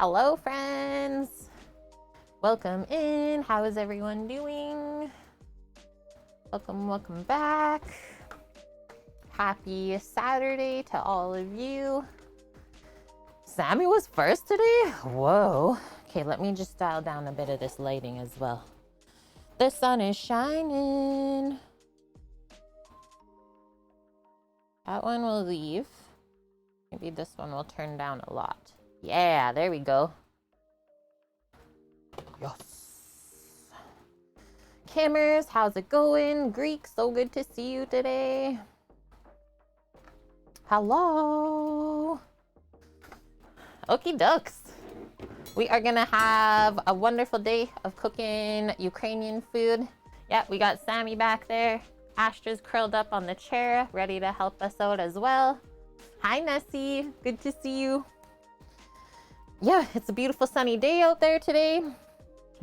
Hello, friends. Welcome in. How is everyone doing? Welcome back. Happy Saturday to all of you. Sammy was first today? Whoa. Okay, let me just dial down a bit of this lighting as well. The sun is shining. That one will leave. Maybe this one will turn down a lot. Yeah, there we go. Yes. Kimmers, how's it going? Greek, so good to see you today. Hello. Okie dokes. We are gonna have a wonderful day of cooking Ukrainian food. Yeah, we got Sammy back there. Astra's curled up on the chair, ready to help us out as well. Hi, Nessie. Good to see you. Yeah, it's a beautiful sunny day out there today.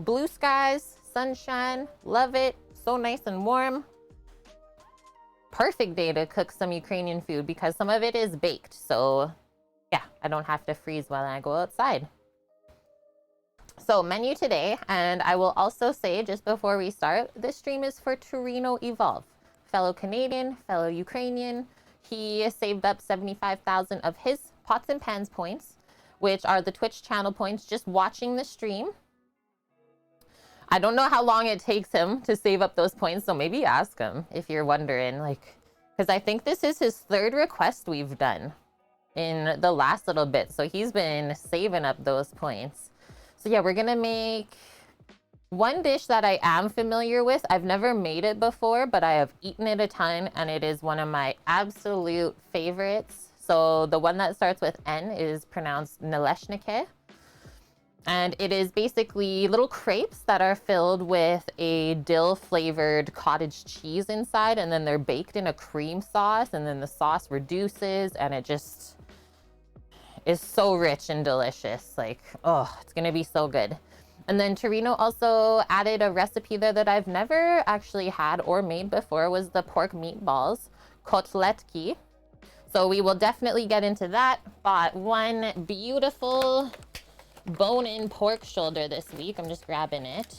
Blue skies, sunshine, love it. So nice and warm. Perfect day to cook some Ukrainian food because some of it is baked. So yeah, I don't have to freeze while I go outside. So menu today, and I will also say just before we start, this stream is for Torino Evolve. Fellow Canadian, fellow Ukrainian. He saved up 75,000 of his pots and pans points, which are the Twitch channel points, just watching the stream. I don't know how long it takes him to save up those points, so maybe ask him if you're wondering, like, because I think this is his third request we've done in the last little bit. So he's been saving up those points. So yeah, we're gonna make one dish that I am familiar with. I've never made it before, but I have eaten it a ton, and it is one of my absolute favorites. So the one that starts with N is pronounced Nalysnyky. And it is basically little crepes that are filled with a dill-flavored cottage cheese inside, and then they're baked in a cream sauce, and then the sauce reduces, and it just is so rich and delicious. Like, oh, it's gonna be so good. And then Torino also added a recipe there that I've never actually had or made before, was the pork meatballs, Kotletki. So we will definitely get into that. Bought one beautiful bone-in pork shoulder this week. I'm just grabbing it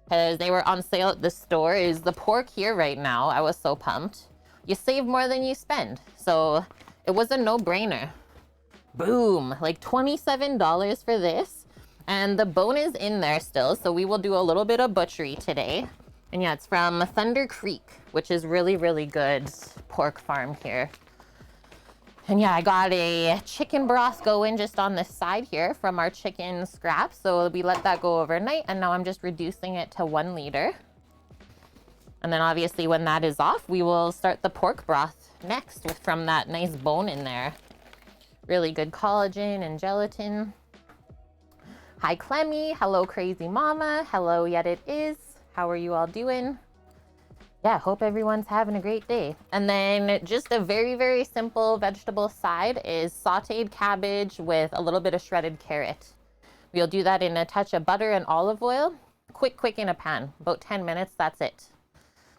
because they were on sale at the store. Is the pork here right now? I was so pumped. You save more than you spend. So it was a no-brainer. Boom, like $27 for this. And the bone is in there still. So we will do a little bit of butchery today. And yeah, it's from Thunder Creek, which is really, really good pork farm here. And yeah, I got a chicken broth going just on the side here from our chicken scraps. So we let that go overnight, and now I'm just reducing it to 1 liter. And then obviously when that is off, we will start the pork broth next from that nice bone in there. Really good collagen and gelatin. Hi, Clemmy. Hello, Crazy Mama. Hello, Yet It Is. How are you all doing? Yeah, hope everyone's having a great day. And then just a very, very simple vegetable side is sauteed cabbage with a little bit of shredded carrot. We'll do that in a touch of butter and olive oil. Quick in a pan. About 10 minutes, that's it.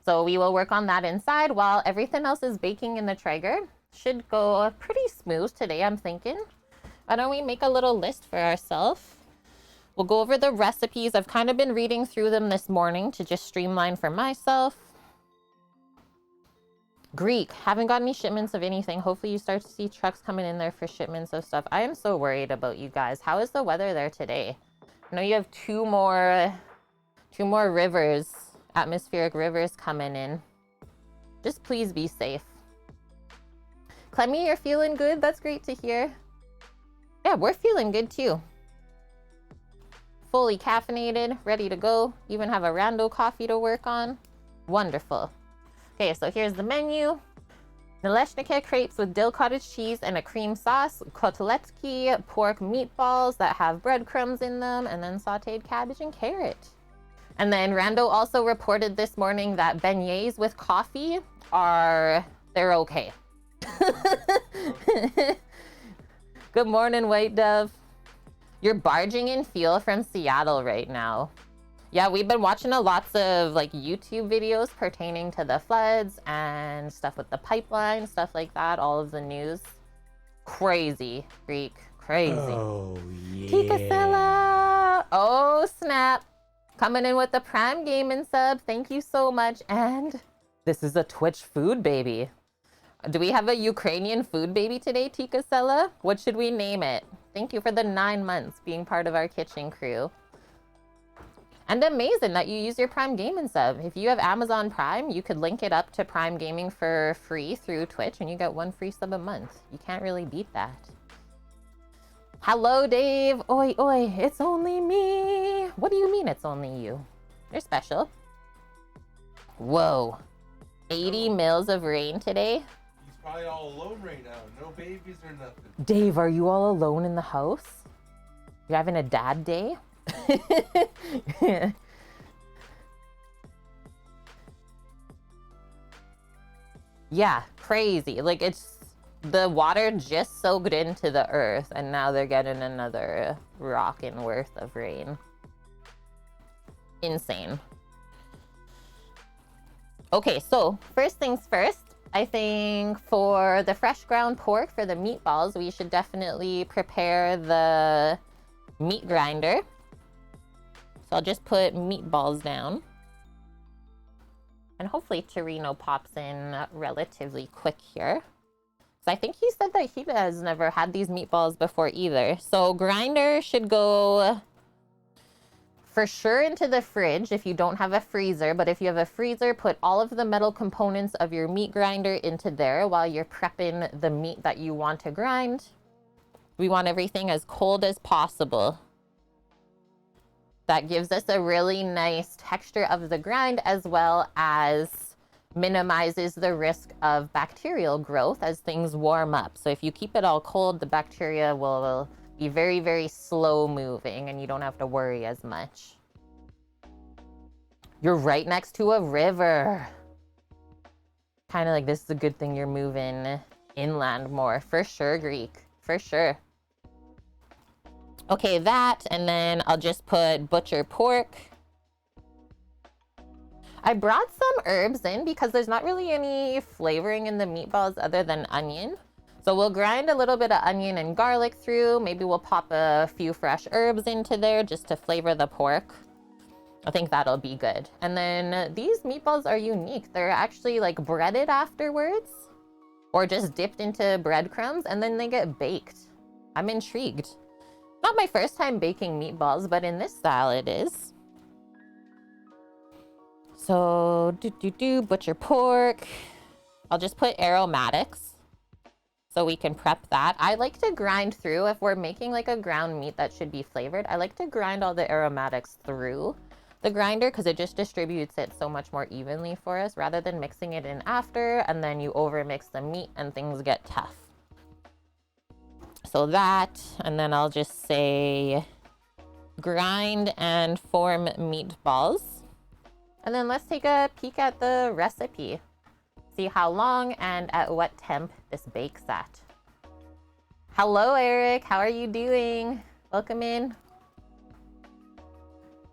So we will work on that inside while everything else is baking in the Traeger. Should go pretty smooth today, I'm thinking. Why don't we make a little list for ourselves? We'll go over the recipes. I've kind of been reading through them this morning to just streamline for myself. Greek, haven't got any shipments of anything. Hopefully you start to see trucks coming in there for shipments of stuff. I am so worried about you guys. How is the weather there today? I know you have two more rivers, atmospheric rivers coming in. Just please be safe. Clemmy, you're feeling good? That's great to hear. Yeah, we're feeling good too. Fully caffeinated, ready to go. Even have a rando coffee to work on. Wonderful. Okay, so here's the menu. Nalysnyky crepes with dill cottage cheese and a cream sauce. Kotletki pork meatballs that have breadcrumbs in them, and then sauteed cabbage and carrot. And then Rando also reported this morning that beignets with coffee they're okay. Good morning, White Dove. You're barging in fuel from Seattle right now. Yeah, we've been watching lots of like YouTube videos pertaining to the floods and stuff with the pipeline, stuff like that, all of the news. Crazy, Greek, Crazy. Oh, Tika yeah. Sella. Oh, snap. Coming in with the Prime Gaming sub. Thank you so much. And this is a Twitch food baby. Do we have a Ukrainian food baby today, Tika Sella? What should we name it? Thank you for the 9 months being part of our kitchen crew. And amazing that you use your Prime Gaming sub. If you have Amazon Prime, you could link it up to Prime Gaming for free through Twitch and you get 1 free sub a month. You can't really beat that. Hello, Dave. Oi, oi, it's only me. What do you mean it's only you? You're special. Whoa. 80 mils of rain today? He's probably all alone right now. No babies or nothing. Dave, are you all alone in the house? You're having a dad day? Yeah, crazy. Like, it's the water just soaked into the earth and now they're getting another rockin' worth of rain. Insane. Okay, so first things first, I think for the fresh ground pork for the meatballs, we should definitely prepare the meat grinder. So I'll just put meatballs down. And hopefully Torino pops in relatively quick here. So I think he said that he has never had these meatballs before either. So grinder should go for sure into the fridge if you don't have a freezer. But if you have a freezer, put all of the metal components of your meat grinder into there while you're prepping the meat that you want to grind. We want everything as cold as possible. That gives us a really nice texture of the grind as well as minimizes the risk of bacterial growth as things warm up. So if you keep it all cold, the bacteria will be very, very slow moving and you don't have to worry as much. You're right next to a river. Kind of like this is a good thing you're moving inland more. For sure, Greek. For sure. Okay, that, and then I'll just put butcher pork. I brought some herbs in because there's not really any flavoring in the meatballs other than onion. So we'll grind a little bit of onion and garlic through. Maybe we'll pop a few fresh herbs into there just to flavor the pork. I think that'll be good. And then these meatballs are unique. They're actually like breaded afterwards or just dipped into breadcrumbs and then they get baked. I'm intrigued. Not my first time baking meatballs, but in this style it is. So, butcher pork. I'll just put aromatics so we can prep that. I like to grind through, if we're making like a ground meat that should be flavored, I like to grind all the aromatics through the grinder because it just distributes it so much more evenly for us rather than mixing it in after and then you overmix the meat and things get tough. So that, and then I'll just say grind and form meatballs. And then let's take a peek at the recipe. See how long and at what temp this bakes at. Hello, Eric. How are you doing? Welcome in.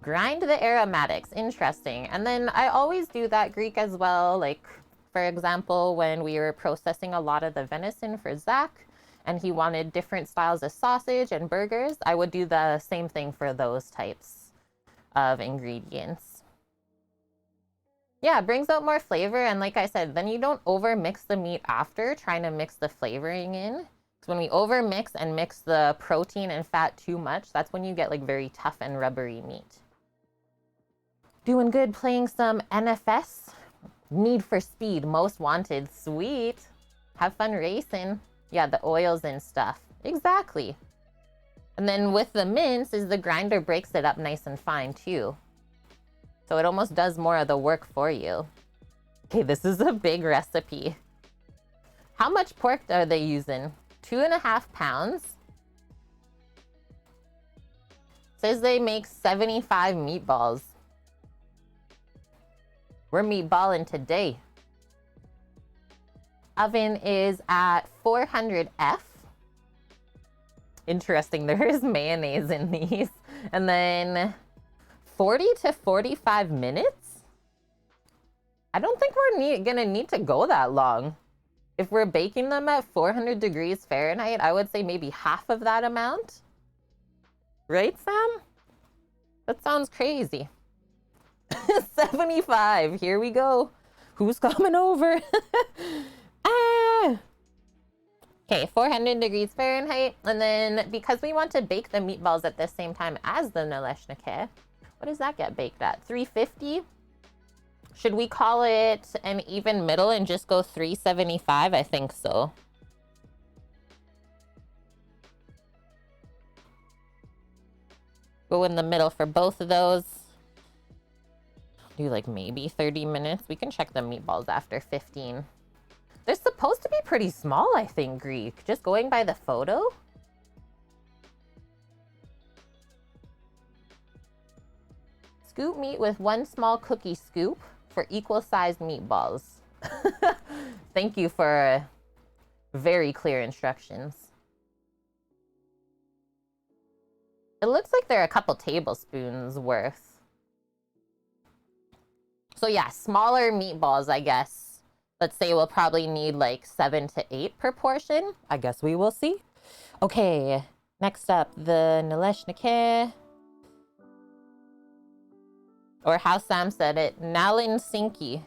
Grind the aromatics. Interesting. And then I always do that Greek as well. Like, for example, when we were processing a lot of the venison for Zach, and he wanted different styles of sausage and burgers, I would do the same thing for those types of ingredients. Yeah, it brings out more flavor. And like I said, then you don't over mix the meat after trying to mix the flavoring in. Because when we over mix and mix the protein and fat too much, that's when you get like very tough and rubbery meat. Doing good playing some NFS. Need for Speed, Most Wanted. Sweet. Have fun racing. Yeah, the oils and stuff. Exactly. And then with the mince is the grinder breaks it up nice and fine too. So it almost does more of the work for you. Okay, this is a big recipe. How much pork are they using? 2.5 pounds. Says they make 75 meatballs. We're meatballing today. Oven is at 400F. Interesting, there is mayonnaise in these. And then 40 to 45 minutes? I don't think we're gonna need to go that long. If we're baking them at 400 degrees Fahrenheit, I would say maybe half of that amount. Right, Sam? That sounds crazy. 75. Here we go. Who's coming over? Ah! Okay, 400 degrees Fahrenheit. And then because we want to bake the meatballs at the same time as the Nalysnyky, what does that get baked at? 350? Should we call it an even middle and just go 375? I think so. Go in the middle for both of those. Do like maybe 30 minutes. We can check the meatballs after 15. They're supposed to be pretty small, I think, Greek. Just going by the photo. Scoop meat with 1 small cookie scoop for equal-sized meatballs. Thank you for very clear instructions. It looks like they're a couple tablespoons worth. So yeah, smaller meatballs, I guess. Let's say we'll probably need like 7 to 8 per portion. I guess we will see. Okay, next up, the Nalysnyky. Or how Sam said it, Nalysnyky.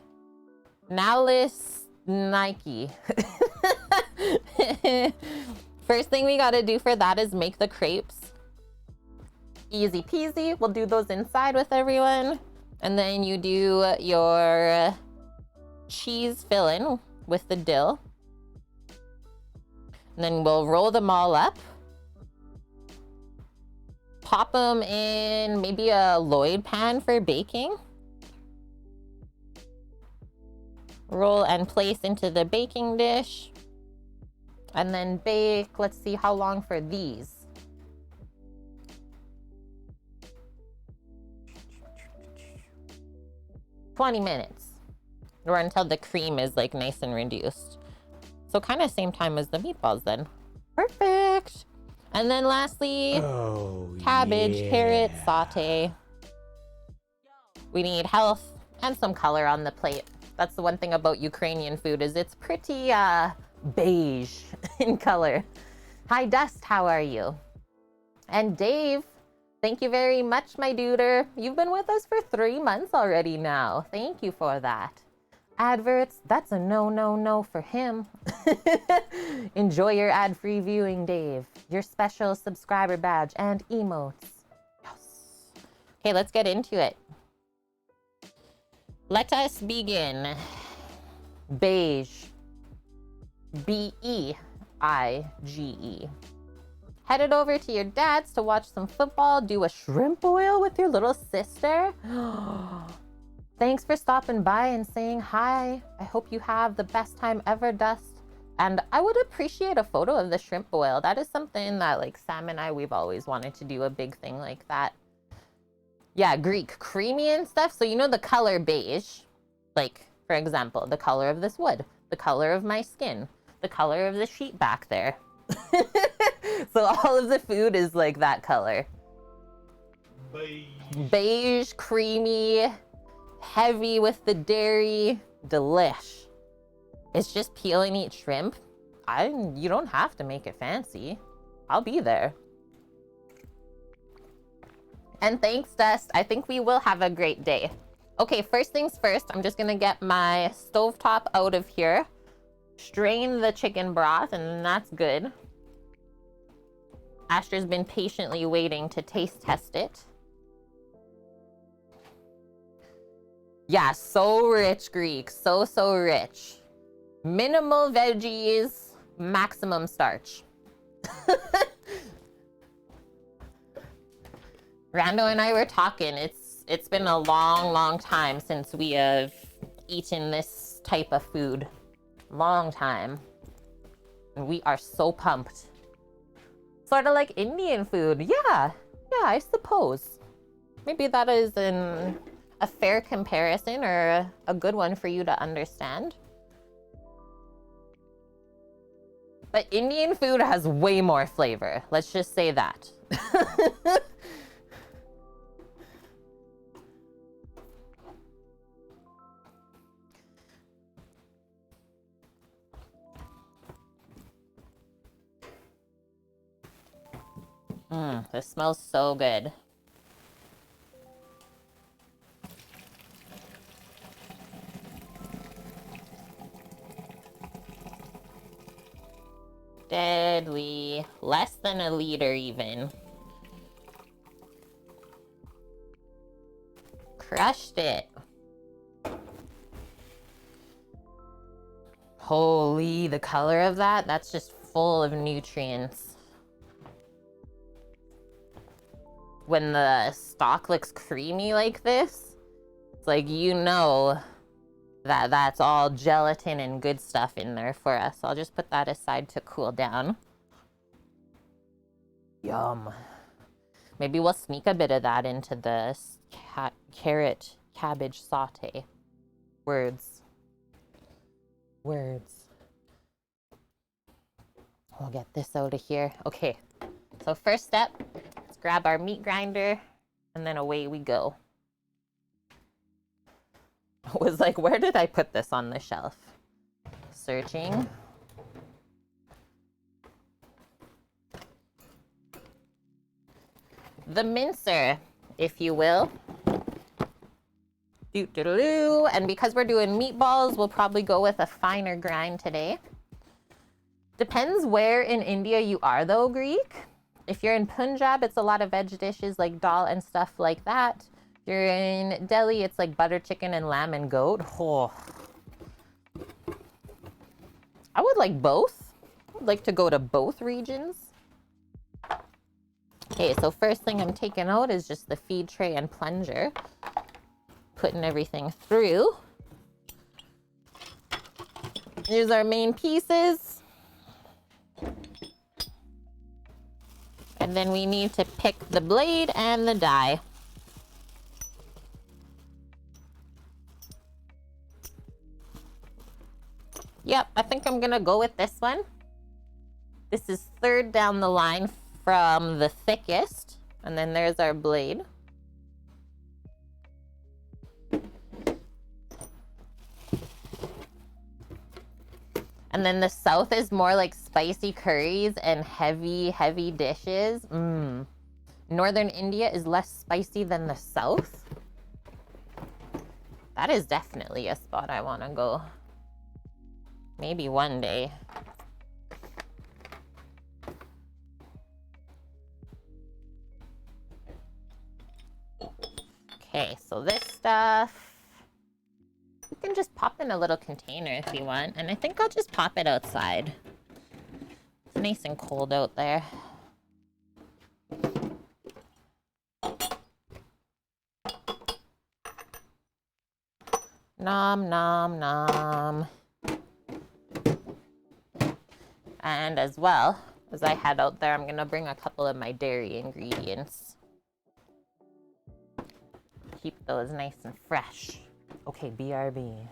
Nalysnyky. First thing we gotta do for that is make the crepes. Easy peasy. We'll do those inside with everyone. And then you do your cheese filling with the dill. And then we'll roll them all up. Pop them in maybe a Lloyd pan for baking. Roll and place into the baking dish. And then bake, let's see how long for these. 20 minutes. Or until the cream is like nice and reduced. So kind of same time as the meatballs then. Perfect. And then lastly, cabbage, carrot, saute. We need health and some color on the plate. That's the one thing about Ukrainian food is it's pretty beige in color. Hi Dust, how are you? And Dave, thank you very much, my duder. You've been with us for 3 months already now. Thank you for that. Adverts, that's a no for him. Enjoy your ad-free viewing, Dave. Your special subscriber badge and emotes. Yes. Okay, let's get into it. Let us begin. Beige. B-E-I-G-E. Headed over to your dad's to watch some football, do a shrimp boil with your little sister. Thanks for stopping by and saying hi. I hope you have the best time ever, Dust. And I would appreciate a photo of the shrimp boil. That is something that like Sam and I, we've always wanted to do a big thing like that. Yeah, Greek, creamy and stuff. So you know the color beige, like for example, the color of this wood, the color of my skin, the color of the sheet back there. So all of the food is like that color. Beige, creamy, heavy with the dairy, delish. It's just peel and eat shrimp. You don't have to make it fancy. I'll be there. And thanks, Dust. I think we will have a great day. Okay, first things first, I'm just gonna get my stovetop out of here. Strain the chicken broth, and that's good. Asher's been patiently waiting to taste test it. Yeah, so rich, Greek. So rich. Minimal veggies, maximum starch. Rando and I were talking. It's been a long time since we have eaten this type of food. Long time. And we are so pumped. Sort of like Indian food. Yeah, I suppose. Maybe that is a fair comparison or a good one for you to understand. But Indian food has way more flavor. Let's just say that. This smells so good. Deadly. Less than a liter even. Crushed it. Holy, the color of that's just full of nutrients. When the stock looks creamy like this, it's like, you know that that's all gelatin and good stuff in there for us. I'll just put that aside to cool down. Yum. Maybe we'll sneak a bit of that into the carrot cabbage saute. Words. We'll get this out of here. Okay, so first step, let's grab our meat grinder and then away we go. I was like, where did I put this on the shelf? Searching. The mincer, if you will. And because we're doing meatballs, we'll probably go with a finer grind today. Depends where in India you are though, Greek. If you're in Punjab, it's a lot of veg dishes like dal and stuff like that. If you're in Delhi, it's like butter chicken and lamb and goat. Oh. I would like both. I would like to go to both regions. Okay, so first thing I'm taking out is just the feed tray and plunger. Putting everything through. Here's our main pieces. And then we need to pick the blade and the die. Yep, I think I'm gonna go with this one. This is third down the line from the thickest. And then there's our blade. And then the south is more like spicy curries and heavy, heavy dishes. Northern India is less spicy than the south. That is definitely a spot I want to go. Maybe one day. Okay, so this stuff, you can just pop in a little container if you want. And I think I'll just pop it outside. It's nice and cold out there. Nom, nom, nom. And as well, as I head out there, I'm going to bring a couple of my dairy ingredients. Keep those nice and fresh. Okay, BRB.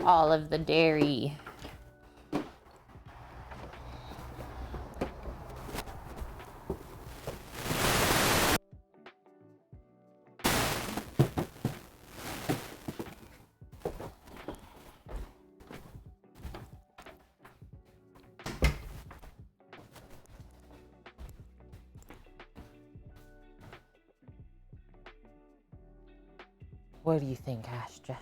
All of the dairy. What do you think, Astra?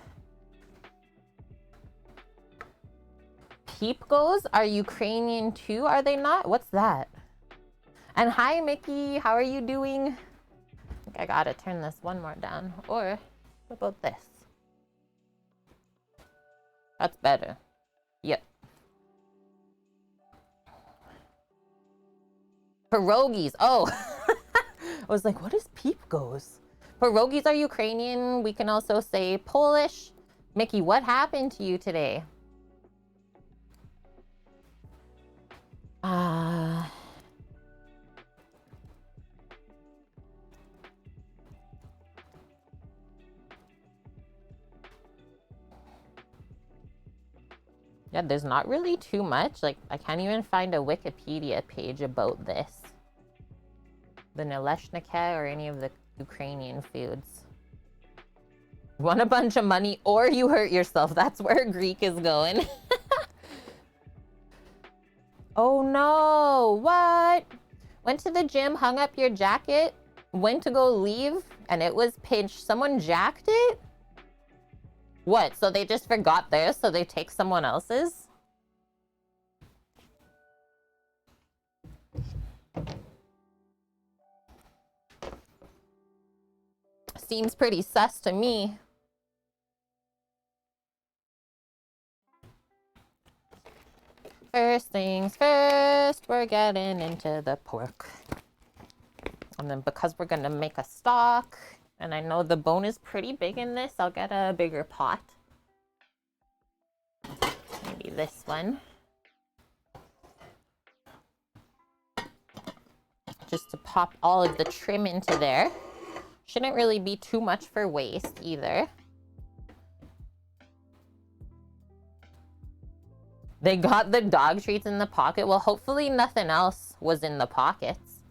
Peepgos are Ukrainian too, are they not? What's that? And hi, Mickey. How are you doing? I think I gotta turn this one more down. Or, what about this? That's better. Yep. Pierogies. Oh! I was like, what is Peepgos? Pierogies are Ukrainian. We can also say Polish. Mickey, what happened to you today? Yeah, there's not really too much. Like, I can't even find a Wikipedia page about this. The Nalysnyky or any of the Ukrainian foods. won a bunch of money or you hurt yourself. That's where Greek is going. Oh no, what? Went to the gym, hung up your jacket, went to go leave, and it was pinched. Someone jacked it? What, so they just forgot theirs, so they take someone else's? Seems pretty sus to me. First things first, we're getting into the pork. And then because we're gonna make a stock, and I know the bone is pretty big in this, I'll get a bigger pot. Maybe this one. Just to pop all of the trim into there. Shouldn't really be too much for waste either. They got the dog treats in the pocket. Well, hopefully nothing else was in the pockets.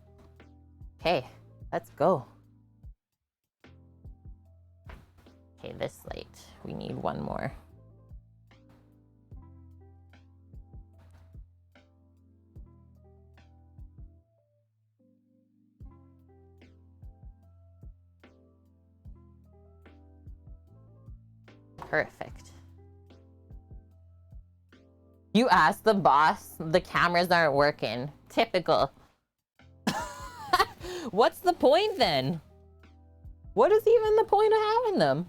Okay, let's go. Okay, this light. We need one more. Perfect. You asked the boss, the cameras aren't working. Typical. What's the point then? What is even the point of having them?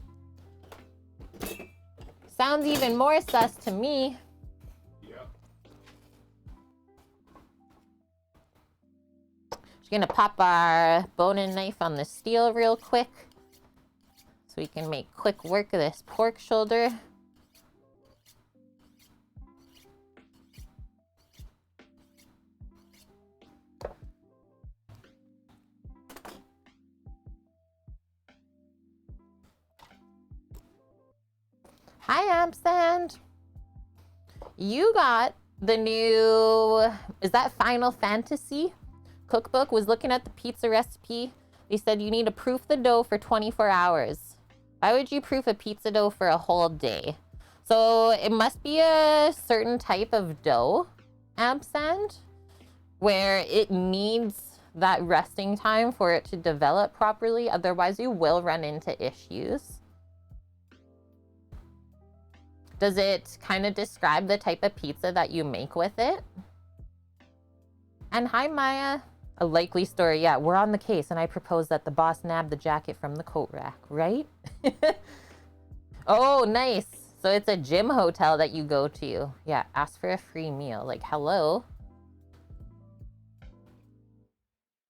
Sounds even more sus to me. Yep. Just gonna pop our bone and knife on the steel real quick so we can make quick work of this pork shoulder. Hi, Ampersand. You got the new, is that Final Fantasy cookbook? Was looking at the pizza recipe. They said you need to proof the dough for 24 hours. Why would you proof a pizza dough for a whole day? So it must be a certain type of dough, Ampersand, where it needs that resting time for it to develop properly. Otherwise, you will run into issues. Does it kind of describe the type of pizza that you make with it? And hi, Maya. A likely story. Yeah, we're on the case, and I propose that the boss nab the jacket from the coat rack, right? Oh, nice. So it's a gym hotel that you go to. Yeah, ask for a free meal. Like, hello.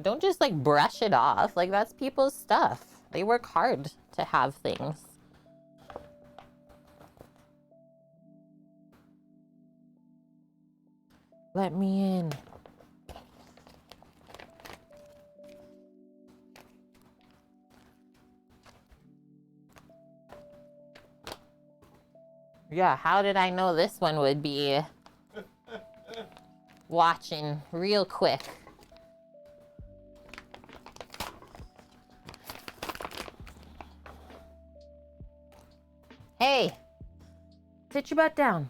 Don't just, like, brush it off. Like, that's people's stuff. They work hard to have things. Let me in. Yeah, how did I know this one would be watching real quick? Hey, sit your butt down.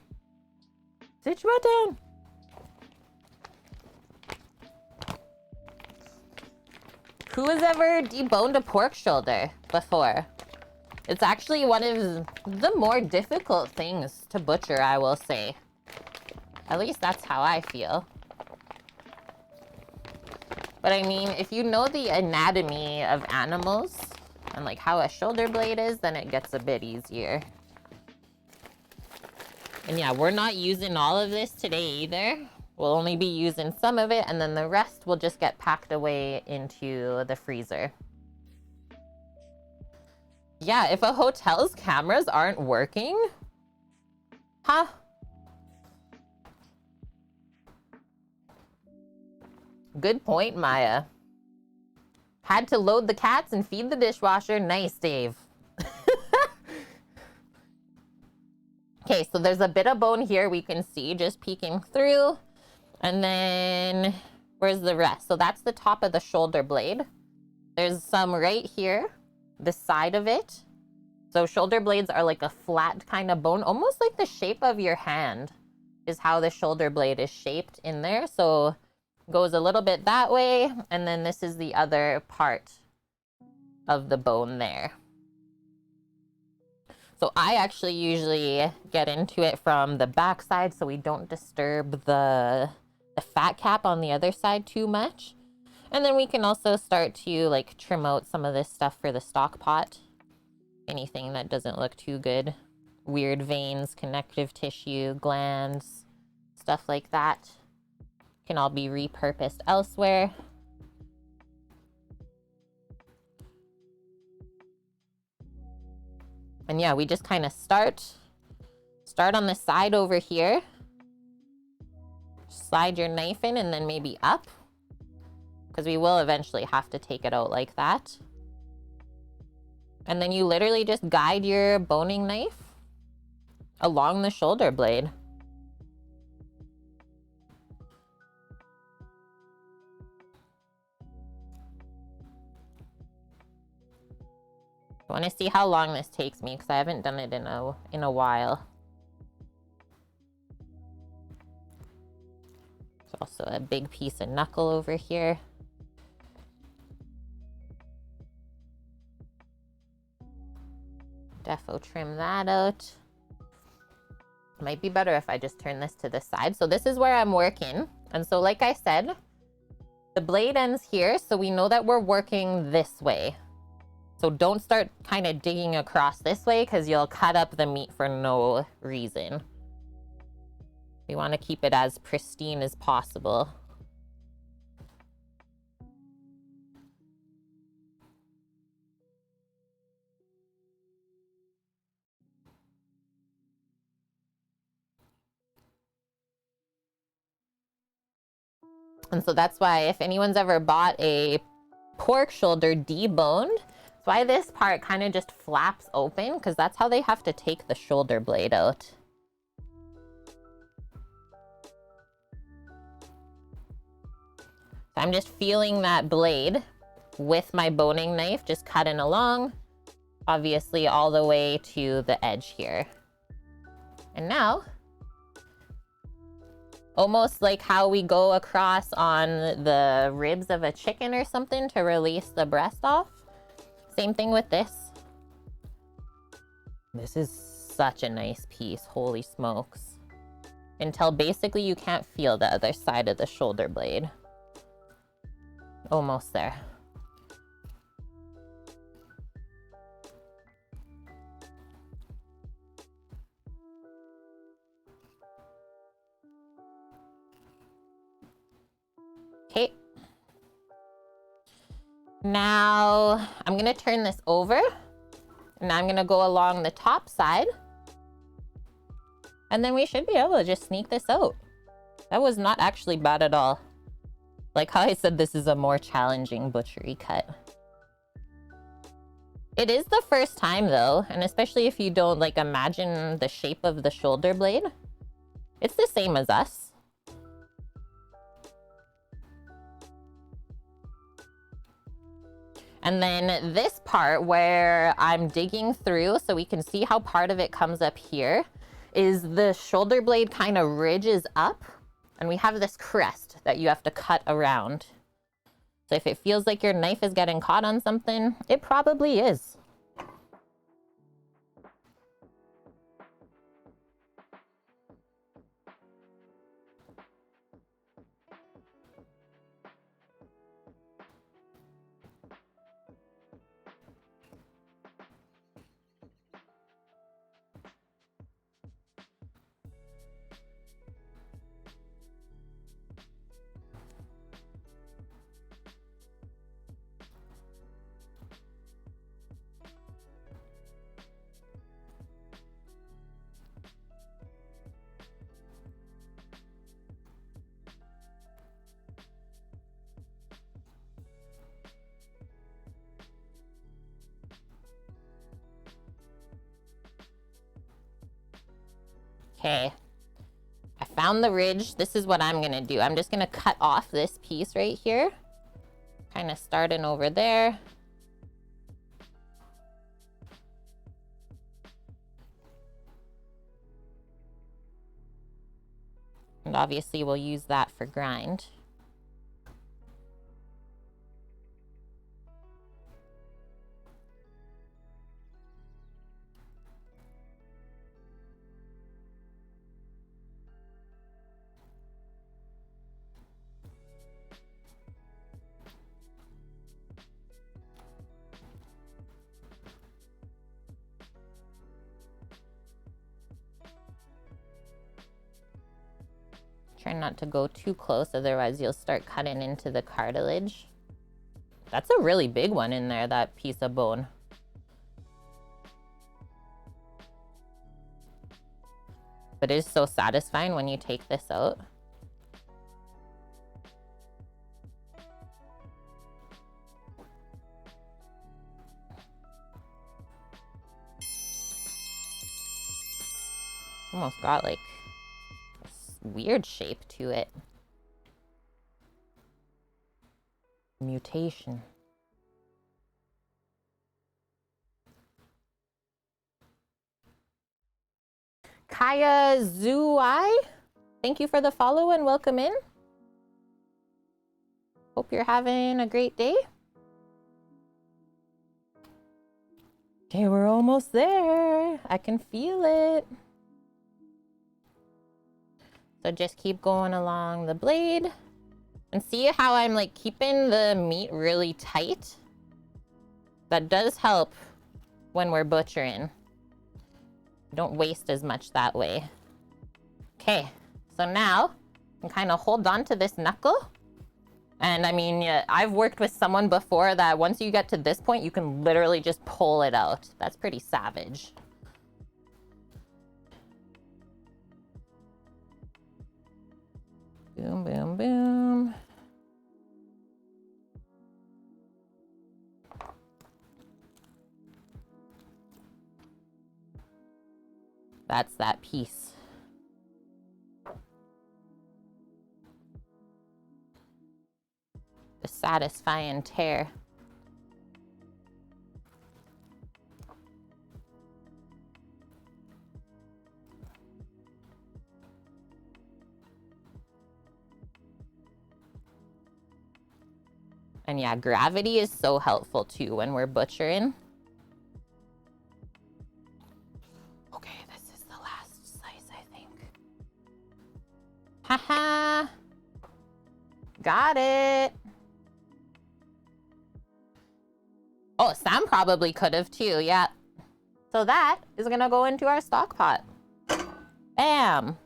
Sit your butt down. Who has ever deboned a pork shoulder before? It's actually one of the more difficult things to butcher, I will say. At least that's how I feel. But I mean, if you know the anatomy of animals and like how a shoulder blade is, then it gets a bit easier. And yeah, we're not using all of this today either. We'll only be using some of it, and then the rest will just get packed away into the freezer. Yeah, if a hotel's cameras aren't working, huh? Good point, Maya. Had to load the cats and feed the dishwasher. Nice, Dave. Okay, so there's a bit of bone here we can see just peeking through. And then where's the rest? So that's the top of the shoulder blade. There's some right here, the side of it. So shoulder blades are like a flat kind of bone, almost like the shape of your hand is how the shoulder blade is shaped in there. So goes a little bit that way, and then this is the other part of the bone there. So I actually usually get into it from the back side so we don't disturb the fat cap on the other side too much. And then we can also start to like trim out some of this stuff for the stock pot. Anything that doesn't look too good. Weird veins, connective tissue, glands, stuff like that can all be repurposed elsewhere. And yeah, we just kind of start on the side over here. Slide your knife in and then maybe up, because we will eventually have to take it out like that. And then you literally just guide your boning knife along the shoulder blade. I want to see how long this takes me because I haven't done it in a while. There's also a big piece of knuckle over here. Defo trim that out. Might be better if I just turn this to the side. So this is where I'm working. And so like I said, the blade ends here, so we know that we're working this way. So don't start kind of digging across this way because you'll cut up the meat for no reason. We want to keep it as pristine as possible. And so that's why if anyone's ever bought a pork shoulder deboned, that's why this part kind of just flaps open, because that's how they have to take the shoulder blade out. I'm just feeling that blade with my boning knife, just cutting along, obviously all the way to the edge here. And now, almost like how we go across on the ribs of a chicken or something to release the breast off. Same thing with this. This is such a nice piece, holy smokes. Until basically you can't feel the other side of the shoulder blade. Almost there. Okay. Now I'm gonna turn this over, and I'm gonna go along the top side, and then we should be able to just sneak this out. That was not actually bad at all. Like how I said, this is a more challenging butchery cut. It is the first time though, and especially if you don't like imagine the shape of the shoulder blade, it's the same as us. And then this part where I'm digging through so we can see how part of it comes up here is the shoulder blade kind of ridges up, and we have this crest that you have to cut around. So if it feels like your knife is getting caught on something, it probably is. Okay, I found the ridge. This is what I'm gonna do. I'm just gonna cut off this piece right here. Kind of starting over there. obviously we'll use that for grind. Try not to go too close, otherwise you'll start cutting into the cartilage. That's a really big one in there, that piece of bone. But it is so satisfying when you take this out. Almost got like weird shape to it. Mutation. Kaya Zuai, thank you for the follow and welcome in. Hope you're having a great day. Okay, we're almost there. I can feel it. So just keep going along the blade and see how I'm like keeping the meat really tight. That does help when we're butchering. Don't waste as much that way. Okay, so now you can kind of hold on to this knuckle. And I mean, yeah, I've worked with someone before that once you get to this point, you can literally just pull it out. That's pretty savage. Boom, boom, boom. That's that piece. The satisfying tear. And yeah, gravity is so helpful too when we're butchering. Okay, this is the last slice, I think. Haha! Got it! Oh, Sam probably could have too, yeah. So that is gonna go into our stock pot. Bam!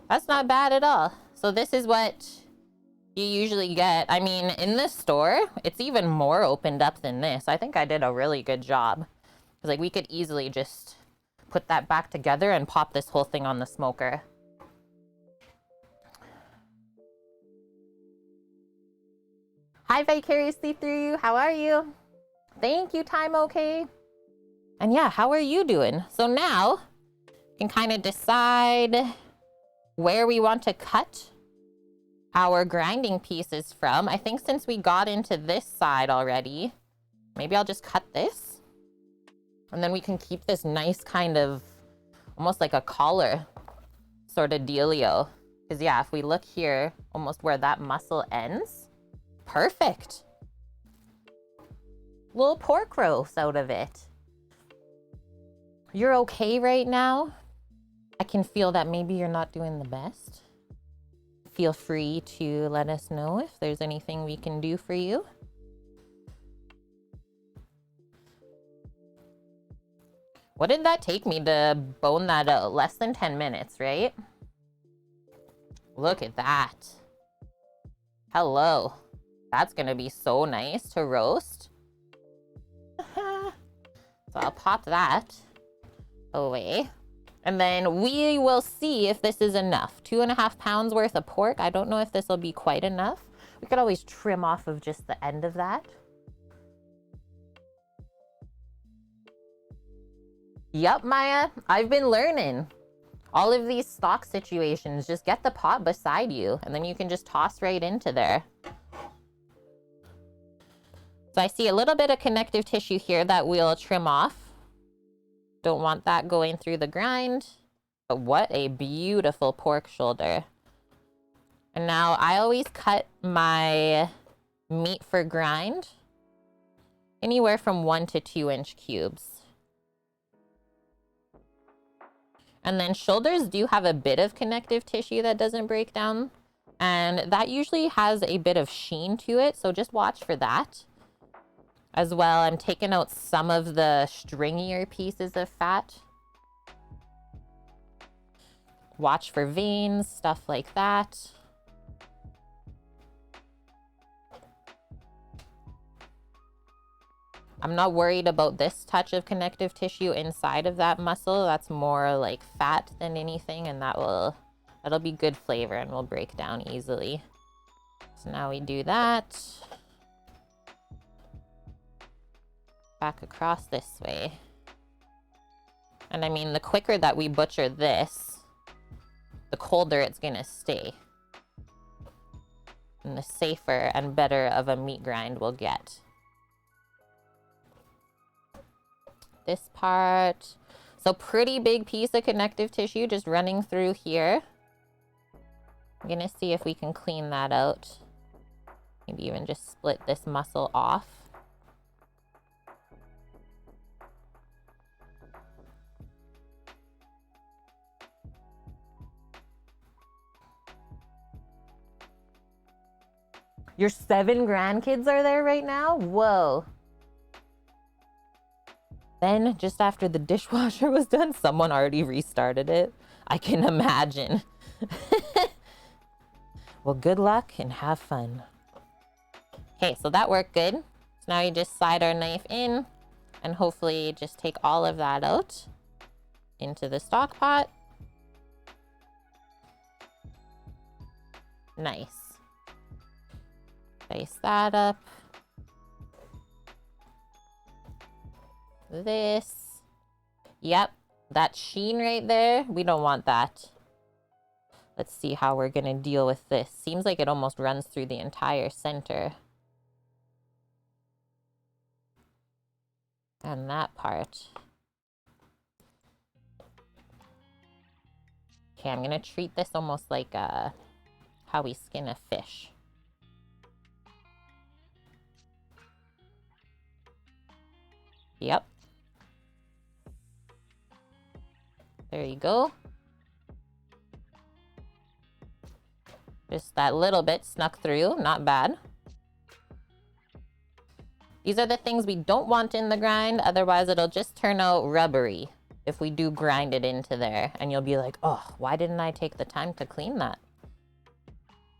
That's not bad at all. So this is what you usually get. I mean, in this store, it's even more opened up than this. I think I did a really good job. Because like we could easily just put that back together and pop this whole thing on the smoker. Hi, Vicariously Through You. How are you? Thank you, Time Okay. And yeah, how are you doing? So now we can kind of decide where we want to cut our grinding pieces from. I think since we got into this side already, maybe I'll just cut this. And then we can keep this nice kind of, almost like a collar sort of dealio. Because yeah, if we look here, almost where that muscle ends, perfect. Little pork roast out of it. You're okay right now? I can feel that maybe you're not doing the best. Feel free to let us know if there's anything we can do for you. What did that take me to bone that out? Less than 10 minutes, right? Look at that. Hello. That's gonna be so nice to roast. So I'll pop that away. And then we will see if this is enough. 2.5 pounds worth of pork. I don't know if this will be quite enough. We could always trim off of just the end of that. Yep, Maya, I've been learning. All of these stock situations, just get the pot beside you and then you can just toss right into there. So I see a little bit of connective tissue here that we'll trim off. Don't want that going through the grind. But what a beautiful pork shoulder. And now I always cut my meat for grind anywhere from 1 to 2 inch cubes. And then shoulders do have a bit of connective tissue that doesn't break down. And that usually has a bit of sheen to it. So just watch for that. As well, I'm taking out some of the stringier pieces of fat. Watch for veins, stuff like that. I'm not worried about this touch of connective tissue inside of that muscle. That's more like fat than anything, and that'll be good flavor and will break down easily. So now we do that. Back across this way. And I mean, the quicker that we butcher this, the colder it's gonna stay. And the safer and better of a meat grind we'll get. This part. So pretty big piece of connective tissue just running through here. I'm gonna see if we can clean that out. Maybe even just split this muscle off. Your 7 grandkids are there right now? Whoa. Then, just after the dishwasher was done, someone already restarted it. I can imagine. Well, good luck and have fun. Okay, so that worked good. So now you just slide our knife in and hopefully just take all of that out into the stock pot. Nice. Dice that up. This. Yep, that sheen right there, we don't want that. Let's see how we're gonna deal with this. Seems like it almost runs through the entire center. And that part. Okay, I'm gonna treat this almost like how we skin a fish. Yep. There you go. Just that little bit snuck through, not bad. These are the things we don't want in the grind, otherwise it'll just turn out rubbery if we do grind it into there. And you'll be like, oh, why didn't I take the time to clean that?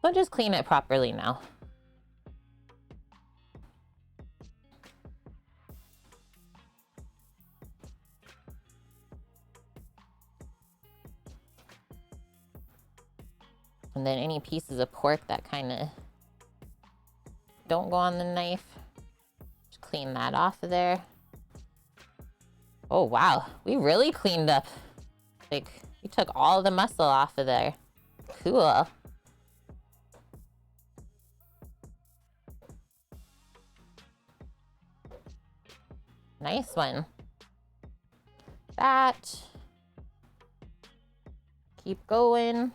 So just clean it properly now. And then any pieces of pork that kind of don't go on the knife, just clean that off of there. Oh, wow. We really cleaned up. Like, we took all the muscle off of there. Cool. Nice one. That. Keep going.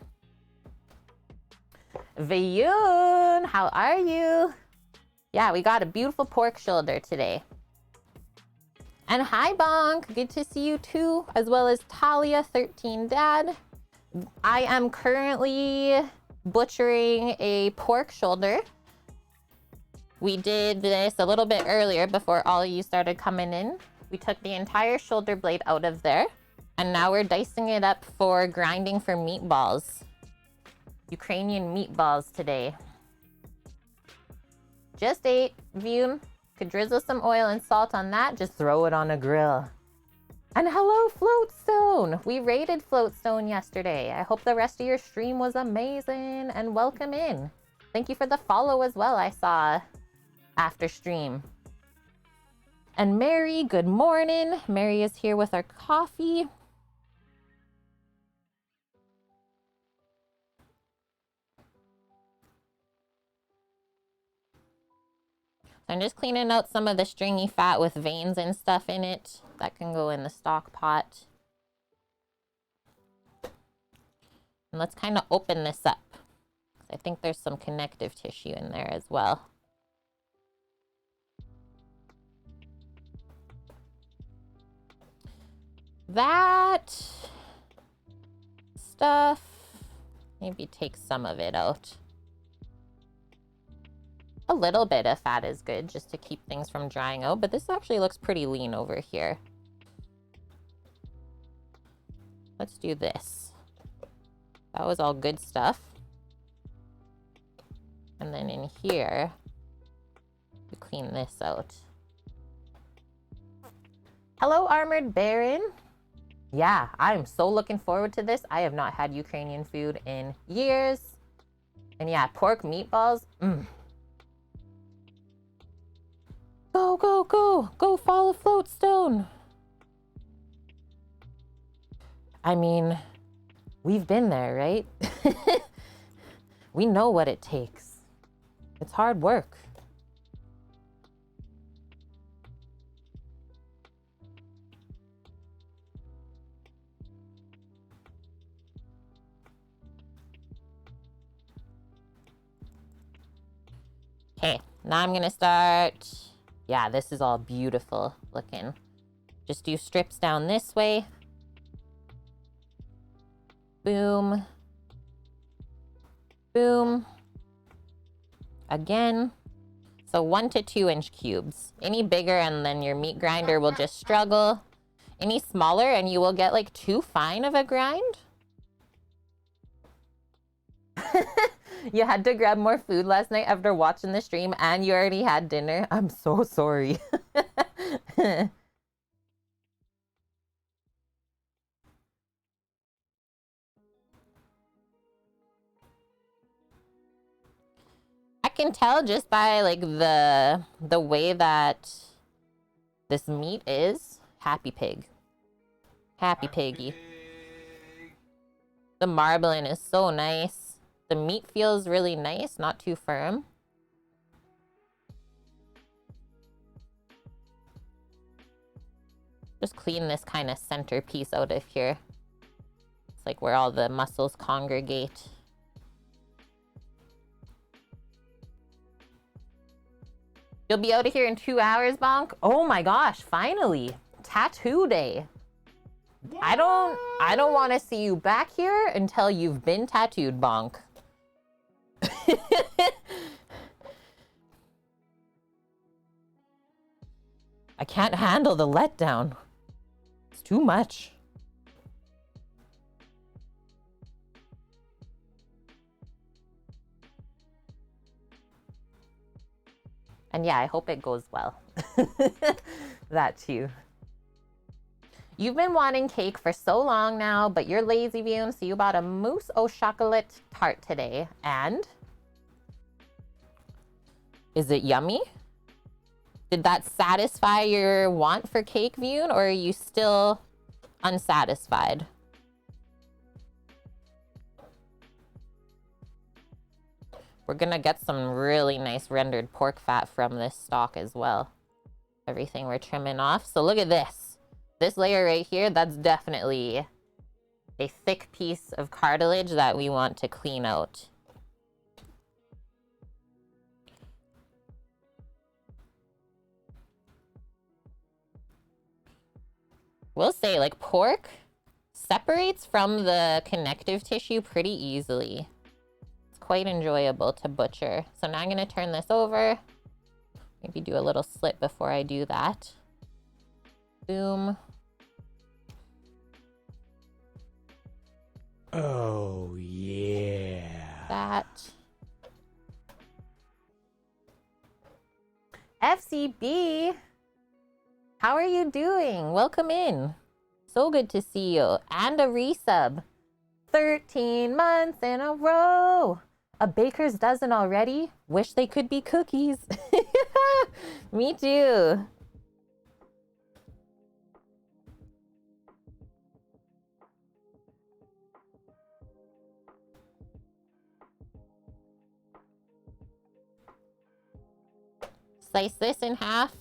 Vayun, how are you? Yeah, we got a beautiful pork shoulder today. And hi, Bonk. Good to see you too, as well as Talia, 13 Dad. I am currently butchering a pork shoulder. We did this a little bit earlier before all of you started coming in. We took the entire shoulder blade out of there, and now we're dicing it up for grinding for meatballs. Ukrainian meatballs today. Just ate, Vune. Could drizzle some oil and salt on that. Just throw it on a grill. And hello, Floatstone. We raided Floatstone yesterday. I hope the rest of your stream was amazing and welcome in. Thank you for the follow as well, I saw after stream. And Mary, good morning. Mary is here with our coffee. I'm just cleaning out some of the stringy fat with veins and stuff in it. That can go in the stock pot. And let's kind of open this up. I think there's some connective tissue in there as well. That stuff, maybe take some of it out. A little bit of fat is good just to keep things from drying out, but this actually looks pretty lean over here. Let's do this. That was all good stuff. And then in here, we clean this out. Hello, Armored Baron. Yeah, I'm so looking forward to this. I have not had Ukrainian food in years. And yeah, pork meatballs. Go, go, go. Go follow Floatstone. I mean, we've been there, right? We know what it takes. It's hard work. Okay, now I'm gonna start. Yeah, this is all beautiful looking. Just do strips down this way. Boom. Boom. Again. So 1 to 2 inch cubes. Any bigger and then your meat grinder will just struggle. Any smaller and you will get like too fine of a grind. You had to grab more food last night after watching the stream and you already had dinner. I'm so sorry. I can tell just by like the way that this meat is. Happy pig. Happy piggy. The marbling is so nice. The meat feels really nice, not too firm. Just clean this kind of center piece out of here. It's like where all the muscles congregate. You'll be out of here in 2 hours, Bonk? Oh my gosh, finally. Tattoo day. What? I don't want to see you back here until you've been tattooed, Bonk. I can't handle the letdown. It's too much. And yeah, I hope it goes well. That too. You've been wanting cake for so long now, but you're lazy, Vune, so you bought a mousse au chocolat tart today. And? Is it yummy? Did that satisfy your want for cake, Vune, or are you still unsatisfied? We're gonna get some really nice rendered pork fat from this stock as well. Everything we're trimming off. So look at this. This layer right here, that's definitely a thick piece of cartilage that we want to clean out. We'll say, like, pork separates from the connective tissue pretty easily. It's quite enjoyable to butcher. So now I'm going to turn this over. Maybe do a little slit before I do that. Boom. Oh, yeah. That. FCB. How are you doing? Welcome in. So good to see you. And a resub. 13 months in a row. A baker's dozen already? Wish they could be cookies. Me too. Slice this in half.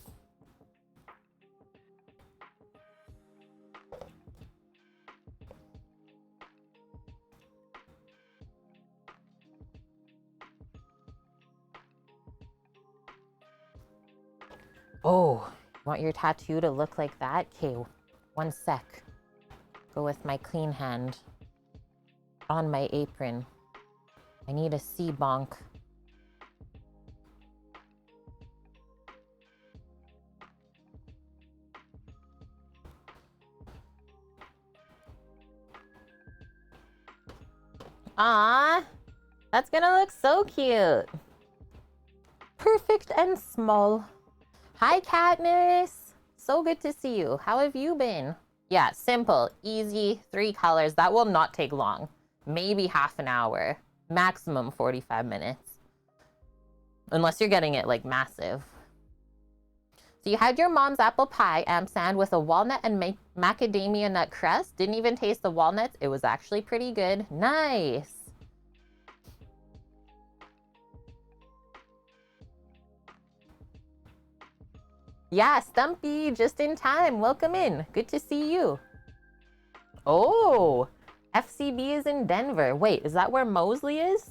Oh, want your tattoo to look like that? Okay, one sec. Go with my clean hand on my apron. I need a sea bonk. Ah, that's gonna look so cute. Perfect and small. Hi, Katniss. So good to see you. How have you been? Yeah, simple, easy, 3 colors. That will not take long. Maybe half an hour. Maximum 45 minutes. Unless you're getting it like massive. So you had your mom's apple pie, ampersand, with a walnut and macadamia nut crust. Didn't even taste the walnuts. It was actually pretty good. Nice. Yeah, Stumpy, just in time. Welcome in. Good to see you. Oh, FCB is in Denver. Wait, is that where Mosley is?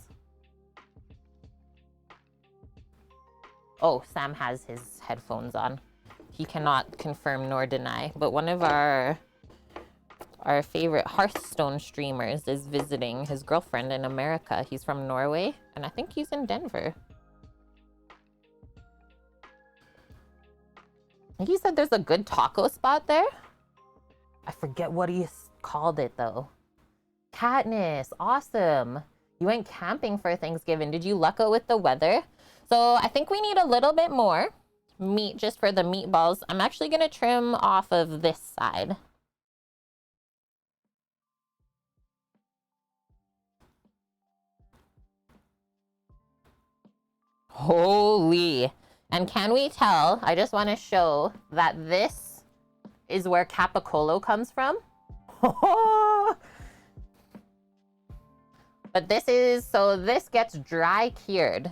Oh, Sam has his headphones on. He cannot confirm nor deny, but one of our favorite Hearthstone streamers is visiting his girlfriend in America. He's from Norway, and I think he's in Denver. I think he said there's a good taco spot there. I forget what he called it, though. Katniss, awesome. You went camping for Thanksgiving. Did you luck out with the weather? So I think we need a little bit more meat just for the meatballs. I'm actually going to trim off of this side. Holy. And can we tell, I just want to show that this is where Capicolo comes from. But this is, so this gets dry cured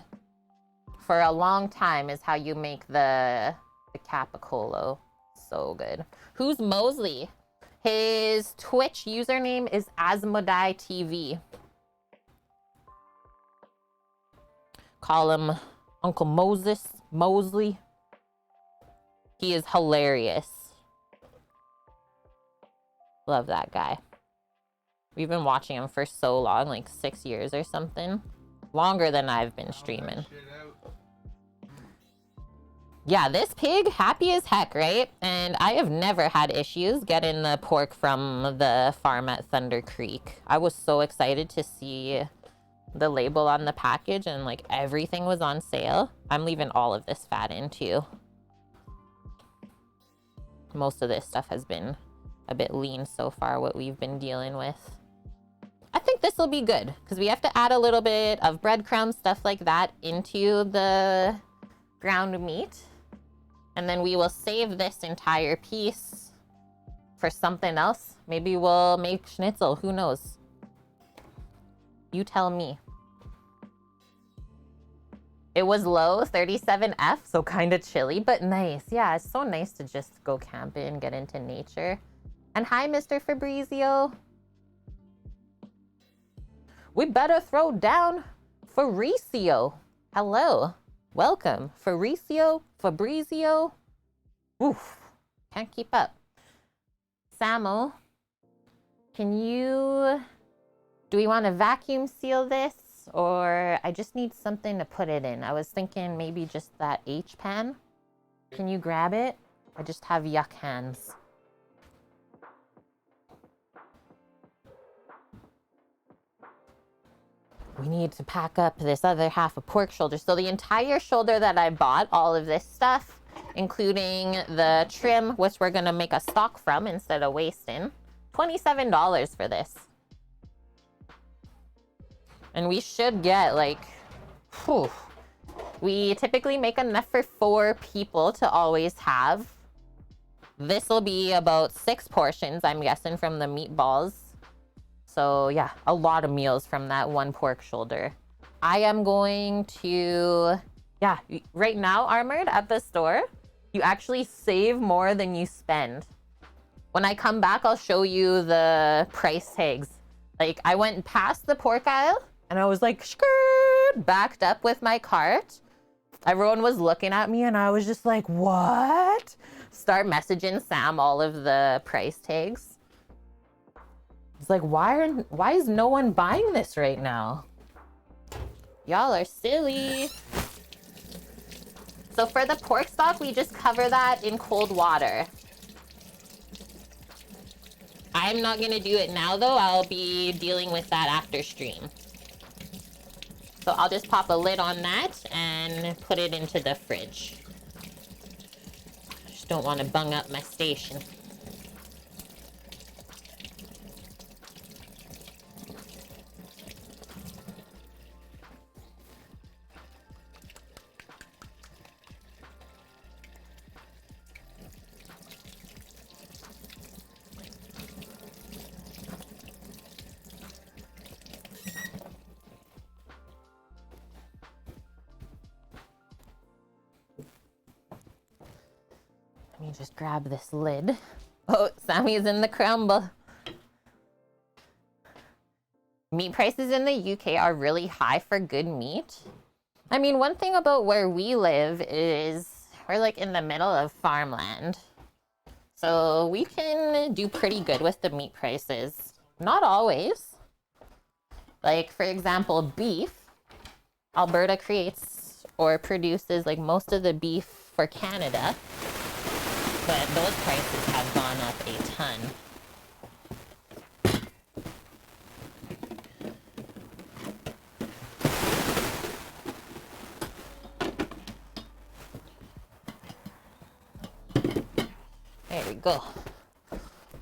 for a long time is how you make the Capicolo. So good. Who's Mosley? His Twitch username is Asmodai TV. Call him Uncle Mosley. He is hilarious. Love that guy. We've been watching him for so long, like 6 years or something. Longer than I've been streaming. Yeah, this pig, happy as heck, right? And I have never had issues getting the pork from the farm at Thunder Creek. I was so excited to see the label on the package and like everything was on sale. I'm leaving all of this fat in too. Most of this stuff has been a bit lean so far, what we've been dealing with. I think this will be good because we have to add a little bit of breadcrumbs, stuff like that, into the ground meat. And then we will save this entire piece for something else. Maybe we'll make schnitzel, who knows? You tell me. It was low, 37F, so kind of chilly, but nice. Yeah, it's so nice to just go camping, get into nature. And hi, Mr. Fabrizio. We better throw down Fabrizio. Hello. Welcome. Fabrizio. Oof. Can't keep up. Samo, can you... Do we want to vacuum seal this? Or I just need something to put it in. I was thinking maybe just that H pan. Can you grab it? I just have yuck hands. We need to pack up this other half of pork shoulder. So the entire shoulder that I bought, all of this stuff, including the trim, which we're going to make a stock from instead of wasting. $27 for this. And we should get like, whew, we typically make enough for 4 people to always have. This will be about 6 portions, I'm guessing, from the meatballs. So yeah, a lot of meals from that one pork shoulder. I am going to, yeah, right now, Armored, at the store, you actually save more than you spend. When I come back, I'll show you the price tags. Like, I went past the pork aisle, and I was like, skirt, backed up with my cart. Everyone was looking at me and I was just like, what? Start messaging Sam all of the price tags. It's like, why is no one buying this right now? Y'all are silly. So for the pork stock, we just cover that in cold water. I'm not gonna do it now though. I'll be dealing with that after stream. So I'll just pop a lid on that and put it into the fridge. Just don't want to bung up my station. Let me just grab this lid. Oh, Sammy's in the crumble. Meat prices in the UK are really high for good meat. I mean, one thing about where we live is we're like in the middle of farmland. So we can do pretty good with the meat prices. Not always. Like, for example, beef. Alberta creates or produces like most of the beef for Canada. But those prices have gone up a ton. There we go.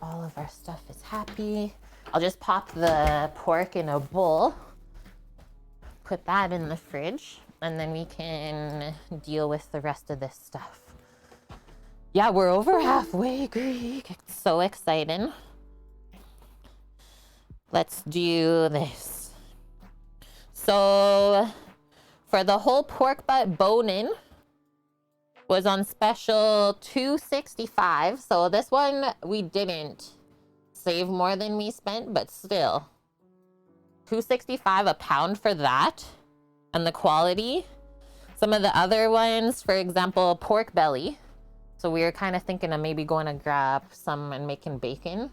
All of our stuff is happy. I'll just pop the pork in a bowl. Put that in the fridge. And then we can deal with the rest of this stuff. Yeah, we're over halfway, Greek. It's so exciting. Let's do this. So, for the whole pork butt bone-in was on special $2.65. So this one we didn't save more than we spent, but still. $2.65 a pound for that. And the quality. Some of the other ones, for example, pork belly. So we were kind of thinking of maybe going to grab some and making bacon.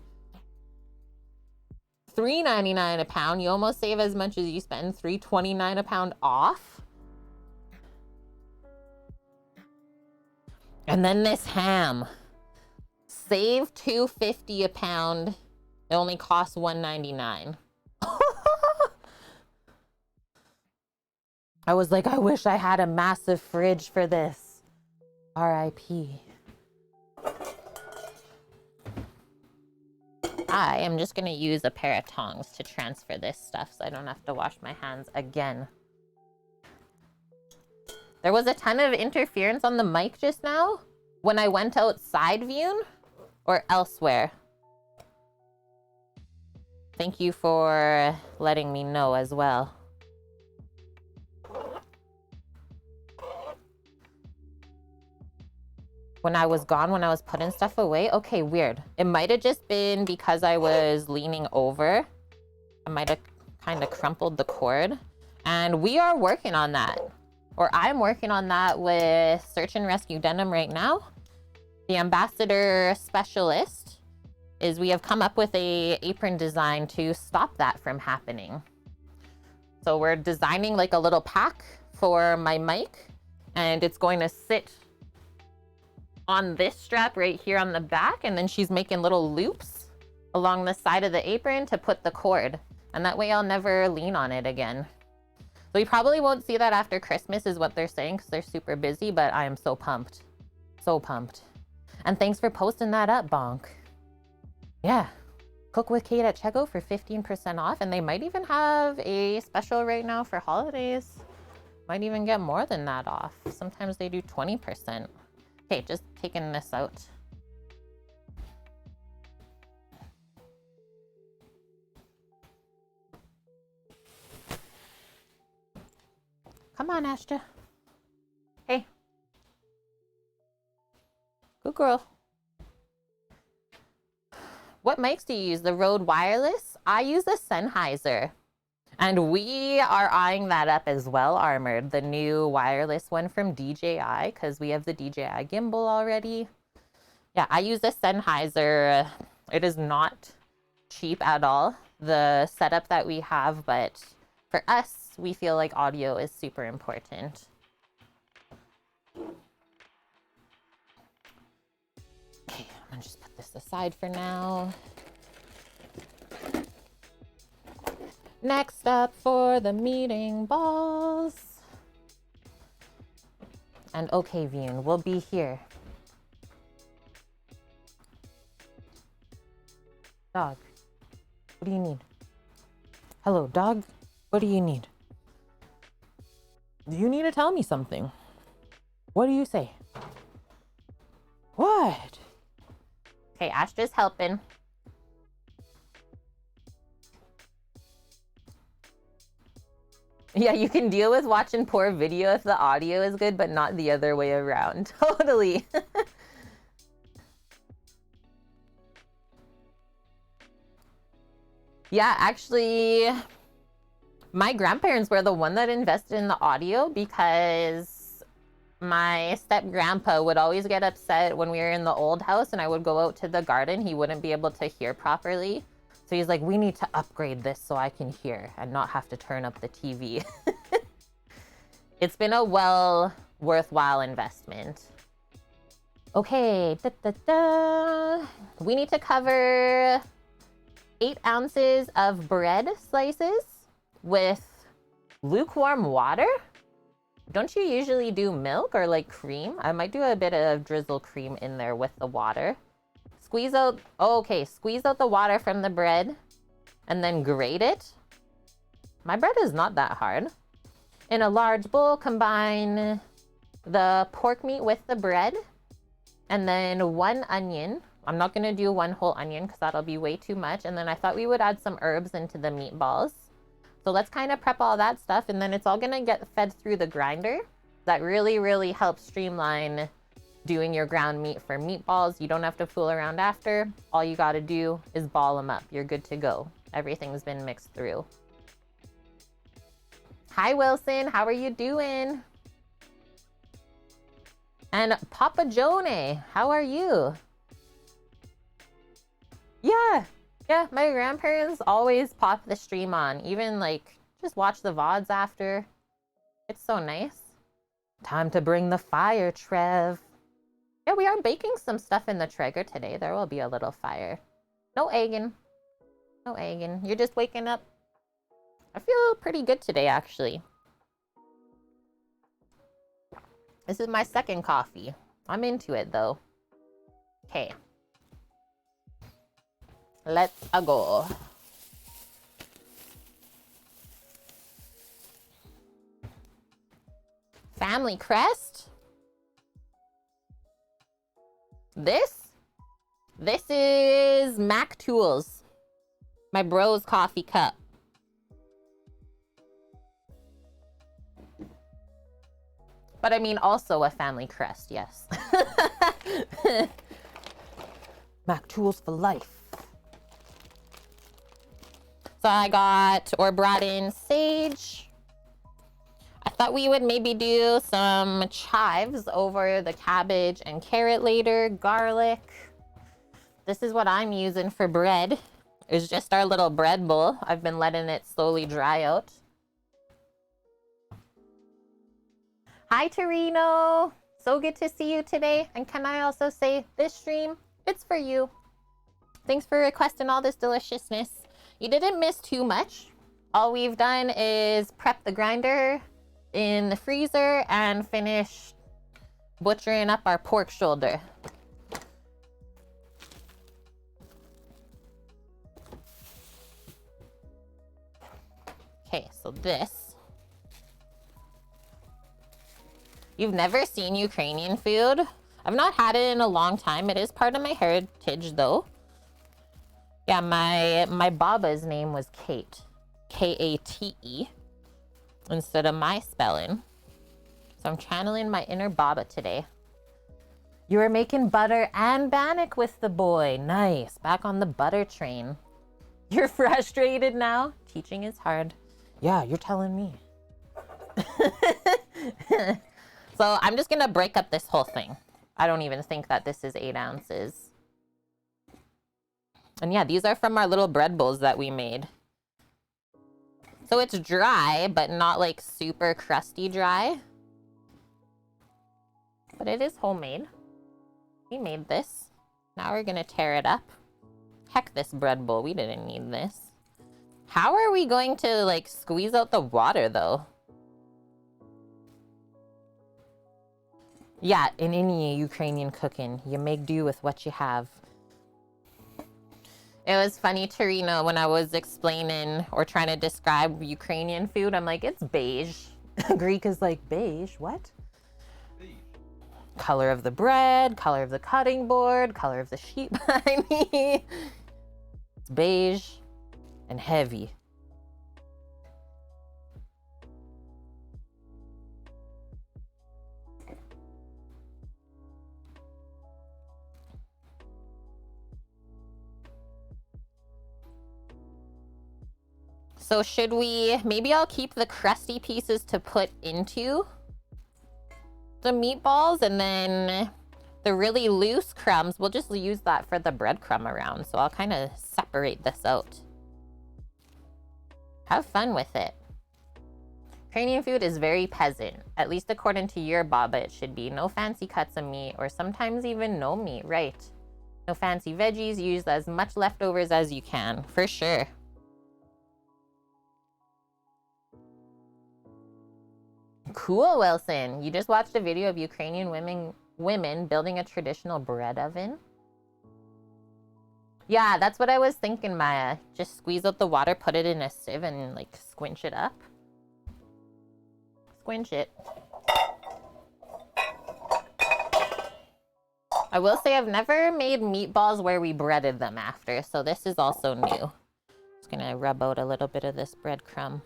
$3.99 a pound. You almost save as much as you spend. $3.29 a pound off. And then this ham. Save $2.50 a pound. It only costs $1.99. I was like, I wish I had a massive fridge for this. R.I.P. I am just going to use a pair of tongs to transfer this stuff so I don't have to wash my hands again. There was a ton of interference on the mic just now when I went outside viewing or elsewhere. Thank you for letting me know as well. When I was gone, when I was putting stuff away. Okay, weird. It might have just been because I was leaning over. I might have kind of crumpled the cord. And we are working on that. Or I'm working on that with Search and Rescue Denim right now. The ambassador specialist is we have come up with a apron design to stop that from happening. So we're designing like a little pack for my mic. And it's going to sit on this strap right here on the back, and then she's making little loops along the side of the apron to put the cord, and that way I'll never lean on it again. So we probably won't see that after Christmas is what they're saying because they're super busy, but I am so pumped. So pumped. And thanks for posting that up, Bonk. Yeah. Cook with Kate at checkout for 15% off, and they might even have a special right now for holidays. Might even get more than that off. Sometimes they do 20%. Okay, just taking this out. Come on, Ashta. Hey. Good girl. What mics do you use? The Rode Wireless? I use a Sennheiser. And we are eyeing that up as well, Armored, the new wireless one from DJI, because we have the DJI gimbal already. Yeah, I use a Sennheiser. It is not cheap at all, the setup that we have, but for us, we feel like audio is super important. Okay, I'm gonna just put this aside for now. Next up for the meeting balls. And okay, Vune, we'll be here. Dog, what do you need? Hello, dog, what do you need? You need to tell me something. What do you say? What? Okay, Ash just helping. Yeah, you can deal with watching poor video if the audio is good, but not the other way around. Totally. Yeah, actually, my grandparents were the one that invested in the audio because my step-grandpa would always get upset when we were in the old house and I would go out to the garden. He wouldn't be able to hear properly. So he's like, we need to upgrade this so I can hear and not have to turn up the TV. It's been a worthwhile investment. Okay, we need to cover 8 ounces of bread slices with lukewarm water. Don't you usually do milk or like cream? I might do a bit of drizzle cream in there with the water. Squeeze out, squeeze out the water from the bread and then grate it. My bread is not that hard. In a large bowl, combine the pork meat with the bread and then 1 onion. I'm not gonna do 1 whole onion because that'll be way too much. And then I thought we would add some herbs into the meatballs. So let's kind of prep all that stuff and then it's all gonna get fed through the grinder. That really, really helps streamline doing your ground meat for meatballs. You don't have to fool around after. All you gotta do is ball them up. You're good to go. Everything's been mixed through. Hi, Wilson. How are you doing? And Papa Jone, how are you? Yeah, my grandparents always pop the stream on. Even like, just watch the VODs after. It's so nice. Time to bring the fire, Trev. Yeah, we are baking some stuff in the Traeger today. There will be a little fire. No egging. No egging. You're just waking up. I feel pretty good today, actually. This is my 2nd coffee. I'm into it, though. Okay. Let's go. Family crest. This is Mac Tools. My bro's coffee cup. But I mean also a family crest, yes. Mac Tools for life. So I got or brought in sage. I thought we would maybe do some chives over the cabbage and carrot later, garlic. This is what I'm using for bread. It's just our little bread bowl. I've been letting it slowly dry out. Hi, Torino. So good to see you today. And can I also say this stream, it's for you. Thanks for requesting all this deliciousness. You didn't miss too much. All we've done is prep the grinder in the freezer and finish butchering up our pork shoulder. Okay, so this. You've never seen Ukrainian food? I've not had it in a long time. It is part of my heritage though. Yeah, my Baba's name was Kate. K-A-T-E. Instead of my spelling. So I'm channeling my inner Baba today. You were making butter and bannock with the boy. Nice. Back on the butter train. You're frustrated now? Teaching is hard. Yeah, you're telling me. So I'm just gonna break up this whole thing. I don't even think that this is 8 ounces. And yeah, these are from our little bread bowls that we made. So it's dry, but not like super crusty dry. But it is homemade. We made this. Now we're gonna tear it up. Heck this bread bowl, we didn't need this. How are we going to like squeeze out the water though? Yeah, in any Ukrainian cooking, you make do with what you have. It was funny, Tarina, when I was explaining or trying to describe Ukrainian food, I'm like, it's beige. Greek is like, beige, what? Beige. Color of the bread, color of the cutting board, color of the sheet behind me. It's beige and heavy. So should we, maybe I'll keep the crusty pieces to put into the meatballs, and then the really loose crumbs, we'll just use that for the breadcrumb around. So I'll kind of separate this out. Have fun with it. Ukrainian food is very peasant, at least according to your baba it should be. No fancy cuts of meat, or sometimes even no meat, right? No fancy veggies, use as much leftovers as you can, for sure. Cool, Wilson. You just watched a video of Ukrainian women building a traditional bread oven? Yeah, that's what I was thinking, Maya. Just squeeze out the water, put it in a sieve, and like squinch it up. Squinch it. I will say I've never made meatballs where we breaded them after, so this is also new. Just gonna rub out a little bit of this breadcrumb.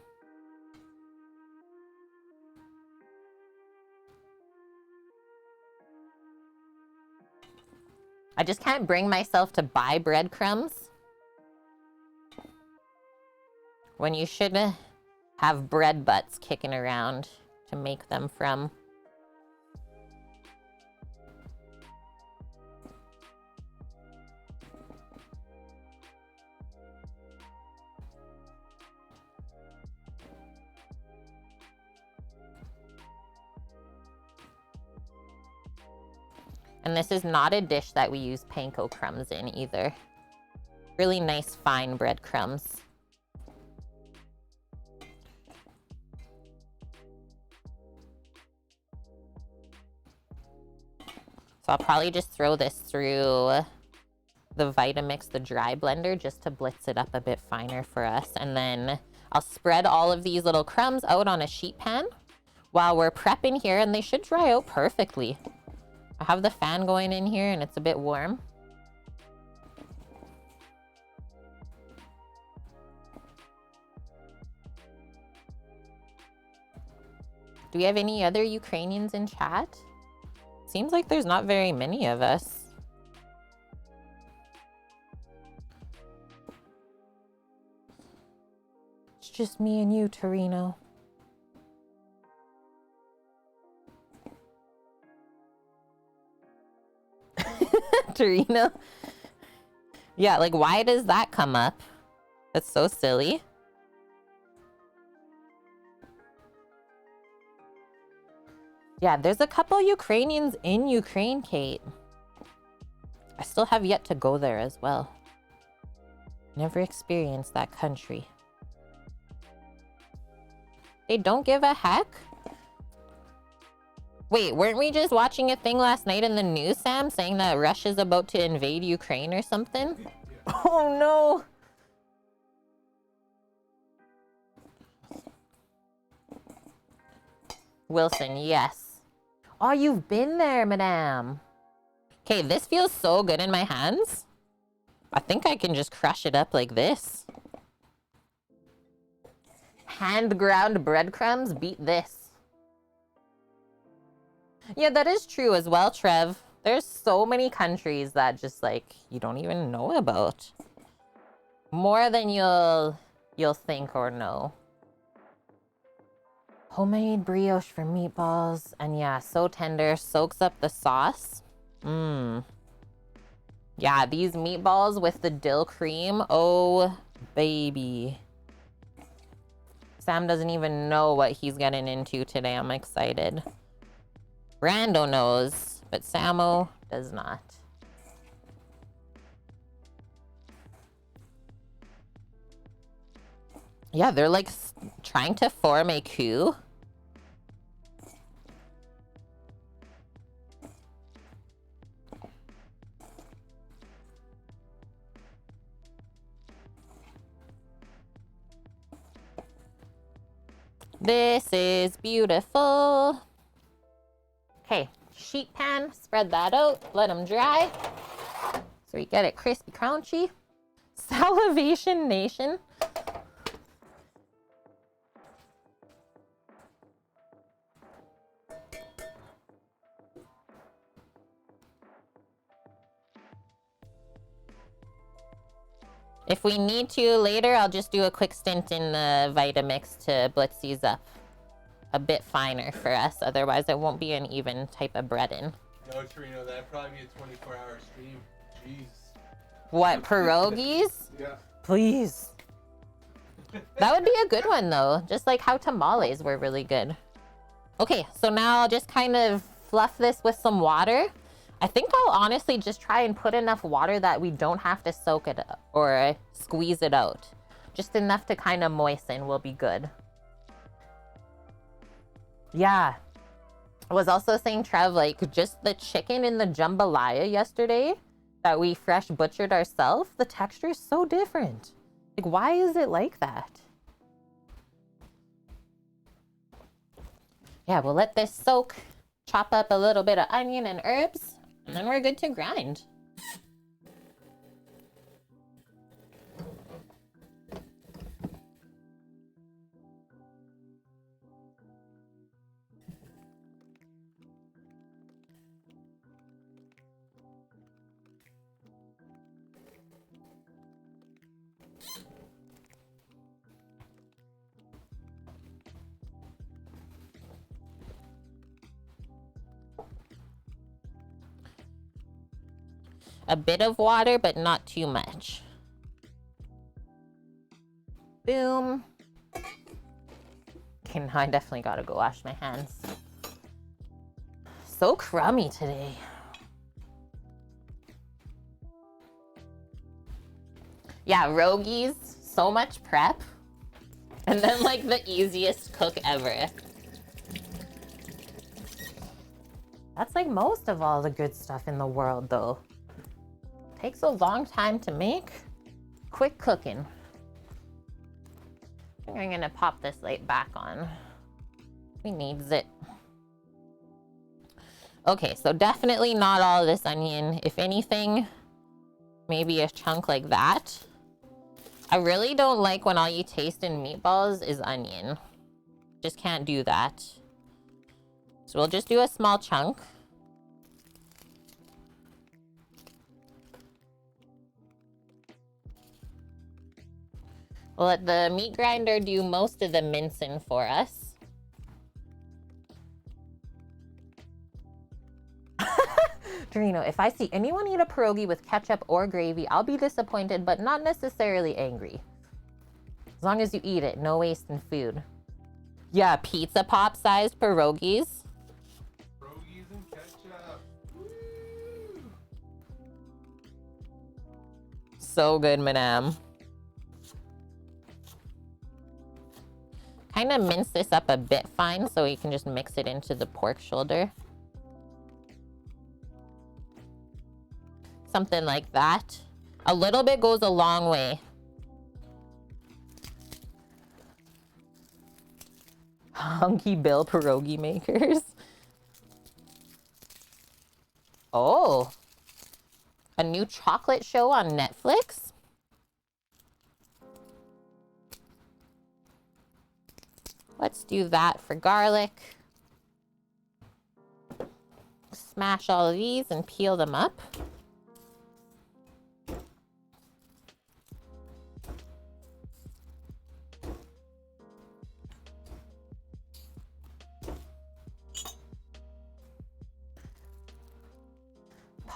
I just can't bring myself to buy breadcrumbs when you should have bread butts kicking around to make them from. And this is not a dish that we use panko crumbs in either. Really nice fine breadcrumbs. So I'll probably just throw this through the Vitamix, the dry blender, just to blitz it up a bit finer for us. And then I'll spread all of these little crumbs out on a sheet pan while we're prepping here, and they should dry out perfectly. I have the fan going in here and it's a bit warm. Do we have any other Ukrainians in chat? Seems like there's not very many of us. It's just me and you, Torino. Torino? Yeah, like why does that come up? That's so silly. Yeah, there's a couple Ukrainians in Ukraine, Kate. I still have yet to go there as well. Never experienced that country. They don't give a heck? Wait, weren't we just watching a thing last night in the news, Sam, saying that Russia's about to invade Ukraine or something? Yeah. Oh no! Wilson, yes. Oh, you've been there, madame. Okay, this feels so good in my hands. I think I can just crush it up like this. Hand ground breadcrumbs beat this. Yeah, that is true as well, Trev. There's so many countries that just like you don't even know about. More than you'll think or know. Homemade brioche for meatballs. And yeah, so tender. Soaks up the sauce. Mmm. Yeah, these meatballs with the dill cream. Oh, baby. Sam doesn't even know what he's getting into today. I'm excited. Brando knows, but Samo does not. Yeah, they're like trying to form a coup. This is beautiful. Okay, sheet pan, spread that out, let them dry. So we get it crispy, crunchy. Salivation Nation. If we need to later, I'll just do a quick stint in the Vitamix to blitz these up a bit finer for us. Otherwise, it won't be an even type of breading. No, Torino, that'd probably be a 24-hour stream. Jeez. What, pierogies? Yeah. Please. That would be a good one, though. Just like how tamales were really good. Okay, so now I'll just kind of fluff this with some water. I think I'll honestly just try and put enough water that we don't have to soak it up or squeeze it out. Just enough to kind of moisten will be good. Yeah. I was also saying, Trev, like just the chicken in the jambalaya yesterday that we fresh butchered ourselves, the texture is so different. Like, why is it like that? Yeah, we'll let this soak. Chop up a little bit of onion and herbs. And then we're good to grind. A bit of water, but not too much. Boom. Okay, now I definitely gotta go wash my hands. So crummy today. Yeah, rogies, so much prep. And then like the easiest cook ever. That's like most of all the good stuff in the world though. Takes a long time to make. Quick cooking. I think I'm gonna pop this light back on. We needs it. Okay, so definitely not all this onion. If anything, maybe a chunk like that. I really don't like when all you taste in meatballs is onion. Just can't do that. So we'll just do a small chunk. We'll let the meat grinder do most of the mincing for us. Dorino, if I see anyone eat a pierogi with ketchup or gravy, I'll be disappointed, but not necessarily angry. As long as you eat it, no waste in food. Yeah, pizza pop sized pierogies. Pierogies and ketchup. Woo! So good, madame. Kind of mince this up a bit fine so you can just mix it into the pork shoulder. Something like that. A little bit goes a long way. Hunky Bill pierogi makers. Oh. A new chocolate show on Netflix? Let's do that for garlic. Smash all of these and peel them up.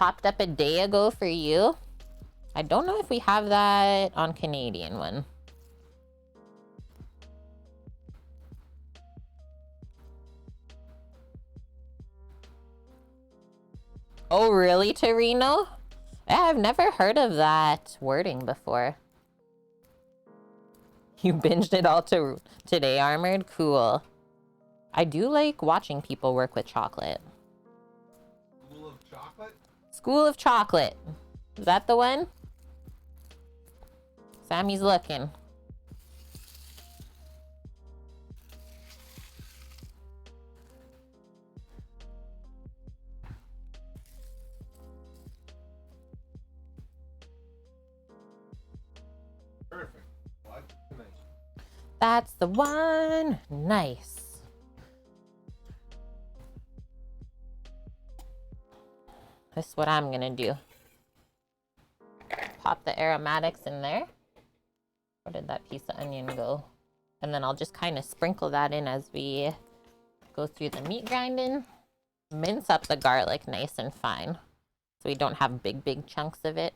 popped up a day ago for you. I don't know if we have that on Canadian one. Oh, really, Torino? Yeah, I've never heard of that wording before. You binged it all today, Armored? Cool. I do like watching people work with chocolate. School of chocolate? School of Chocolate. Is that the one? Sammy's looking. Perfect. What? Nice. That's the one. Nice. This is what I'm gonna do. Pop the aromatics in there. Where did that piece of onion go? And then I'll just kind of sprinkle that in as we go through the meat grinding. Mince up the garlic nice and fine so we don't have big chunks of it.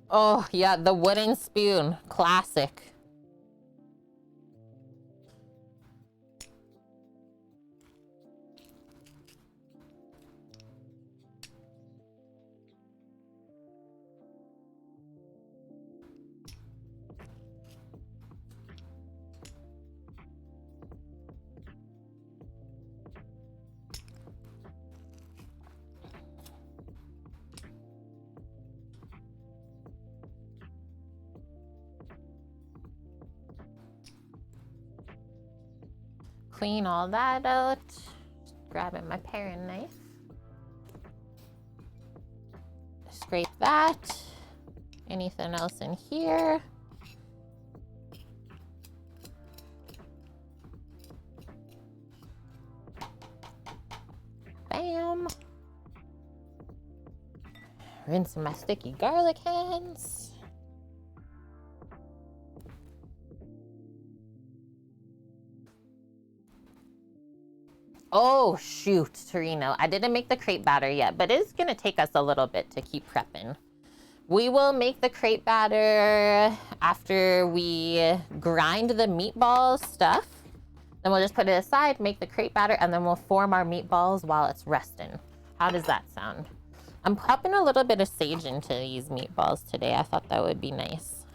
Oh, yeah, the wooden spoon. Classic. Clean all that out. Grabbing my paring knife. Scrape that. Anything else in here? Bam. Rinsing my sticky garlic hands. Oh, shoot, Torino. I didn't make the crepe batter yet, but it's going to take us a little bit to keep prepping. We will make the crepe batter after we grind the meatball stuff. Then we'll just put it aside, make the crepe batter, and then we'll form our meatballs while it's resting. How does that sound? I'm popping a little bit of sage into these meatballs today. I thought that would be nice.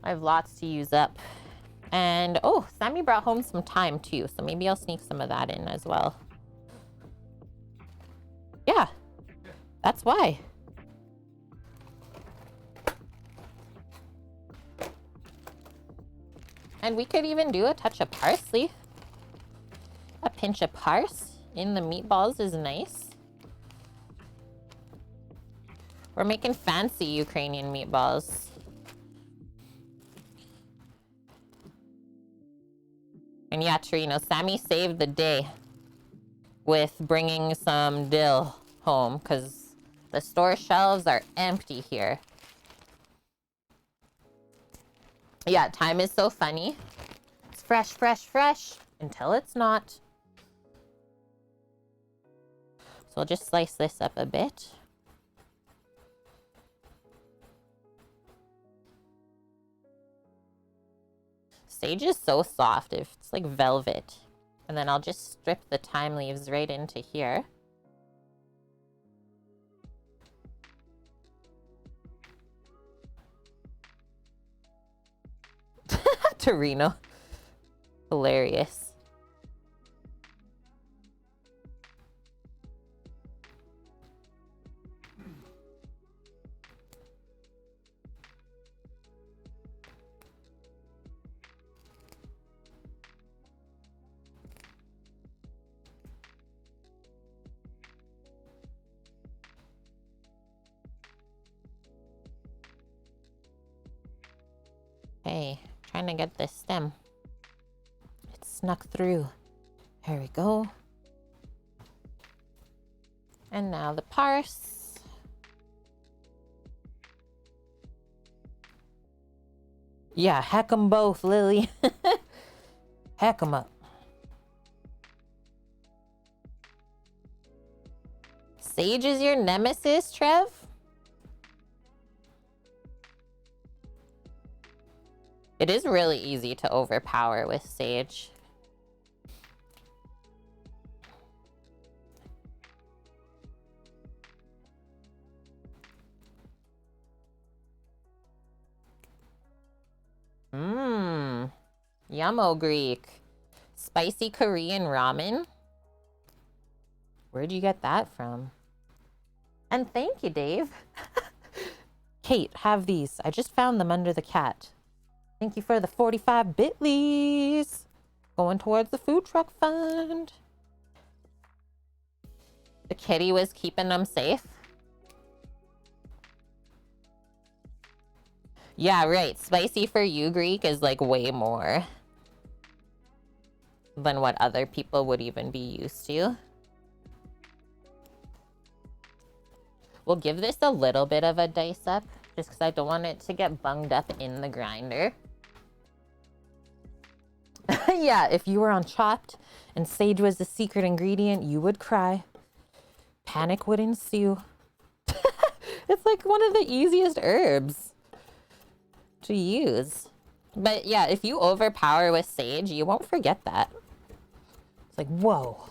I have lots to use up. And, oh, Sammy brought home some thyme too, so maybe I'll sneak some of that in as well. Yeah, that's why. And we could even do a touch of parsley. A pinch of parsley in the meatballs is nice. We're making fancy Ukrainian meatballs. And yeah, Torino, Sammy saved the day with bringing some dill home because the store shelves are empty here. Yeah, thyme is so funny. It's fresh, fresh, fresh until it's not. So I'll just slice this up a bit. Sage is so soft. It's like velvet. And then I'll just strip the thyme leaves right into here. Torino. Hilarious. Hey, trying to get this stem. It snuck through. Here we go. And now the parse. Yeah, heck them both, Lily. Heck them up. Sage is your nemesis, Trev? It is really easy to overpower with Sage. Mmm. Yummo Greek. Spicy Korean ramen. Where'd you get that from? And thank you, Dave. Kate, have these. I just found them under the cat. Thank you for the 45 bitlies. Going towards the food truck fund. The kitty was keeping them safe. Yeah, right. Spicy for you, Greek, is like way more than what other people would even be used to. We'll give this a little bit of a dice up, just because I don't want it to get bunged up in the grinder. Yeah, if you were on Chopped and sage was the secret ingredient, you would cry. Panic would ensue. It's like one of the easiest herbs to use. But yeah, if you overpower with sage, you won't forget that. It's like, whoa.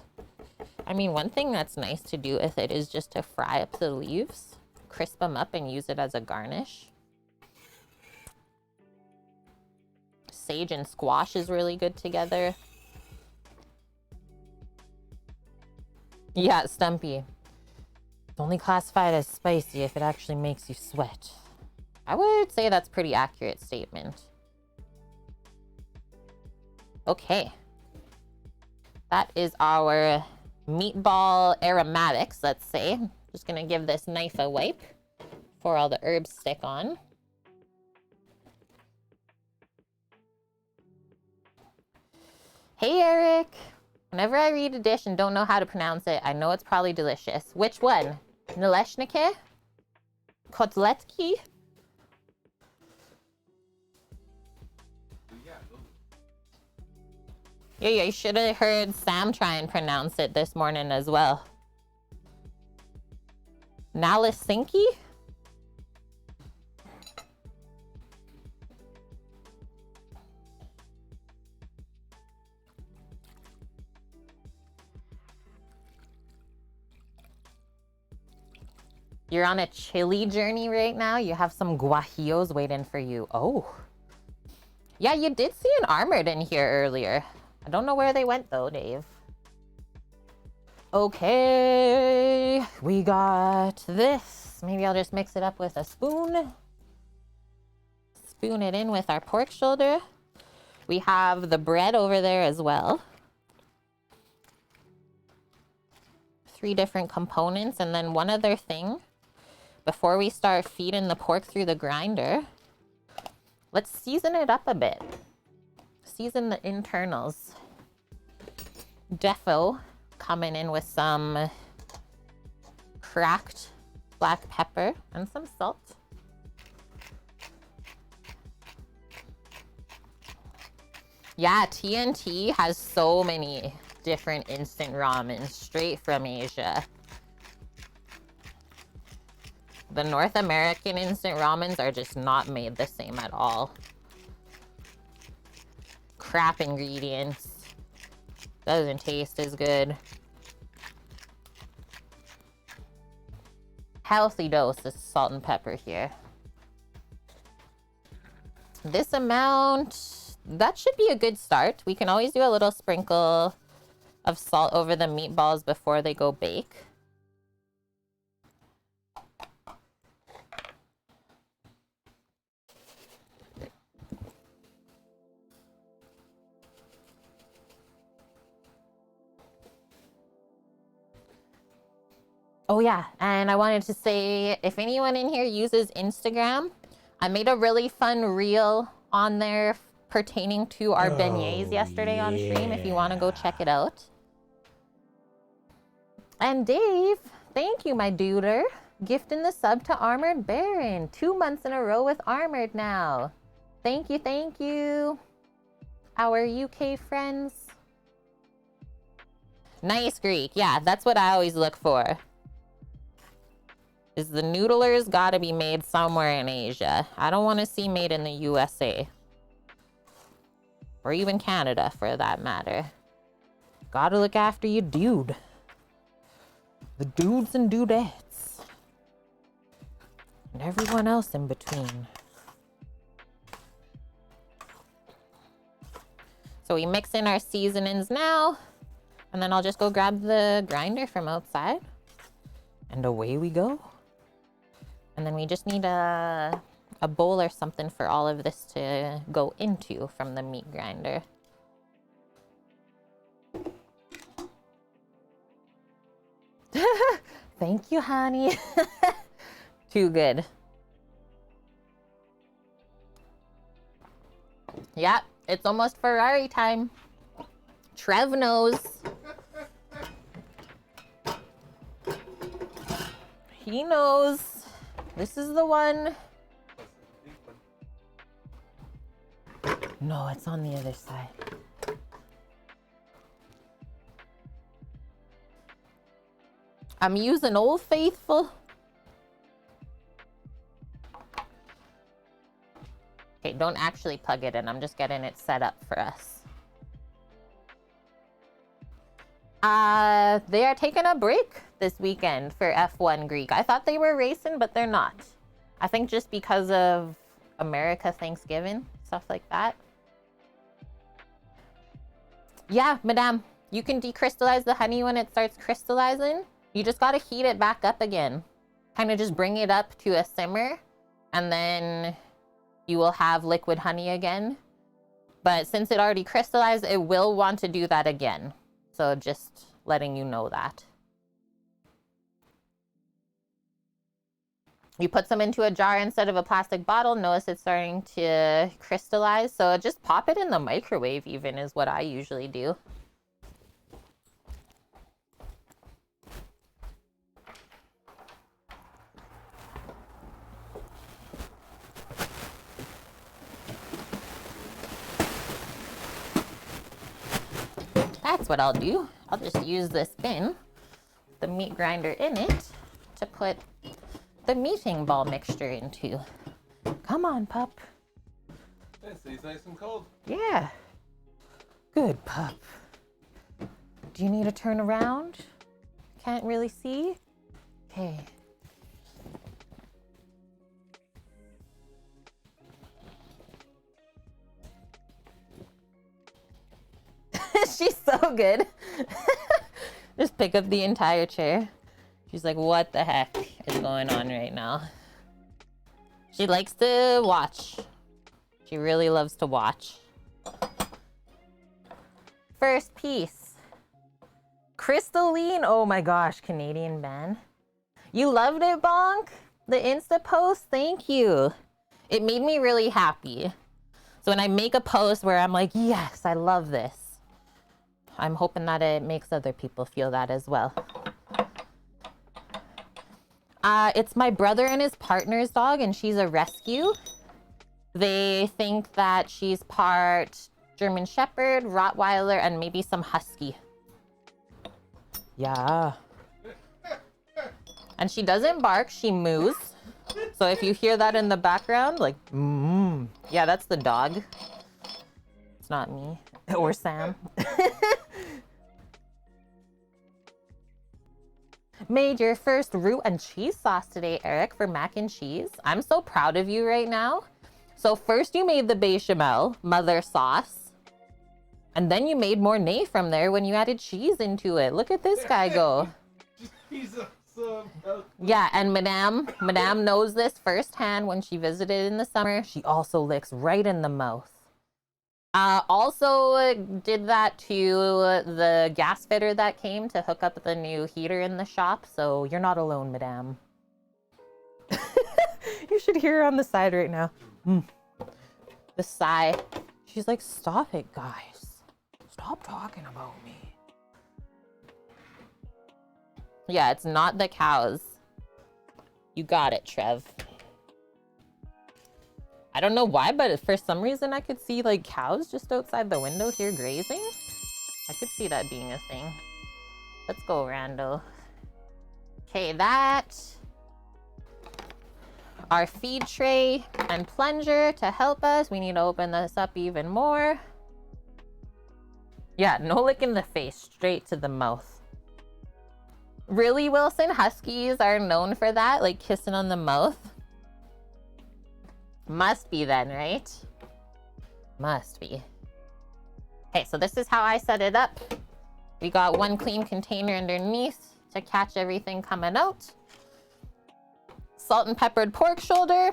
I mean, one thing that's nice to do with it is just to fry up the leaves, crisp them up, and use it as a garnish. Sage and squash is really good together. Yeah, Stumpy. It's only classified as spicy if it actually makes you sweat. I would say that's a pretty accurate statement. Okay. That is our meatball aromatics, let's say. Just gonna give this knife a wipe before all the herbs stick on. Hey, Eric. Whenever I read a dish and don't know how to pronounce it, I know it's probably delicious. Which one? Nalysnyky? Kotletki? Yeah, you should have heard Sam try and pronounce it this morning as well. Nalysnyky? You're on a chili journey right now? You have some guajillos waiting for you. Oh. Yeah, you did see an armored in here earlier. I don't know where they went though, Dave. Okay, we got this. Maybe I'll just mix it up with a spoon. Spoon it in with our pork shoulder. We have the bread over there as well. 3 different components, and then one other thing. Before we start feeding the pork through the grinder, let's season it up a bit. Season the internals. Defo coming in with some cracked black pepper and some salt. Yeah, TNT has so many different instant ramen straight from Asia. The North American instant ramens are just not made the same at all. Crap ingredients. Doesn't taste as good. Healthy dose of salt and pepper here. This amount, that should be a good start. We can always do a little sprinkle of salt over the meatballs before they go bake. Oh yeah, and I wanted to say, if anyone in here uses Instagram, I made a really fun reel on there pertaining to our beignets yesterday on stream, if you want to go check it out. And Dave, thank you, my duder. Gifting the sub to Armored Baron. 2 months in a row with Armored now. Thank you. Our UK friends. Nice Greek. Yeah, that's what I always look for. Is the noodlers gotta be made somewhere in Asia. I don't want to see made in the USA. Or even Canada, for that matter. Gotta look after your dude. The dudes and dudettes. And everyone else in between. So we mix in our seasonings now. And then I'll just go grab the grinder from outside. And away we go. And then we just need a bowl or something for all of this to go into from the meat grinder. Thank you, honey. Too good. Yeah, it's almost Ferrari time. Trev knows. He knows. This is the one. No, it's on the other side. I'm using Old Faithful. Okay, don't actually plug it in. I'm just getting it set up for us. They are taking a break this weekend for F1 Greek. I thought they were racing, but they're not. I think just because of America Thanksgiving, stuff like that. Yeah, madame, you can decrystallize the honey when it starts crystallizing. You just gotta heat it back up again. Kind of just bring it up to a simmer, and then you will have liquid honey again. But since it already crystallized, it will want to do that again. So just letting you know that. You put some into a jar instead of a plastic bottle. Notice it's starting to crystallize. So just pop it in the microwave even is what I usually do. That's what I'll do. I'll just use this bin, the meat grinder in it, to put the meatball mixture into. Come on, pup. Yeah, stays nice and cold. Yeah. Good pup. Do you need to turn around? Can't really see? Okay. She's so good. Just pick up the entire chair. She's like, what the heck is going on right now? She likes to watch. She really loves to watch. First piece. Crystalline. Oh my gosh, Canadian band. You loved it, Bonk? The Insta post? Thank you. It made me really happy. So when I make a post where I'm like, yes, I love this, I'm hoping that it makes other people feel that as well. It's my brother and his partner's dog, and she's a rescue. They think that she's part German Shepherd, Rottweiler, and maybe some Husky. Yeah. And she doesn't bark, she moos. So if you hear that in the background, like, yeah, that's the dog. It's not me or Sam. Made your first roux and cheese sauce today, Eric, for mac and cheese. I'm so proud of you right now. So first you made the bechamel, mother sauce. And then you made Mornay from there when you added cheese into it. Look at this guy go. He's awesome. Yeah, and Madame knows this firsthand when she visited in the summer. She also licks right in the mouth. Also did that to the gas fitter that came to hook up the new heater in the shop. So you're not alone, Madame. You should hear her on the side right now. The sigh. She's like, stop it, guys. Stop talking about me. Yeah, it's not the cows. You got it, Trev. I don't know why, but for some reason I could see like cows just outside the window here grazing. I could see that being a thing. Let's go, Randall. Okay, that. Our feed tray and plunger to help us. We need to open this up even more. Yeah, no lick in the face, straight to the mouth. Really, Wilson? Huskies are known for that, like kissing on the mouth? Must be then, right? Must be. Okay, so this is how I set it up. We got one clean container underneath to catch everything coming out. Salt and peppered pork shoulder.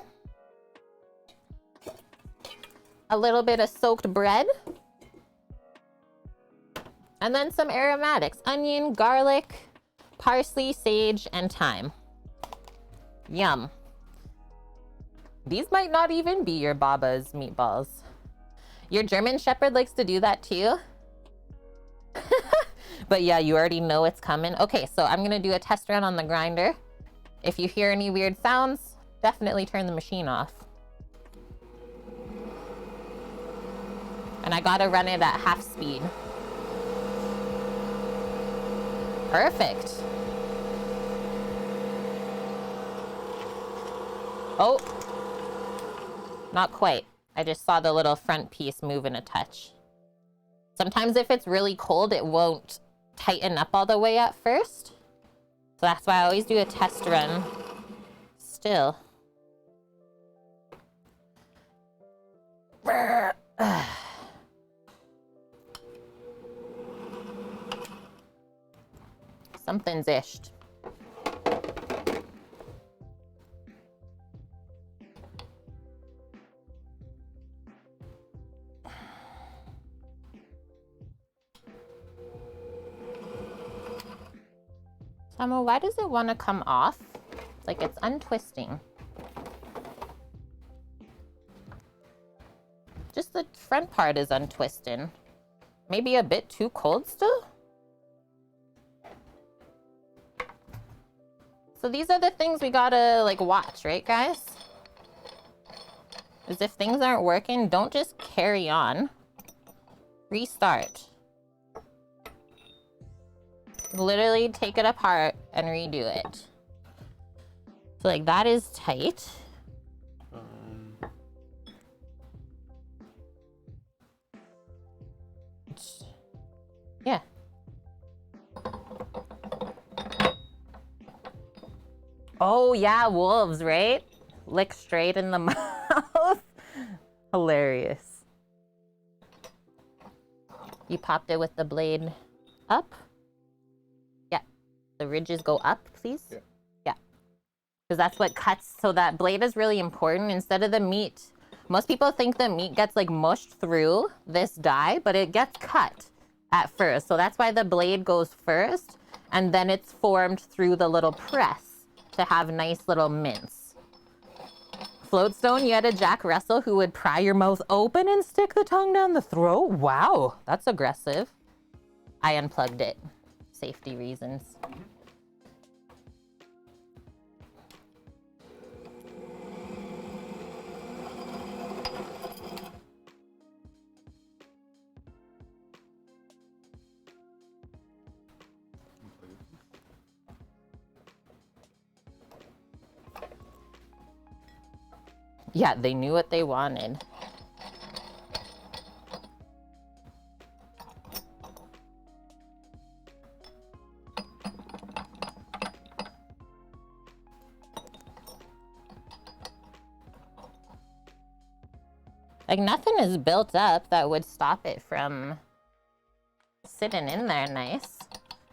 A little bit of soaked bread. And then some aromatics. Onion, garlic, parsley, sage, and thyme. Yum. These might not even be your Baba's meatballs. Your German Shepherd likes to do that too. But yeah, you already know it's coming. Okay, so I'm gonna do a test run on the grinder. If you hear any weird sounds, definitely turn the machine off. And I gotta run it at half speed. Perfect. Oh, not quite. I just saw the little front piece moving a touch. Sometimes if it's really cold, it won't tighten up all the way at first. So that's why I always do a test run still. Something's ished. Samo, why does it want to come off? Like it's untwisting. Just the front part is untwisting. Maybe a bit too cold still? So these are the things we gotta like watch, right guys? Is if things aren't working, don't just carry on. Restart. Literally take it apart and redo it. So like that is tight. Yeah. Oh yeah, wolves, right? Lick straight in the mouth. Hilarious. You popped it with the blade up? Yeah. The ridges go up, please? Yeah. Yeah. Because that's what cuts. So that blade is really important. Instead of the meat, most people think the meat gets like mushed through this die, but it gets cut at first. So that's why the blade goes first, and then it's formed through the little press to have nice little mince. Floatstone, you had a Jack Russell who would pry your mouth open and stick the tongue down the throat? Wow, that's aggressive. I unplugged it. Safety reasons. Yeah, they knew what they wanted. Like nothing is built up that would stop it from sitting in there nice.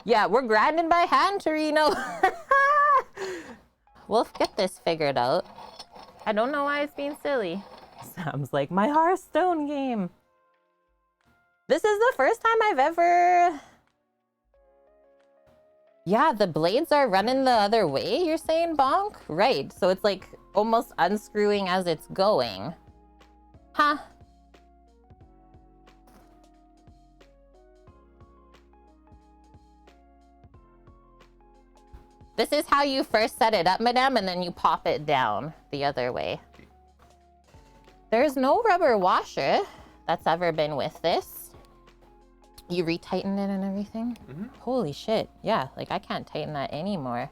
Yeah, we're grinding by hand, Torino. We'll get this figured out. I don't know why it's being silly. Sam's like, my Hearthstone game. This is the first time I've ever... Yeah, the blades are running the other way, you're saying, Bonk? Right, so it's like almost unscrewing as it's going. Huh. This is how you first set it up, madame, and then you pop it down the other way. There's no rubber washer that's ever been with this. You retightened it and everything? Mm-hmm. Holy shit. Yeah, like I can't tighten that anymore.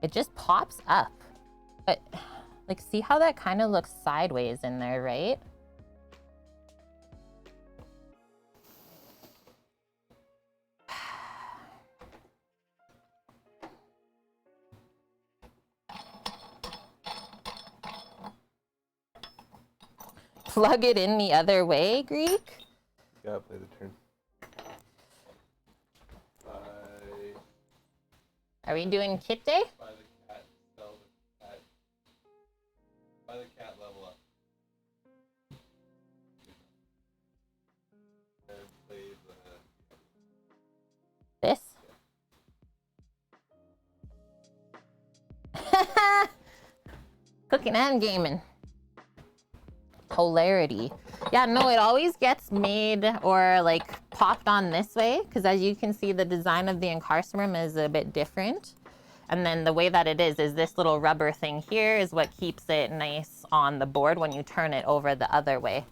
It just pops up. But like, see how that kind of looks sideways in there, right? Plug it in the other way, Greek? You gotta play the turn. Are we doing kit day? Buy the cat, sell the cat. Buy the cat, level up. And play the... This? Cooking and gaming. Polarity. Yeah, no, it always gets made or like popped on this way because as you can see, the design of the incarcerum is a bit different. And then the way that it is this little rubber thing here is what keeps it nice on the board when you turn it over the other way.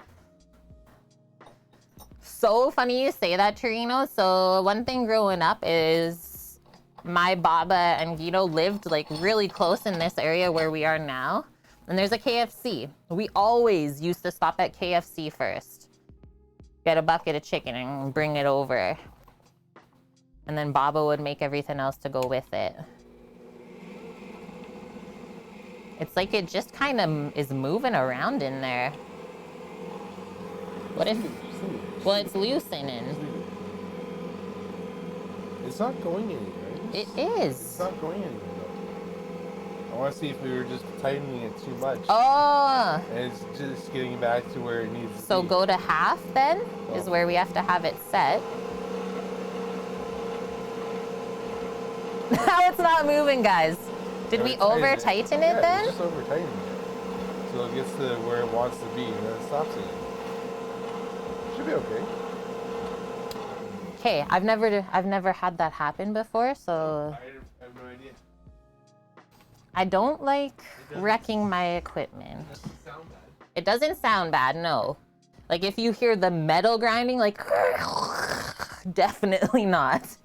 So funny you say that, Torino. So one thing growing up is my Baba and Guido lived like really close in this area where we are now. And there's a KFC. We always used to stop at KFC first. Get a bucket of chicken and bring it over. And then Baba would make everything else to go with it. It's like it just kind of is moving around in there. What if... Well, it's loosening. It's not going anywhere. It is. It's not going anywhere. I want to see if we were just tightening it too much. Oh! And it's just getting back to where it needs to be. So go to half then, is where we have to have it set. Now it's not moving, guys. Did we over tighten it then? Yeah, just over tighten it. So it gets to where it wants to be and then it stops it. Should be okay. Okay, I've never had that happen before, so I have no idea. I don't like wrecking my equipment. It doesn't sound bad. It doesn't sound bad, no. Like if you hear the metal grinding, like definitely not.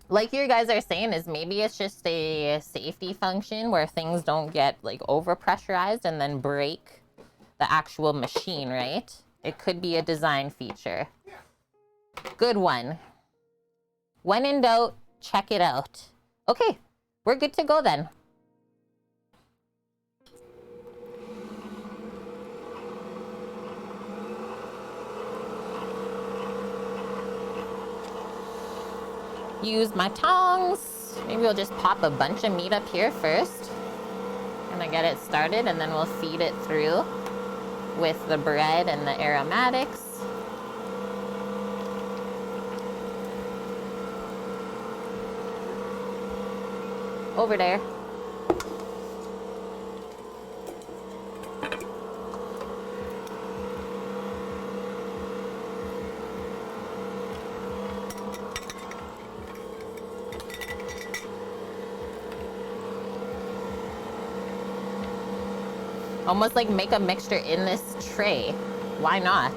Like you guys are saying, is maybe it's just a safety function where things don't get like over pressurized and then break the actual machine, right? It could be a design feature. Good one. When in doubt, check it out. Okay, we're good to go then. Use my tongs. Maybe we'll just pop a bunch of meat up here first. Gonna get it started and then we'll feed it through with the bread and the aromatics. Over there. Almost like make a mixture in this tray. Why not?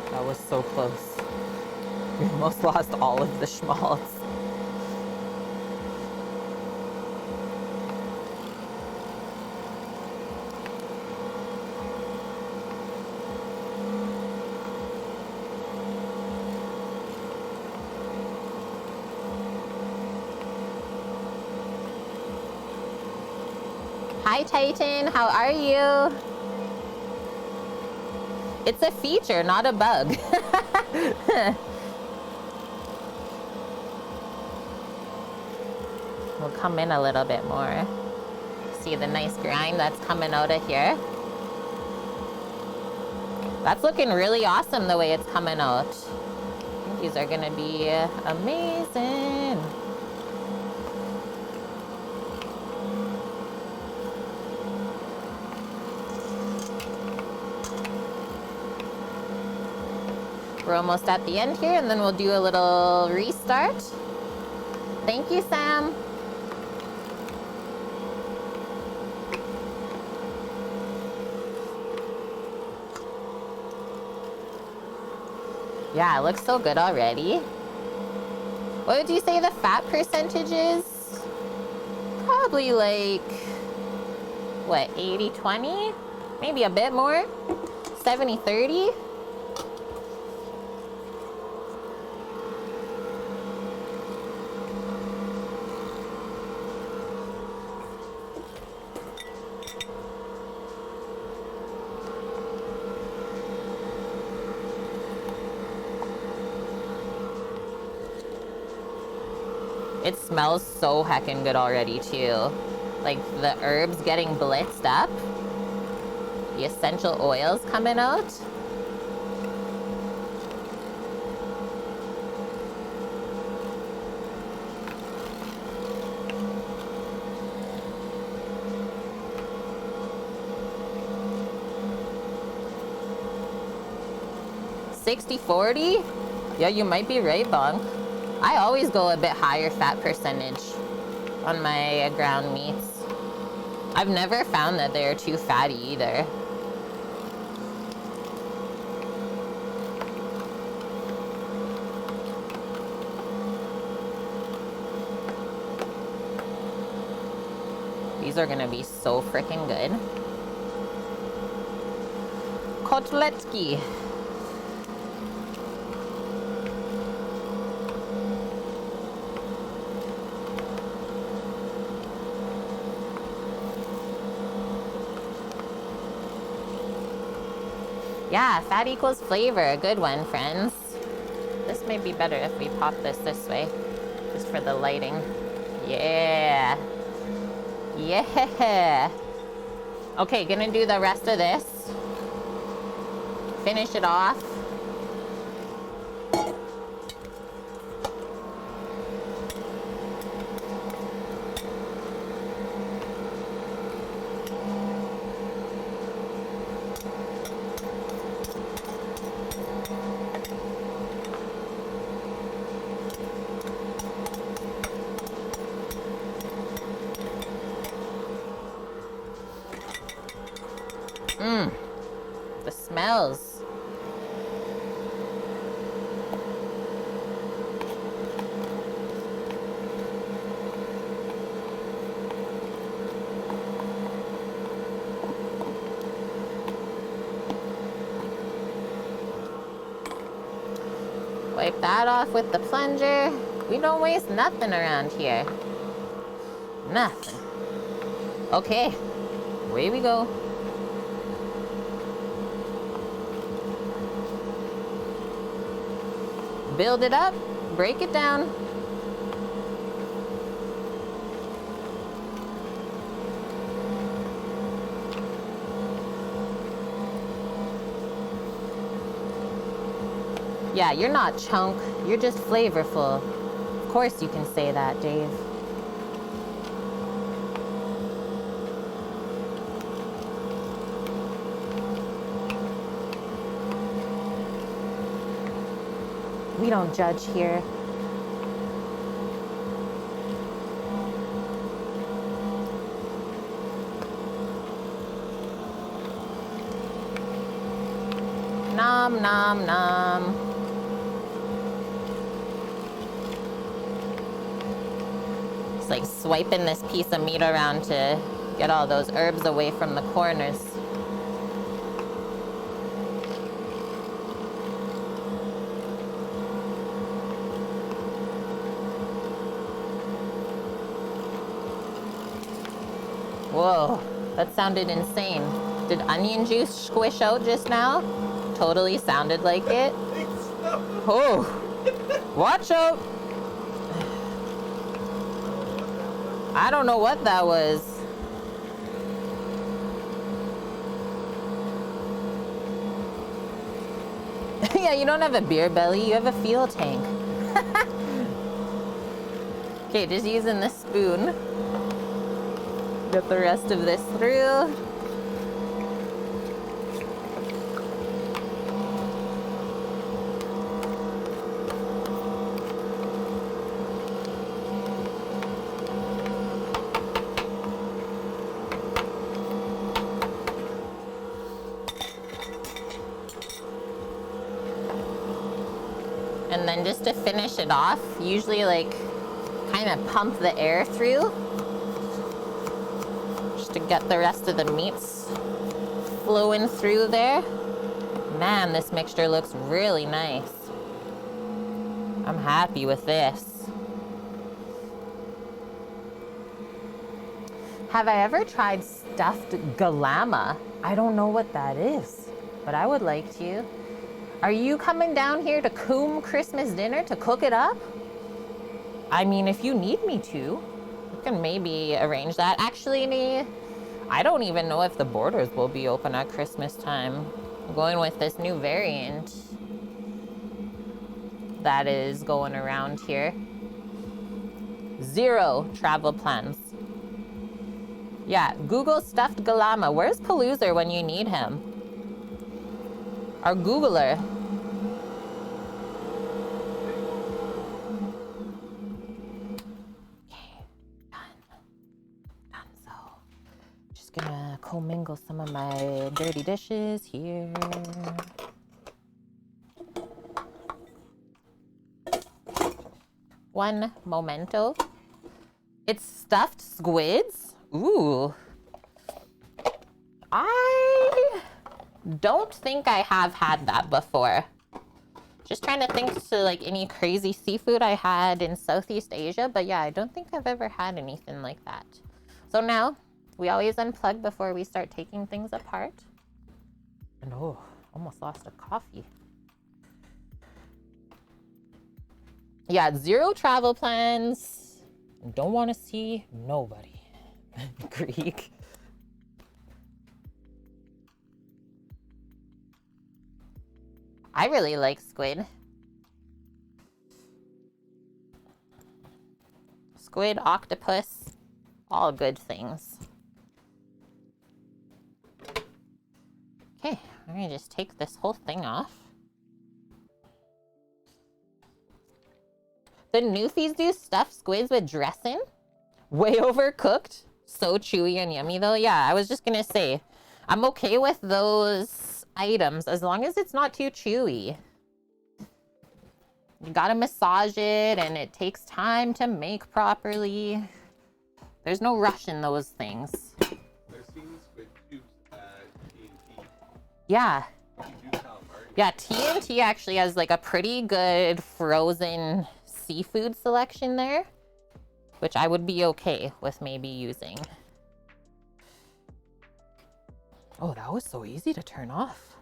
That was so close. We almost lost all of the schmaltz. Hi Titan, how are you? It's a feature, not a bug. We'll come in a little bit more. See the nice grind that's coming out of here? That's looking really awesome the way it's coming out. I think these are gonna be amazing. We're almost at the end here, and then we'll do a little restart. Thank you, Sam. Yeah, it looks so good already. What would you say the fat percentage is? Probably like, what, 80-20? Maybe a bit more? 70-30? It smells so heckin' good already, too. Like, the herbs getting blitzed up. The essential oils coming out. $60-40? Yeah, you might be right, Bong. I always go a bit higher fat percentage on my ground meats. I've never found that they're too fatty either. These are gonna be so freaking good. Kotletki. Yeah, fat equals flavor. A good one, friends. This may be better if we pop this way, just for the lighting. Yeah. Yeah. Okay, gonna do the rest of this. Finish it off. The smells. Wipe that off with the plunger. We don't waste nothing around here. Nothing. Okay, away we go. Build it up, break it down. Yeah, you're not chunk, you're just flavorful. Of course you can say that, Dave. We don't judge here. Nom, nom, nom. It's like swiping this piece of meat around to get all those herbs away from the corners. Whoa, that sounded insane. Did onion juice squish out just now? Totally sounded like it. Oh, watch out. I don't know what that was. Yeah, you don't have a beer belly, you have a fuel tank. Okay, just using this spoon. Get the rest of this through. And then just to finish it off, usually like kind of pump the air through just to get the rest of the meats flowing through there. Man, this mixture looks really nice. I'm happy with this. Have I ever tried stuffed galama? I don't know what that is, but I would like to. Are you coming down here to Coombe Christmas dinner to cook it up? I mean, if you need me to, we can maybe arrange that. Actually, I don't even know if the borders will be open at Christmas time. I'm going with this new variant that is going around here. 0 travel plans. Yeah, Google stuffed galama. Where's Paloozer when you need him? Our Googler. Okay, done so. Just gonna commingle some of my dirty dishes here. One momento. It's stuffed squids. Ooh. I don't think I have had that before. Just trying to think to like any crazy seafood I had in Southeast Asia, but yeah, I don't think I've ever had anything like that. So now, we always unplug before we start taking things apart. And oh, almost lost a coffee. Yeah, 0 travel plans. Don't want to see nobody. Greek. I really like squid. Squid, octopus, all good things. Okay, I'm gonna just take this whole thing off. The Newfies do stuffed squids with dressing. Way overcooked. So chewy and yummy though. Yeah, I was just gonna say, I'm okay with those items as long as it's not too chewy. You gotta massage it and it takes time to make properly. There's no rush in those things. I've seen squid tubes at T&T. Yeah. You do calamari. Yeah, T&T actually has like a pretty good frozen seafood selection there, which I would be okay with maybe using. Oh, that was so easy to turn off.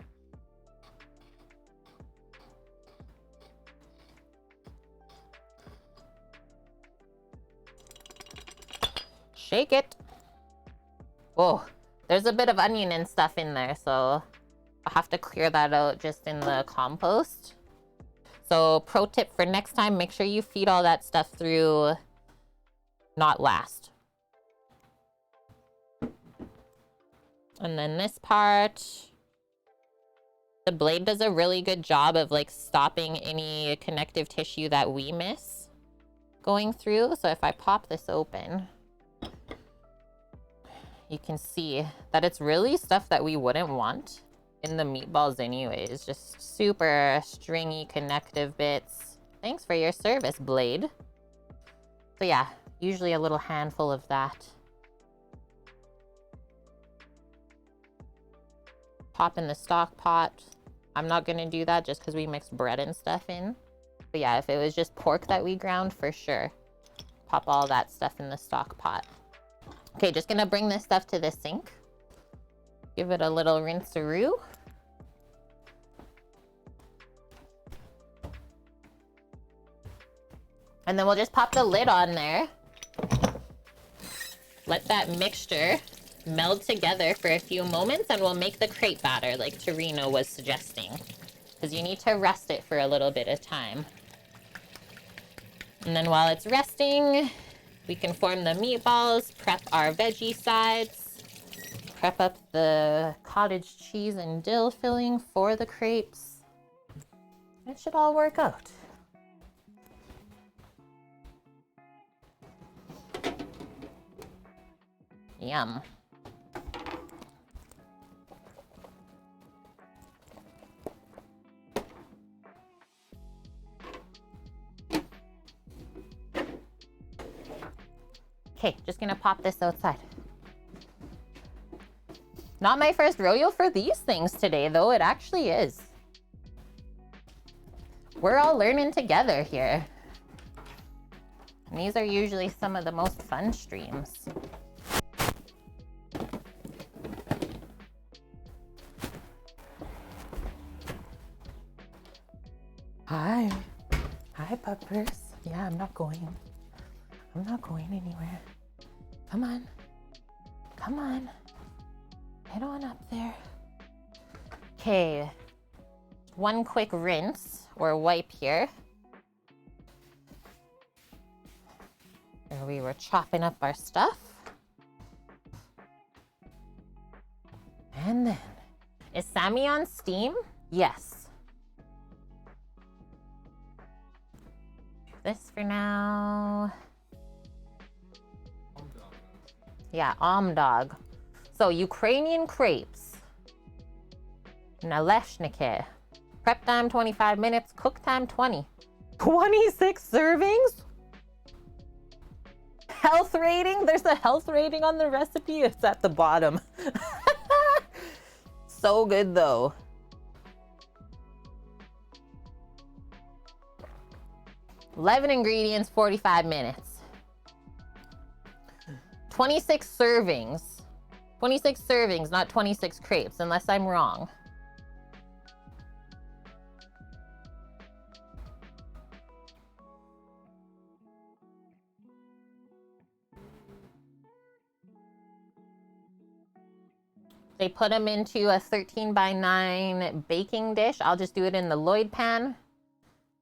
Shake it. Oh, there's a bit of onion and stuff in there, so I'll have to clear that out just in the compost. So pro tip for next time, make sure you feed all that stuff through not last. And then this part, the blade does a really good job of like stopping any connective tissue that we miss going through. So if I pop this open, you can see that it's really stuff that we wouldn't want in the meatballs anyways. Just super stringy connective bits. Thanks for your service, blade. So yeah, usually a little handful of that. Pop in the stock pot. I'm not gonna do that just because we mixed bread and stuff in. But yeah, if it was just pork that we ground, for sure. Pop all that stuff in the stock pot. Okay, just gonna bring this stuff to the sink. Give it a little rinse-a-roo. And then we'll just pop the lid on there. Let that mixture meld together for a few moments and we'll make the crepe batter like Torino was suggesting. Because you need to rest it for a little bit of time. And then while it's resting, we can form the meatballs, prep our veggie sides, prep up the cottage cheese and dill filling for the crepes. It should all work out. Yum. Okay, just gonna pop this outside. Not my first rodeo for these things today, though. It actually is. We're all learning together here. And these are usually some of the most fun streams. Hi. Hi, puppers. Yeah, I'm not going. I'm not going anywhere. Come on. Come on. Head on up there. Okay. One quick rinse or wipe here. There we were chopping up our stuff. And then, is Sammy on Steam? Yes. Do this for now. Yeah, Dog. So, Ukrainian Crepes. Nalysnyky. Prep time 25 minutes, cook time 20. 26 servings? Health rating? There's a health rating on the recipe. It's at the bottom. So good though. $11 ingredients, 45 minutes. 26 servings. 26 servings, not 26 crepes, unless I'm wrong. They put them into a 13x9 baking dish. I'll just do it in the Lloyd pan.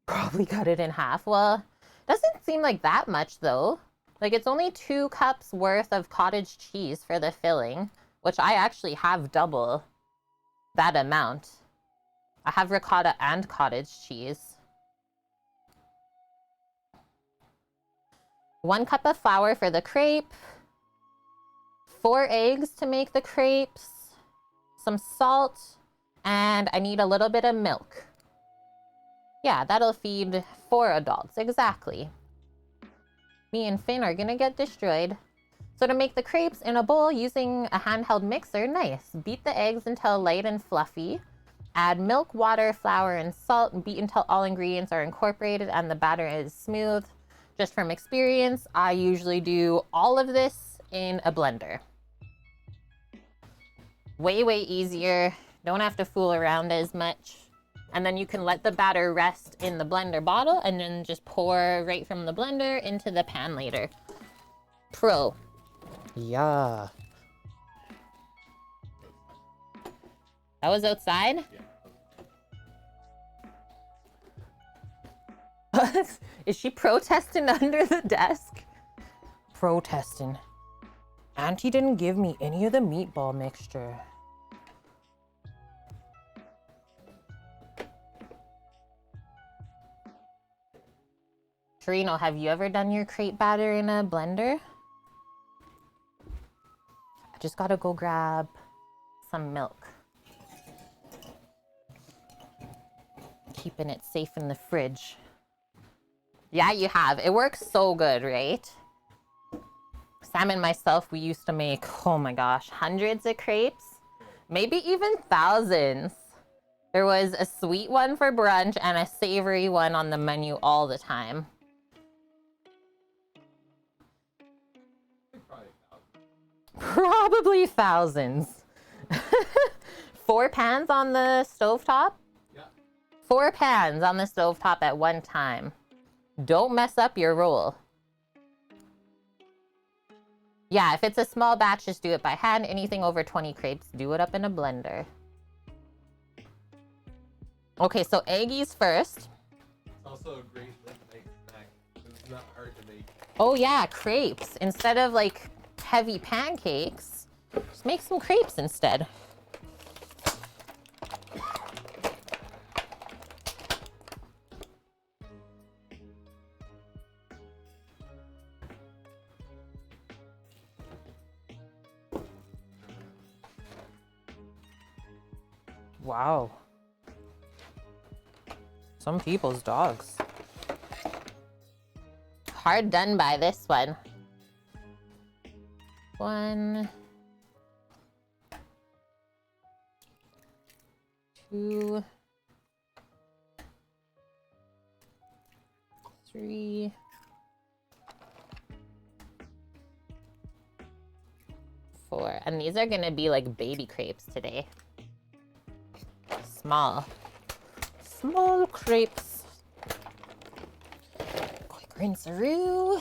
Probably cut it in half. Well, doesn't seem like that much though. Like it's only 2 cups worth of cottage cheese for the filling, which I actually have double that amount. I have ricotta and cottage cheese. 1 cup of flour for the crepe. 4 eggs to make the crepes. Some salt, and I need a little bit of milk. Yeah, that'll feed 4 adults, exactly. Me and Finn are gonna get destroyed. So to make the crepes in a bowl using a handheld mixer, nice. Beat the eggs until light and fluffy. Add milk, water, flour, and salt, and beat until all ingredients are incorporated and the batter is smooth. Just from experience, I usually do all of this in a blender. Way easier. Don't have to fool around as much. And then you can let the batter rest in the blender bottle and then just pour right from the blender into the pan later. Pro. Yeah. That was outside? Yeah. Is she protesting under the desk? Protesting. Auntie didn't give me any of the meatball mixture. Torino, have you ever done your crepe batter in a blender? I just gotta go grab some milk. Keeping it safe in the fridge. Yeah, you have. It works so good, right? Sam and myself, we used to make, oh my gosh, hundreds of crepes, maybe even thousands. There was a sweet one for brunch and a savory one on the menu all the time. Probably thousands. 4 pans on the stovetop? Yeah. 4 pans on the stovetop at one time. Don't mess up your roll. Yeah, if it's a small batch, just do it by hand. Anything over 20 crepes, do it up in a blender. Okay, so eggies first. It's also a great late night snack. It's not hard to make. Oh yeah, crepes. Instead of like heavy pancakes, just make some crepes instead. Wow. Some people's dogs. Hard done by this one. 1, 2, 3, 4. And these are gonna be like baby crepes today. Small crepes. Quick rinse-a-roo.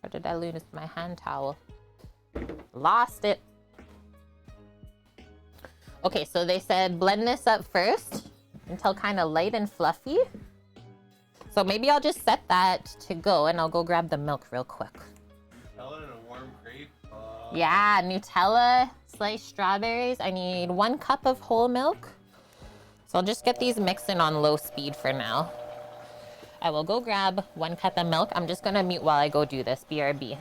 Or did I lose my hand towel? Lost it. Okay, so they said blend this up first until kind of light and fluffy. So maybe I'll just set that to go and I'll go grab the milk real quick. Nutella in a warm crepe? Yeah, Nutella, sliced strawberries. I need 1 cup of whole milk. So I'll just get these mixing on low speed for now. I will go grab 1 cup of milk. I'm just gonna mute while I go do this, BRB.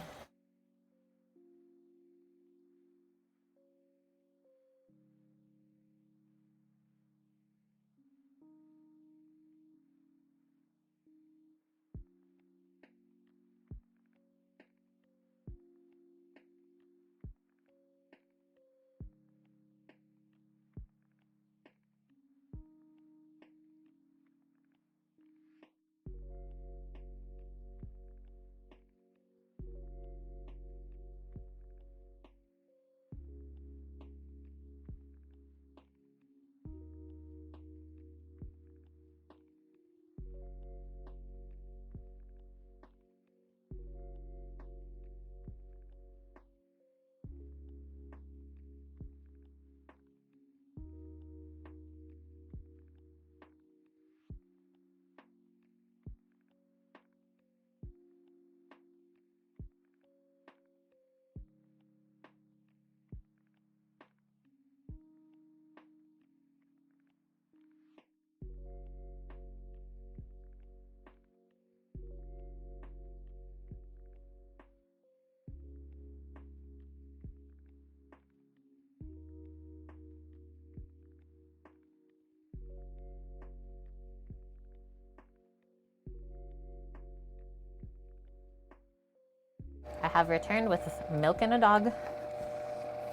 I have returned with milk and a dog.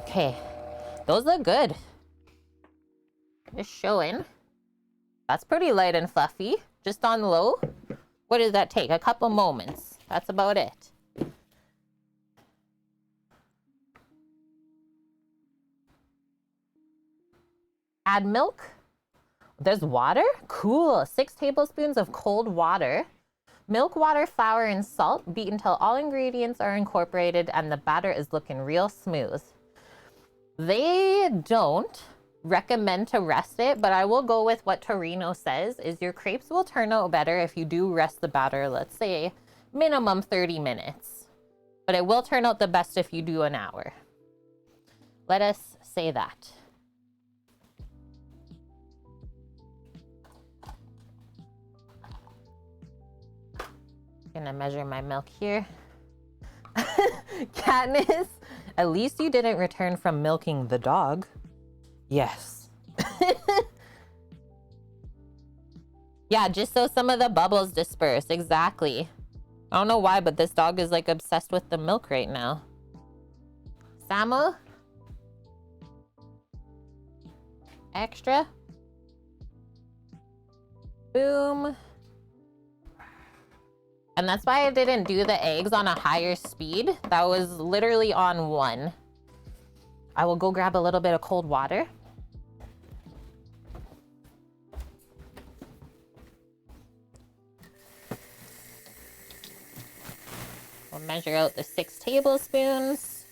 Okay, those look good. Just showing. That's pretty light and fluffy, just on low. What does that take? A couple moments. That's about it. Add milk. There's water? Cool. 6 tablespoons of cold water. Milk, water, flour, and salt. Beat until all ingredients are incorporated and the batter is looking real smooth. They don't recommend to rest it, but I will go with what Torino says is your crepes will turn out better if you do rest the batter, let's say minimum 30 minutes. But it will turn out the best if you do an hour. Let us say that. Gonna measure my milk here. Katniss, at least you didn't return from milking the dog. Yes. Yeah, just so some of the bubbles disperse. Exactly. I don't know why, but this dog is like obsessed with the milk right now. Samo? Extra? Boom. And that's why I didn't do the eggs on a higher speed. That was literally on 1. I will go grab a little bit of cold water. We'll measure out the 6 tablespoons.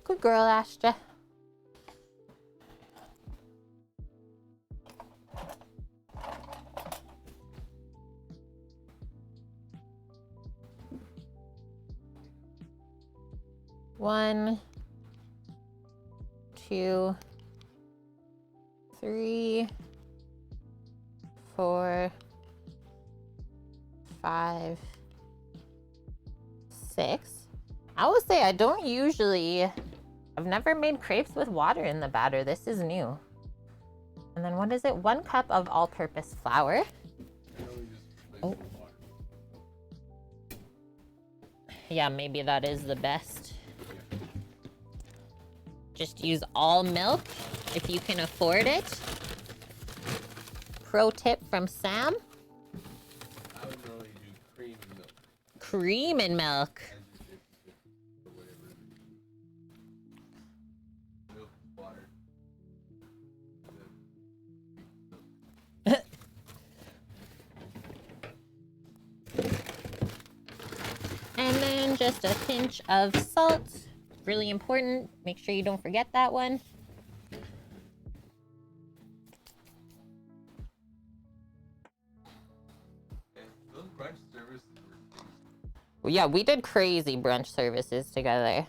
Good girl, Astra. One, 2, 3, 4, 5, 6. I will say I don't usually, I've never made crepes with water in the batter. This is new. And then what is it? 1 cup of all-purpose flour. Oh. Yeah, maybe that is the best. Just use all milk if you can afford it. Pro tip from Sam. I would normally do cream and milk. Cream and milk. Or whatever. Milk, water. And then just a pinch of salt. Really important. Make sure you don't forget that one. Those brunch services were crazy. Well, yeah, we did crazy brunch services together.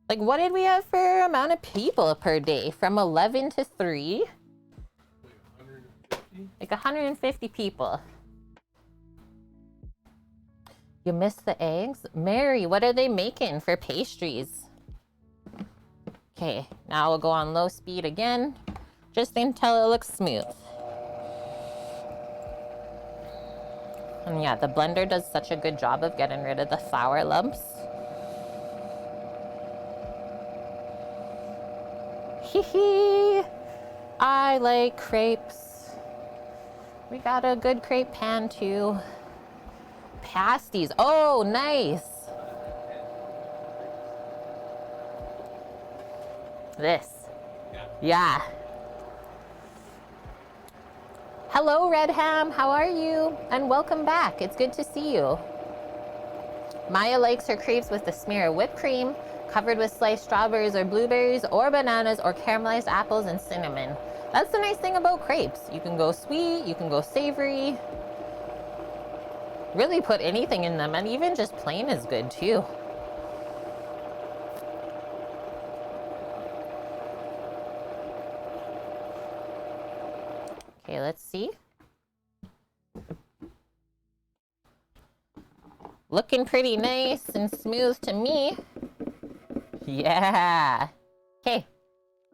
Like, what did we have for amount of people per day? From 11 to 3? Wait, 150? Like 150 people. You missed the eggs? Mary, what are they making for pastries? Okay, now we'll go on low speed again, just until it looks smooth. And yeah, the blender does such a good job of getting rid of the flour lumps. Hee hee! I like crepes. We got a good crepe pan too. Pasties. Oh, nice. This. Yeah. Hello, Red Ham. How are you? And welcome back. It's good to see you. Maya likes her crepes with a smear of whipped cream, covered with sliced strawberries or blueberries or bananas or caramelized apples and cinnamon. That's the nice thing about crepes. You can go sweet, you can go savory. Really put anything in them, and even just plain is good too. Okay, let's see. Looking pretty nice and smooth to me. Yeah. Okay,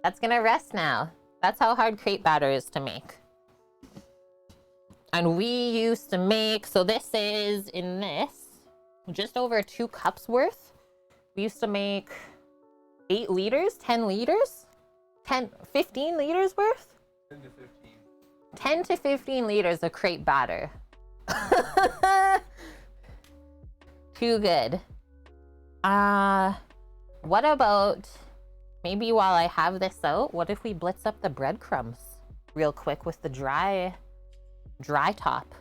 that's gonna rest now. That's how hard crepe batter is to make. And we used to make, so this is in this, just over 2 cups worth. We used to make 8 liters, 10 liters, 15 liters worth? 10 to 15. 10 to 15 liters of crepe batter. Too good. What about, maybe while I have this out, what if we blitz up the breadcrumbs real quick with the dry top?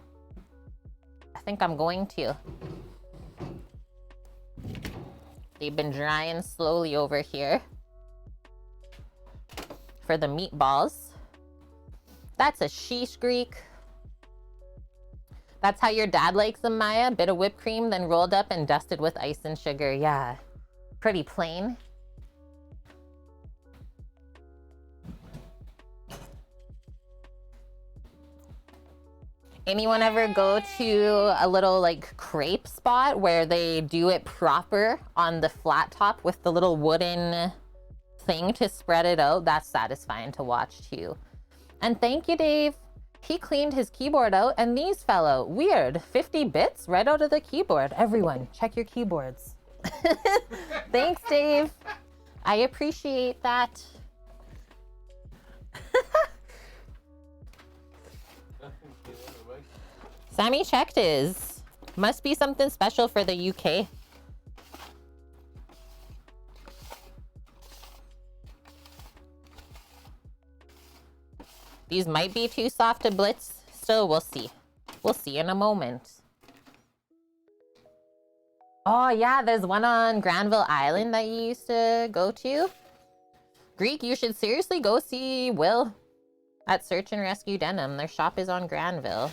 I think I'm going to. They've been drying slowly over here for the meatballs. That's a sheesh Greek. That's how your dad likes them, Maya? Bit of whipped cream, then rolled up and dusted with ice and sugar. Yeah, pretty plain. Anyone ever go to a little like crepe spot where they do it proper on the flat top with the little wooden thing to spread it out? That's satisfying to watch too. And thank you, Dave. He cleaned his keyboard out and these fell out. Weird. 50 bits right out of the keyboard. Everyone, check your keyboards. Thanks, Dave. I appreciate that. Sammy checked his. Must be something special for the UK. These might be too soft to blitz. Still, we'll see. We'll see in a moment. Oh yeah, there's one on Granville Island that you used to go to. Greek, you should seriously go see Will at Search and Rescue Denim. Their shop is on Granville.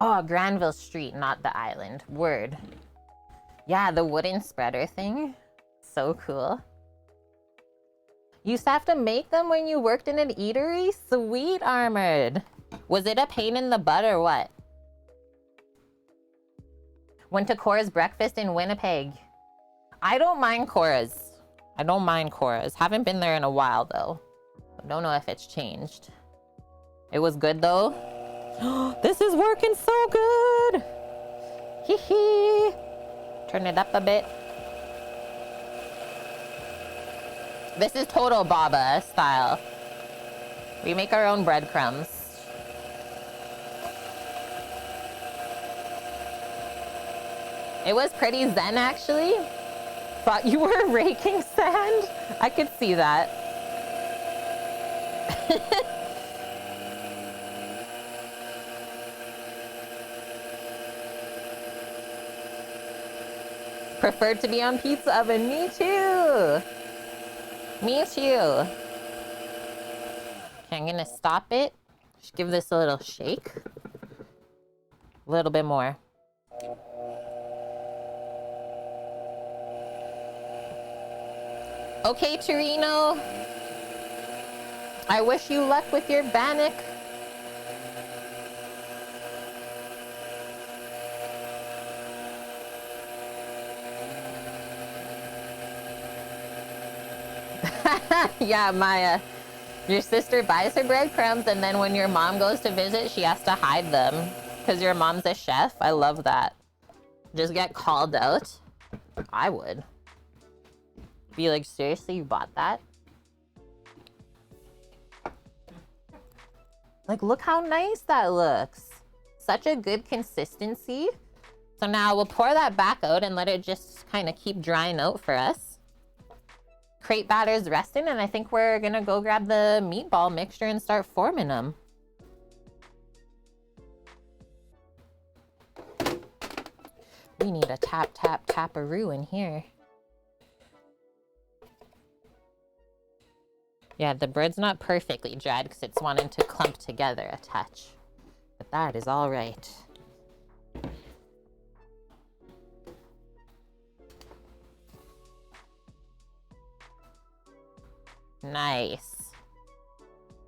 Oh, Granville Street, not the island. Word. Yeah, the wooden spreader thing. So cool. You used to have to make them when you worked in an eatery? Sweet, Armored. Was it a pain in the butt or what? Went to Cora's breakfast in Winnipeg. I don't mind Cora's. I don't mind Cora's. Haven't been there in a while though. I don't know if it's changed. It was good though. This is working so good. Hee hee. Turn it up a bit. This is total Baba style. We make our own breadcrumbs. It was pretty zen actually. Thought you were raking sand. I could see that. Preferred to be on pizza oven. Me too. Me too. Okay, I'm gonna stop it. Just give this a little shake. A little bit more. Okay, Torino. I wish you luck with your bannock. Yeah, Maya. Your sister buys her breadcrumbs, and then when your mom goes to visit, she has to hide them. Because your mom's a chef. I love that. Just get called out. I would. Be like, seriously, you bought that? Like, look how nice that looks. Such a good consistency. So now we'll pour that back out and let it just kind of keep drying out for us. Crepe batter's resting, and I think we're gonna go grab the meatball mixture and start forming them. We need a tap, tap, taparoo in here. Yeah, the bread's not perfectly dried because it's wanting to clump together a touch. But that is all right. Nice.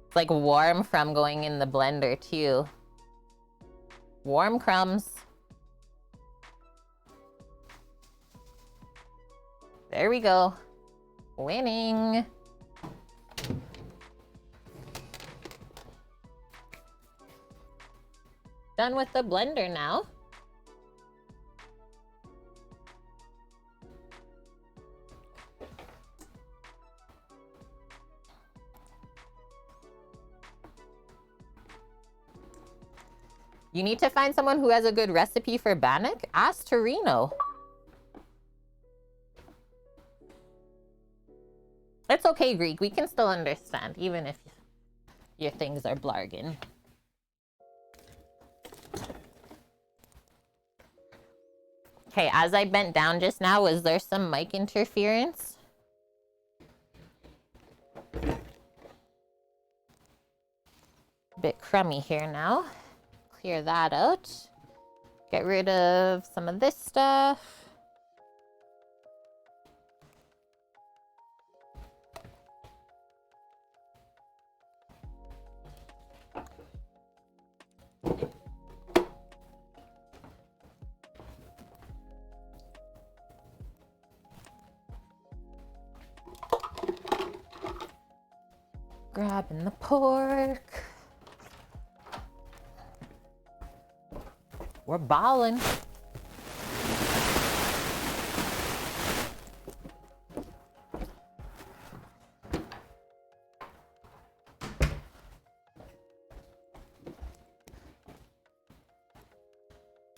It's like warm from going in the blender too. Warm crumbs. There we go. Winning. Done with the blender now. You need to find someone who has a good recipe for bannock? Ask Torino. It's okay, Greek. We can still understand, even if your things are blargin. Okay, as I bent down just now, was there some mic interference? A bit crummy here now. Clear that out. Get rid of some of this stuff. Grabbing the pork. We're balling.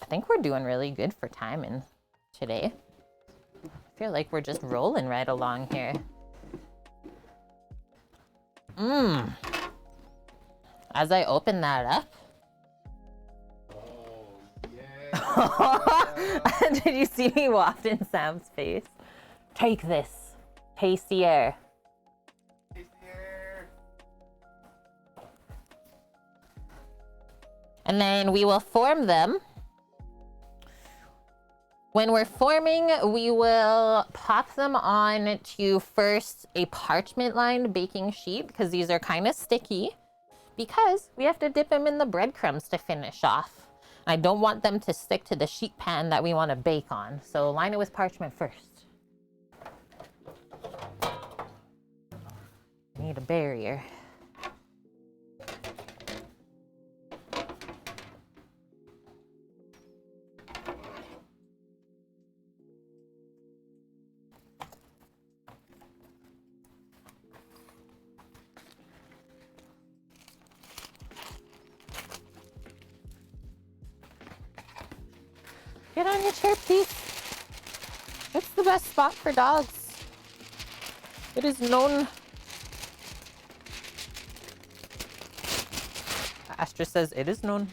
I think we're doing really good for timing today. I feel like we're just rolling right along here. As I open that up. Oh, yeah. Did you see me waft in Sam's face? Take this. Tastier. And then we will form them. When we're forming, we will pop them on to first a parchment-lined baking sheet, because these are kind of sticky, because we have to dip them in the breadcrumbs to finish off. I don't want them to stick to the sheet pan that we want to bake on, so line it with parchment first. Need a barrier. Get on your chair, please. It's the best spot for dogs. It is known. Astra says it is known.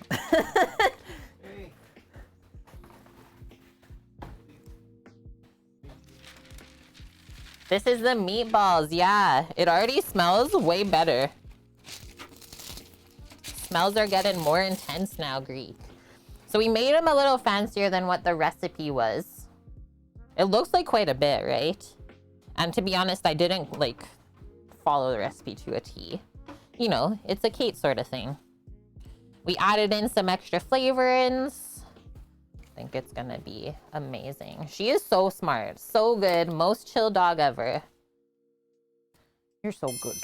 This is the meatballs. Yeah, it already smells way better. Smells are getting more intense now, Greek. So we made them a little fancier than what the recipe was. It looks like quite a bit, right? And to be honest, I didn't like follow the recipe to a T. You know, it's a Kate sort of thing. We added in some extra flavorings. I think it's gonna be amazing. She is so smart, so good, most chill dog ever. You're so good.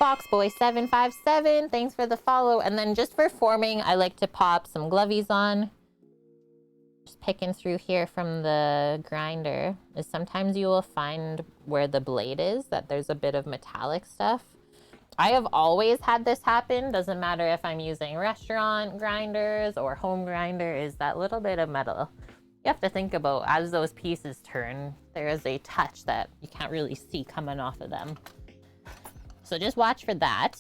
Foxboy757, thanks for the follow. And then just for forming, I like to pop some glovies on. Just picking through here from the grinder. Is sometimes you will find where the blade is, that there's a bit of metallic stuff. I have always had this happen. Doesn't matter if I'm using restaurant grinders or home grinder, is that little bit of metal. You have to think about as those pieces turn, there is a touch that you can't really see coming off of them. So just watch for that.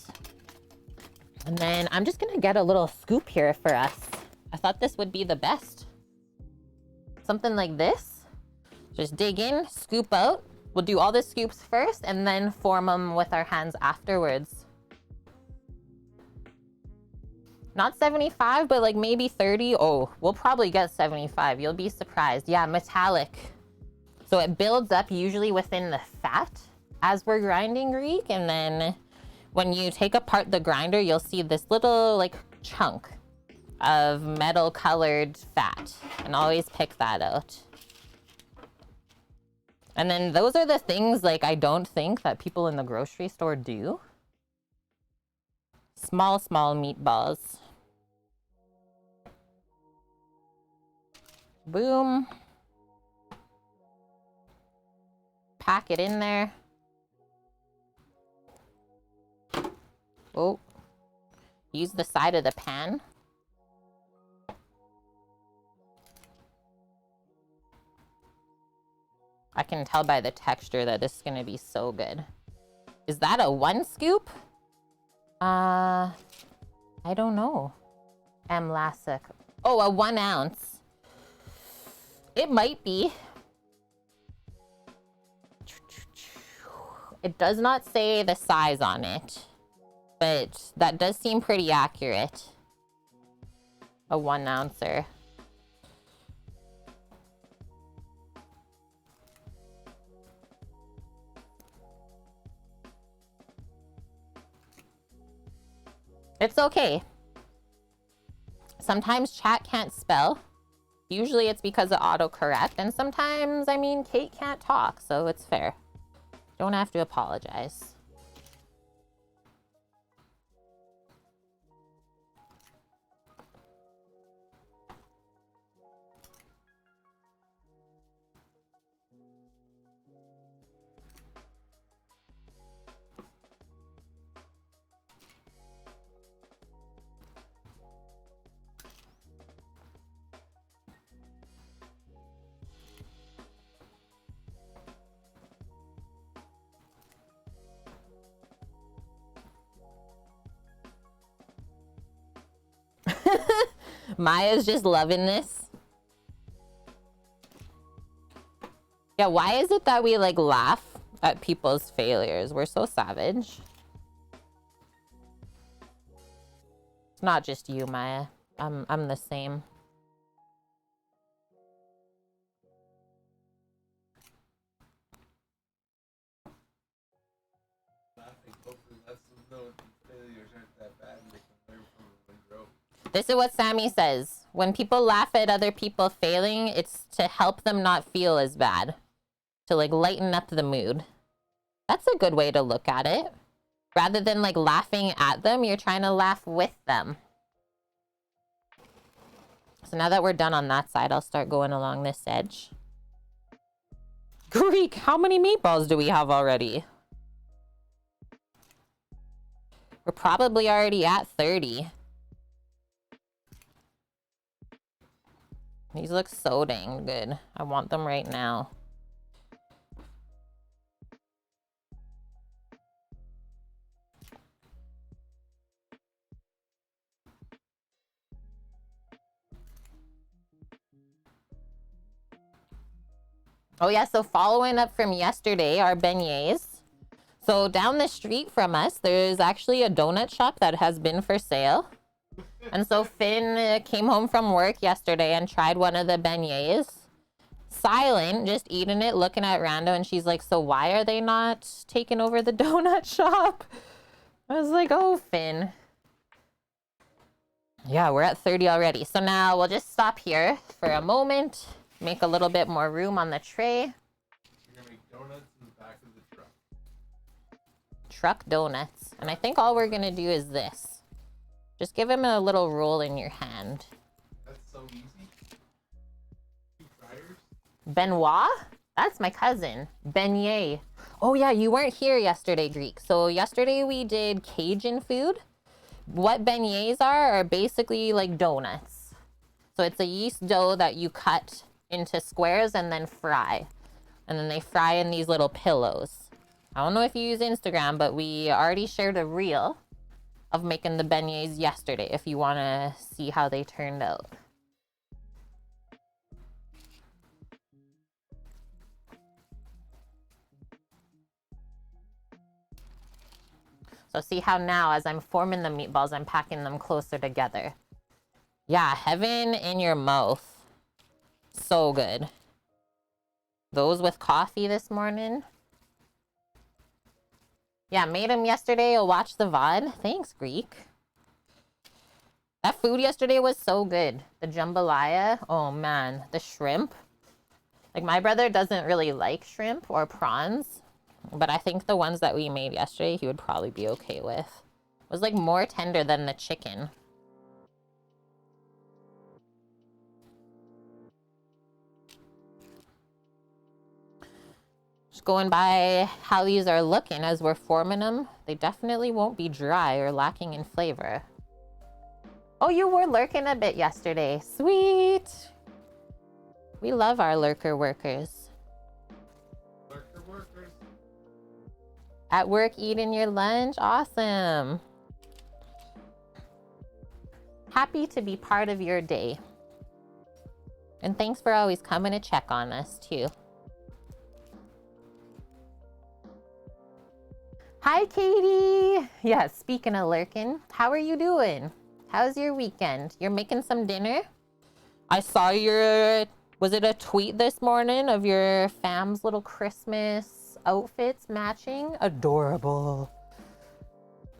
And then I'm just gonna get a little scoop here for us. I thought this would be the best. Something like this. Just dig in, scoop out. We'll do all the scoops first and then form them with our hands afterwards. Not 75, but like maybe 30. Oh, we'll probably get 75. You'll be surprised. Yeah, metallic. So it builds up usually within the fat as we're grinding, Greek. And then when you take apart the grinder, you'll see this little like chunk of metal colored fat. And always pick that out. And then those are the things like I don't think that people in the grocery store do. Small meatballs. Boom. Pack it in there. Oh. Use the side of the pan. I can tell by the texture that this is going to be so good. Is that a 1 scoop? I don't know. M. Lassick. Oh, a 1 ounce. It might be. It does not say the size on it, but that does seem pretty accurate. A 1 ouncer. It's okay. Sometimes chat can't spell. Usually it's because of autocorrect. And sometimes, I mean, Kate can't talk, so it's fair. Don't have to apologize. Maya's just loving this. Yeah, why is it that we like laugh at people's failures? We're so savage. not just you, Maya. I'm the same. This is what Sammy says. When people laugh at other people failing, it's to help them not feel as bad. To like lighten up the mood. That's a good way to look at it. Rather than like laughing at them, you're trying to laugh with them. So now that we're done on that side, I'll start going along this edge. Greek, how many meatballs do we have already? We're probably already at 30. These look so dang good. I want them right now. Oh yeah, so following up from yesterday, our beignets. So down the street from us, there's actually a donut shop that has been for sale. And so Finn came home from work yesterday and tried one of the beignets. Silent, just eating it, looking at Rando, and she's like, so why are they not taking over the donut shop? I was like, oh, Finn. Yeah, we're at 30 already. So now we'll just stop here for a moment. Make a little bit more room on the tray. You're gonna make donuts in the back of the truck. Truck donuts. And I think all we're gonna do is this. Just give him a little roll in your hand. That's so easy. 2 fryers. Benoit? That's my cousin. Beignet. Oh yeah, you weren't here yesterday, Greek. So yesterday we did Cajun food. What beignets are basically like donuts. So it's a yeast dough that you cut into squares and then fry. And then they fry in these little pillows. I don't know if you use Instagram, but we already shared a reel of making the beignets yesterday if you want to see how they turned out. So see how now as I'm forming the meatballs, I'm packing them closer together. Yeah, heaven in your mouth. So good. Those with coffee this morning. Yeah, made them yesterday. I'll watch the VOD. Thanks, Greek. That food yesterday was so good. The jambalaya. Oh, man. The shrimp. Like, my brother doesn't really like shrimp or prawns. But I think the ones that we made yesterday, he would probably be okay with. It was, like, more tender than the chicken. Just going by how these are looking as we're forming them, they definitely won't be dry or lacking in flavor. Oh, you were lurking a bit yesterday. Sweet. We love our lurker workers. Lurker workers. At work eating your lunch? Awesome. Happy to be part of your day. And thanks for always coming to check on us, too. Hi, Katie. Yeah, speaking of lurking, how are you doing? How's your weekend? You're making some dinner? I saw your, was it a tweet this morning of your fam's little Christmas outfits matching? Adorable.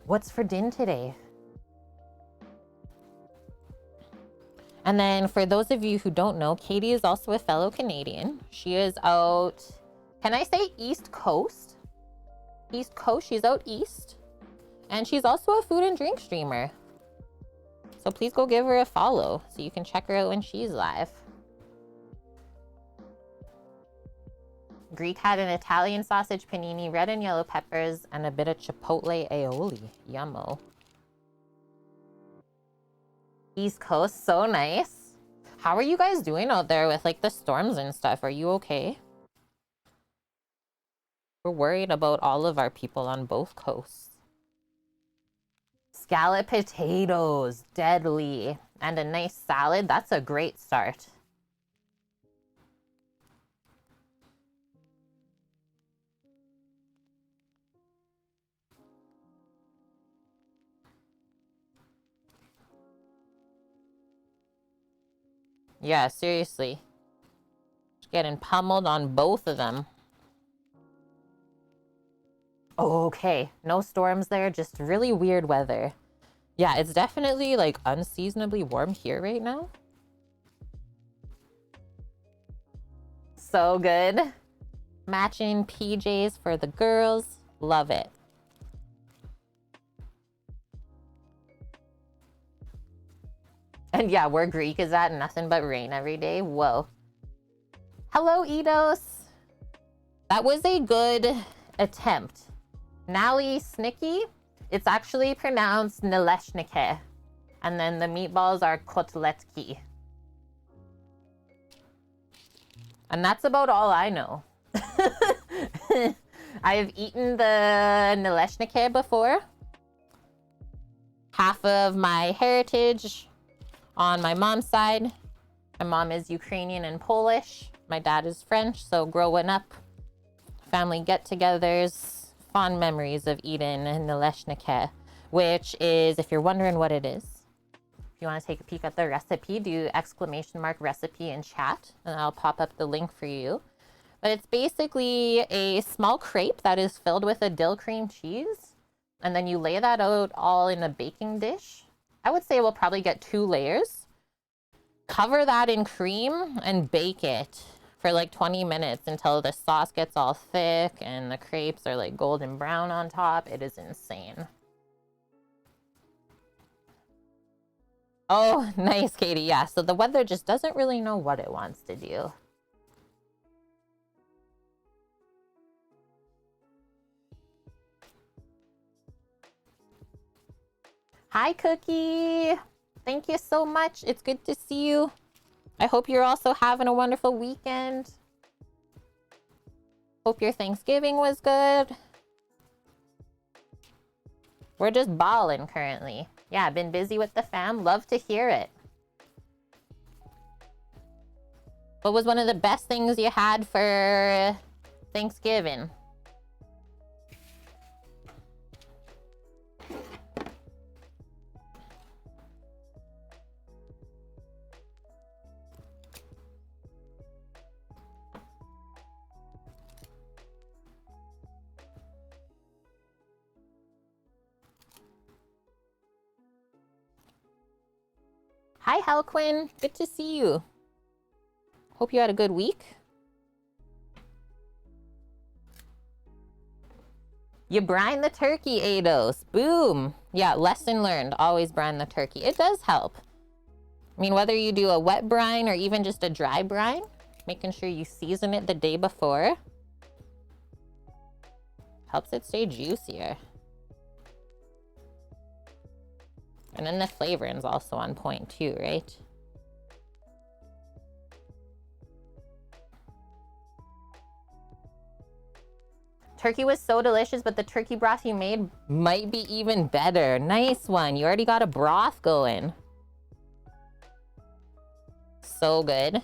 What's for din today? And then for those of you who don't know, Katie is also a fellow Canadian. She is out, can I say East Coast? East Coast, she's out east. And she's also a food and drink streamer. So please go give her a follow so you can check her out when she's live. Greek had an Italian sausage panini, red and yellow peppers, and a bit of chipotle aioli. Yummo. East Coast, so nice. How are you guys doing out there with like the storms and stuff? Are you okay? We're worried about all of our people on both coasts. Scallop potatoes, deadly. And a nice salad, that's a great start. Yeah, seriously. Just getting pummeled on both of them. Oh, okay. No storms there, just really weird weather. Yeah, it's definitely like unseasonably warm here right now. So good. Matching PJs for the girls. Love it. And yeah, where Greek is at, nothing but rain every day. Whoa. Hello, Eidos. That was a good attempt. Nalysnyky. It's actually pronounced Nalysnyky. And then the meatballs are Kotletki. And that's about all I know. I've eaten the Nalysnyky before. Half of my heritage on my mom's side. My mom is Ukrainian and Polish. My dad is French, so growing up, family get-togethers, fond memories of eating Nalysnyky, which is, if you're wondering what it is, if you want to take a peek at the recipe, do !recipe in chat, and I'll pop up the link for you. But it's basically a small crepe that is filled with a dill cream cheese, and then you lay that out all in a baking dish. I would say we'll probably get 2 layers. Cover that in cream and bake it for like 20 minutes until the sauce gets all thick and the crepes are like golden brown on top. It is insane. Oh, nice, Katie. Yeah, so the weather just doesn't really know what it wants to do. Hi, Cookie. Thank you so much. It's good to see you. I hope you're also having a wonderful weekend. Hope your Thanksgiving was good. We're just balling currently. Yeah, been busy with the fam. Love to hear it. What was one of the best things you had for Thanksgiving? Hi, Halquin. Good to see you. Hope you had a good week. You brine the turkey, Ados. Boom. Yeah, lesson learned. Always brine the turkey. It does help. I mean, whether you do a wet brine or even just a dry brine, making sure you season it the day before helps it stay juicier. And then the flavoring's also on point too, right? Turkey was so delicious, but the turkey broth you made might be even better. Nice one. You already got a broth going. So good.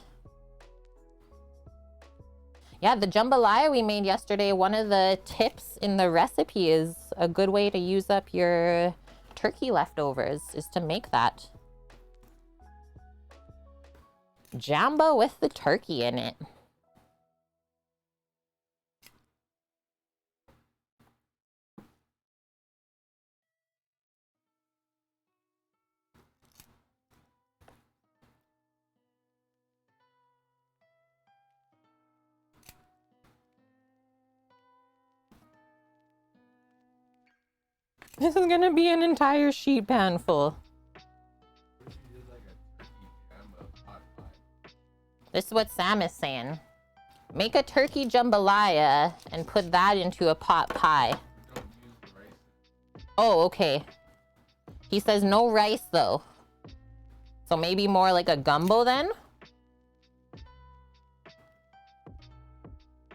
Yeah, the jambalaya we made yesterday, one of the tips in the recipe is a good way to use up your turkey leftovers is to make that. Jamba with the turkey in it. This is gonna be an entire sheet pan full. This is what Sam is saying. Make a turkey jambalaya and put that into a pot pie. Oh, okay. He says no rice though. So maybe more like a gumbo then?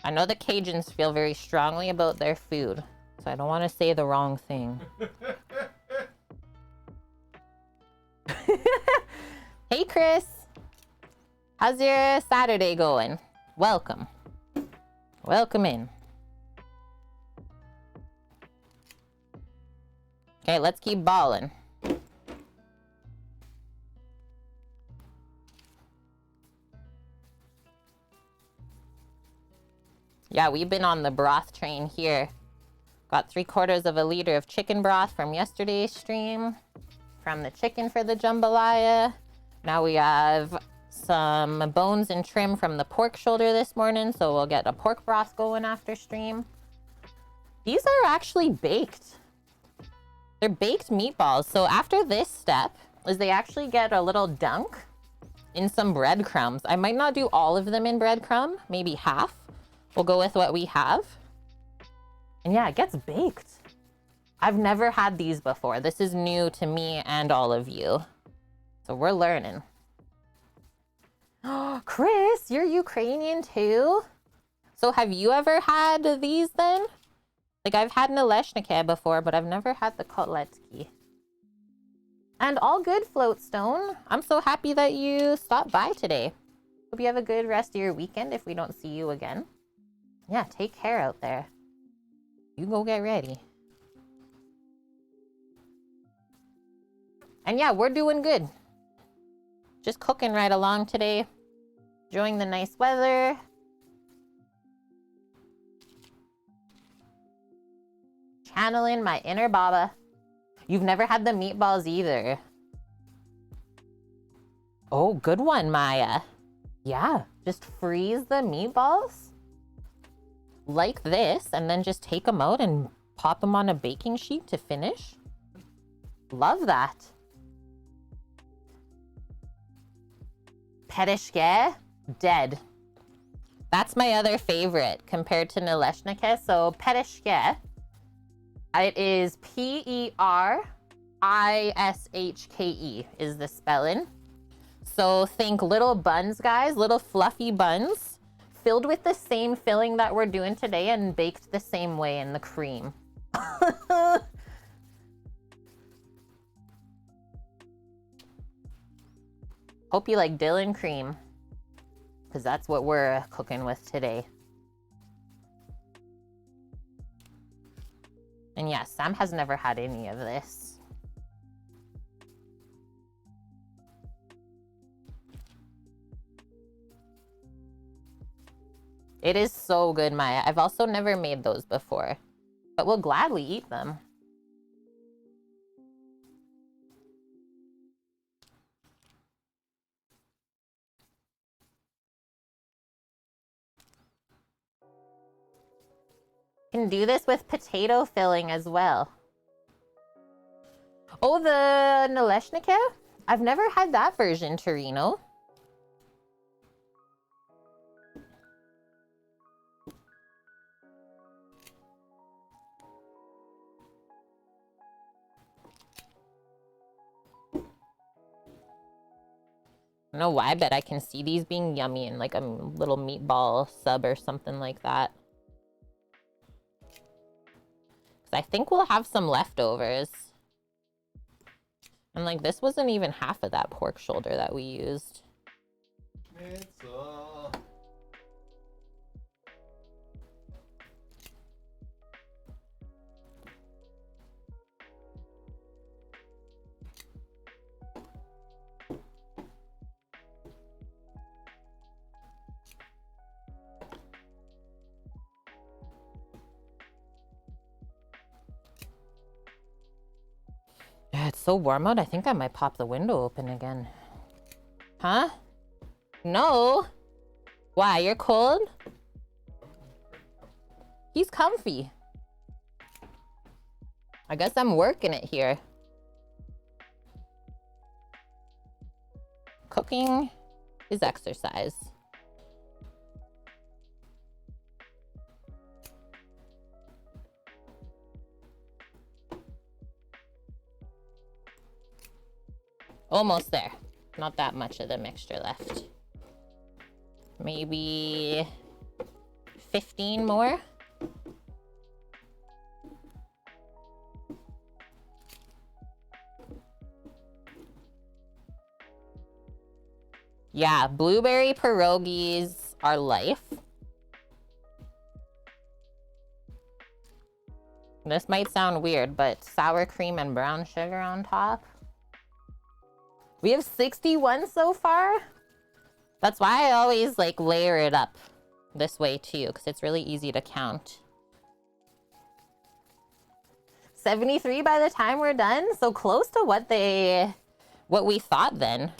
I know the Cajuns feel very strongly about their food, so I don't want to say the wrong thing. Hey, Chris. How's your Saturday going? Welcome. Welcome in. Okay, let's keep balling. Yeah, we've been on the broth train here. Got 3/4 of a liter of chicken broth from yesterday's stream. From the chicken for the jambalaya. Now we have some bones and trim from the pork shoulder this morning, so we'll get a pork broth going after stream. These are actually baked. They're baked meatballs. So after this step is they actually get a little dunk in some breadcrumbs. I might not do all of them in breadcrumb, maybe half. We'll go with what we have. And yeah, it gets baked. I've never had these before. This is new to me and all of you. So we're learning. Oh, Chris, you're Ukrainian too? So have you ever had these then? Like I've had Nalysnyky before, but I've never had the Kotletki. And all good, Floatstone. I'm so happy that you stopped by today. Hope you have a good rest of your weekend if we don't see you again. Yeah, take care out there. You go get ready. And yeah, we're doing good. Just cooking right along today. Enjoying the nice weather. Channeling my inner Baba. You've never had the meatballs either. Oh, good one, Maya. Yeah, just freeze the meatballs like this and then just take them out and pop them on a baking sheet to finish. Love that. Pereshke, dead. That's my other favorite compared to Nalysnyky. So pereshke, it is P-E-R-I-S-H-K-E is the spelling. So think little buns, guys, little fluffy buns filled with the same filling that we're doing today and baked the same way in the cream. Hope you like dill and cream, because that's what we're cooking with today. And yeah, Sam has never had any of this. It is so good, Maya. I've also never made those before, but we'll gladly eat them. Can do this with potato filling as well. Oh, the Nalysnyky? I've never had that version, Torino. I don't know why, but I can see these being yummy in like a little meatball sub or something like that. I think we'll have some leftovers. And like this wasn't even half of that pork shoulder that we used. Yeah, it's so warm out. I think I might pop the window open again. Huh? No. Why? You're cold? He's comfy. I guess I'm working it here. Cooking is exercise. Almost there. Not that much of the mixture left. Maybe 15 more. Yeah, blueberry pierogies are life. This might sound weird, but sour cream and brown sugar on top. We have 61 so far. That's why I always like layer it up this way too, because it's really easy to count. 73 by the time we're done, so close to what we thought then.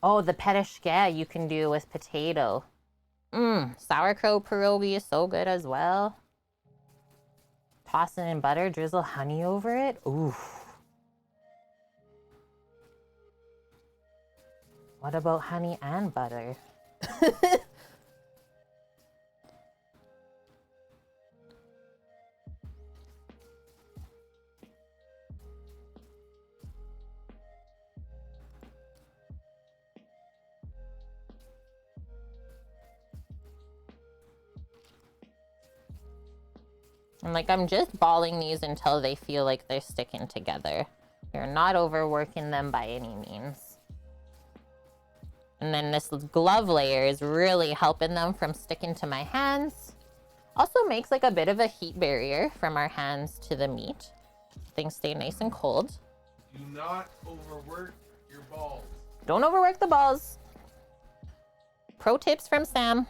Oh, the petishke you can do with potato. Sauerkraut pierogi is so good as well. Toss it in butter, drizzle honey over it. Ooh. What about honey and butter? And like, I'm just balling these until they feel like they're sticking together. You're not overworking them by any means. And then this glove layer is really helping them from sticking to my hands. Also makes like a bit of a heat barrier from our hands to the meat. Things stay nice and cold. Do not overwork your balls. Don't overwork the balls. Pro tips from Sam.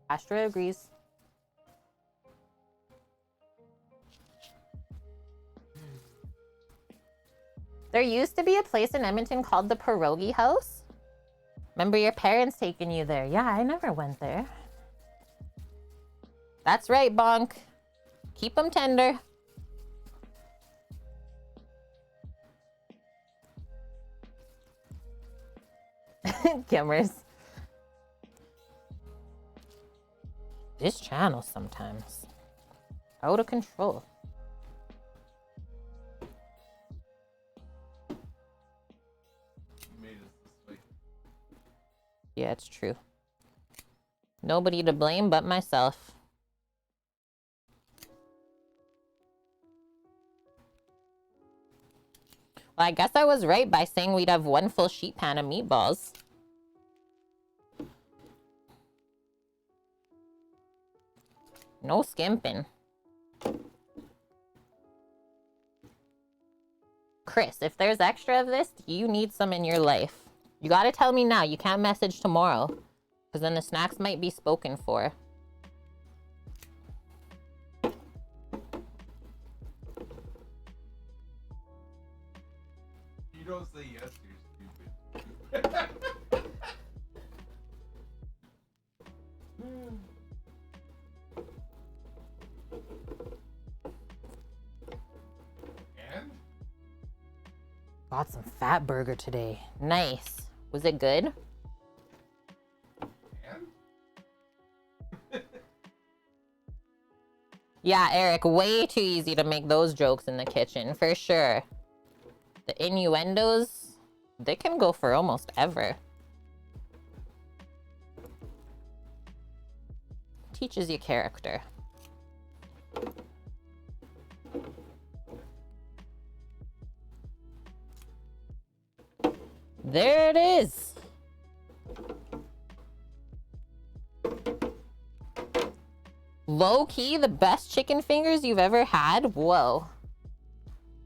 Astra agrees. There used to be a place in Edmonton called the Pierogi House. Remember your parents taking you there? Yeah, I never went there. That's right, Bonk. Keep them tender. Gimmers. This channel sometimes. Out of control. Made us this way. Yeah, it's true. Nobody to blame but myself. Well, I guess I was right by saying we'd have one full sheet pan of meatballs. No skimping. Chris, if there's extra of this, you need some in your life. You gotta tell me now. You can't message tomorrow. Because then the snacks might be spoken for. You don't say yes, you're stupid. And? Got some fat burger today. Nice. Was it good? And? Yeah, Eric, way too easy to make those jokes in the kitchen, for sure. The innuendos, they can go for almost ever. Teaches you character. There it is. Low key, the best chicken fingers you've ever had? Whoa.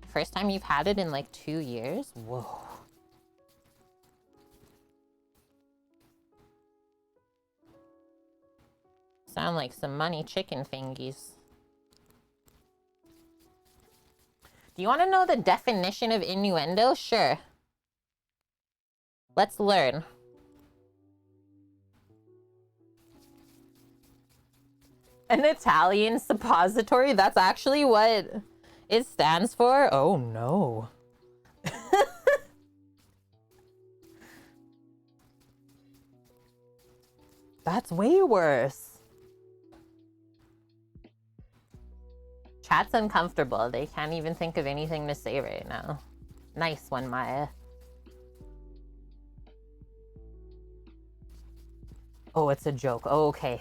First time you've had it in like 2 years? Whoa. Sound like some money chicken fingies. Do you want to know the definition of innuendo? Sure. Let's learn. An Italian suppository? That's actually what it stands for? Oh no. That's way worse. Chat's uncomfortable. They can't even think of anything to say right now. Nice one, Maya. Oh, it's a joke. Oh, okay.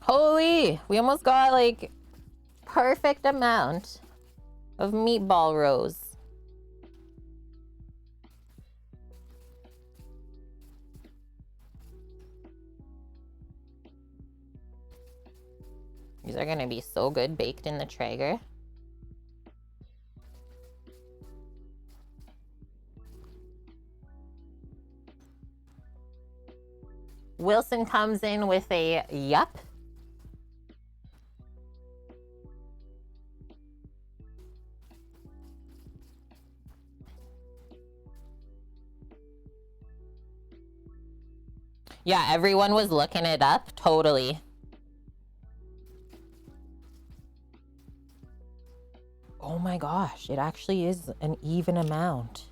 Holy, we almost got like perfect amount. of meatball rows. These are gonna be so good baked in the Traeger. Wilson comes in with a yup. Yeah, everyone was looking it up. Totally. Oh my gosh, it actually is an even amount.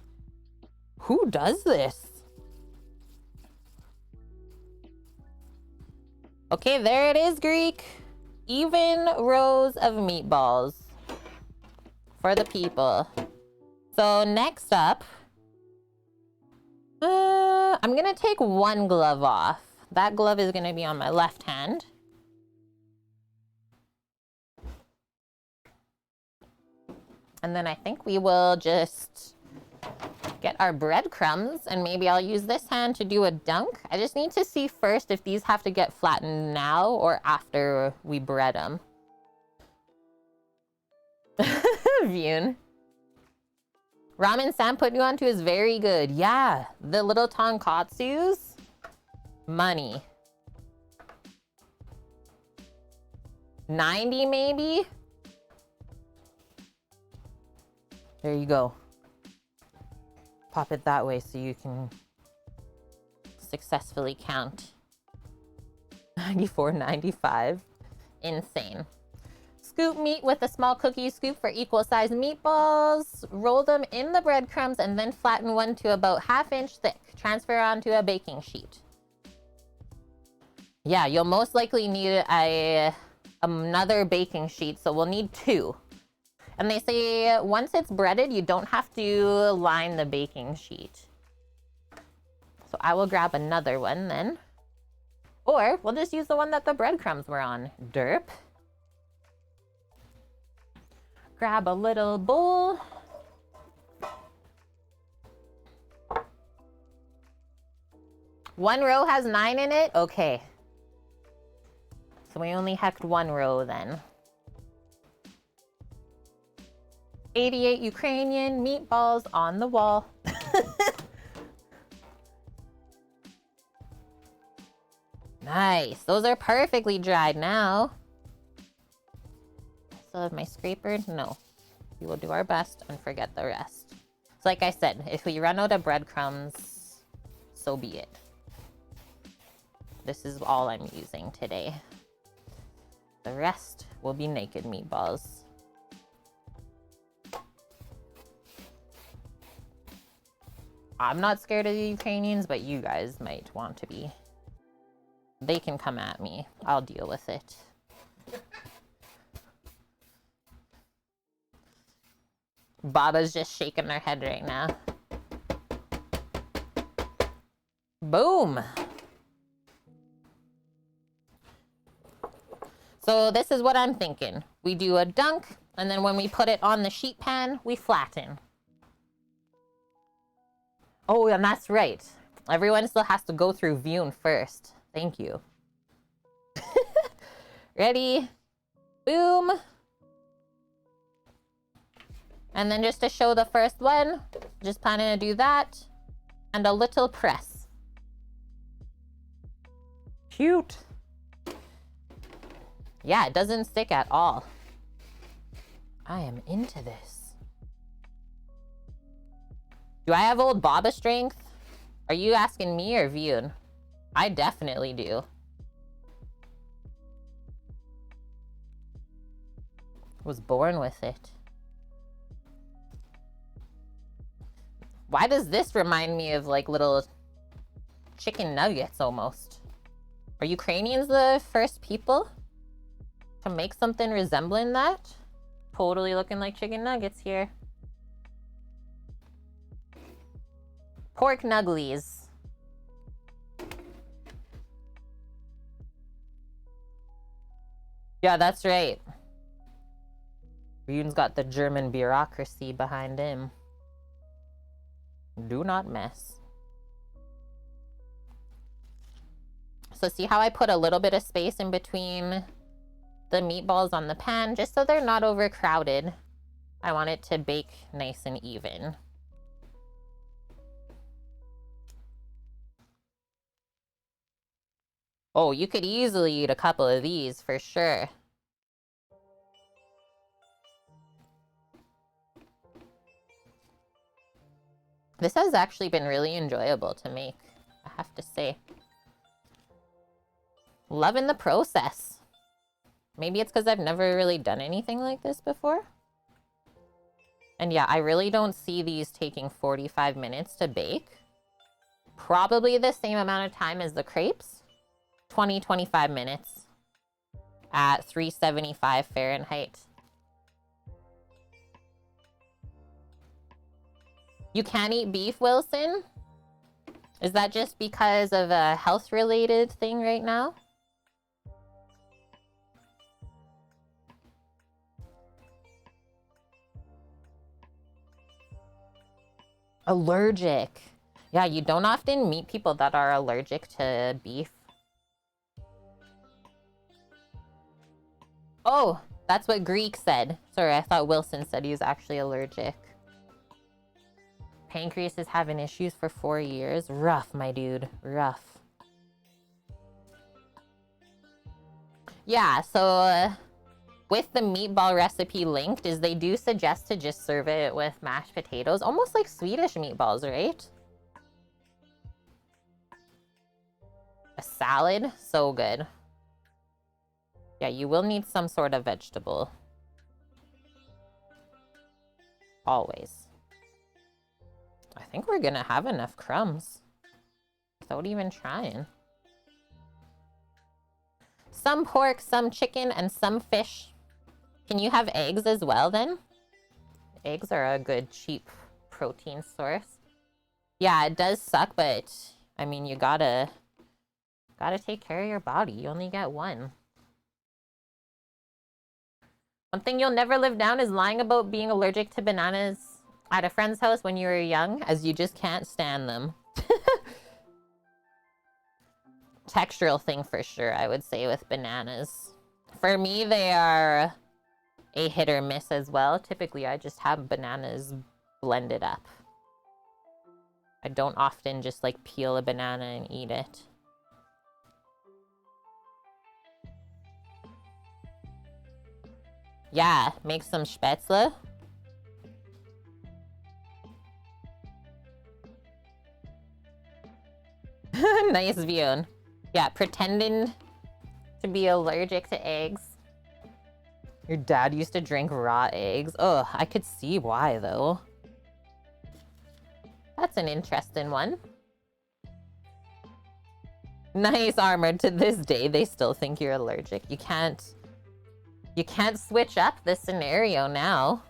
Who does this? Okay, there it is, Greek. Even rows of meatballs for the people. So next up, I'm gonna take one glove off. That glove is gonna be on my left hand. And then I think we will just get our breadcrumbs, and maybe I'll use this hand to do a dunk. I just need to see first if these have to get flattened now or after we bread them. Vune. Ramen Sam put you onto is very good. Yeah, the little tonkatsus. Money. 90 maybe? There you go. Pop it that way so you can successfully count. 94.95. Insane. Scoop meat with a small cookie scoop for equal sized meatballs. Roll them in the breadcrumbs and then flatten one to about 1/2 inch thick. Transfer onto a baking sheet. Yeah, you'll most likely need another baking sheet, so we'll need 2. And they say once it's breaded, you don't have to line the baking sheet. So I will grab another one then. Or we'll just use the one that the breadcrumbs were on. Derp. Grab a little bowl. One row has 9 in it? Okay. So we only hacked 1 row then. 88 Ukrainian meatballs on the wall. Nice. Those are perfectly dried now. Still have my scraper? No. We will do our best and forget the rest. So like I said, if we run out of breadcrumbs, so be it. This is all I'm using today. The rest will be naked meatballs. I'm not scared of the Ukrainians, but you guys might want to be. They can come at me. I'll deal with it. Baba's just shaking her head right now. Boom. So this is what I'm thinking. We do a dunk, and then when we put it on the sheet pan, we flatten. Oh, and that's right. Everyone still has to go through Vune first. Thank you. Ready? Boom. And then just to show the first one, just planning to do that. And a little press. Cute. Yeah, it doesn't stick at all. I am into this. Do I have old Baba strength? Are you asking me or Vune? I definitely do. Was born with it. Why does this remind me of like little chicken nuggets almost? Are Ukrainians the first people to make something resembling that? Totally looking like chicken nuggets here. Pork nugglies. Yeah, that's right. Yoon's got the German bureaucracy behind him. Do not mess. So see how I put a little bit of space in between the meatballs on the pan, just so they're not overcrowded. I want it to bake nice and even. Oh, you could easily eat a couple of these for sure. This has actually been really enjoyable to make, I have to say. Loving the process. Maybe it's because I've never really done anything like this before. And yeah, I really don't see these taking 45 minutes to bake. Probably the same amount of time as the crepes. 20-25 minutes at 375 Fahrenheit. You can't eat beef, Wilson? Is that just because of a health-related thing right now? Allergic. Yeah, you don't often meet people that are allergic to beef. Oh, that's what Greek said. Sorry, I thought Wilson said he was actually allergic. Pancreas is having issues for 4 years. Rough, my dude. Rough. Yeah, so with the meatball recipe linked is they do suggest to just serve it with mashed potatoes. Almost like Swedish meatballs, right? A salad. So good. Yeah, you will need some sort of vegetable. Always. I think we're gonna have enough crumbs without even trying. Some pork, some chicken, and some fish. Can you have eggs as well then? Eggs are a good cheap protein source. Yeah, it does suck, but I mean, you gotta take care of your body. You only get one. One thing you'll never live down is lying about being allergic to bananas at a friend's house when you were young, as you just can't stand them. Textural thing for sure, I would say, with bananas. For me, they are a hit or miss as well. Typically, I just have bananas blended up. I don't often just like peel a banana and eat it. Yeah, make some spätzle. Nice view. Yeah, pretending to be allergic to eggs. Your dad used to drink raw eggs. Ugh, I could see why though. That's an interesting one. Nice armor. To this day, they still think you're allergic. You can't switch up the scenario now.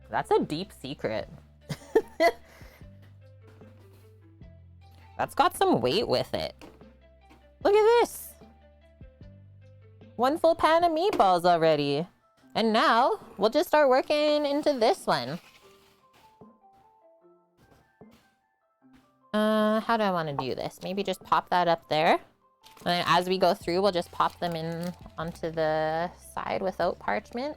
That's a deep secret. That's got some weight with it. Look at this. One full pan of meatballs already. And now we'll just start working into this one. How do I want to do this? Maybe just pop that up there. And then as we go through, we'll just pop them in onto the side without parchment.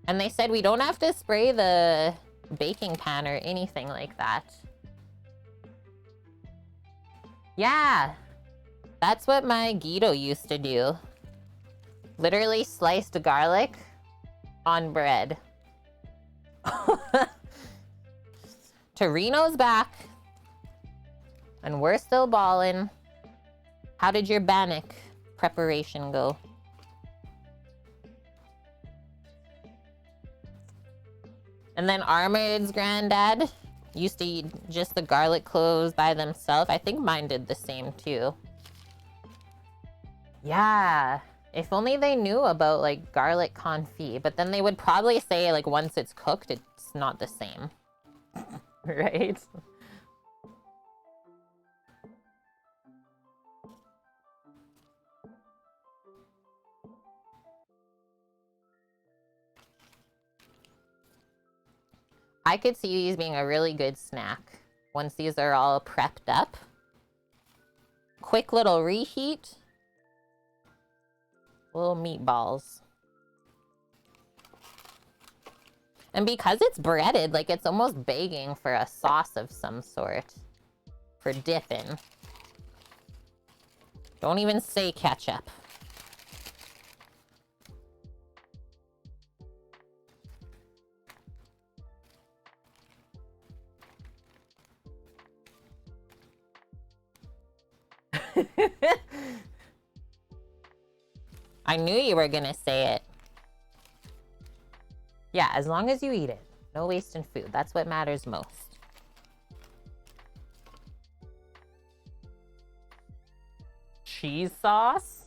And they said we don't have to spray the baking pan or anything like that. Yeah, that's what my Guido used to do. Literally sliced garlic on bread. Torino's back. And we're still balling. How did your bannock preparation go? And then Armored's granddad used to eat just the garlic cloves by themselves. I think mine did the same too. Yeah. If only they knew about like garlic confit, but then they would probably say like once it's cooked, it's not the same. Right? I could see these being a really good snack once these are all prepped up. Quick little reheat. Little meatballs. And because it's breaded, like it's almost begging for a sauce of some sort for dipping. Don't even say ketchup. I knew you were gonna say it. Yeah, as long as you eat it. No waste in food. That's what matters most. Cheese sauce?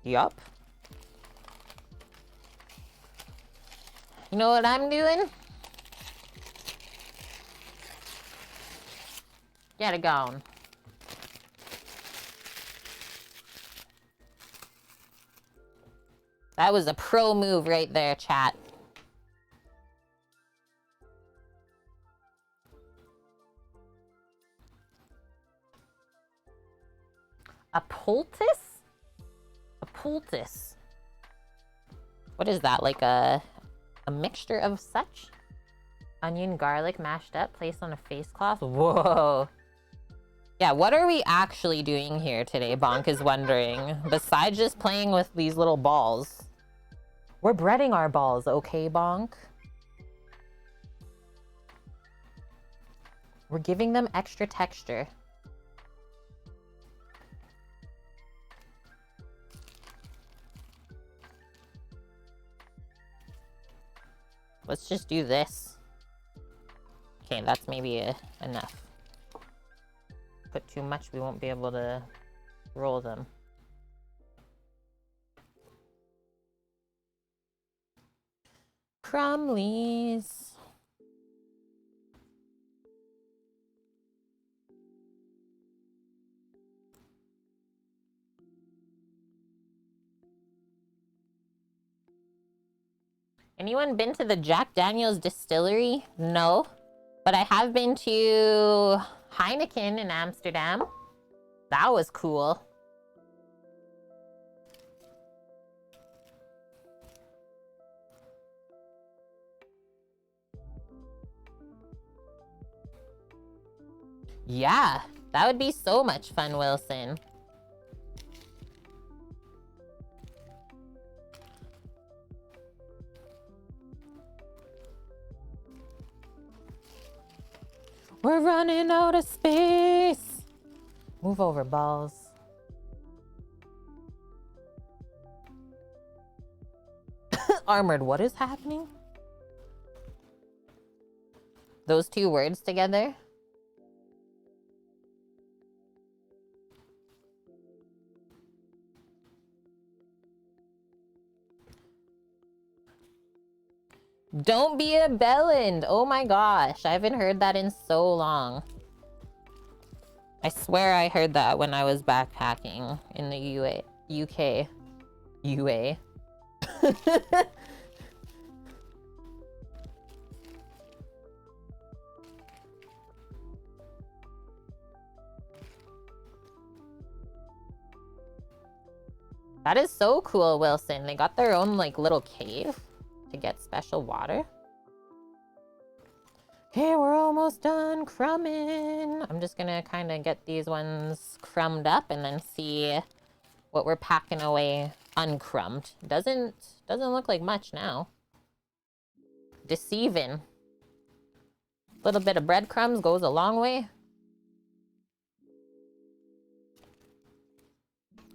Yup. You know what I'm doing? Get it going. That was a pro move right there, chat. A poultice? A poultice. What is that? Like a mixture of such? Onion, garlic mashed up, placed on a face cloth? Whoa. Yeah, what are we actually doing here today, Bonk is wondering. Besides just playing with these little balls. We're breading our balls, okay, Bonk? We're giving them extra texture. Let's just do this. Okay, that's maybe enough. Put too much, we won't be able to roll them. Crumblies. Anyone been to the Jack Daniel's distillery? No. But I have been to Heineken in Amsterdam. That was cool. Yeah, that would be so much fun, Wilson. We're running out of space. Move over, balls. Armored, what is happening? Those two words together? Don't be a bellend. Oh my gosh, I haven't heard that in so long. I swear I heard that when I was backpacking in the UK. UA. That is so cool, Wilson. They got their own like little cave to get special water. Okay, we're almost done crumbing. I'm just gonna kind of get these ones crumbed up and then see what we're packing away uncrumbed. Doesn't look like much now. Deceiving. A little bit of breadcrumbs goes a long way.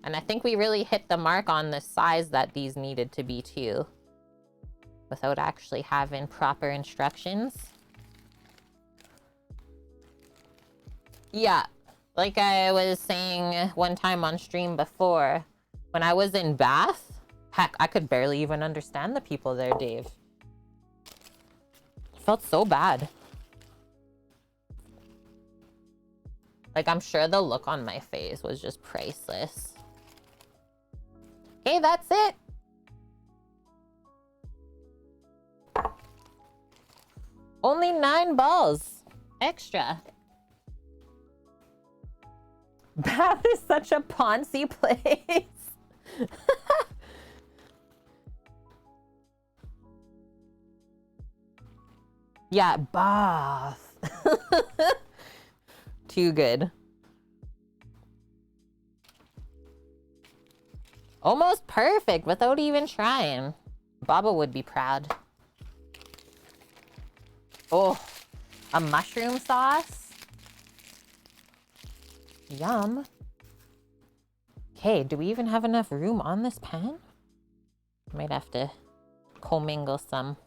And I think we really hit the mark on the size that these needed to be too, without actually having proper instructions. Yeah, like I was saying one time on stream before, when I was in Bath, heck, I could barely even understand the people there, Dave. It felt so bad. Like, I'm sure the look on my face was just priceless. Okay, that's it. Only 9 balls extra. That is such a Ponzi place. Yeah, bath. Too good. Almost perfect without even trying. Baba would be proud. Oh, a mushroom sauce. Yum. Okay, do we even have enough room on this pan? Might have to commingle some.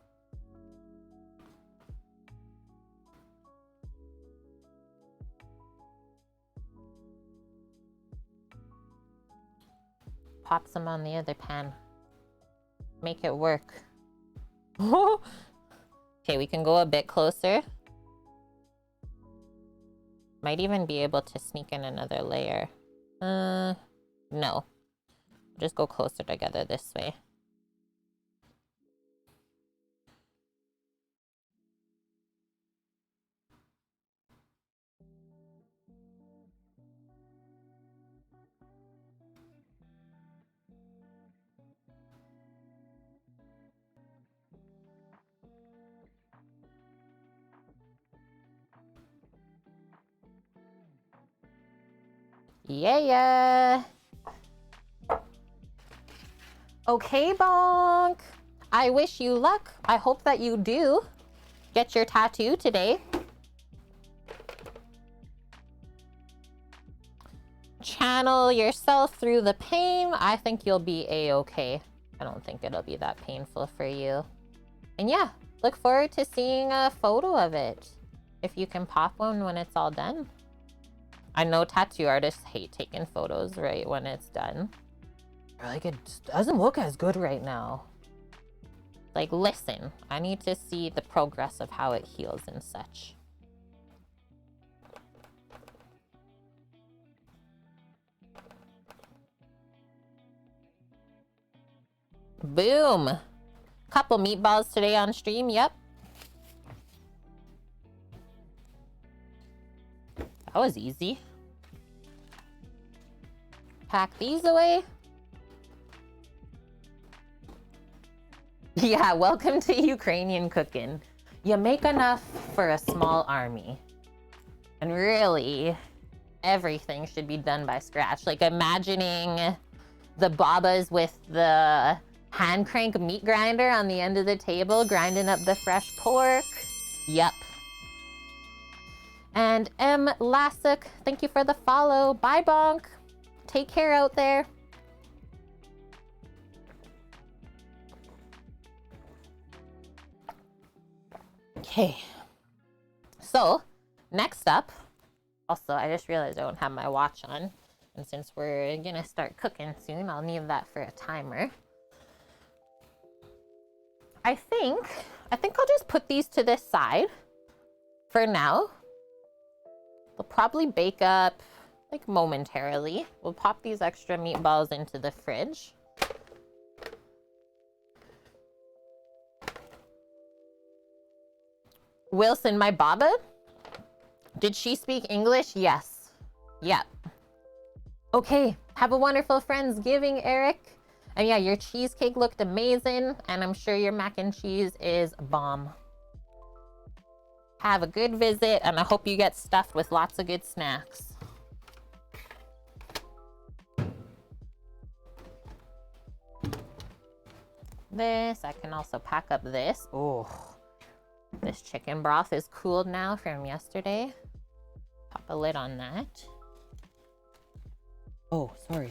Pop some on the other pan. Make it work. Okay, we can go a bit closer. Might even be able to sneak in another layer. No. Just go closer together this way. Yeah. Okay, Bonk. I wish you luck. I hope that you do get your tattoo today. Channel yourself through the pain. I think you'll be a-okay. I don't think it'll be that painful for you. And yeah, look forward to seeing a photo of it. If you can pop one when it's all done. I know tattoo artists hate taking photos right when it's done. They're like, it doesn't look as good right now. Like, listen, I need to see the progress of how it heals and such. Boom. Couple meatballs today on stream, yep. That was easy. Pack these away. Yeah, welcome to Ukrainian cooking. You make enough for a small army. And really, everything should be done by scratch. Like imagining the babas with the hand crank meat grinder on the end of the table, grinding up the fresh pork. Yep. And M. Lasuk, thank you for the follow. Bye, Bonk. Take care out there. Okay. So, next up, also, I just realized I don't have my watch on. And since we're gonna start cooking soon, I'll need that for a timer. I think I'll just put these to this side for now. They'll probably bake up like momentarily. We'll pop these extra meatballs into the fridge. Wilson, my baba? Did she speak English? Yes. Yep. Okay, have a wonderful Friendsgiving, Eric. And yeah, your cheesecake looked amazing, and I'm sure your mac and cheese is bomb. Have a good visit, and I hope you get stuffed with lots of good snacks. This, I can also pack up this. Oh, this chicken broth is cooled now from yesterday. Pop a lid on that. Oh, sorry.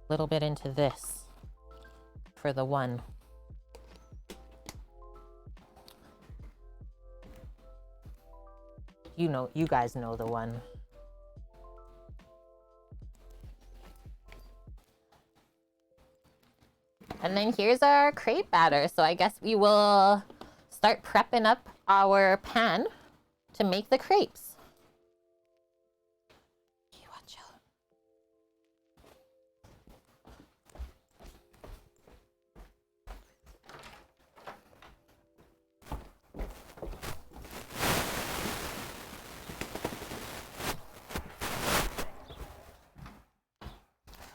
Little bit into this for the one. You guys know the one. And then here's our crepe batter. So I guess we will start prepping up our pan to make the crepes. Okay, watch out.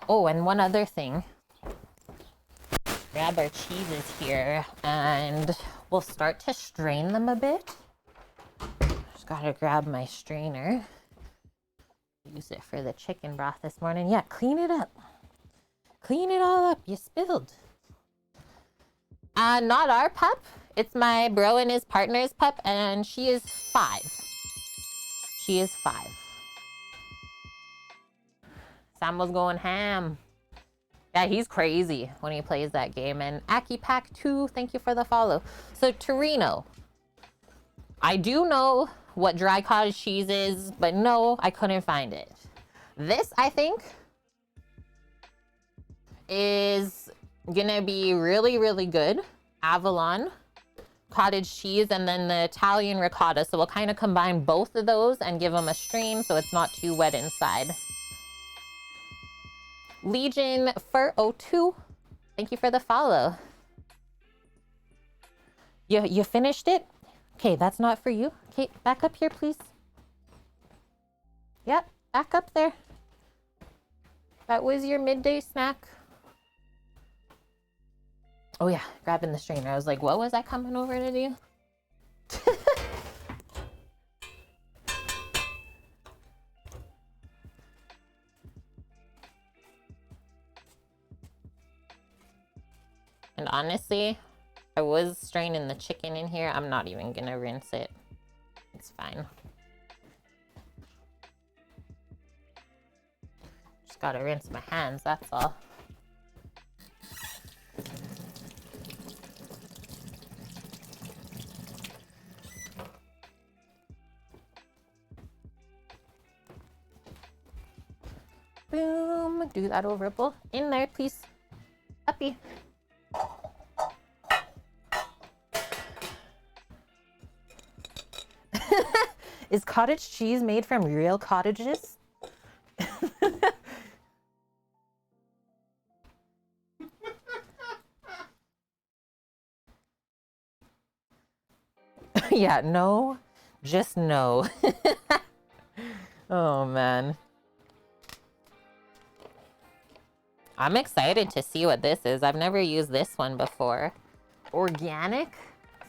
Oh, and one other thing. Grab our cheeses here and we'll start to strain them a bit. Just gotta grab my strainer. Use it for the chicken broth this morning. Yeah, clean it up. Clean it all up. You spilled. Not our pup. It's my bro and his partner's pup, and she is 5. She is 5. Sam was going ham. Yeah, he's crazy when he plays that game. And Aki Pack 2, thank you for the follow. So Torino. I do know what dry cottage cheese is, but no, I couldn't find it. This, I think, is gonna be really, really good. Avalon cottage cheese and then the Italian ricotta. So we'll kind of combine both of those and give them a strain so it's not too wet inside. Legion Fur 02, thank you for the follow. You finished it? Okay, that's not for you. Okay, back up here, please. Yep, back up there. That was your midday snack. Oh yeah, grabbing the strainer. I was like, what was I coming over to do? And honestly, I was straining the chicken in here. I'm not even gonna rinse it. It's fine. Just gotta rinse my hands, that's all. Boom, do that over a bowl. In there, please. Uppy. Is cottage cheese made from real cottages? Yeah, no, just no. Oh man. I'm excited to see what this is. I've never used this one before. Organic,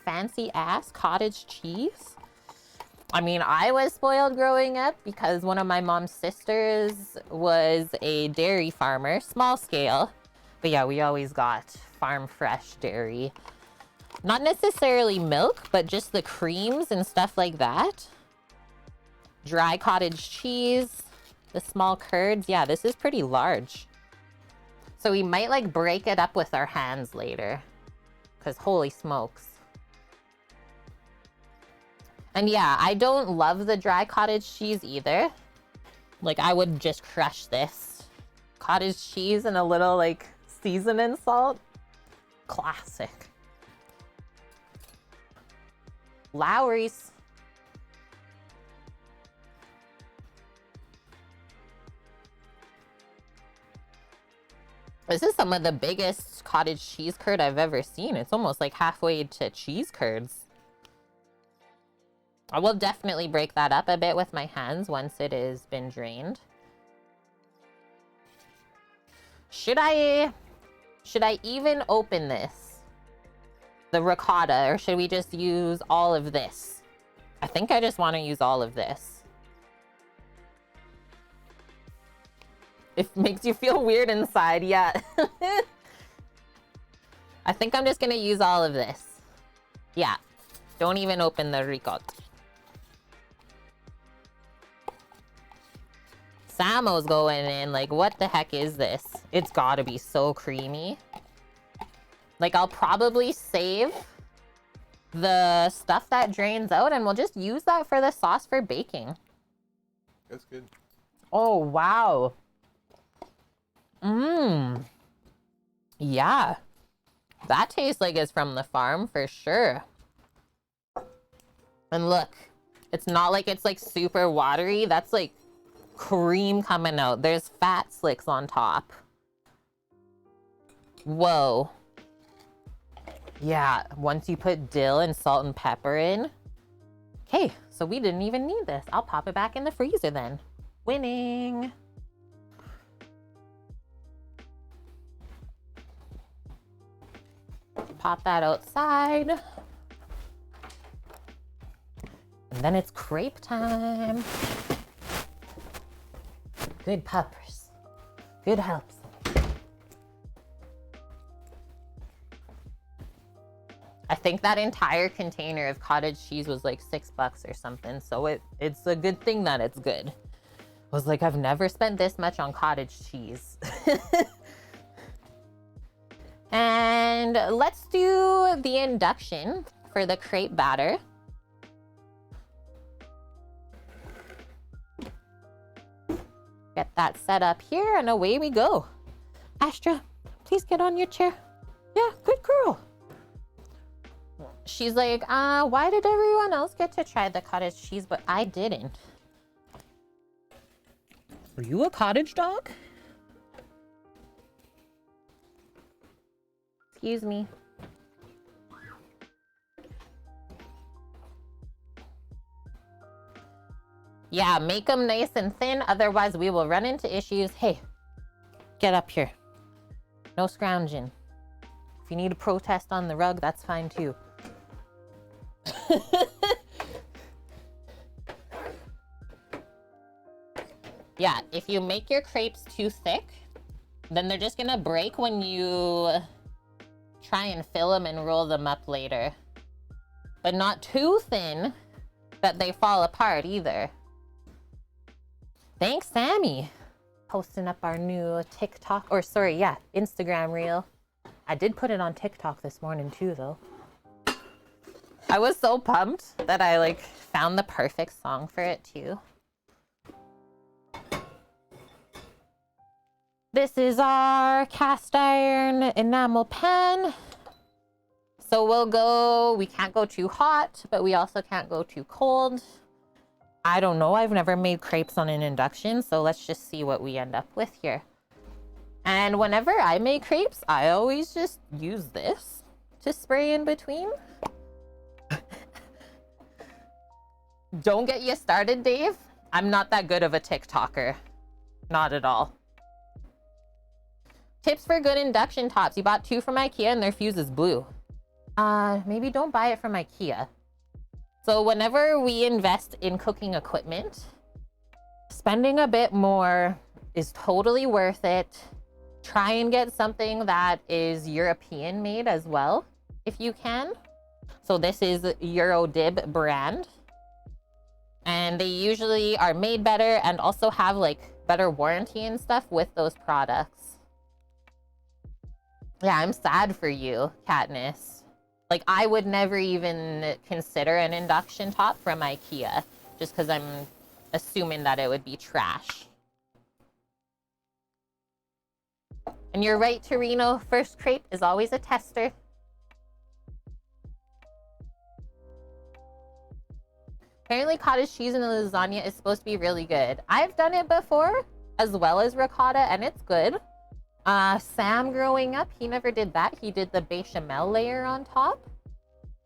fancy ass cottage cheese. I mean, I was spoiled growing up because one of my mom's sisters was a dairy farmer, small scale. But yeah, we always got farm fresh dairy. Not necessarily milk, but just the creams and stuff like that. Dry cottage cheese, the small curds. Yeah, this is pretty large. So we might like break it up with our hands later. Because holy smokes. And yeah, I don't love the dry cottage cheese either. Like I would just crush this. Cottage cheese and a little like seasoning salt. Classic. Lowry's. This is some of the biggest cottage cheese curd I've ever seen. It's almost like halfway to cheese curds. I will definitely break that up a bit with my hands once it has been drained. Should I even open this? The ricotta, or should we just use all of this? I think I just want to use all of this. It makes you feel weird inside, yeah. I think I'm just gonna use all of this. Yeah, don't even open the ricotta. Samo's going in like, what the heck is this? It's gotta be so creamy. Like, I'll probably save the stuff that drains out and we'll just use that for the sauce for baking. That's good. Oh, wow. Mmm. Yeah. That tastes like it's from the farm for sure. And look, it's not like it's like super watery. That's like cream coming out. There's fat slicks on top. Whoa. Yeah, once you put dill and salt and pepper in. Okay, so we didn't even need this. I'll pop it back in the freezer then. Winning. pop that outside. And then it's crepe time. Good peppers. Good helps. I think that entire container of cottage cheese was like $6 or something. So it's a good thing that it's good. I was like, I've never spent this much on cottage cheese. And let's do the induction for the crepe batter. Get that set up here and away we go. Astra, please get on your chair. Yeah, good girl. She's like, why did everyone else get to try the cottage cheese, but I didn't? Are you a cottage dog? Excuse me. Yeah, make them nice and thin, otherwise we will run into issues. Hey, get up here. No scrounging. If you need a protest on the rug, that's fine too. Yeah, if you make your crepes too thick, then they're just gonna break when you try and fill them and roll them up later. But not too thin that they fall apart either. Thanks, Sammy. Posting up our new TikTok, or sorry, yeah, Instagram reel. I did put it on TikTok this morning too, though. I was so pumped that I like found the perfect song for it too. This is our cast iron enamel pan. So we can't go too hot, but we also can't go too cold. I don't know, I've never made crepes on an induction, so let's just see what we end up with here. And whenever I make crepes, I always just use this to spray in between. Don't get you started, Dave. I'm not that good of a TikToker. Not at all. Tips for good induction tops. You bought 2 from IKEA and their fuse is blue. Maybe don't buy it from IKEA. So whenever we invest in cooking equipment, spending a bit more is totally worth it. Try and get something that is European made as well, if you can. So this is Eurodib brand. And they usually are made better and also have like better warranty and stuff with those products. Yeah, I'm sad for you, Katniss. Like, I would never even consider an induction top from IKEA, just because I'm assuming that it would be trash. And you're right, Torino. First crepe is always a tester. Apparently, cottage cheese in the lasagna is supposed to be really good. I've done it before, as well as ricotta, and it's good. Sam growing up, he never did that. He did the bechamel layer on top.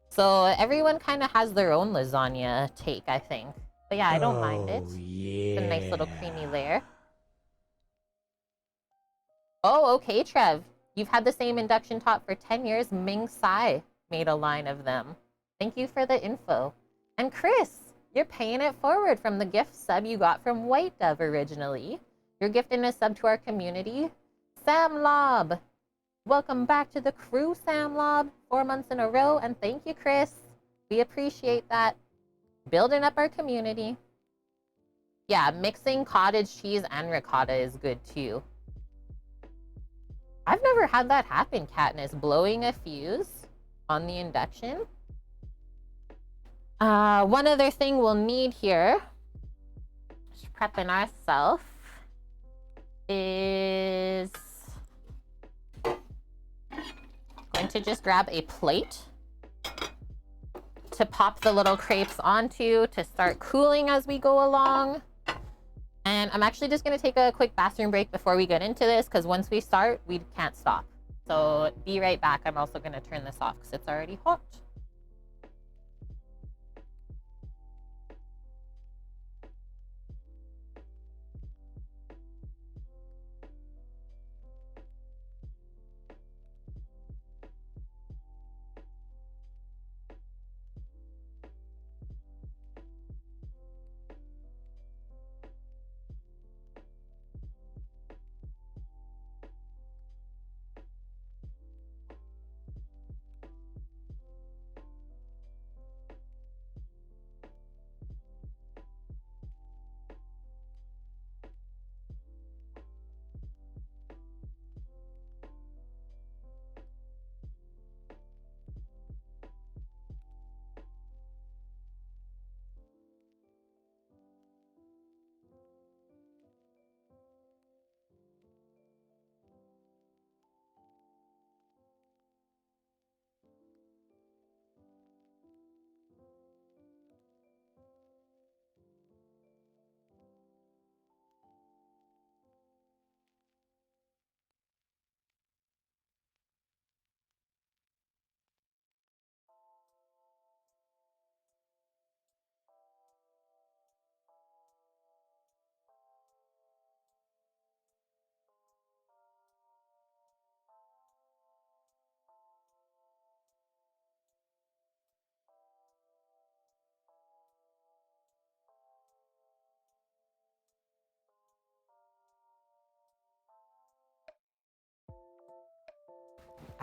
So everyone kind of has their own lasagna take, I think. But yeah, I don't mind it. Yeah. It's a nice little creamy layer. Oh, okay, Trev. You've had the same induction top for 10 years. Ming Sai made a line of them. Thank you for the info. And Chris, you're paying it forward from the gift sub you got from White Dove originally. You're gifting a sub to our community. Sam Lob. Welcome back to the crew, Sam Lob. 4 months in a row. And thank you, Chris. We appreciate that. Building up our community. Yeah, mixing cottage cheese and ricotta is good too. I've never had that happen, Katniss. Blowing a fuse on the induction. One other thing we'll need here, just prepping ourselves, is going to just grab a plate to pop the little crepes onto to start cooling as we go along. And I'm actually just going to take a quick bathroom break before we get into this, because once we start, we can't stop. So be right back. I'm also going to turn this off because it's already hot.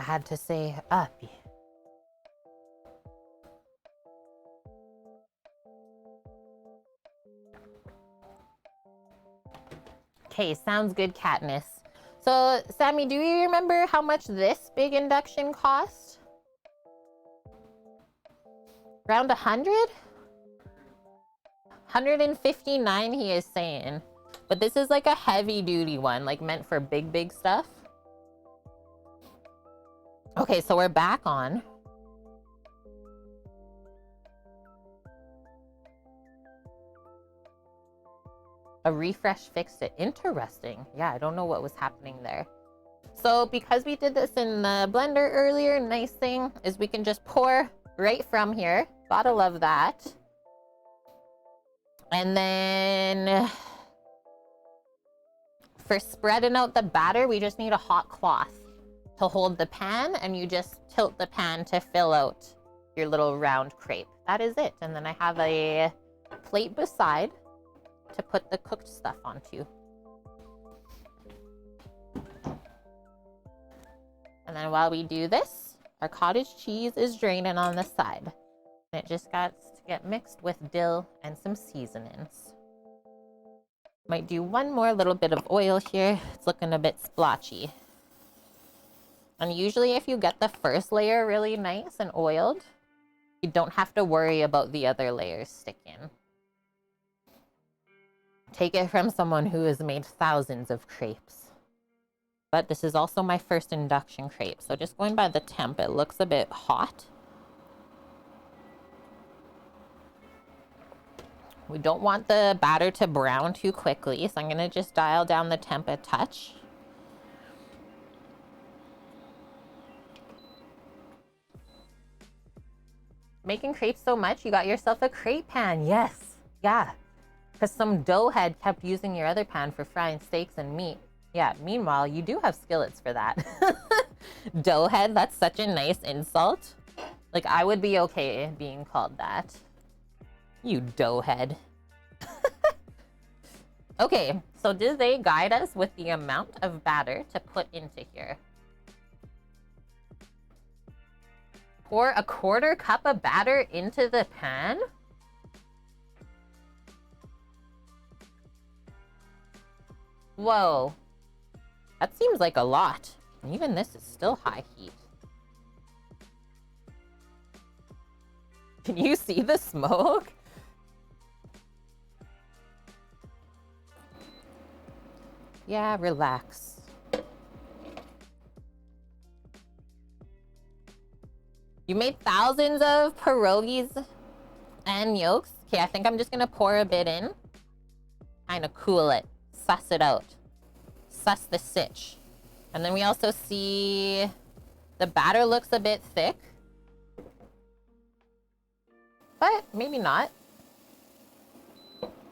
had to say uppy. Okay, sounds good, Katniss. So, Sammy, do you remember how much this big induction cost? Around 100? 159, he is saying. But this is like a heavy duty one, like meant for big stuff. Okay, so we're back on. A refresh fixed it. Interesting. Yeah, I don't know what was happening there. So because we did this in the blender earlier, nice thing is we can just pour right from here. Gotta love that. And then for spreading out the batter, we just need a hot cloth to hold the pan, and you just tilt the pan to fill out your little round crepe. That is it. And then I have a plate beside to put the cooked stuff onto. And then while we do this, our cottage cheese is draining on the side. And it just got to get mixed with dill and some seasonings. Might do one more little bit of oil here. It's looking a bit splotchy. And usually if you get the first layer really nice and oiled, you don't have to worry about the other layers sticking. Take it from someone who has made thousands of crepes. But this is also my first induction crepe. So just going by the temp, it looks a bit hot. We don't want the batter to brown too quickly, so I'm going to just dial down the temp a touch. Making crepes so much, you got yourself a crepe pan. Yes. Yeah. Because some doughhead kept using your other pan for frying steaks and meat. Yeah, meanwhile, you do have skillets for that. Doughhead, that's such a nice insult. Like, I would be okay being called that. You doughhead. Okay, so did they guide us with the amount of batter to put into here? Pour a 1/4 cup of batter into the pan? Whoa. That seems like a lot. And even this is still high heat. Can you see the smoke? Yeah, relax. You made thousands of pierogies and yolks. Okay, I think I'm just gonna pour a bit in. Kind of cool it. Suss it out. Suss the sitch. And then we also see the batter looks a bit thick. But maybe not.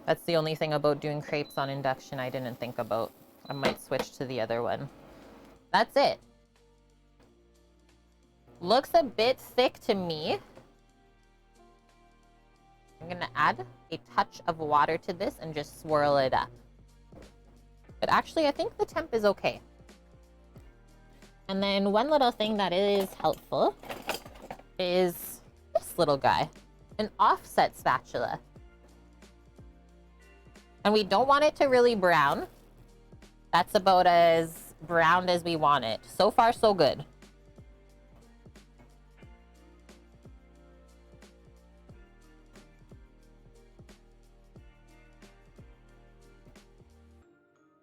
That's the only thing about doing crepes on induction I didn't think about. I might switch to the other one. That's it. Looks a bit thick to me. I'm gonna add a touch of water to this and just swirl it up. But actually, I think the temp is okay. And then one little thing that is helpful is this little guy, an offset spatula. And we don't want it to really brown. That's about as browned as we want it. So far, so good.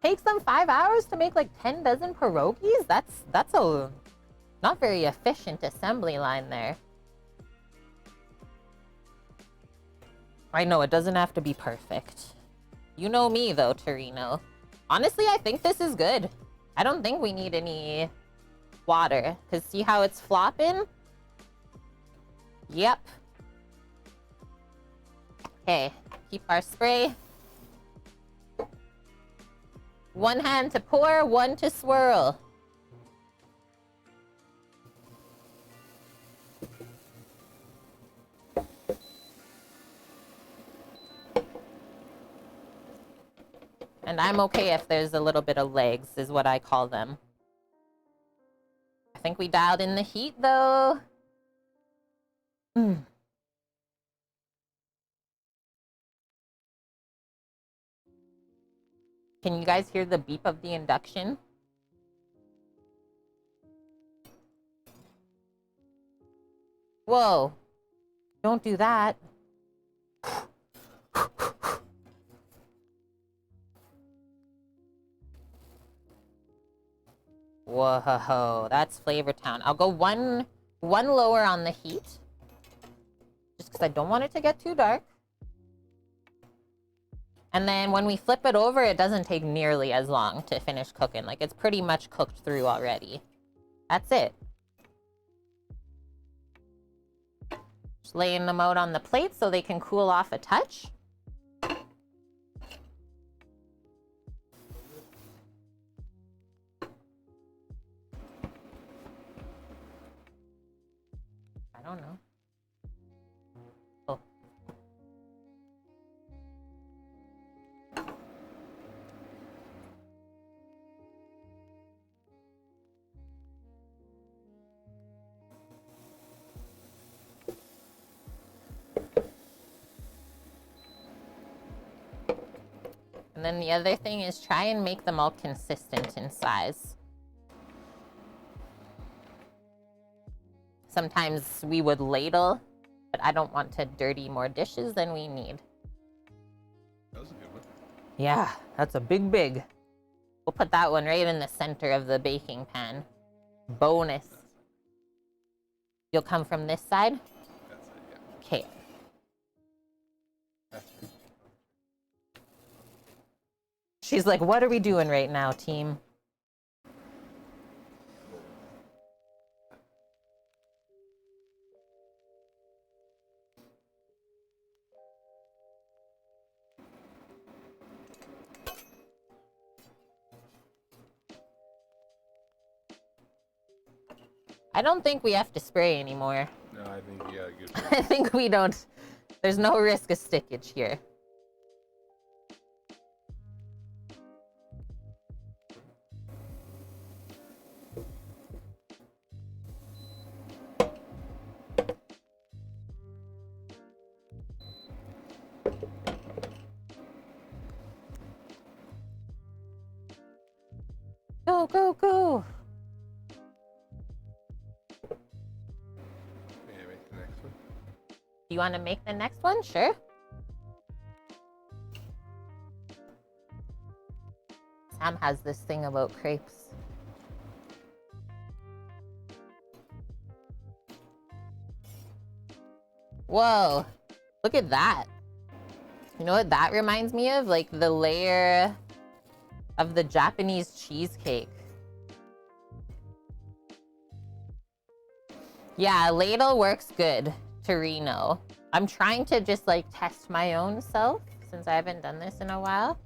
Takes them 5 hours to make like 10 dozen pierogies? That's a not very efficient assembly line there. I know, it doesn't have to be perfect. You know me though, Torino. Honestly, I think this is good. I don't think we need any water. Because see how it's flopping? Yep. Okay, keep our spray. One hand to pour, one to swirl. And I'm okay if there's a little bit of legs, is what I call them. I think we dialed in the heat though. Mm. Can you guys hear the beep of the induction? Whoa. Don't do that. Whoa, that's Flavor Town. I'll go one lower on the heat. Just because I don't want it to get too dark. And then when we flip it over, it doesn't take nearly as long to finish cooking. Like, it's pretty much cooked through already. That's it. Just laying them out on the plate so they can cool off a touch. I don't know. Oh. And then the other thing is try and make them all consistent in size. Sometimes we would ladle, but I don't want to dirty more dishes than we need. That was a good one. Yeah, that's a big. We'll put that one right in the center of the baking pan. Bonus. You'll come from this side? That's it, yeah. Okay. That's right. She's like, what are we doing right now, team? I don't think we have to spray anymore. No, I think you got a good I think we don't. There's no risk of stickage here. Go, go, go. May I make the next one? Do you want to make the next one? Sure. Sam has this thing about crepes. Whoa, look at that. You know what that reminds me of? Like the layer of the Japanese cheesecake. Yeah, ladle works good, Torino. I'm trying to just like test my own self since I haven't done this in a while.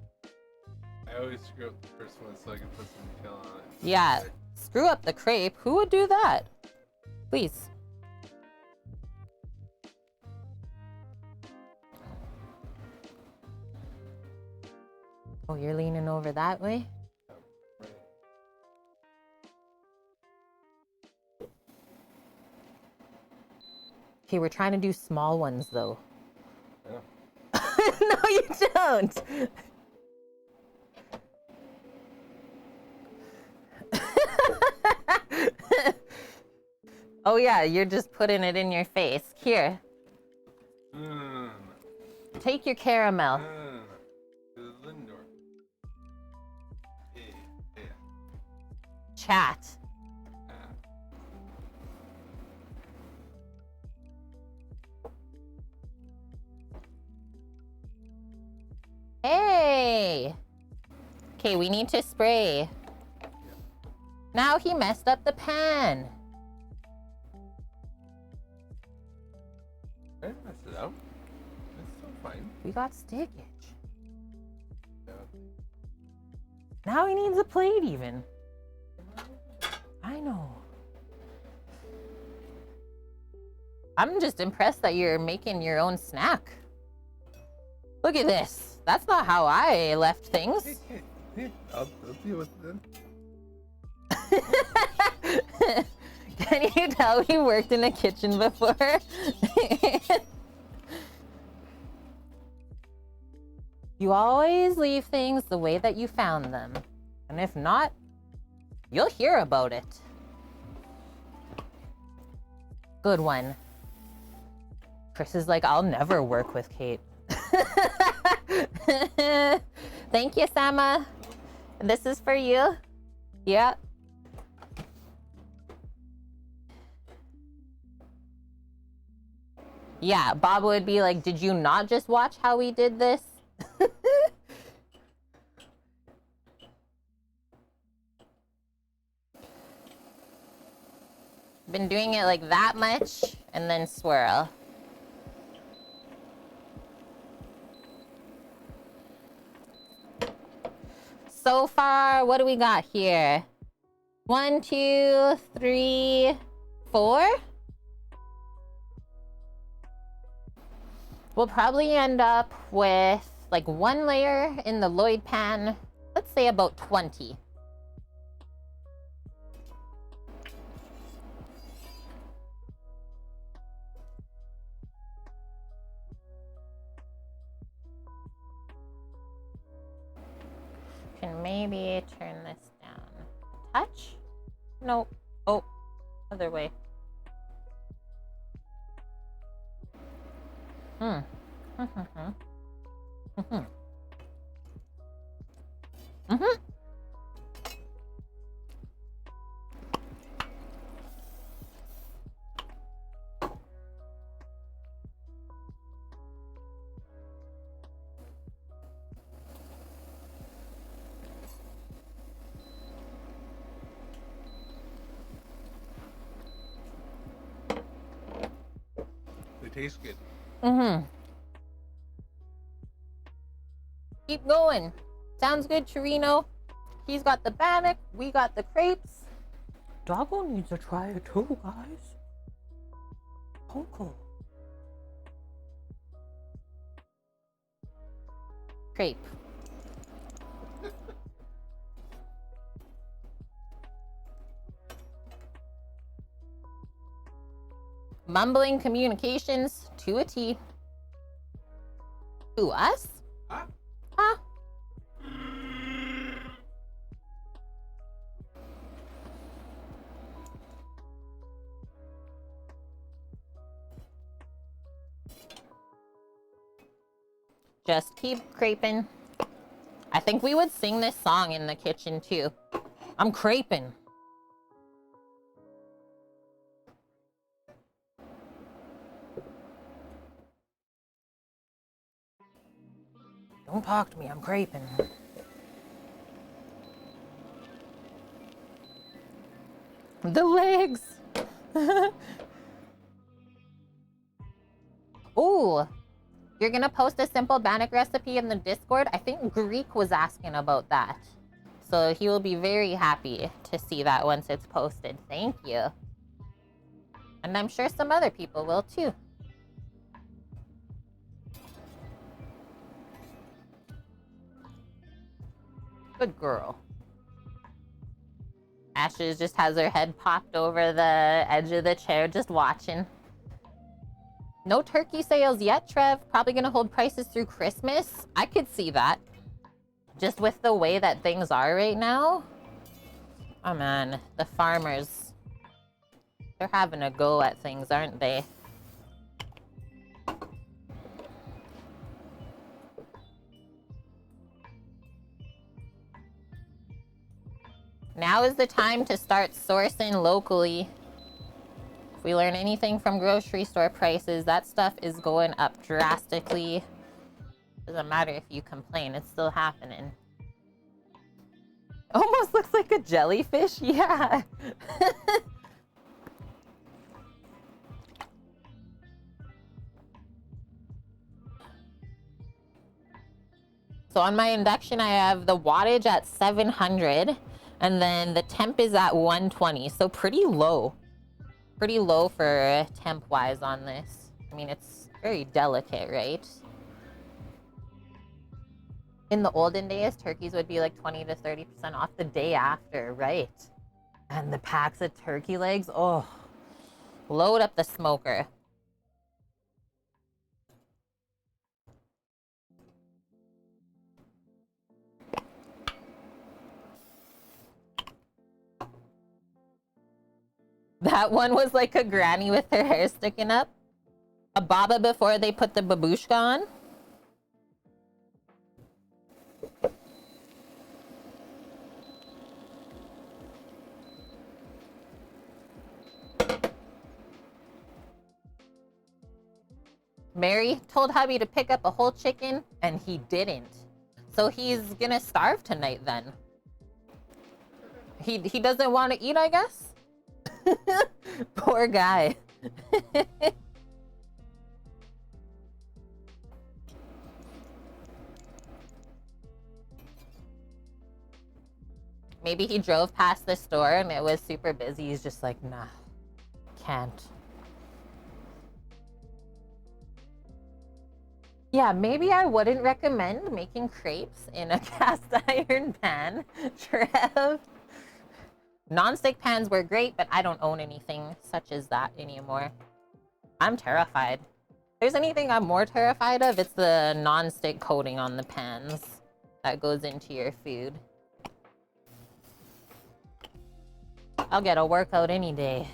I always screw up the first one so I can put some detail on it. Yeah, screw up the crepe. Who would do that? Please. Oh, you're leaning over that way? Right. Okay, we're trying to do small ones though. Yeah. No, you don't. Oh yeah, you're just putting it in your face. Here, take your caramel. Lindor. Yeah, yeah. Chat. Hey. Okay, we need to spray. Now he messed up the pan. I didn't mess it up. It's still fine. We got stickage. Yeah. Now he needs a plate even. I know. I'm just impressed that you're making your own snack. Look at this. That's not how I left things. I'll deal with it then. Can you tell he worked in a kitchen before? You always leave things the way that you found them. And if not, you'll hear about it. Good one. Chris is like, I'll never work with Kate. Thank you, Sama. This is for you. Yeah. Yeah, Bob would be like, did you not just watch how we did this? Been doing it like that much and then swirl. So far, what do we got here? 1, 2, 3, 4. We'll probably end up with like 1 layer in the Lloyd pan. Let's say about 20. Can maybe turn this down a touch. Nope. Oh, other way. They taste good. Keep going. Sounds good, Chirino. He's got the bannock. We got the crepes. Doggo needs to try it too, guys. Coco. Crepe. Mumbling communications to a T. To us? Huh? Huh? Just keep creping. I think we would sing this song in the kitchen too. I'm creping. Don't talk to me, I'm creping. The legs. Ooh. You're gonna post a simple bannock recipe in the Discord? I think Greek was asking about that. So he will be very happy to see that once it's posted. Thank you. And I'm sure some other people will too. Good girl. Ashes just has her head popped over the edge of the chair, just watching. No turkey sales yet, Trev. Probably gonna hold prices through Christmas. I could see that. Just with the way that things are right now. Oh man, the farmers. They're having a go at things, aren't they? Now is the time to start sourcing locally. If we learn anything from grocery store prices, that stuff is going up drastically. Doesn't matter if you complain, it's still happening. Almost looks like a jellyfish, yeah. So on my induction, I have the wattage at 700, and then the temp is at 120, so pretty low. Pretty low for temp-wise on this. I mean, it's very delicate, right? In the olden days, turkeys would be like 20 to 30% off the day after, right? And the packs of turkey legs, oh, Load up the smoker. That one was like a granny with her hair sticking up. A baba before they put the babushka on. Mary told hubby to pick up a whole chicken, and he didn't. So he's gonna starve tonight then. He doesn't want to eat, I guess? Poor guy. Maybe he drove past the store and it was super busy. He's just like, nah, can't. Yeah, maybe I wouldn't recommend making crepes in a cast iron pan, Trev. Non-stick pans were great, but I don't own anything such as that anymore. I'm terrified. If there's anything I'm more terrified of, it's the non-stick coating on the pans that goes into your food. I'll get a workout any day.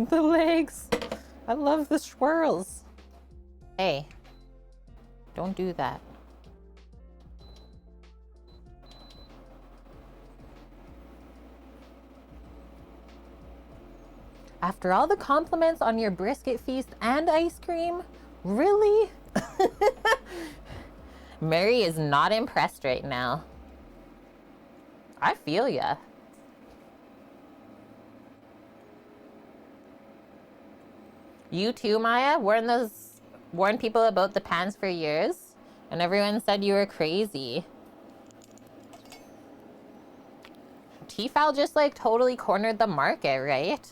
The legs. I love the swirls. Hey, don't do that. After all the compliments on your brisket feast and ice cream, really? Mary is not impressed right now. I feel ya. You too, Maya? Warned people about the pans for years, and everyone said you were crazy. Tefal just like totally cornered the market, right?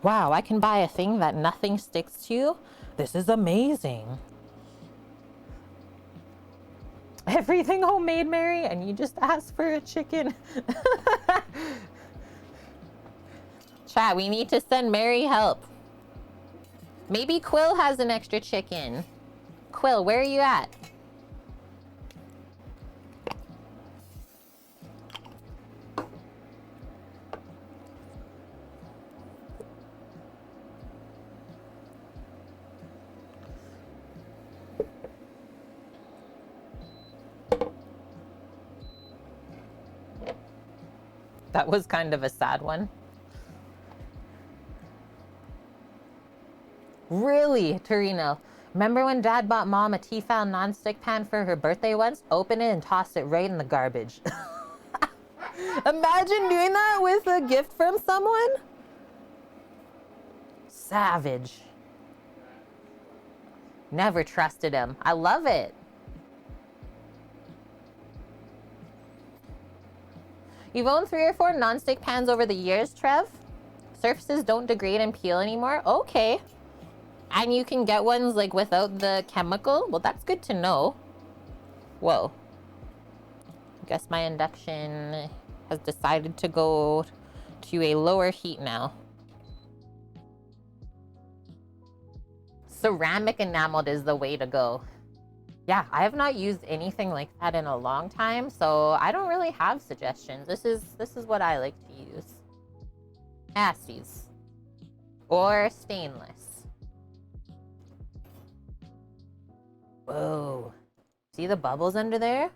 Wow, I can buy a thing that nothing sticks to? This is amazing. Everything homemade, Mary, and you just asked for a chicken. Chat, we need to send Mary help. Maybe Quill has an extra chicken. Quill, where are you at? That was kind of a sad one. Really, Torino? Remember when Dad bought Mom a Tefal non-stick pan for her birthday once? Open it and toss it right in the garbage. Imagine doing that with a gift from someone? Savage. Never trusted him. I love it. You've owned 3 or 4 non-stick pans over the years, Trev? Surfaces don't degrade and peel anymore? Okay. And you can get ones like without the chemical? Well, that's good to know. Whoa. I guess my induction has decided to go to a lower heat now. Ceramic enameled is the way to go. Yeah, I have not used anything like that in a long time, so I don't really have suggestions. This is what I like to use. Asties. Or stainless. Whoa. See the bubbles under there?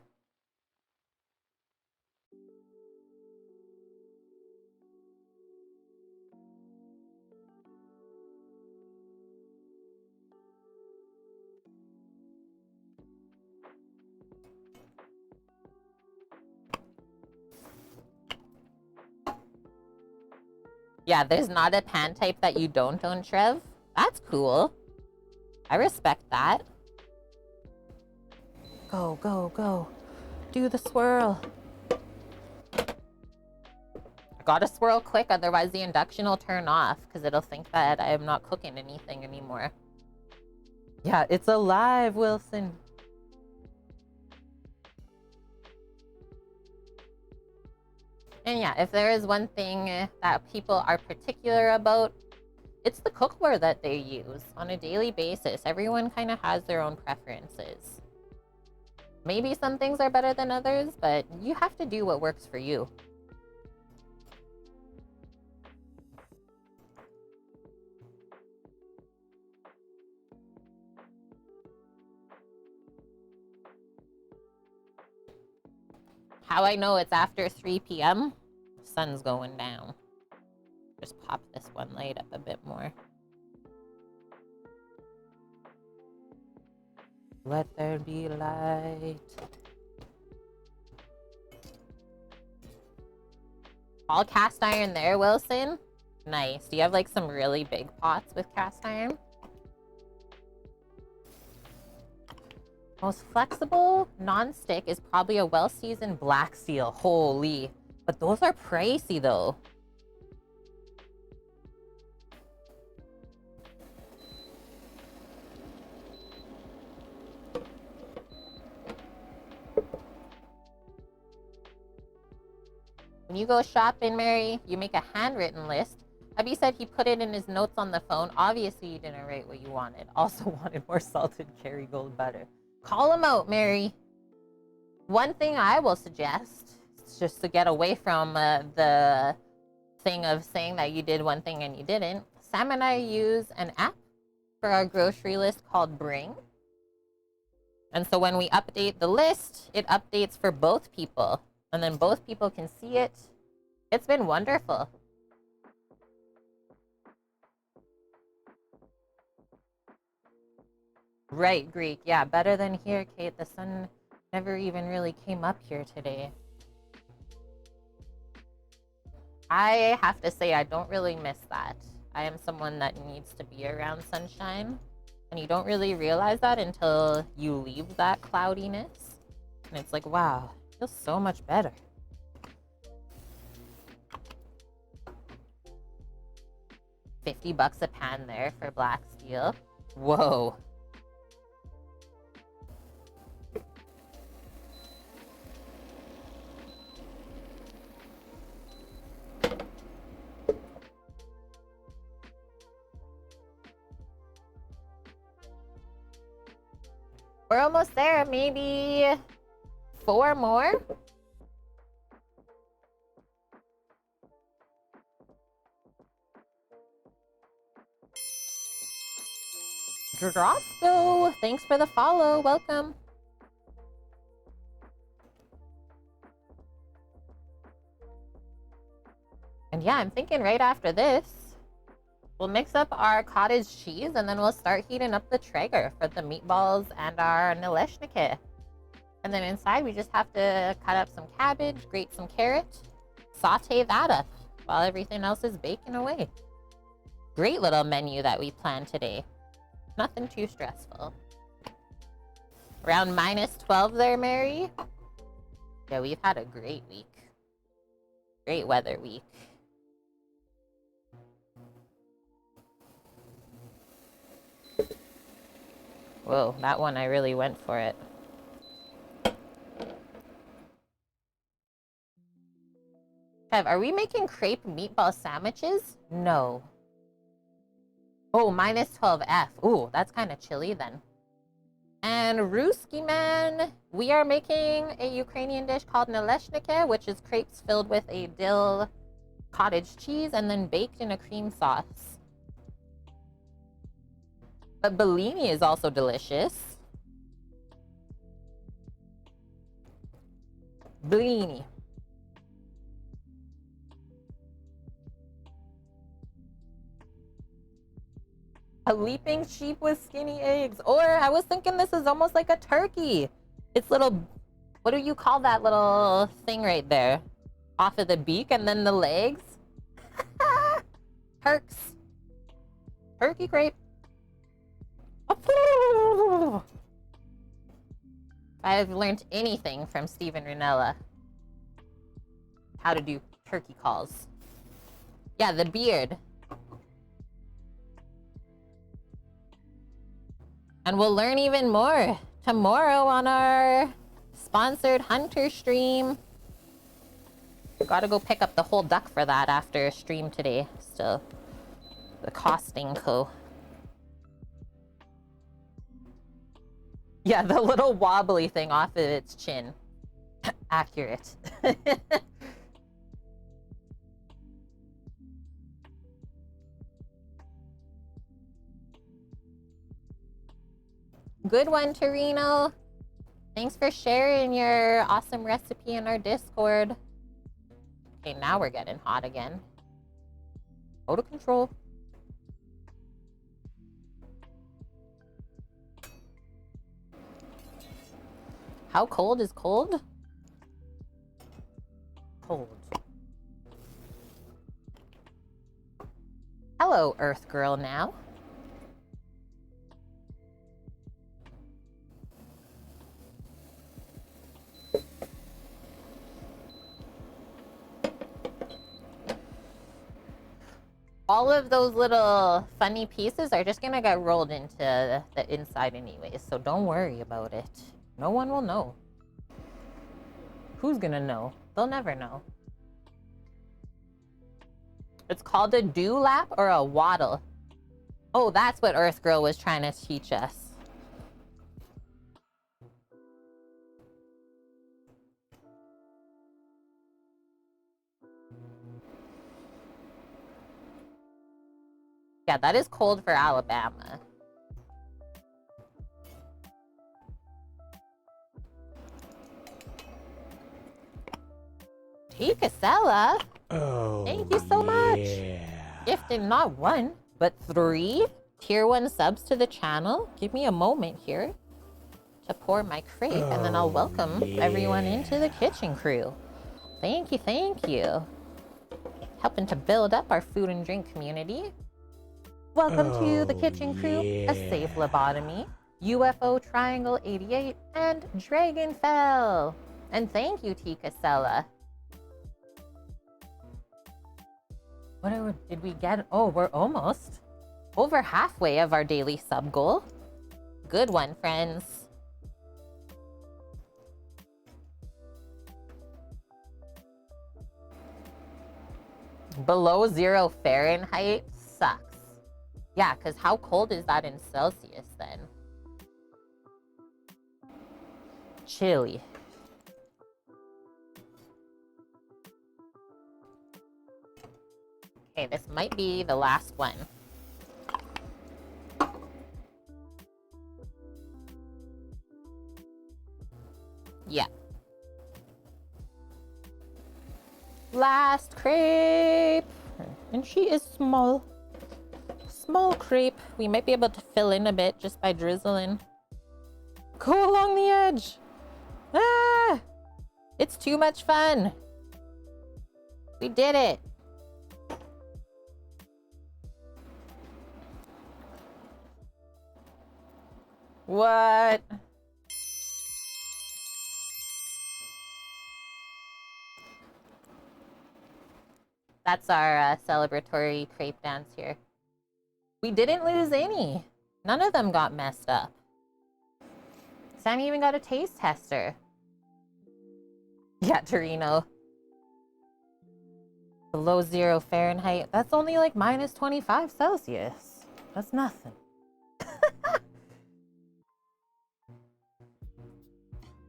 Yeah, there's not a pan type that you don't own, Trev. That's cool. I respect that. Go, go, go. Do the swirl. Gotta swirl quick, otherwise the induction will turn off because it'll think that I am not cooking anything anymore. Yeah, it's alive, Wilson. And yeah, if there is one thing that people are particular about, it's the cookware that they use on a daily basis. Everyone kind of has their own preferences. Maybe some things are better than others, but you have to do what works for you. How I know it's after 3 p.m. Sun's going down. Just pop this one light up a bit more. Let there be light. All cast iron there, Wilson? Nice. Do you have like some really big pots with cast iron? Most flexible non-stick is probably a well-seasoned black steel. Holy. But those are pricey though. When you go shopping, Mary, you make a handwritten list. Hubby said he put it in his notes on the phone. Obviously, you didn't write what you wanted. Also wanted more salted Kerrygold butter. Call him out, Mary. One thing I will suggest, just to get away from the thing of saying that you did one thing and you didn't. Sam and I use an app for our grocery list called Bring. And so when we update the list, it updates for both people. And then both people can see it. It's been wonderful. Right, Greek. Yeah, better than here, Kate. The sun never even really came up here today. I have to say, I don't really miss that. I am someone that needs to be around sunshine. And you don't really realize that until you leave that cloudiness. And it's like, wow, it feels so much better. $50 a pan there for black steel. Whoa. We're almost there. Maybe 4 more. Drosco, thanks for the follow. Welcome. And yeah, I'm thinking right after this, we'll mix up our cottage cheese and then we'll start heating up the Traeger for the meatballs and our Nalysnyky. And then inside, we just have to cut up some cabbage, grate some carrot, saute that up while everything else is baking away. Great little menu that we planned today. Nothing too stressful. Around -12 there, Mary. Yeah, we've had a great week. Great weather week. Whoa, that one I really went for it. Kev, are we making crepe meatball sandwiches? No. Oh, -12F. Ooh, that's kind of chilly then. And Ruski Man, we are making a Ukrainian dish called Nalysnyky, which is crepes filled with a dill cottage cheese and then baked in a cream sauce. But Bellini is also delicious. Bellini. A leaping sheep with skinny eggs. Or I was thinking this is almost like a turkey. It's little, what do you call that little thing right there? Off of the beak and then the legs. Turks. Turkey crepe. I've learned anything from Steven Ranella. How to do turkey calls. Yeah, the beard. And we'll learn even more tomorrow on our sponsored hunter stream. Gotta go pick up the whole duck for that after stream today. Still, the costing co. Yeah, the little wobbly thing off of its chin. Accurate. Good one, Torino. Thanks for sharing your awesome recipe in our Discord. Okay, now we're getting hot again. Out of control. How cold is cold? Cold. Hello, Earth Girl now. All of those little funny pieces are just gonna get rolled into the inside anyways, so don't worry about it. No one will know. Who's gonna know? They'll never know. It's called a dewlap or a waddle. Oh, that's what Earth Girl was trying to teach us. Yeah, that is cold for Alabama. Hey, Casella. Oh, thank you so much. Yeah. Gifted not one, but 3 tier 1 subs to the channel. Give me a moment here to pour my crepe, and then I'll welcome everyone into the kitchen crew. Thank you, thank you. Helping to build up our food and drink community. Welcome to the kitchen crew, A Safe Lobotomy, UFO Triangle 88, and Dragonfell. And thank you, T. Casella. What did we get? Oh, we're almost over halfway of our daily sub goal. Good one, friends. Below 0 Fahrenheit sucks. Yeah, because how cold is that in Celsius then? Chilly. Okay, this might be the last one. Yeah. Last crepe. And she is small. Small crepe. We might be able to fill in a bit just by drizzling. Go along the edge. Ah! It's too much fun. We did it. What? That's our celebratory crepe dance here. We didn't lose any. None of them got messed up. Sammy even got a taste tester. Yeah, Torino. Below 0 Fahrenheit. That's only like minus 25 Celsius. That's nothing.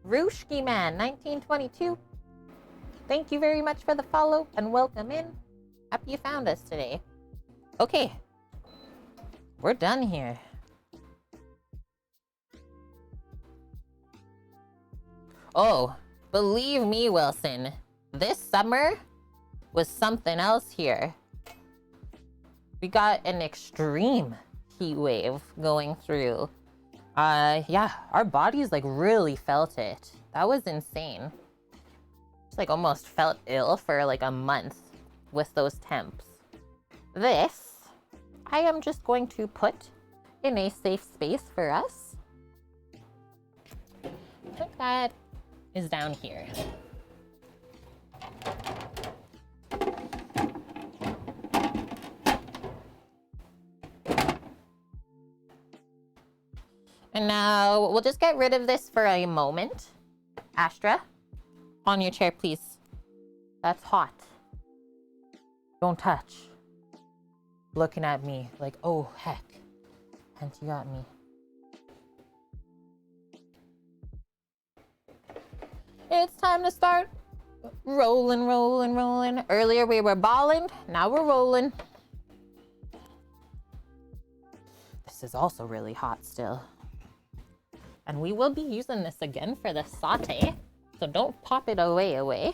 Rushki Man 1922. Thank you very much for the follow and welcome in. Happy you found us today. Okay. We're done here. Oh, believe me, Wilson, this summer was something else here. We got an extreme heat wave going through. Yeah, our bodies like really felt it. That was insane. Just like almost felt ill for like a month with those temps. This I am just going to put in a safe space for us. I think that is down here. And now we'll just get rid of this for a moment. Astra, on your chair, please. That's hot. Don't touch. Looking at me like, oh, heck. And you got me. It's time to start rolling, rolling, rolling. Earlier we were balling, now we're rolling. This is also really hot still. And we will be using this again for the saute, so don't pop it away.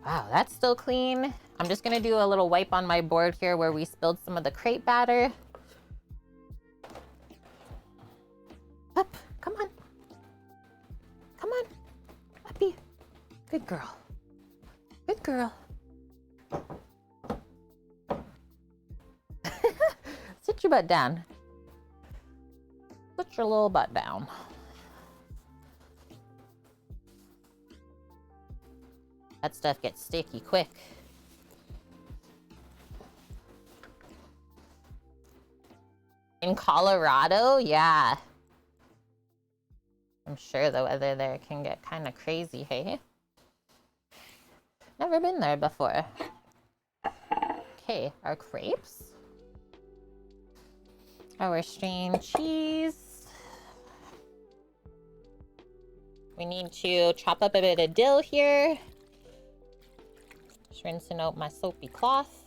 Wow, that's still clean. I'm just gonna do a little wipe on my board here where we spilled some of the crepe batter. Up, come on. Come on, Uppy. Good girl. Good girl. Sit your butt down. Put your little butt down. That stuff gets sticky quick. In Colorado, yeah. I'm sure the weather there can get kind of crazy, hey? Never been there before. Okay, our crepes. Our strained cheese. We need to chop up a bit of dill here. Just rinsing out my soapy cloth.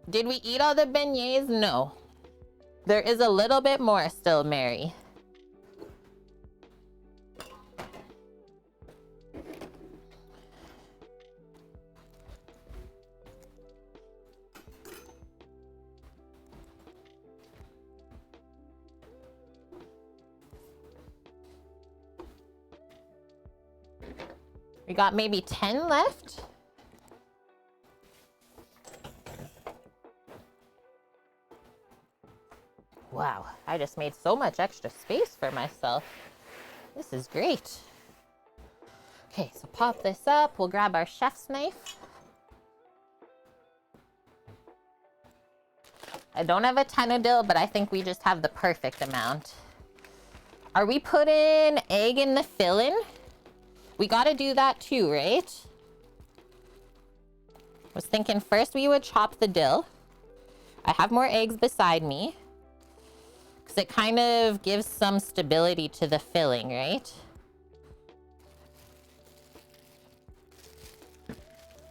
Did we eat all the beignets? No. There is a little bit more still, Mary. We got maybe 10 left. Wow, I just made so much extra space for myself. This is great. Okay, so pop this up. We'll grab our chef's knife. I don't have a ton of dill, but I think we just have the perfect amount. Are we putting egg in the filling? We gotta do that too, right? I was thinking first we would chop the dill. I have more eggs beside me, because it kind of gives some stability to the filling, right?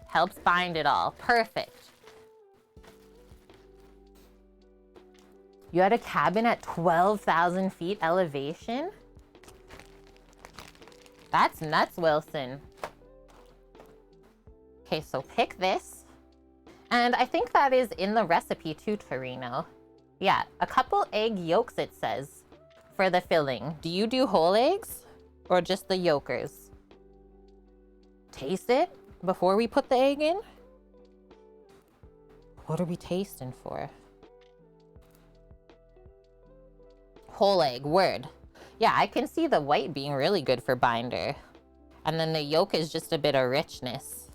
Helps bind it all. Perfect. You had a cabin at 12,000 feet elevation? That's nuts, Wilson. Okay, so pick this. And I think that is in the recipe too, Torino. Yeah, a couple egg yolks, it says, for the filling. Do you do whole eggs or just the yolkers? Taste it before we put the egg in? What are we tasting for? Whole egg, word. Yeah, I can see the white being really good for binder. And then the yolk is just a bit of richness.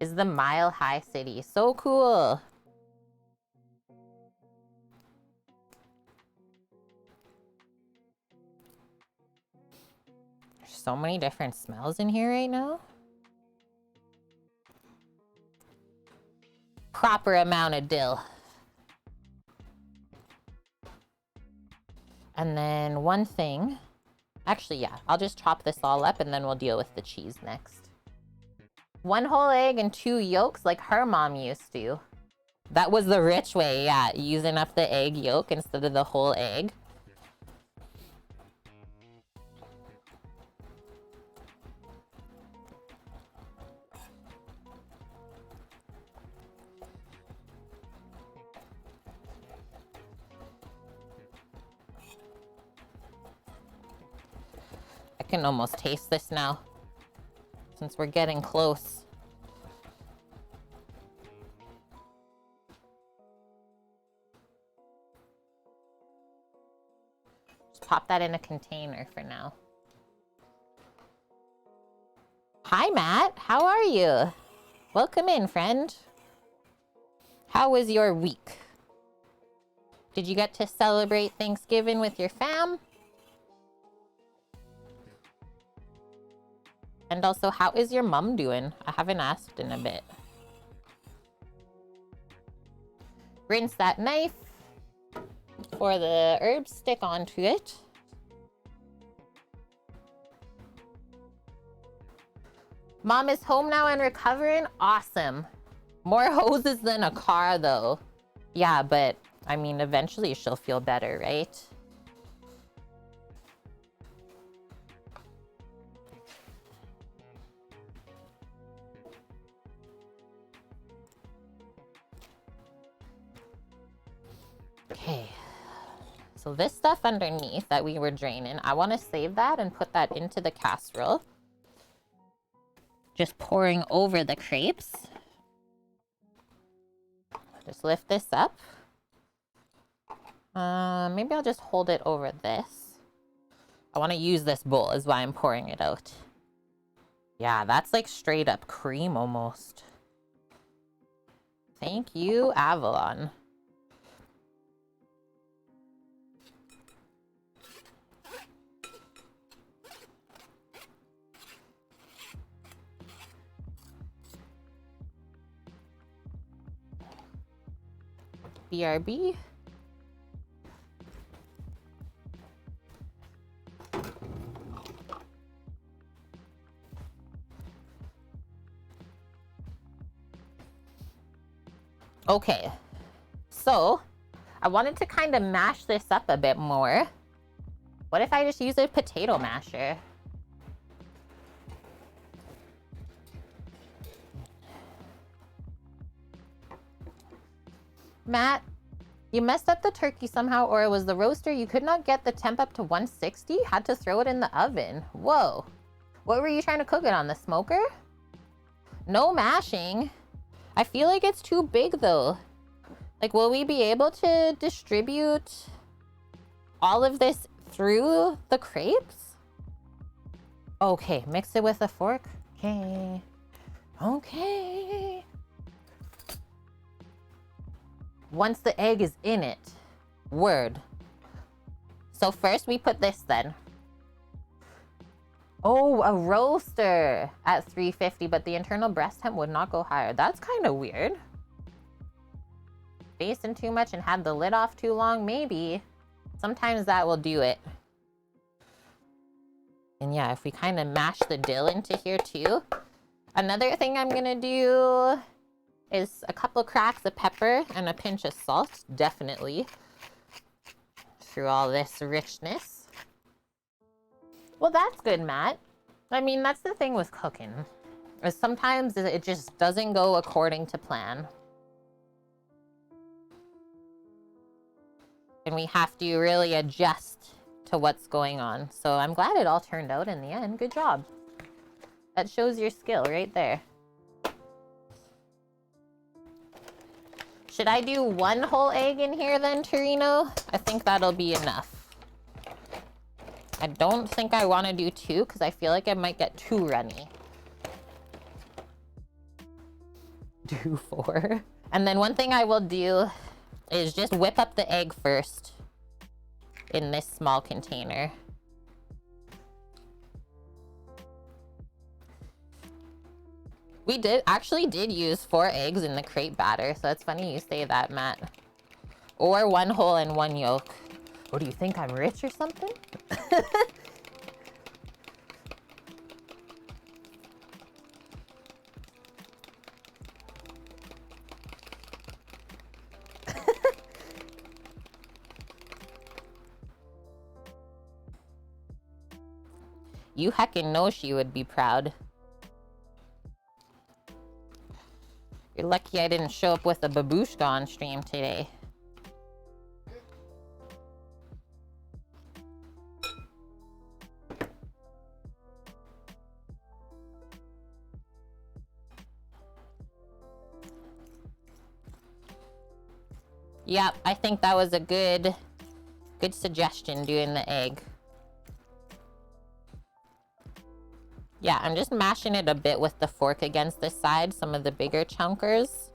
Is the Mile High City. So cool. There's so many different smells in here right now. Proper amount of dill. And then one thing. Actually, yeah, I'll just chop this all up and then we'll deal with the cheese next. 1 whole egg and 2 yolks like her mom used to. That was the rich way, yeah, using up the egg yolk instead of the whole egg. I can almost taste this now, since we're getting close. Just pop that in a container for now. Hi, Matt. How are you? Welcome in, friend. How was your week? Did you get to celebrate Thanksgiving with your fam? And also, how is your mom doing? I haven't asked in a bit. Rinse that knife for the herbs stick onto it. Mom is home now and recovering? Awesome. More hoses than a car, though. Yeah, but, I mean, eventually she'll feel better, right? Okay. So this stuff underneath that we were draining, I want to save that and put that into the casserole. Just pouring over the crepes. Just lift this up. Maybe I'll just hold it over this. I want to use this bowl is why I'm pouring it out. Yeah, that's like straight up cream almost. Thank you, Avalon. BRB. Okay, so I wanted to kind of mash this up a bit more. What if I just use a potato masher? Matt, you messed up the turkey somehow, or it was the roaster. You could not get the temp up to 160. Had to throw it in the oven. Whoa. What were you trying to cook it on, the smoker? No mashing. I feel like it's too big though. Like, will we be able to distribute all of this through the crepes? Okay, mix it with a fork. Okay. Okay. Once the egg is in it. Word. So first we put this then. Oh, a roaster at 350, but the internal breast temp would not go higher. That's kind of weird. Basting too much and had the lid off too long? Maybe. Sometimes that will do it. And yeah, if we kind of mash the dill into here too. Another thing I'm gonna do is a couple cracks of pepper and a pinch of salt, definitely, through all this richness. Well, that's good, Matt. I mean, that's the thing with cooking, is sometimes it just doesn't go according to plan. And we have to really adjust to what's going on. So I'm glad it all turned out in the end. Good job. That shows your skill right there. Should I do one whole egg in here then, Torino? I think that'll be enough. I don't think I want to do two because I feel like it might get too runny. Do four. And then one thing I will do is just whip up the egg first in this small container. We actually did use 4 eggs in the crepe batter, so it's funny you say that, Matt. Or 1 whole and 1 yolk. What do you think, I'm rich or something? You heckin' know she would be proud. You're lucky I didn't show up with a babushka on stream today. Yep, I think that was a good Good suggestion doing the egg. Yeah, I'm just mashing it a bit with the fork against the side, some of the bigger chunkers.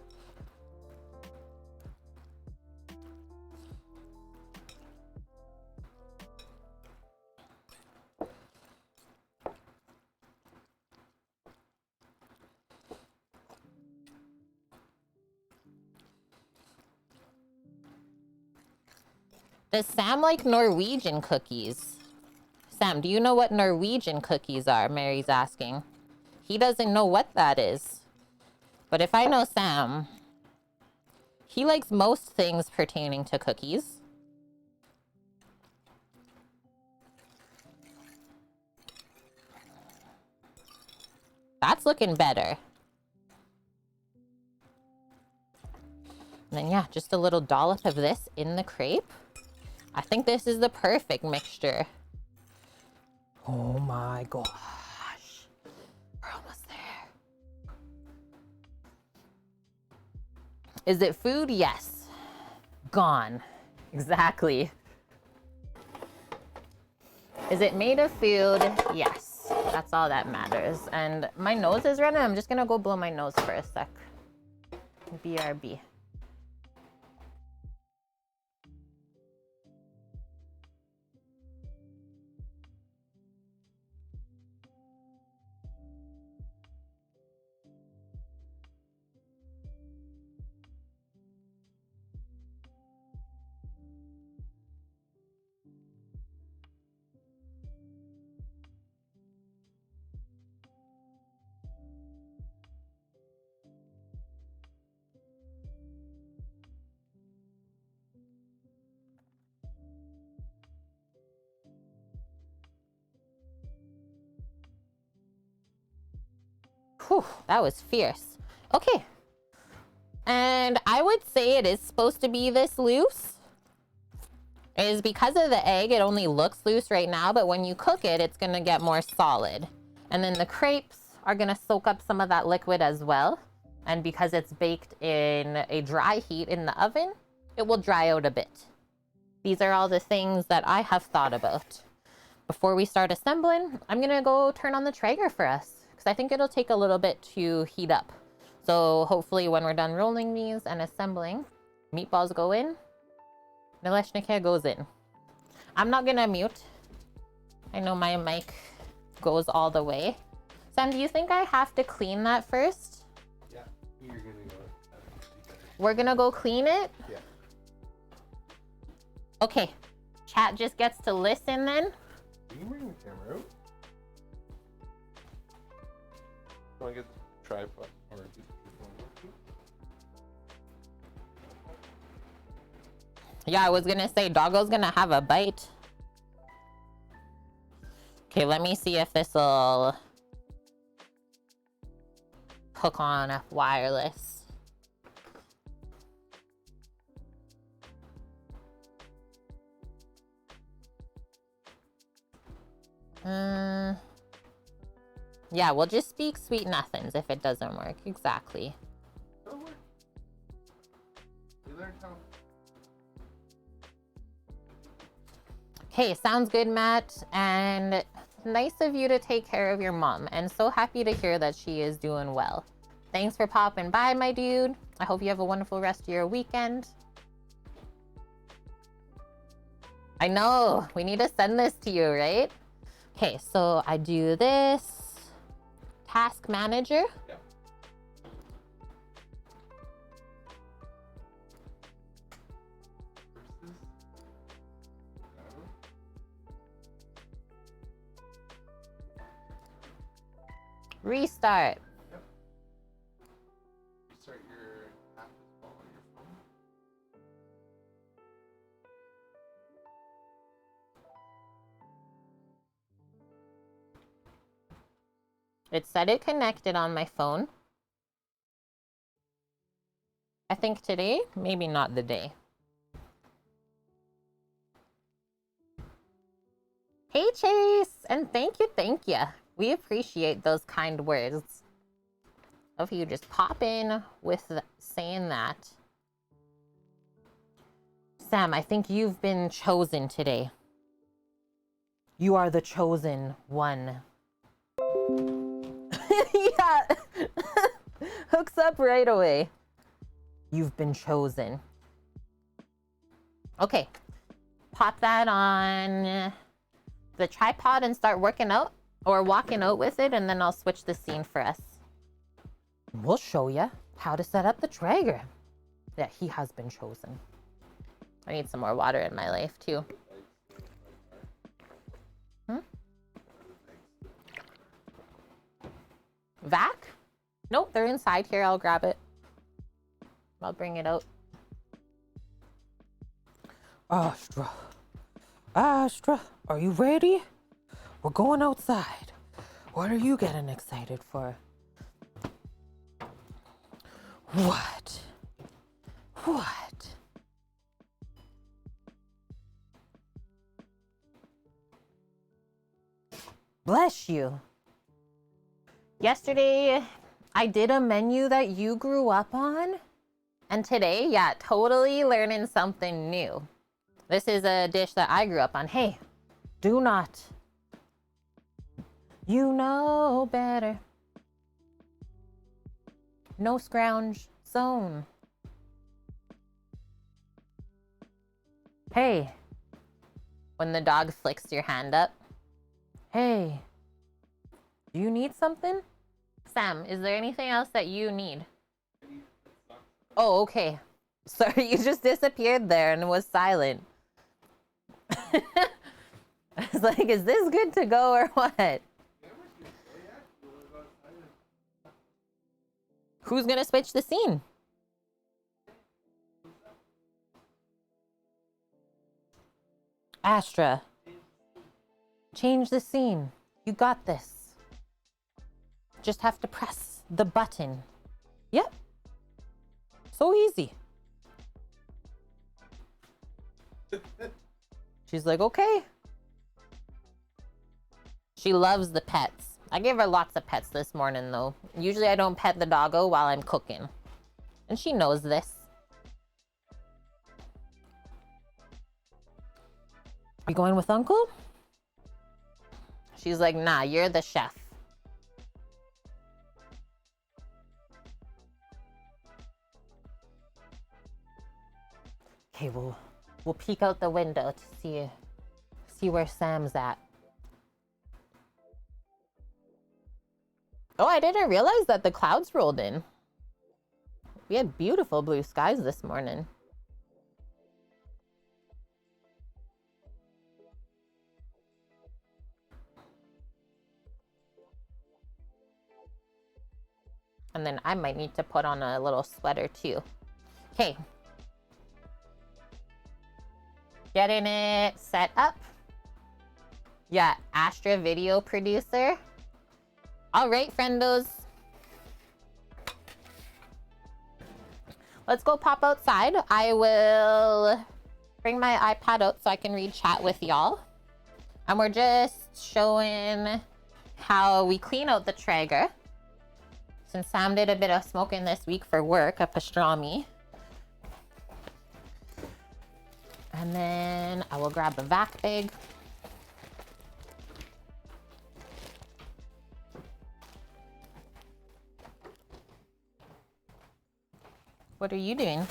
Does Sam like Norwegian cookies? Sam, do you know what Norwegian cookies are? Mary's asking. He doesn't know what that is. But if I know Sam, he likes most things pertaining to cookies. That's looking better. And then yeah, just a little dollop of this in the crepe. I think this is the perfect mixture. Oh my gosh. We're almost there. Is it food? Yes. Gone. Exactly. Is it made of food? Yes. That's all that matters. And my nose is running. I'm just gonna go blow my nose for a sec. BRB. Whew, that was fierce. Okay. And I would say it is supposed to be this loose. It is because of the egg, it only looks loose right now, but when you cook it, it's gonna get more solid. And then the crepes are gonna soak up some of that liquid as well. And because it's baked in a dry heat in the oven, it will dry out a bit. These are all the things that I have thought about. Before we start assembling, I'm gonna go turn on the Traeger for us, because I think it'll take a little bit to heat up. So hopefully when we're done rolling these and assembling, meatballs go in, Nalysnyky goes in. I'm not gonna mute. I know my mic goes all the way. Sam, do you think I have to clean that first? Yeah, you're gonna go. We're gonna go clean it? Yeah. Okay. Chat just gets to listen then. You can bring the camera out. Want to get the tripod or do the phone? Yeah, I was gonna say Doggo's gonna have a bite. Okay, let me see if this will hook on wireless. Yeah, we'll just speak sweet nothings if it doesn't work. Exactly. Don't worry. You learned how. Okay, sounds good, Matt. And nice of you to take care of your mom. And so happy to hear that she is doing well. Thanks for popping by, my dude. I hope you have a wonderful rest of your weekend. I know, we need to send this to you, right? Okay, so I do this. Task manager. Yeah. Restart. Yep. Restart your app as well on your phone. It said it connected on my phone. I think today, maybe not the day. Hey, Chase, and thank you. We appreciate those kind words of you just pop in with saying that. Sam, I think you've been chosen today. You are the chosen one. Yeah. Hooks up right away. You've been chosen. Okay. Pop that on the tripod and start working out or walking out with it, and then I'll switch the scene for us. We'll show you how to set up the Traeger. Yeah, he has been chosen. I need some more water in my life too. Vac? Nope, they're inside here. I'll grab it. I'll bring it out. Astra. Astra, are you ready? We're going outside. What are you getting excited for? What? What? Bless you. Yesterday, I did a menu that you grew up on. And today, yeah, totally learning something new. This is a dish that I grew up on. Hey, do not. You know better. No scrounge zone. Hey, when the dog flicks your hand up. Hey, do you need something? Sam, is there anything else that you need? Oh, okay. Sorry, you just disappeared there and was silent. I was like, is this good to go or what? Who's gonna switch the scene? Astra. Change the scene. You got this. Just have to press the button. Yep. So easy. She's like, okay. She loves the pets. I gave her lots of pets this morning, though. Usually I don't pet the doggo while I'm cooking. And she knows this. You going with Uncle? She's like, nah, you're the chef. Okay, we'll peek out the window to see where Sam's at. Oh, I didn't realize that the clouds rolled in. We had beautiful blue skies this morning. And then I might need to put on a little sweater too. Okay. Getting it set up. Yeah, Astra video producer. All right, friendos. Let's go pop outside. I will bring my iPad out so I can read chat with y'all. And we're just showing how we clean out the Traeger. Since Sam did a bit of smoking this week for work, a pastrami. And then I will grab a vac bag. What are you doing?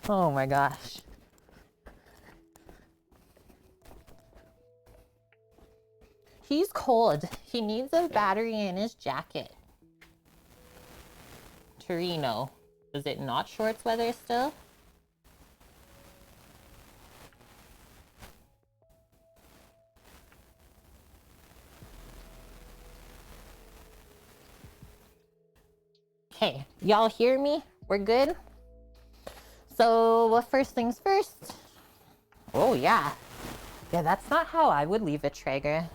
Oh my gosh. He's cold. He needs a battery in his jacket. Torino. Is it not shorts weather still? Okay, y'all hear me? We're good? So, well, first things first. Oh, yeah. Yeah, that's not how I would leave a Traeger.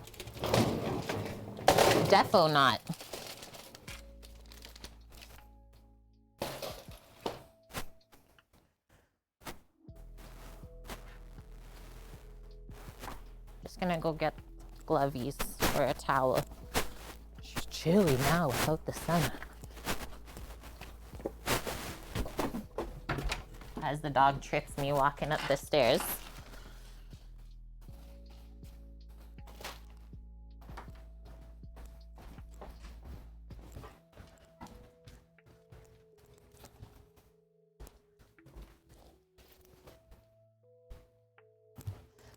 Defo not. Just gonna go get glovies or a towel. She's chilly now without the sun. as the dog trips me walking up the stairs.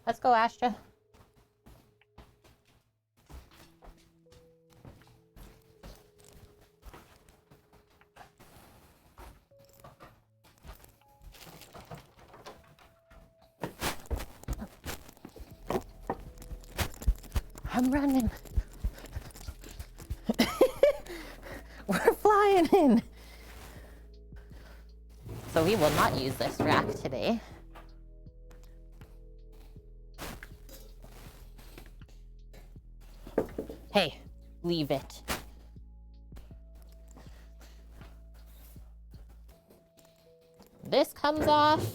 Let's go, Astra. I'm running. We're flying in. So we will not use this rack today. Hey, leave it. This comes off.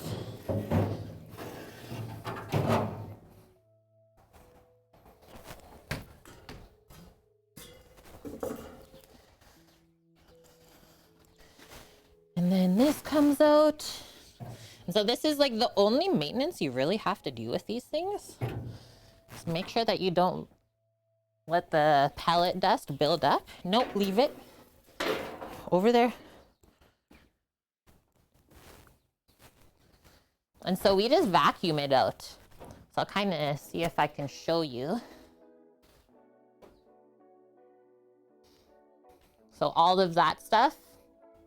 And then this comes out. And so this is like the only maintenance you really have to do with these things. Just make sure that you don't let the pallet dust build up. Nope, leave it over there. And so we just vacuum it out. So I'll kind of see if I can show you. So all of that stuff,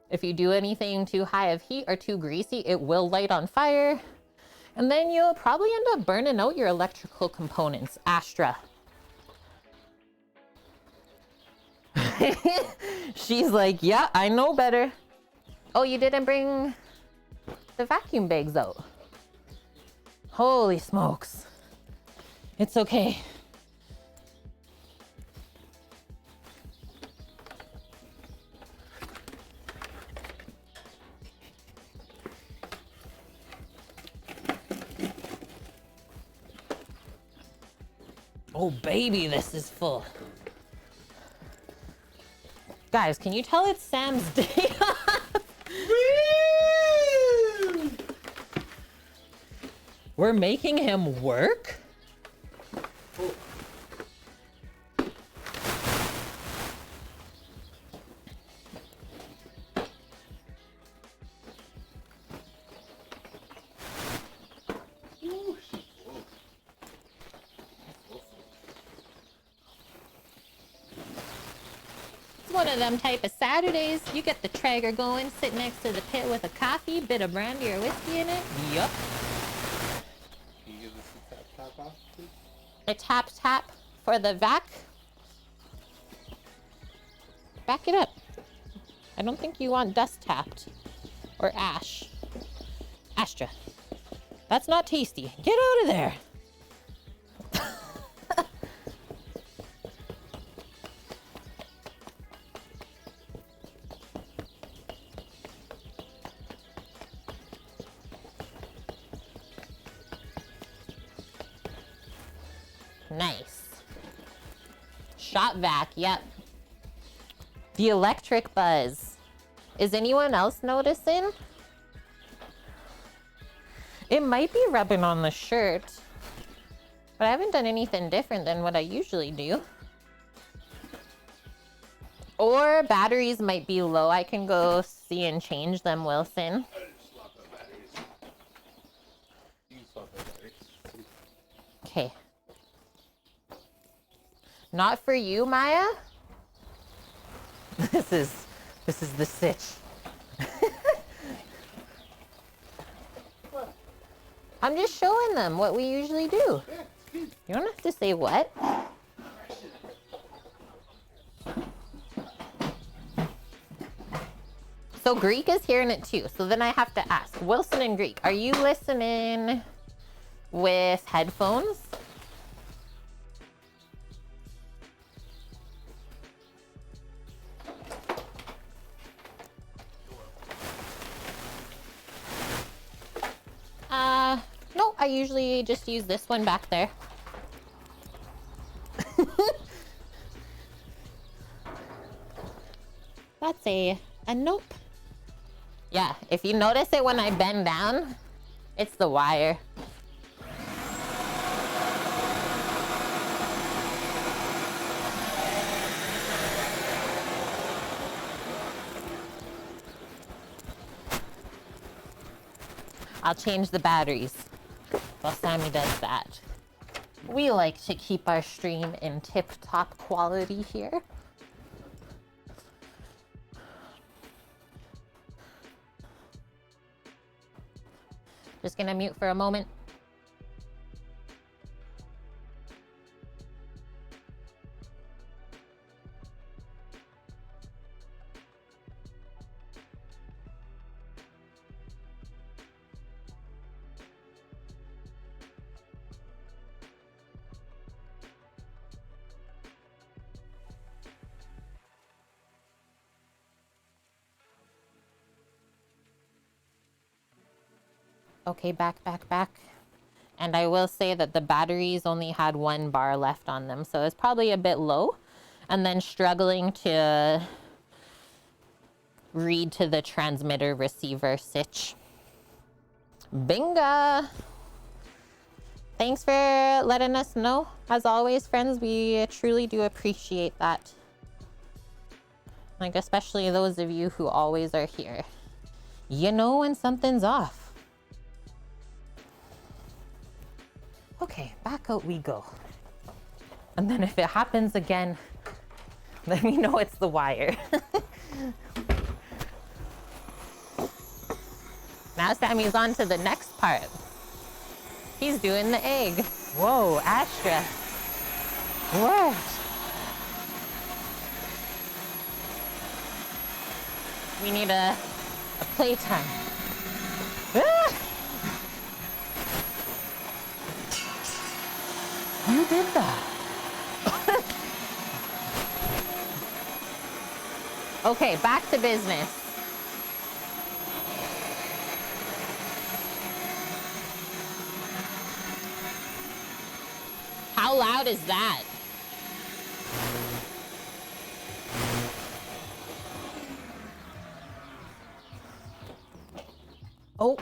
if you do anything too high of heat or too greasy, it will light on fire. And then you'll probably end up burning out your electrical components. Astra. She's like, yeah, I know better. Oh, you didn't bring the vacuum bags out. Holy smokes. It's okay. Oh, baby, this is full. Guys, can you tell it's Sam's day off? We're making him work? One of them type of Saturdays. You get the Traeger going, sit next to the pit with a coffee, bit of brandy or whiskey in it. Yup. Can you give this a tap off, please? A tap for the vac. Back it up. I don't think you want dust tapped. Or ash. Astra. That's not tasty. Get out of there. Nice. Shop vac, yep. The electric buzz. Is anyone else noticing? It might be rubbing on the shirt, but I haven't done anything different than what I usually do. Or batteries might be low. I can go see and change them, Wilson. Okay. Not for you, Maya. This is the sitch. I'm just showing them what we usually do. You don't have to say what. So Greek is hearing it too. So then I have to ask, Wilson and Greek, are you listening with headphones? No, I usually just use this one back there. That's a nope. Yeah, if you notice it when I bend down, it's the wire. I'll change the batteries while Sammy does that. We like to keep our stream in tip-top quality here. Just gonna mute for a moment. Okay, back. And I will say that the batteries only had 1 bar left on them, so it's probably a bit low. And then struggling to read to the transmitter receiver switch. Binga! Thanks for letting us know. As always, friends, we truly do appreciate that. Like, especially those of you who always are here. You know when something's off. Okay, back out we go. And then if it happens again, let me know it's the wire. Now Sammy's on to the next part. He's doing the egg. Whoa, Astra. What? We need a playtime. Ah! You did that. Okay, back to business. How loud is that? Oh.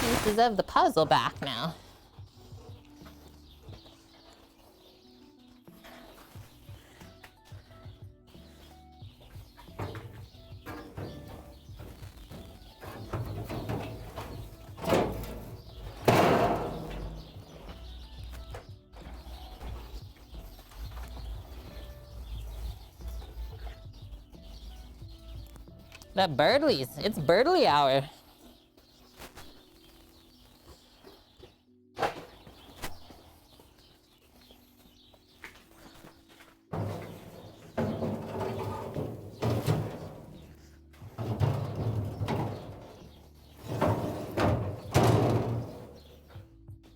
Pieces of the puzzle back now. That Birdlies, it's Birdly hour.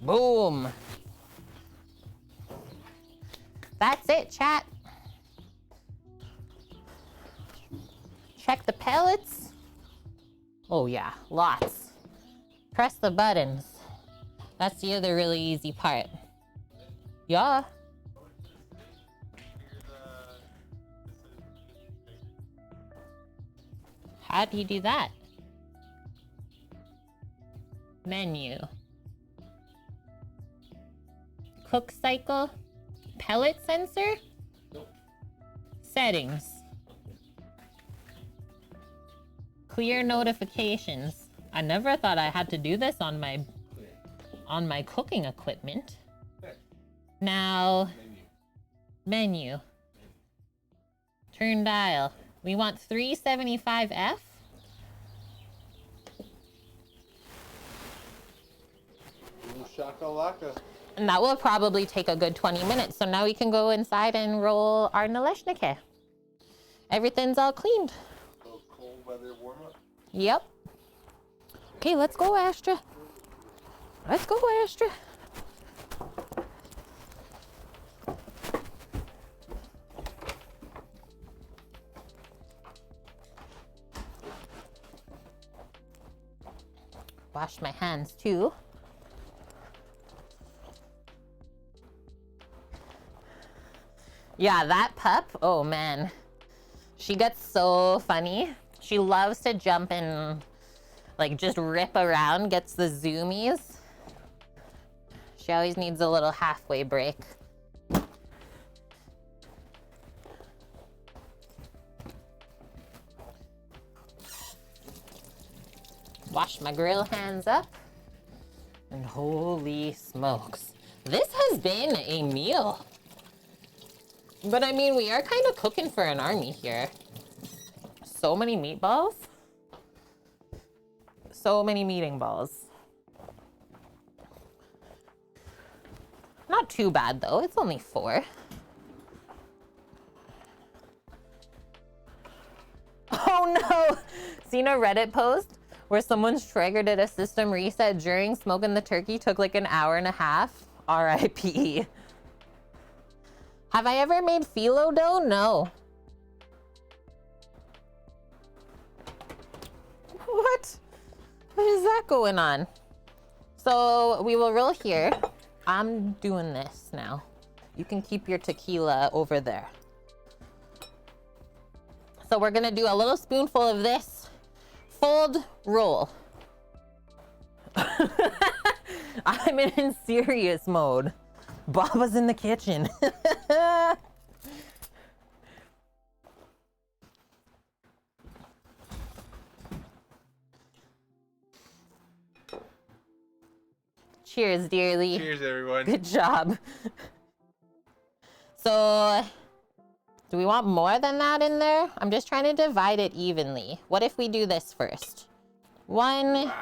Boom. That's it, chat. Check the pellets. Oh yeah, lots. Press the buttons. That's the other really easy part. Yeah. How do you do that? Menu. Cook cycle. Pellet sensor. Settings. Clear notifications. I never thought I had to do this on my cooking equipment. Now, menu. Turn dial. We want 375F. Shakalaka. And that will probably take a good 20 minutes. So now we can go inside and roll our Nalysnyky. Everything's all cleaned. Cold weather warm up. Yep. Okay, let's go, Astra. Let's go, Astra. Wash my hands too. Yeah, that pup, oh man. She gets so funny. She loves to jump and like just rip around, gets the zoomies. She always needs a little halfway break. Wash my grill hands up. And holy smokes. This has been a meal. But I mean, we are kind of cooking for an army here. So many meatballs. So many meeting balls. Not too bad though, it's only 4. Oh no! Seen a Reddit post where someone's triggered at a system reset during smoking the turkey, took like an hour and a half. RIP. Have I ever made phyllo dough? No. What? What is that going on? So we will roll here. I'm doing this now. You can keep your tequila over there. So we're gonna do a little spoonful of this. Fold, roll. I'm in serious mode. Baba's in the kitchen. Cheers, dearly. Cheers, everyone. Good job. So, do we want more than that in there? I'm just trying to divide it evenly. What if we do this first? 1,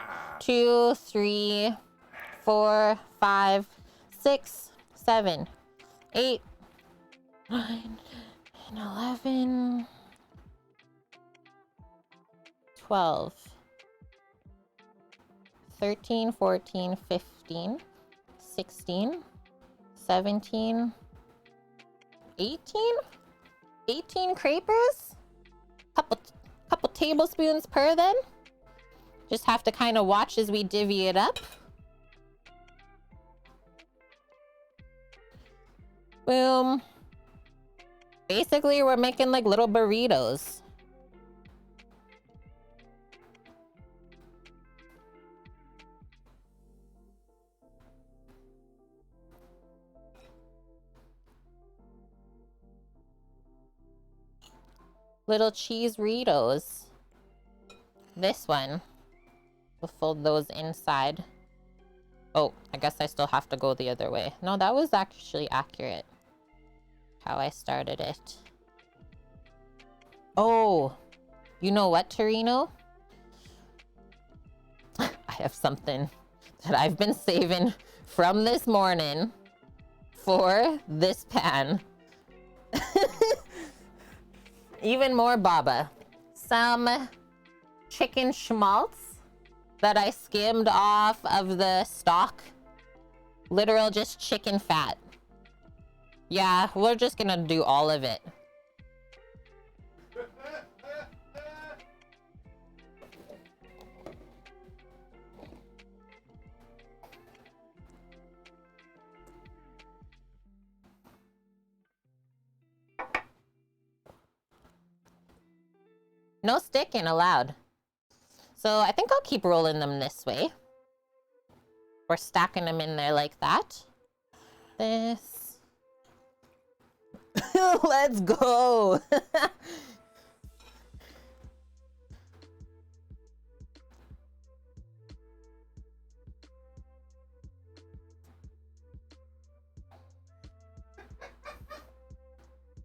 2, 3, 4, 5, 6, 7, 8, 9, 10, 11, 12, 13, 14, 15, 16, 17, 18? 18 crepers? Couple tablespoons per then? Just have to kind of watch as we divvy it up. Boom. Basically, we're making like little burritos. Little cheese-ritos. This one. We'll fold those inside. Oh, I guess I still have to go the other way. No, that was actually accurate. How I started it. Oh, you know what, Torino? I have something that I've been saving from this morning for this pan. Even more baba. Some chicken schmaltz that I skimmed off of the stock. Literal just chicken fat. Yeah, we're just gonna do all of it. No sticking allowed. So I think I'll keep rolling them this way. We're stacking them in there like that. This. Let's go.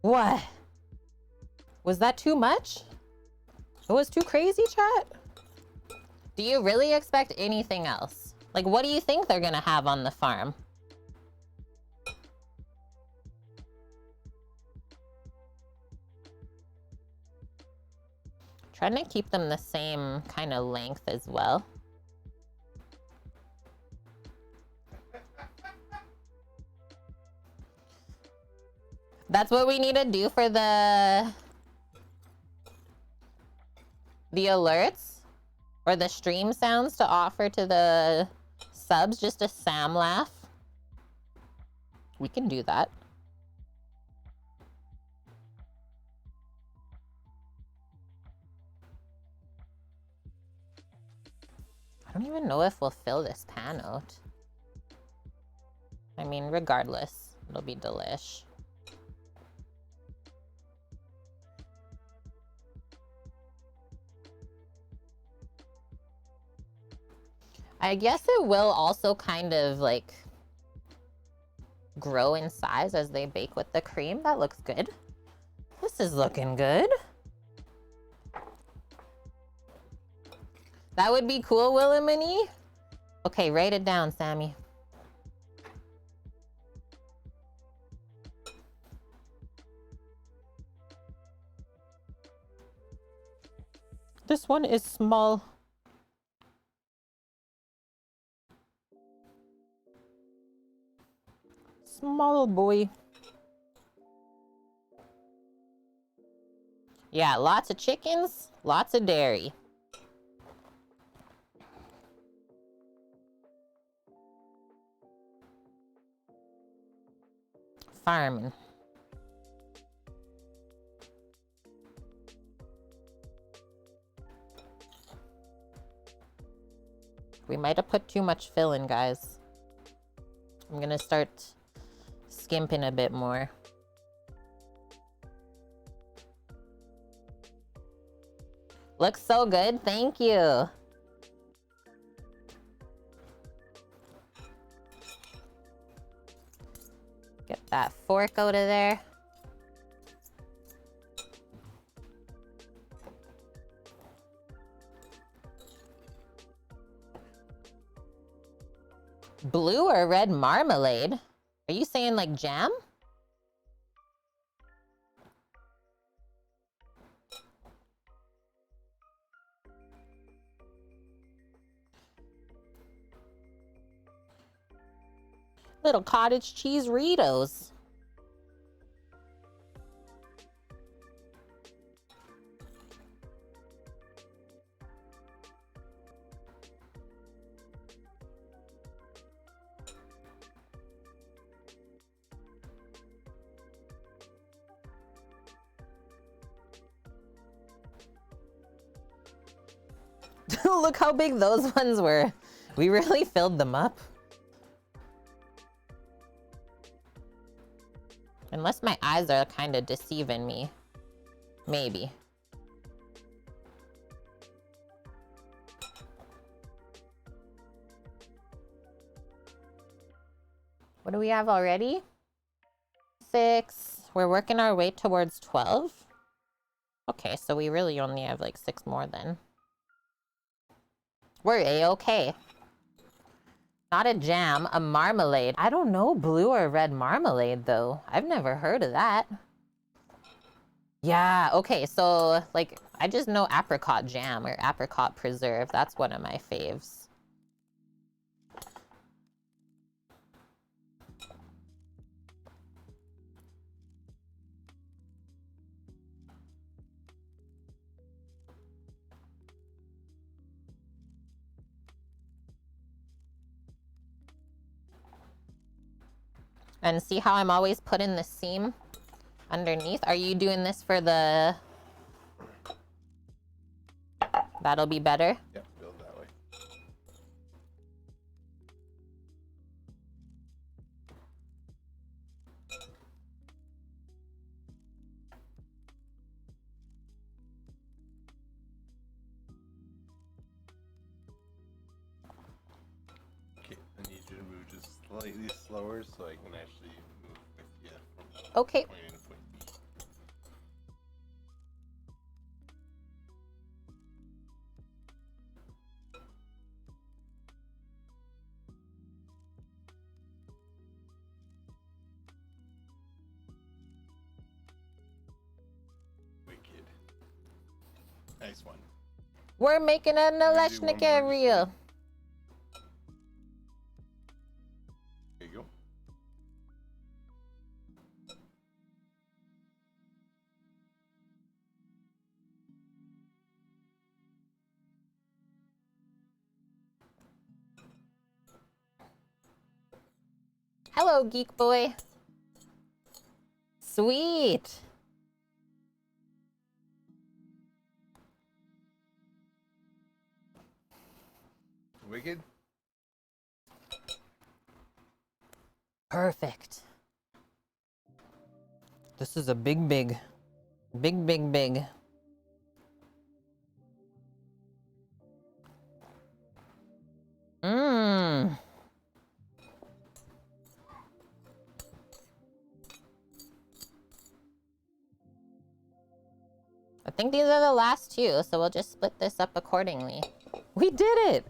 What? Was that too much? It was too crazy, chat? Do you really expect anything else? Like, what do you think they're gonna have on the farm? Trying to keep them the same kind of length as well. That's what we need to do for the alerts or the stream sounds to offer to the subs, just a Sam laugh. We can do that. I don't even know if we'll fill this pan out. I mean, regardless, it'll be delish. I guess it will also kind of like grow in size as they bake with the cream. That looks good. This is looking good. That would be cool, Willamini. Okay, write it down, Sammy. This one is small. Small boy. Yeah, lots of chickens, lots of dairy. Farming. We might have put too much fill in, guys. I'm gonna start skimping a bit more. Looks so good, thank you. Get that fork out of there. Blue or red marmalade? Are you saying like jam? Little cottage cheese Ritos. Look how big those ones were. We really filled them up. Unless my eyes are kind of deceiving me. Maybe. What do we have already? 6. We're working our way towards 12. Okay, so we really only have like 6 more then. We're A-okay. Not a jam, a marmalade. I don't know blue or red marmalade though. I've never heard of that. Yeah, okay, so like I just know apricot jam or apricot preserve. That's one of my faves. And see how I'm always putting the seam underneath? Are you doing this for the... That'll be better? Yep, build that way. Okay, I need you to move just slightly slower so I can actually move with you from Okay. point A to point B. Wicked. Nice one. We're making a do one Nalysnyky more, reel. There you go. Hello, geek boy. Sweet. wicked? Perfect. This is a big, big. Big, big, big. Mmm. I think these are the last two, so we'll just split this up accordingly. We did it!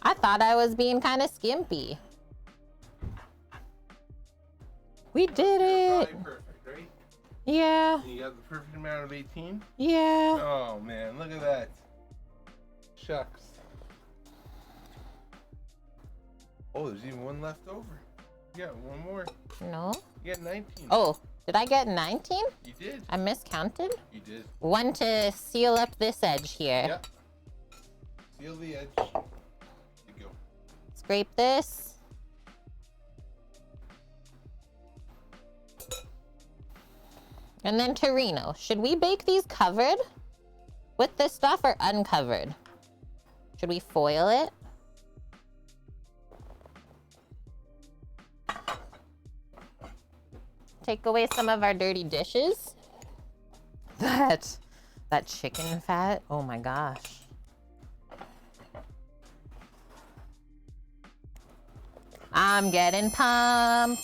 I thought I was being kind of skimpy. We did it! Probably perfect, right? Yeah. You got the perfect amount of 18? Yeah. Oh man, look at that. Shucks. Oh, there's even one left over. You got one more. No? You got 19. Oh, did I get 19? You did. I miscounted? You did. One to seal up this edge here. Yep. Seal the edge. There you go. Scrape this. And then Torino. Should we bake these covered with this stuff or uncovered? Should we foil it? Take away some of our dirty dishes. That chicken fat. Oh my gosh. I'm getting pumped.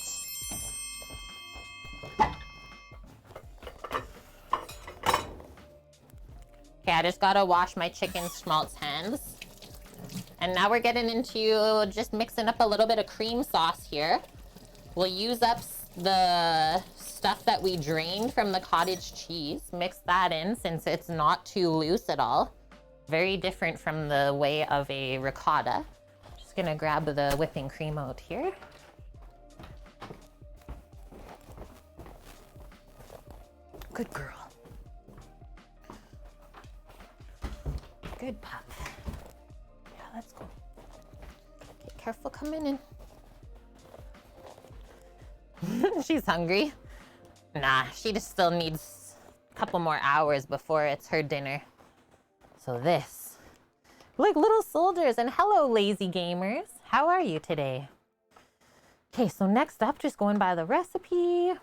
Okay, I just gotta wash my chicken schmaltz hands. And now we're getting into just mixing up a little bit of cream sauce here. We'll use up the stuff that we drained from the cottage cheese. Mix that in since it's not too loose at all. Very different from the way of a ricotta. Just gonna grab the whipping cream out here. Good girl. Good pup. Yeah, let's go. Okay, careful coming in. She's hungry. Nah, she just still needs a couple more hours before it's her dinner. So this. Like little soldiers, and hello, lazy gamers. How are you today? Okay, so next up, just going by the recipe.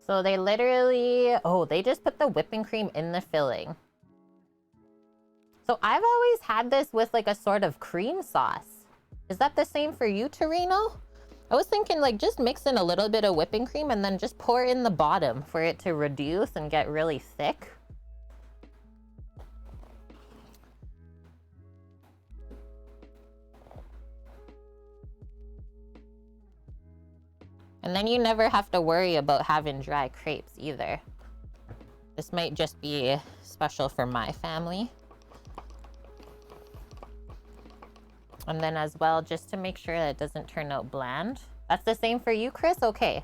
So they literally, oh, they just put the whipping cream in the filling. So I've always had this with like a sort of cream sauce. Is that the same for you, Torino? I was thinking like just mix in a little bit of whipping cream and then just pour in the bottom for it to reduce and get really thick. And then you never have to worry about having dry crepes either. This might just be special for my family. And then as well, just to make sure that it doesn't turn out bland. That's the same for you, Chris? Okay.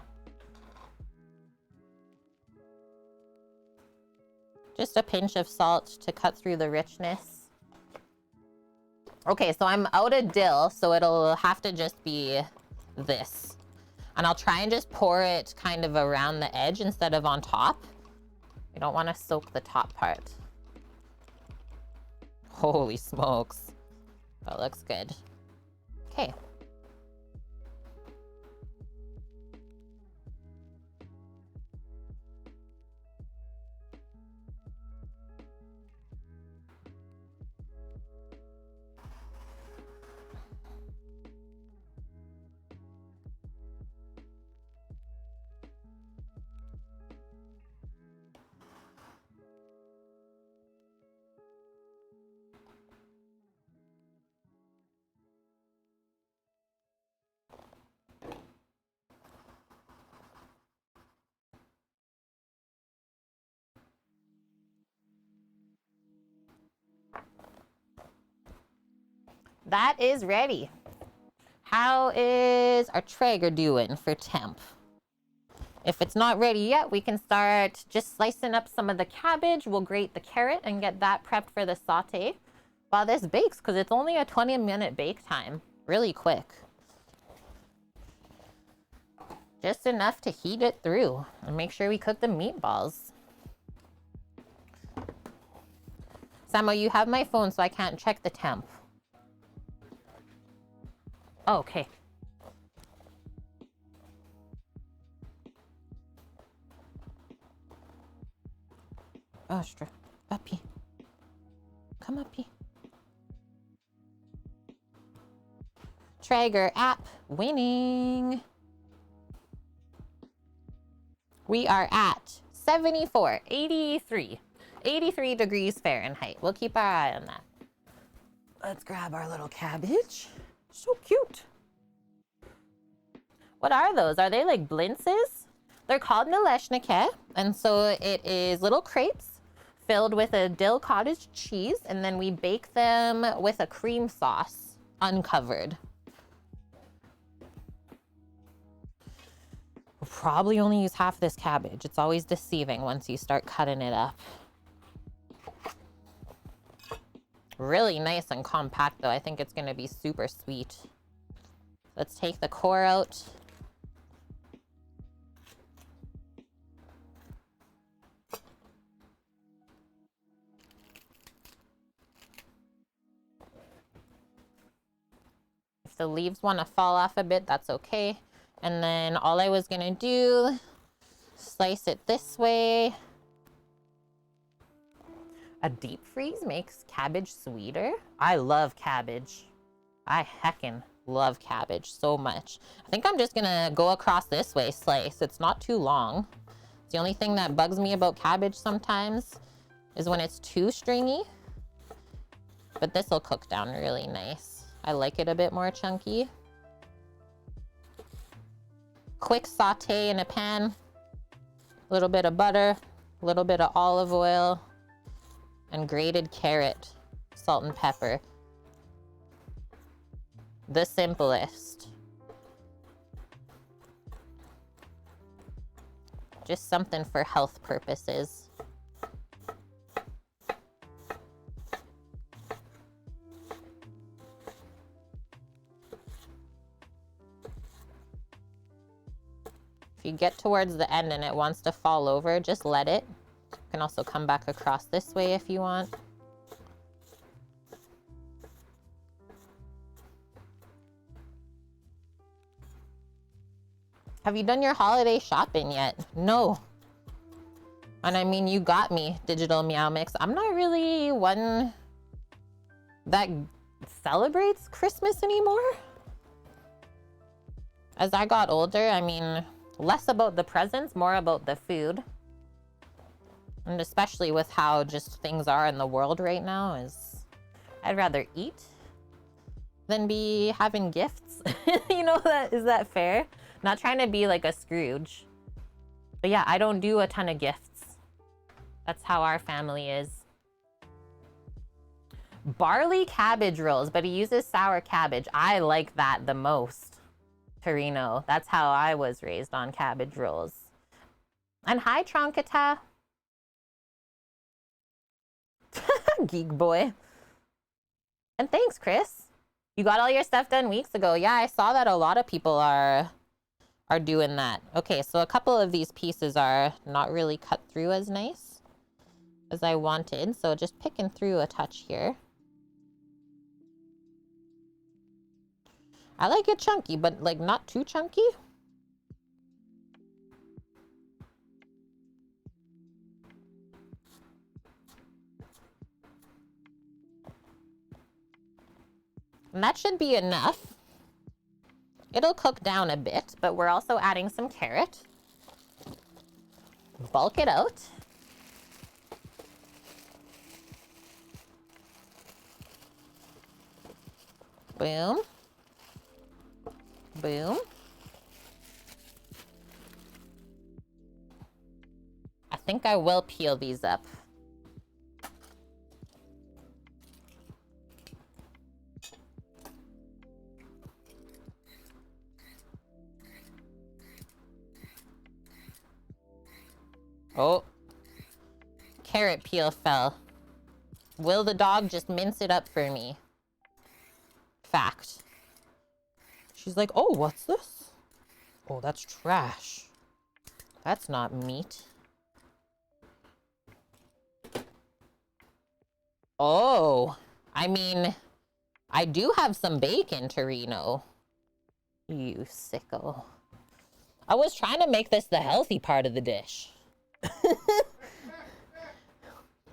Just a pinch of salt to cut through the richness. Okay, so I'm out of dill, so it'll have to just be this. And I'll try and just pour it kind of around the edge instead of on top. You don't want to soak the top part. Holy smokes. That looks good. Okay. That is ready. How is our Traeger doing for temp? If it's not ready yet, we can start just slicing up some of the cabbage. We'll grate the carrot and get that prepped for the saute. while this bakes, because it's only a 20-minute bake time. Really quick. Just enough to heat it through and make sure we cook the meatballs. Samo, you have my phone, so I can't check the temp. Oh, okay. Ostra, uppy. Come uppy. Traeger app winning. We are at 74, 83 degrees Fahrenheit. We'll keep our eye on that. Let's grab our little cabbage. So cute. What are those? Are they like blintzes? They're called Nalysnyky, and so it is little crepes filled with a dill cottage cheese, and then we bake them with a cream sauce, uncovered. We'll probably only use half this cabbage. It's always deceiving once you start cutting it up. Really nice and compact though. I think it's gonna be super sweet. Let's take the core out. If the leaves want to fall off a bit, that's okay. And then all I was gonna do, slice it this way. A deep freeze makes cabbage sweeter. I love cabbage. I heckin' love cabbage so much. I think I'm just gonna go across this way, slice. It's not too long. The only thing that bugs me about cabbage sometimes is when it's too stringy. But this will cook down really nice. I like it a bit more chunky. Quick saute in a pan. A little bit of butter, a little bit of olive oil, and grated carrot, salt and pepper. The simplest. Just something for health purposes. If you get towards the end and it wants to fall over, just let it. You can also come back across this way if you want. Have you done your holiday shopping yet? No. And I mean, you got me, Digital Meow Mix. I'm not really one that celebrates Christmas anymore. As I got older, I mean, less about the presents, more about the food. And especially with how just things are in the world right now, is I'd rather eat than be having gifts. You know, is that fair? Not trying to be like a Scrooge. But yeah, I don't do a ton of gifts. That's how our family is. Barley cabbage rolls, but he uses sour cabbage. I like that the most. Torino. That's how I was raised on cabbage rolls. And hi, Tronkata. Geek boy. And thanks, Chris. You got all your stuff done weeks ago. Yeah, I saw that a lot of people are doing that. Okay, so a couple of these pieces are not really cut through as nice as I wanted. So just picking through a touch here. I like it chunky, but like not too chunky. And that should be enough. It'll cook down a bit, but we're also adding some carrot. Bulk it out. Boom. Boom. I think I will peel these up. Oh, carrot peel fell. Will the dog just mince it up for me? Fact. She's like, oh, what's this? Oh, that's trash. That's not meat. Oh, I mean, I do have some bacon, Torino. You sicko. I was trying to make this the healthy part of the dish.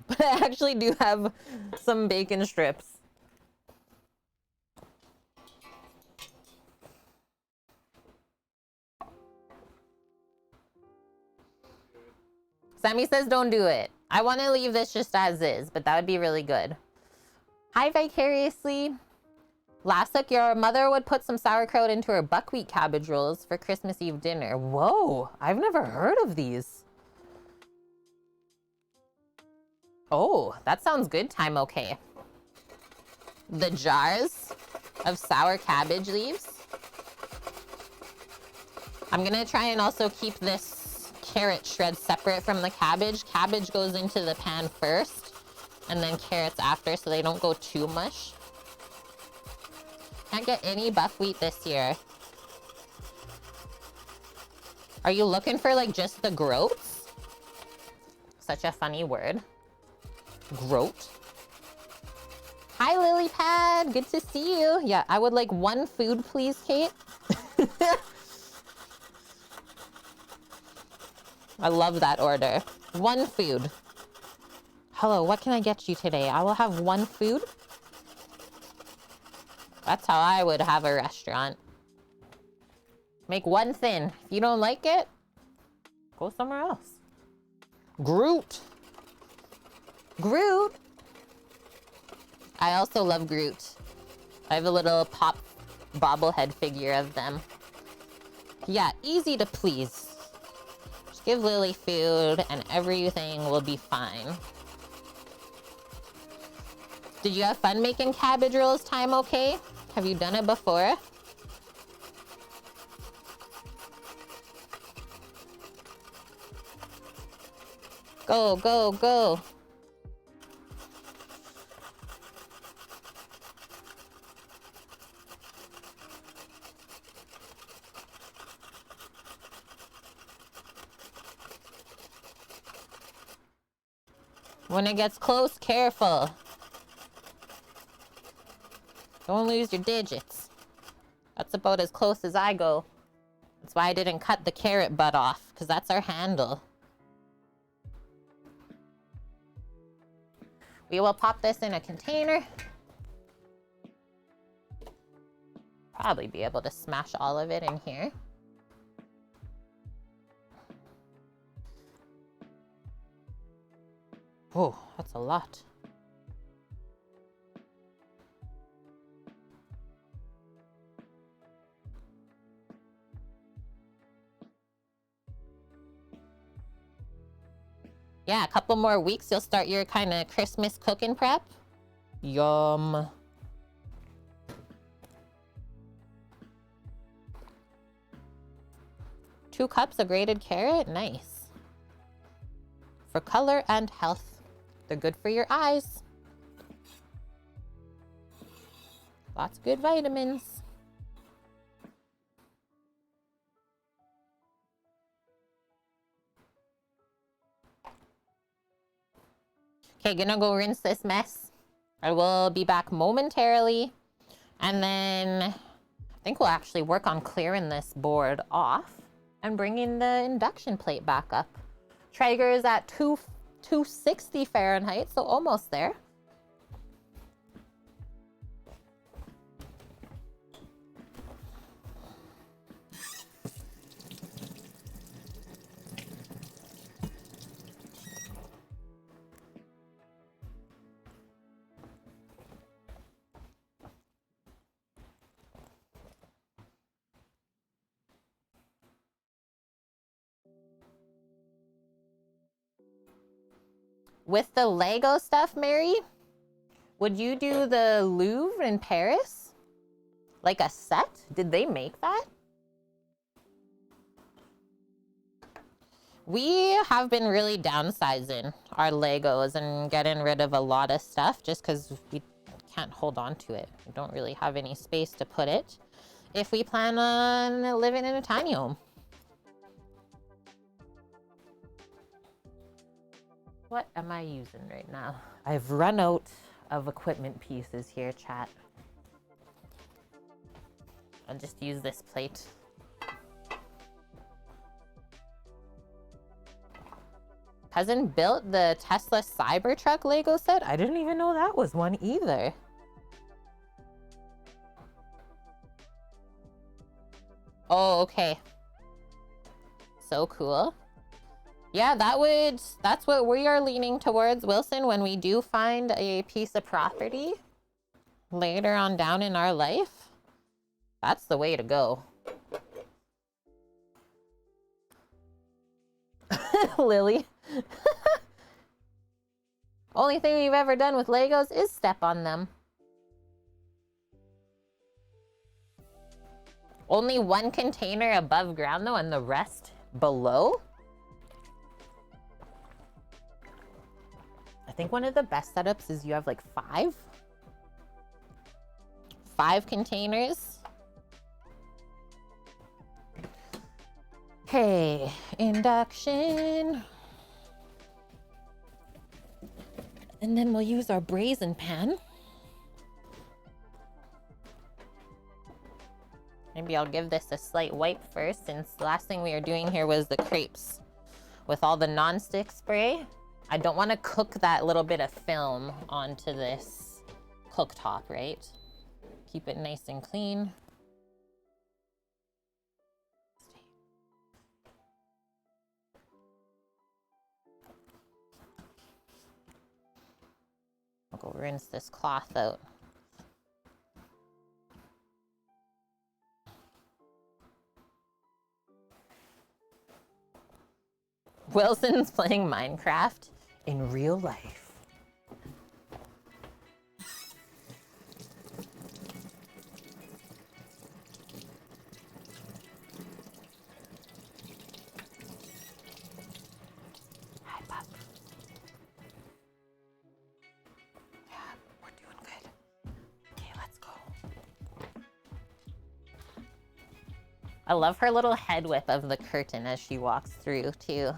But I actually do have some bacon strips. Sammy says don't do it. I want to leave this just as is, but that would be really good. Hi, Vicariously. Last week, your mother would put some sauerkraut into her buckwheat cabbage rolls for Christmas Eve dinner. Whoa, I've never heard of these. Oh, that sounds good, Time Okay. The jars of sour cabbage leaves. I'm gonna try and also keep this carrot shred separate from the cabbage. Cabbage goes into the pan first, and then carrots after, so they don't go too mush. Can't get any buckwheat this year. Are you looking for like just the groats? Such a funny word. Groat. Hi, Lilypad. Good to see you. Yeah, I would like one food, please, Kate. I love that order. One food. Hello, what can I get you today? I will have one food. That's how I would have a restaurant. Make one thing. If you don't like it, go somewhere else. Groot. Groot. I also love Groot. I have a little pop bobblehead figure of them. Yeah, easy to please. Just give Lily food and everything will be fine. Did you have fun making cabbage rolls, Time Okay? Have you done it before? Go, go, go. When it gets close, careful. Don't lose your digits. That's about as close as I go. That's why I didn't cut the carrot butt off, because that's our handle. We will pop this in a container. Probably be able to smash all of it in here. Oh, that's a lot. Yeah, a couple more weeks, you'll start your kind of Christmas cooking prep. Yum. Two cups of grated carrot, nice. For color and health. They're good for your eyes. Lots of good vitamins. Okay, gonna go rinse this mess. I will be back momentarily. And then I think we'll actually work on clearing this board off and bringing the induction plate back up. Traeger is at 260 Fahrenheit, so almost there. With the Lego stuff, Mary, would you do the Louvre in Paris? Like a set? Did they make that? We have been really downsizing our Legos and getting rid of a lot of stuff just because we can't hold on to it. We don't really have any space to put it if we plan on living in a tiny home. What am I using right now? I've run out of equipment pieces here, chat. I'll just use this plate. Cousin built the Tesla Cybertruck Lego set? I didn't even know that was one either. Oh, okay. So cool. Yeah, that's what we are leaning towards, Wilson, when we do find a piece of property later on down in our life. That's the way to go. Lily. Only thing we've ever done with Legos is step on them. Only one container above ground though, and the rest below? I think one of the best setups is you have like five containers. Okay, induction. And then we'll use our brazen pan. Maybe I'll give this a slight wipe first, since the last thing we were doing here was the crepes with all the non-stick spray. I don't want to cook that little bit of film onto this cooktop, right? Keep it nice and clean. I'll go rinse this cloth out. Wilson's playing Minecraft in real life. Hi, Pup. Yeah, we're doing good. Okay, let's go. I love her little head whip of the curtain as she walks through, too.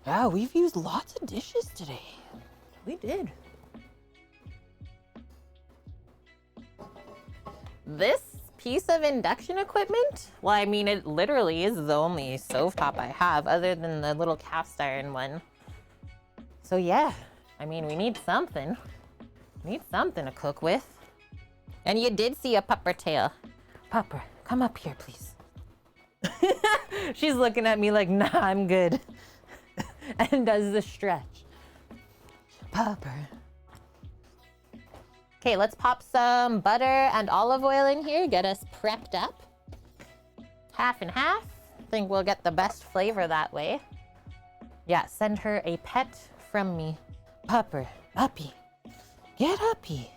Yeah, we've used lots of dishes today. We did. This piece of induction equipment, well, I mean, it literally is the only stovetop I have other than the little cast iron one. So yeah, I mean, we need something. We need something to cook with. And you did see a pupper tail. Pupper, come up here, please. She's looking at me like, nah, I'm good. And does the stretch. Pupper. Okay, let's pop some butter and olive oil in here. Get us prepped up. Half and half. I think we'll get the best flavor that way. Yeah, send her a pet from me. Pupper, uppy. Get uppy.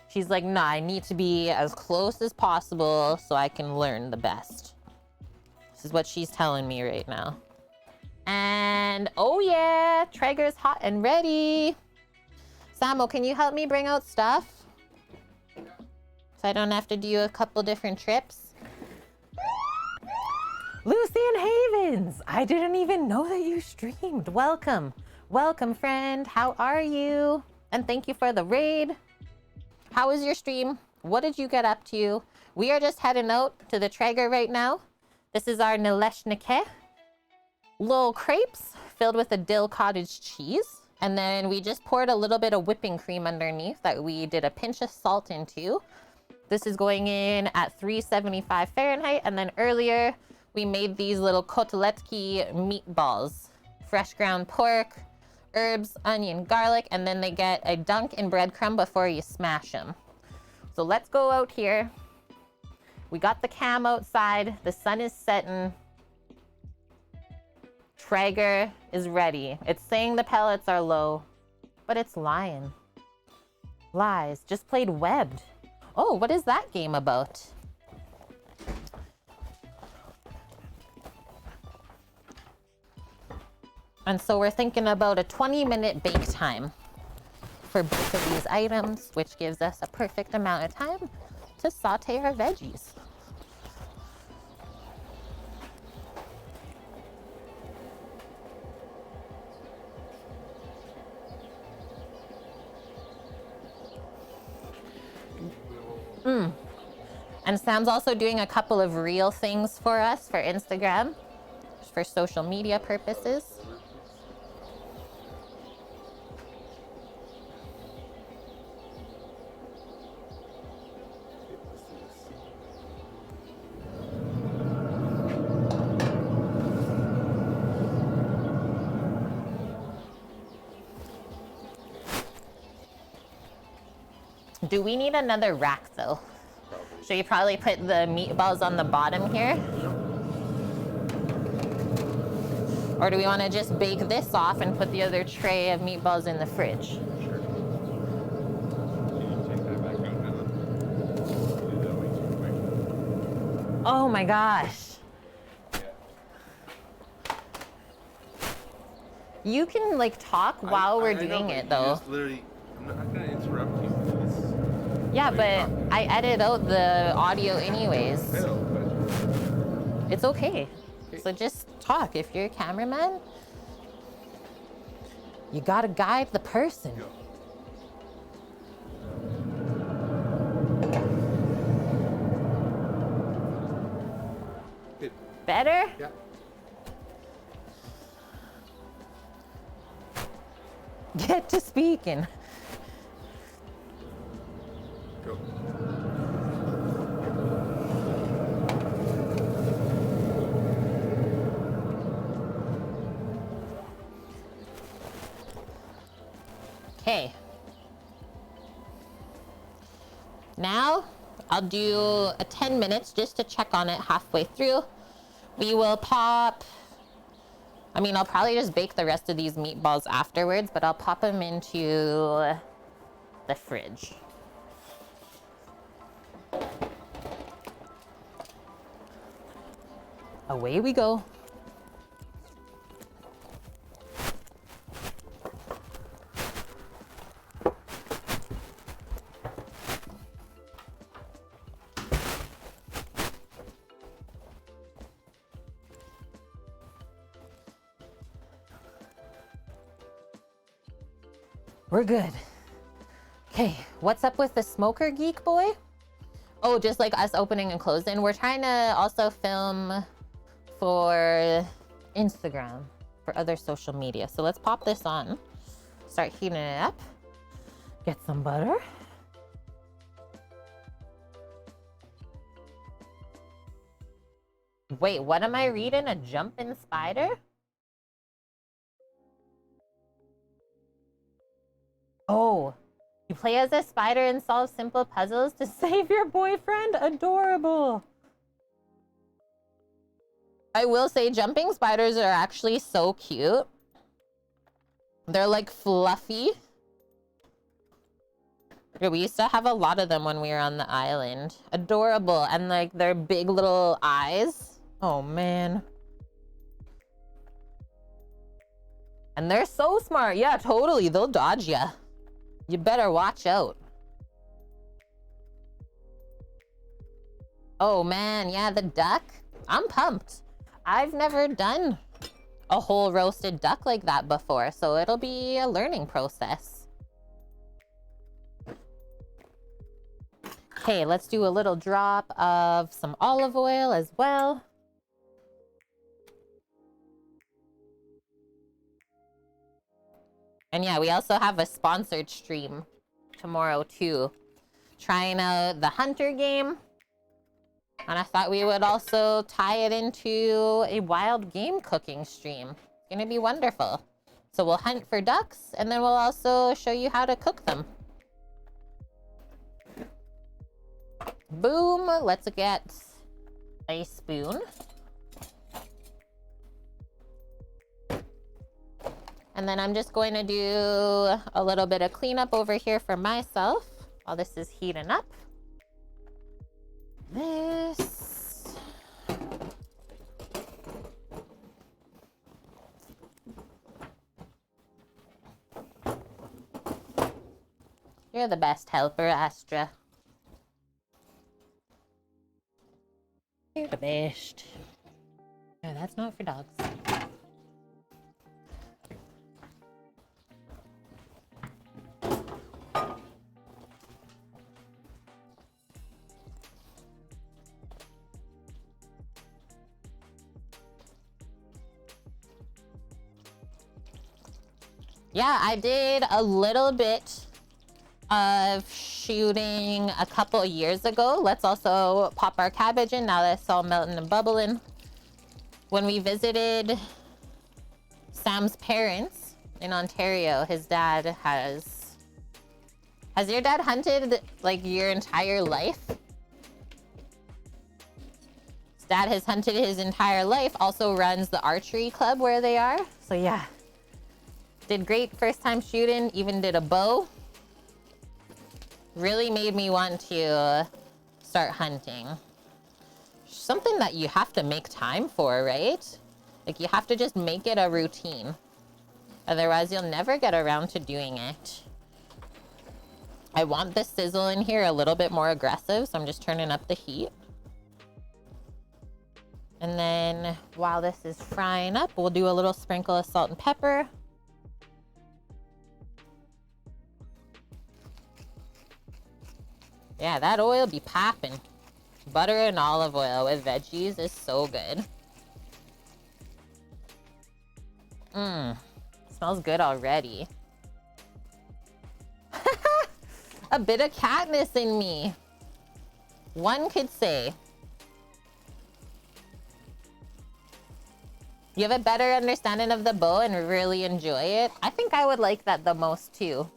She's like, nah, I need to be as close as possible so I can learn the best. This is what she's telling me right now. And oh yeah, Traeger's hot and ready. Samo, can you help me bring out stuff? So I don't have to do a couple different trips. Lucian Havens, I didn't even know that you streamed. Welcome. Welcome, friend. How are you? And thank you for the raid. How was your stream? What did you get up to? We are just heading out to the Traeger right now. This is our Nalysnyky. Little crepes filled with a dill cottage cheese. And then we just poured a little bit of whipping cream underneath that we did a pinch of salt into. This is going in at 375 Fahrenheit. And then earlier we made these little Kotletki meatballs. Fresh ground pork, herbs, onion, garlic, and then they get a dunk in breadcrumb before you smash them. So let's go out here. We got the cam outside. The sun is setting. Traeger is ready. It's saying the pellets are low, but it's lying. Lies. Just played Webbed. Oh, what is that game about? And so we're thinking about a 20-minute bake time for both of these items, which gives us a perfect amount of time to saute our veggies. And Sam's also doing a couple of reel things for us for Instagram, for social media purposes. Do we need another rack though? Should we probably put the meatballs on the bottom here? Or do we want to just bake this off and put the other tray of meatballs in the fridge? Sure. Can you take that back out now? Do that way too quick. Oh my gosh. You can like talk while we're doing it though. Just literally, I'm not gonna interrupt you. Yeah, but I edit out the audio anyways. I know, but It's okay. So just talk. If you're a cameraman, you gotta guide the person. go. Good. Better? Yeah. Get to speaking. Go. Okay. Now I'll do a 10 minutes just to check on it halfway through. We will pop, I'll probably just bake the rest of these meatballs afterwards, but I'll pop them into the fridge. Away we go. We're good. Okay, what's up with the smoker geek boy? Oh, just like us opening and closing. We're trying to also film for Instagram, for other social media. So let's pop this on, start heating it up, get some butter. Wait, what am I reading? A jumping spider? Oh, you play as a spider and solve simple puzzles to save your boyfriend? Adorable. I will say jumping spiders are actually so cute. They're like fluffy. Yeah, we used to have a lot of them when we were on the island. Adorable. And like their big little eyes. Oh man. And they're so smart. Yeah, totally. They'll dodge ya. You better watch out. Oh man, yeah, the duck. I'm pumped. I've never done a whole roasted duck like that before, so it'll be a learning process. Okay, let's do a little drop of some olive oil as well. And yeah, we also have a sponsored stream tomorrow too, trying out the hunter game. And I thought we would also tie it into a wild game cooking stream. It's gonna be wonderful. So we'll hunt for ducks and then we'll also show you how to cook them. Boom, let's get a spoon. And then I'm just going to do a little bit of cleanup over here for myself while this is heating up. You're the best helper, Astra. You're the best. No, that's not for dogs. Yeah, I did a little bit of shooting a couple of years ago. Let's also pop our cabbage in now that it's all melting and bubbling. When we visited Sam's parents in Ontario, his dad has your dad hunted like your entire life? His dad has hunted his entire life, also runs the archery club where they are. So yeah, did great first time shooting, even did a bow. Really made me want to start hunting. Something that you have to make time for, right? Like you have to just make it a routine. Otherwise you'll never get around to doing it. I want the sizzle in here a little bit more aggressive, so I'm just turning up the heat. And then while this is frying up, we'll do a little sprinkle of salt and pepper. Yeah, that oil be popping. Butter and olive oil with veggies is so good. Smells good already. A bit of Katniss in me, one could say. You have a better understanding of the bow and really enjoy it? I think I would like that the most too.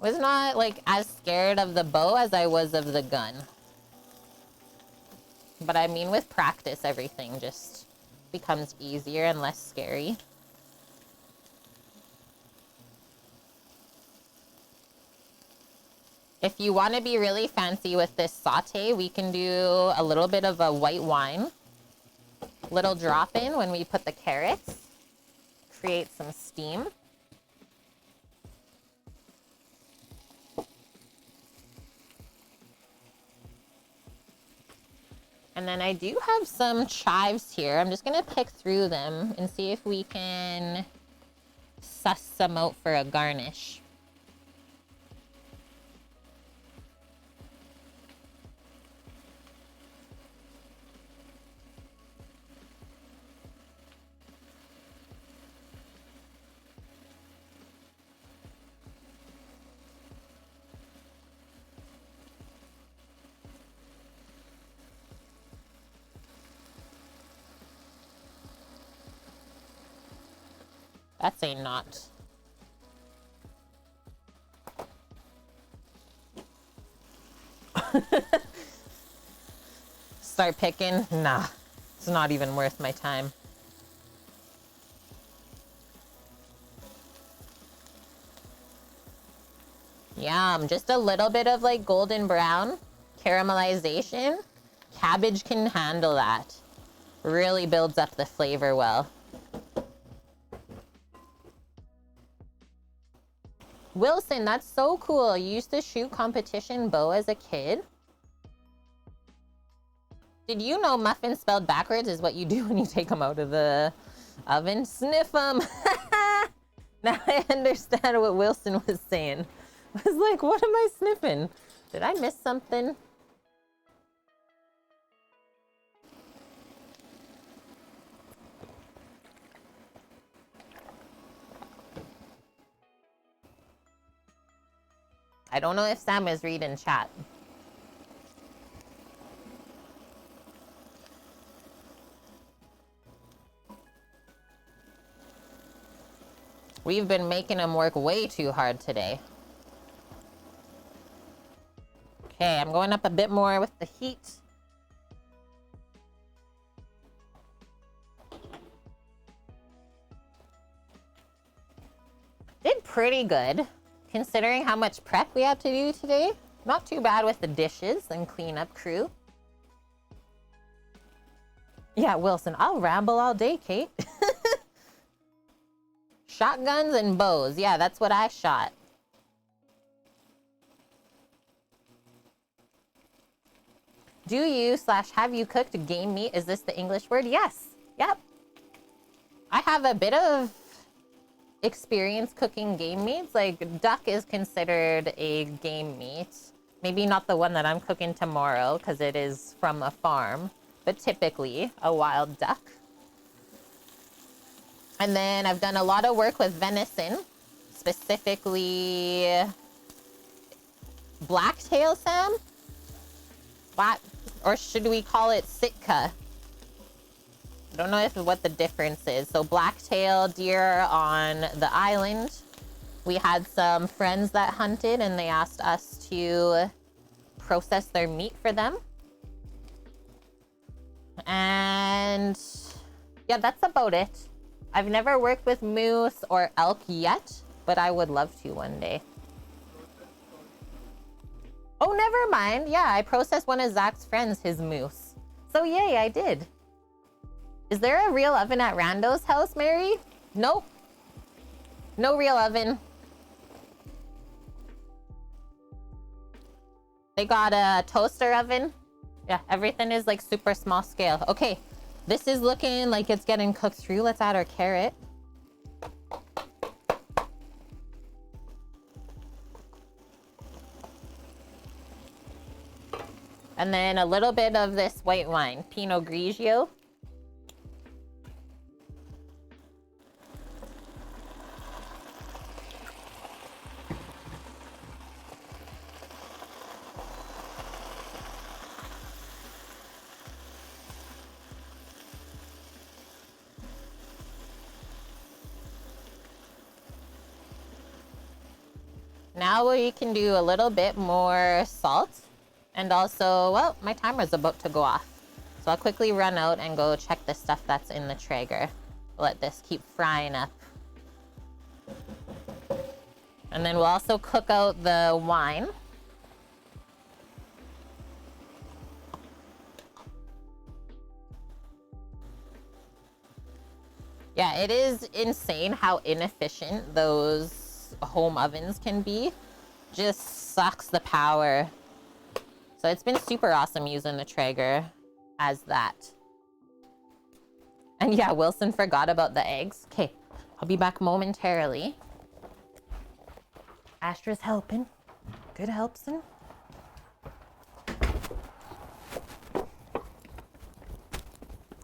Was not like as scared of the bow as I was of the gun. But I mean, with practice, everything just becomes easier and less scary. If you want to be really fancy with this saute, we can do a little bit of a white wine. Little drop in when we put the carrots. Create some steam. And then I do have some chives here. I'm just gonna pick through them and see if we can suss some out for a garnish. That's a knot. Start picking? Nah, it's not even worth my time. Yum, just a little bit of like golden brown caramelization. Cabbage can handle that. Really builds up the flavor well. Wilson, that's so cool. You used to shoot competition bow as a kid? Did you know muffins spelled backwards is what you do when you take them out of the oven? Sniff them. Now I understand what Wilson was saying. I was like, what am I sniffing? Did I miss something? I don't know if Sam is reading chat. We've been making him work way too hard today. Okay, I'm going up a bit more with the heat. Did pretty good. Considering how much prep we had to do today, not too bad with the dishes and cleanup crew. Yeah, Wilson, I'll ramble all day, Kate. Shotguns and bows. Yeah, that's what I shot. Do you / have you cooked game meat? Is this the English word? Yes. Yep. I have a bit of experience cooking game meats. Like, duck is considered a game meat. Maybe not the one that I'm cooking tomorrow because it is from a farm, but typically a wild duck. And then I've done a lot of work with venison, specifically blacktail, Sam? Or should we call it Sitka? I don't know what the difference is. So blacktail deer on the island. We had some friends that hunted and they asked us to process their meat for them. And yeah, that's about it. I've never worked with moose or elk yet, but I would love to one day. Oh, never mind. Yeah, I processed one of Zach's friends, his moose. So yay, I did. Is there a real oven at Rando's house, Mary? Nope. No real oven. They got a toaster oven. Yeah, everything is like super small scale. Okay. This is looking like it's getting cooked through. Let's add our carrot. And then a little bit of this white wine, Pinot Grigio. Now we can do a little bit more salt. And also, well, my timer's about to go off. So I'll quickly run out and go check the stuff that's in the Traeger. Let this keep frying up. And then we'll also cook out the wine. Yeah, it is insane how inefficient those home ovens can be. Just sucks the power. So it's been super awesome using the Traeger as that. And yeah, Wilson forgot about the eggs. Okay, I'll be back momentarily. Astra's helping. Good helpson.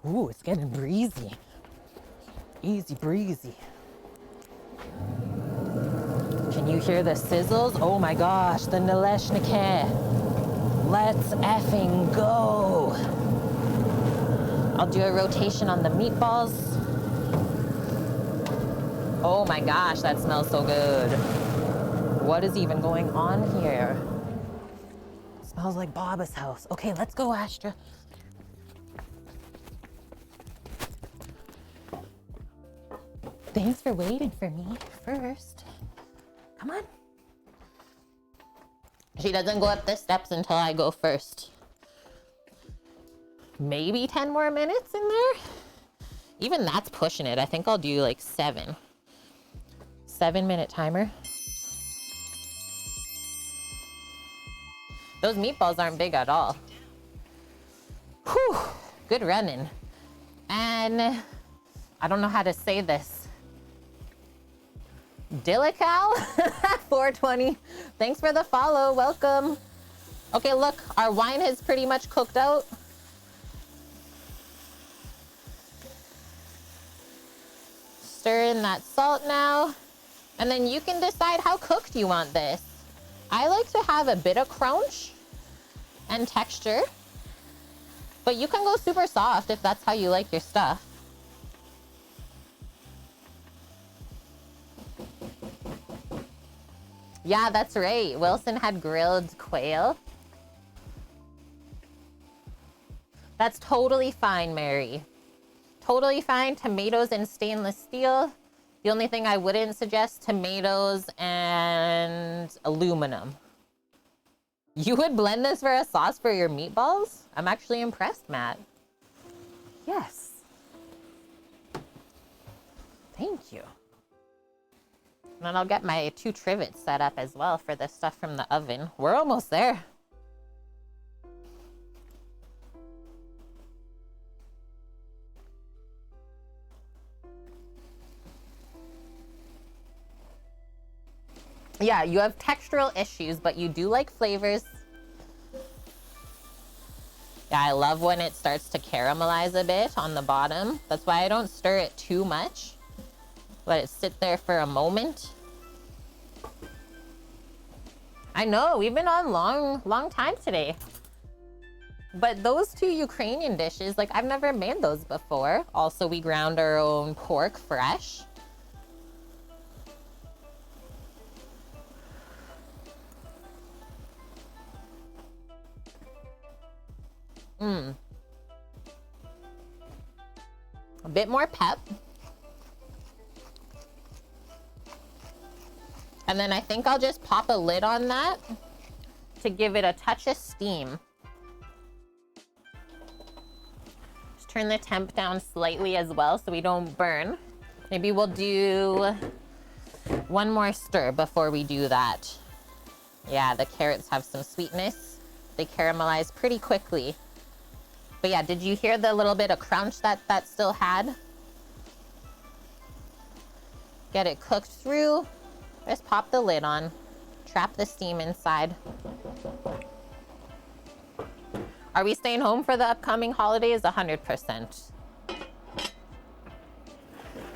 Ooh, it's getting breezy. Easy breezy. Can you hear the sizzles? Oh my gosh, the Nalysnyky. Let's effing go. I'll do a rotation on the meatballs. Oh my gosh, that smells so good. What is even going on here? Smells like Baba's house. Okay, let's go, Astra. Thanks for waiting for me first. Come on. She doesn't go up the steps until I go first. Maybe 10 more minutes in there? Even that's pushing it. I think I'll do like 7. 7-minute timer. Those meatballs aren't big at all. Whew, good running. And I don't know how to say this. Dillical 420. Thanks for the follow. Welcome. Okay, look, our wine is pretty much cooked out. Stir in that salt now. And then you can decide how cooked you want this. I like to have a bit of crunch and texture. But you can go super soft if that's how you like your stuff. Yeah, that's right. Wilson had grilled quail. That's totally fine, Mary. Totally fine. Tomatoes and stainless steel. The only thing I wouldn't suggest, tomatoes and aluminum. You would blend this for a sauce for your meatballs? I'm actually impressed, Matt. Yes. Thank you. And then I'll get my 2 trivets set up as well for the stuff from the oven. We're almost there. Yeah, you have textural issues, but you do like flavors. Yeah, I love when it starts to caramelize a bit on the bottom. That's why I don't stir it too much. Let it sit there for a moment. I know, we've been on long time today. But those 2 Ukrainian dishes, like I've never made those before. Also, we ground our own pork fresh. A bit more pep. And then I think I'll just pop a lid on that to give it a touch of steam. Just turn the temp down slightly as well so we don't burn. Maybe we'll do 1 more stir before we do that. Yeah, the carrots have some sweetness. They caramelize pretty quickly. But yeah, did you hear the little bit of crunch that still had? Get it cooked through. Just pop the lid on. Trap the steam inside. Are we staying home for the upcoming holidays? 100%.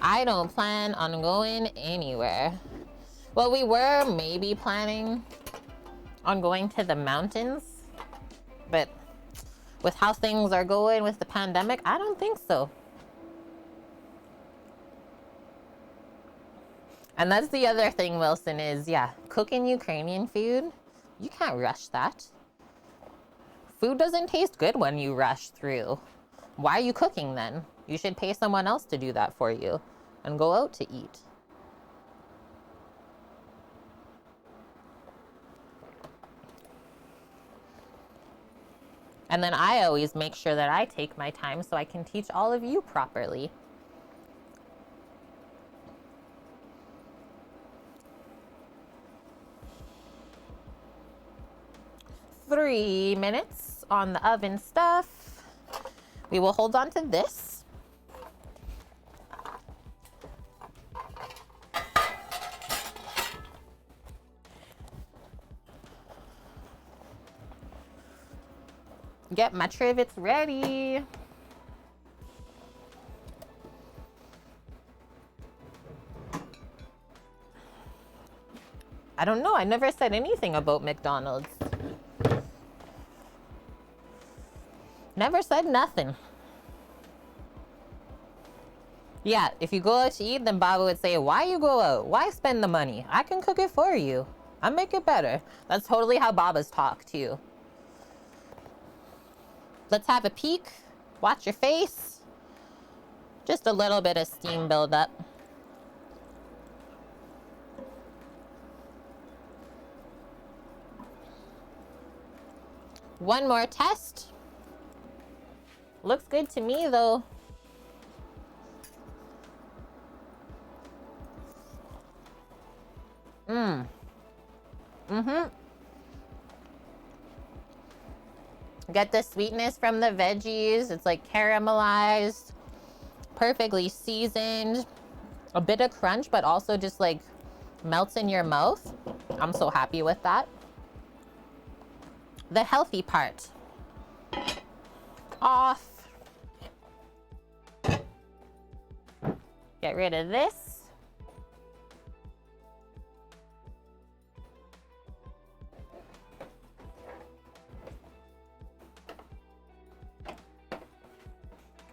I don't plan on going anywhere. Well, we were maybe planning on going to the mountains, but with how things are going with the pandemic, I don't think so. And that's the other thing, Wilson, is, yeah, cooking Ukrainian food, you can't rush that. Food doesn't taste good when you rush through. Why are you cooking then? You should pay someone else to do that for you and go out to eat. And then I always make sure that I take my time so I can teach all of you properly. Three minutes on the oven stuff. We will hold on to this. Get my trivets ready. I don't know. I never said anything about McDonald's. Never said nothing. Yeah, if you go out to eat, then Baba would say, why you go out? Why spend the money? I can cook it for you. I make it better. That's totally how Babas talk too. Let's have a peek. Watch your face. Just a little bit of steam buildup. One more test. Looks good to me though. Get the sweetness from the veggies. It's like caramelized, perfectly seasoned. A bit of crunch, but also just like melts in your mouth. I'm so happy with that. The healthy part. Off. Get rid of this.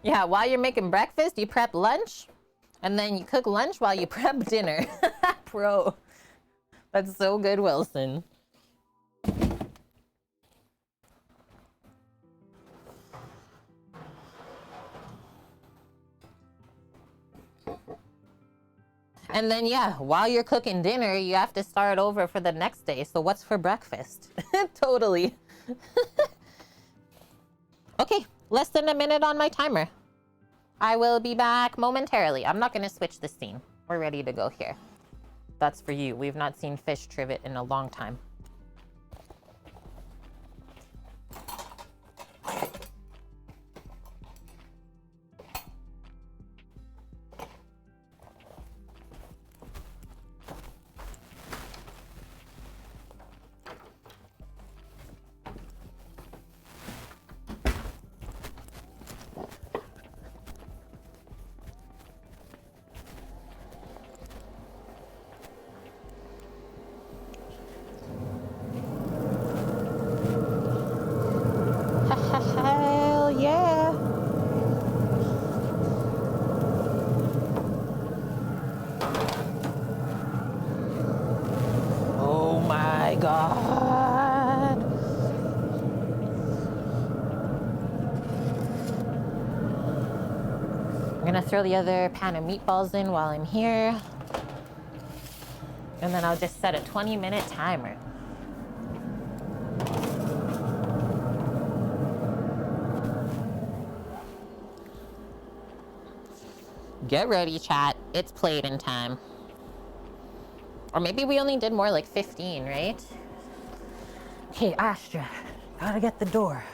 Yeah, while you're making breakfast, you prep lunch, and then you cook lunch while you prep dinner. Bro, that's so good, Wilson. And then, yeah, while you're cooking dinner, you have to start over for the next day. So what's for breakfast? Totally. Okay, less than a minute on my timer. I will be back momentarily. I'm not going to switch the scene. We're ready to go here. That's for you. We've not seen fish trivet in a long time. Hell yeah. Oh my God. I'm gonna throw the other pan of meatballs in while I'm here. And then I'll just set a 20-minute timer. Get ready, chat. It's plate-in time. Or maybe we only did more like 15, right? Okay, Astra, gotta get the door.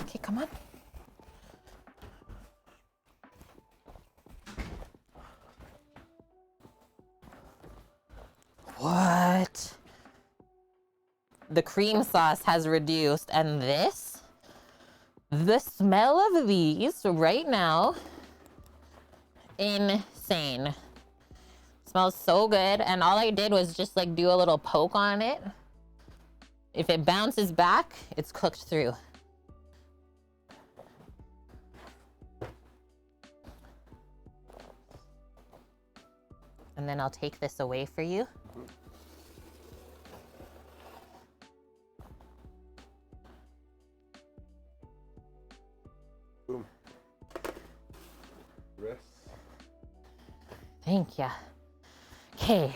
Okay, come on. What? The cream sauce has reduced, and the smell of these right now, insane. Smells so good, and all I did was just like do a little poke on it. If it bounces back, it's cooked through. And then I'll take this away for you. Boom. Rest. Thank ya. Okay.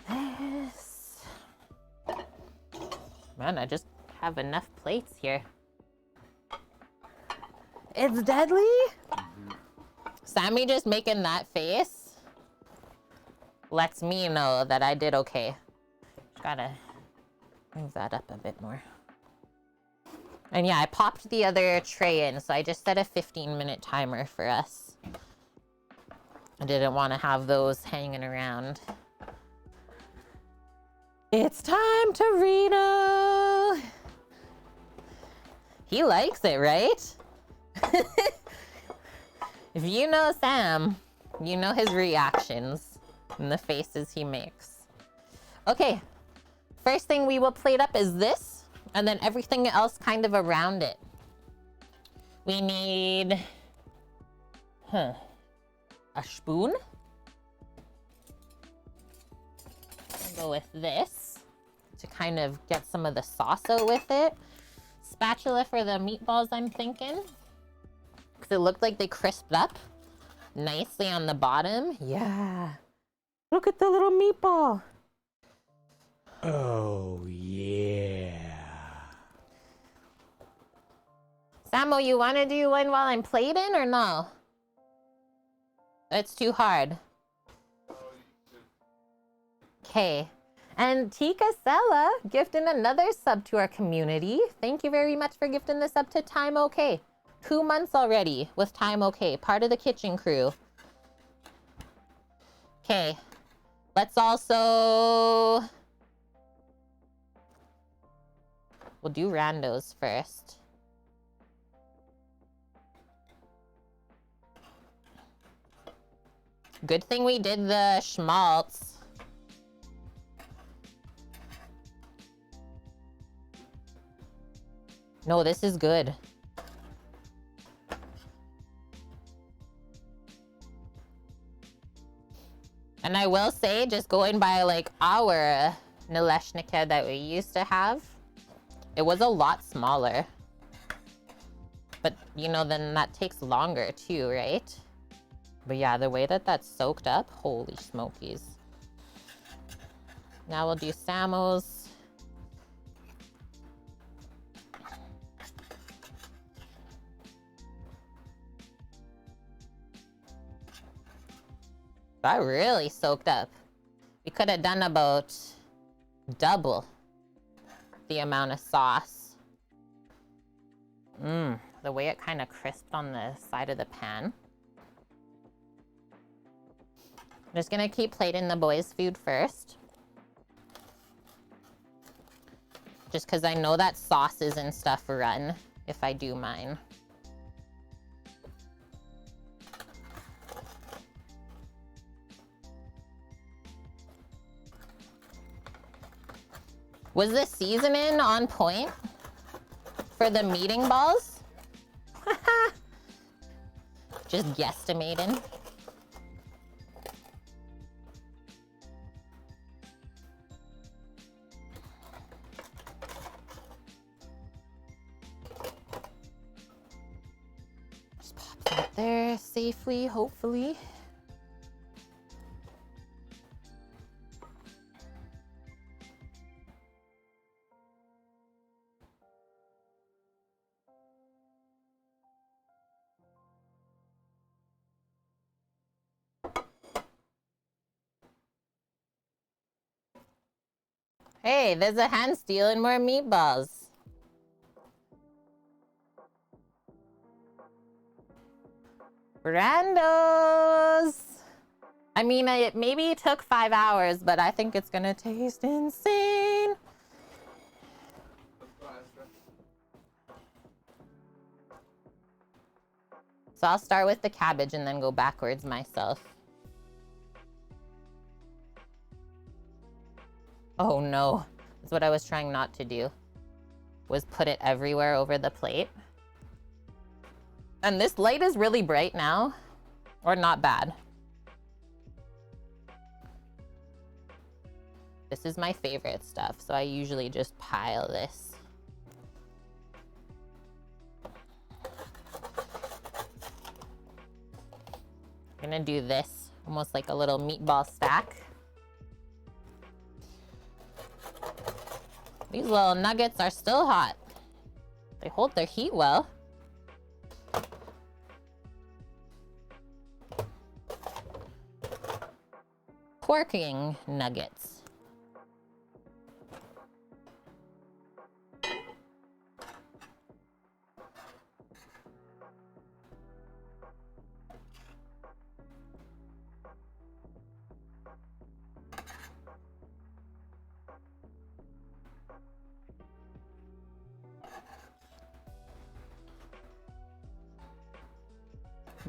This. Man, I just have enough plates here. It's deadly? Sammy just making that face lets me know that I did okay. Gotta move that up a bit more. And yeah, I popped the other tray in, so I just set a 15-minute timer for us. I didn't want to have those hanging around. It's time to Reno. He likes it, right? If you know Sam, you know his reactions and the faces he makes. Okay, first thing we will plate up is this, and then everything else kind of around it. We need, a spoon. I'll go with this to kind of get some of the sauce out with it. Spatula for the meatballs, I'm thinking. Because it looked like they crisped up nicely on the bottom. Yeah. Look at the little meatball. Oh, yeah. Samo, you want to do one while I'm plating or no? It's too hard. Okay. And Tika Sella gifting another sub to our community. Thank you very much for gifting the sub to Time OK. 2 months already with Time OK, part of the kitchen crew. Okay, let's also... We'll do randos first. Good thing we did the schmaltz. No, this is good. And I will say, just going by like our Nalysnyky that we used to have, it was a lot smaller. But you know, then that takes longer too, right? But yeah, the way that that's soaked up, holy smokies. Now we'll do Samos. That really soaked up. We could have done about double the amount of sauce. The way it kind of crisped on the side of the pan. I'm just gonna keep plating the boys' food first. Just because I know that sauces and stuff run if I do mine. Was the seasoning on point for the meeting balls? Just guesstimating. Just pop that there safely, hopefully. Hey, there's a hand stealing more meatballs. Brandos! I mean, it maybe took 5 hours, but I think it's gonna taste insane. So I'll start with the cabbage and then go backwards myself. Oh no, that's what I was trying not to do, was put it everywhere over the plate. And this light is really bright now, or not bad. This is my favorite stuff, so I usually just pile this. I'm gonna do this almost like a little meatball stack. These little nuggets are still hot. They hold their heat well. Porking nuggets.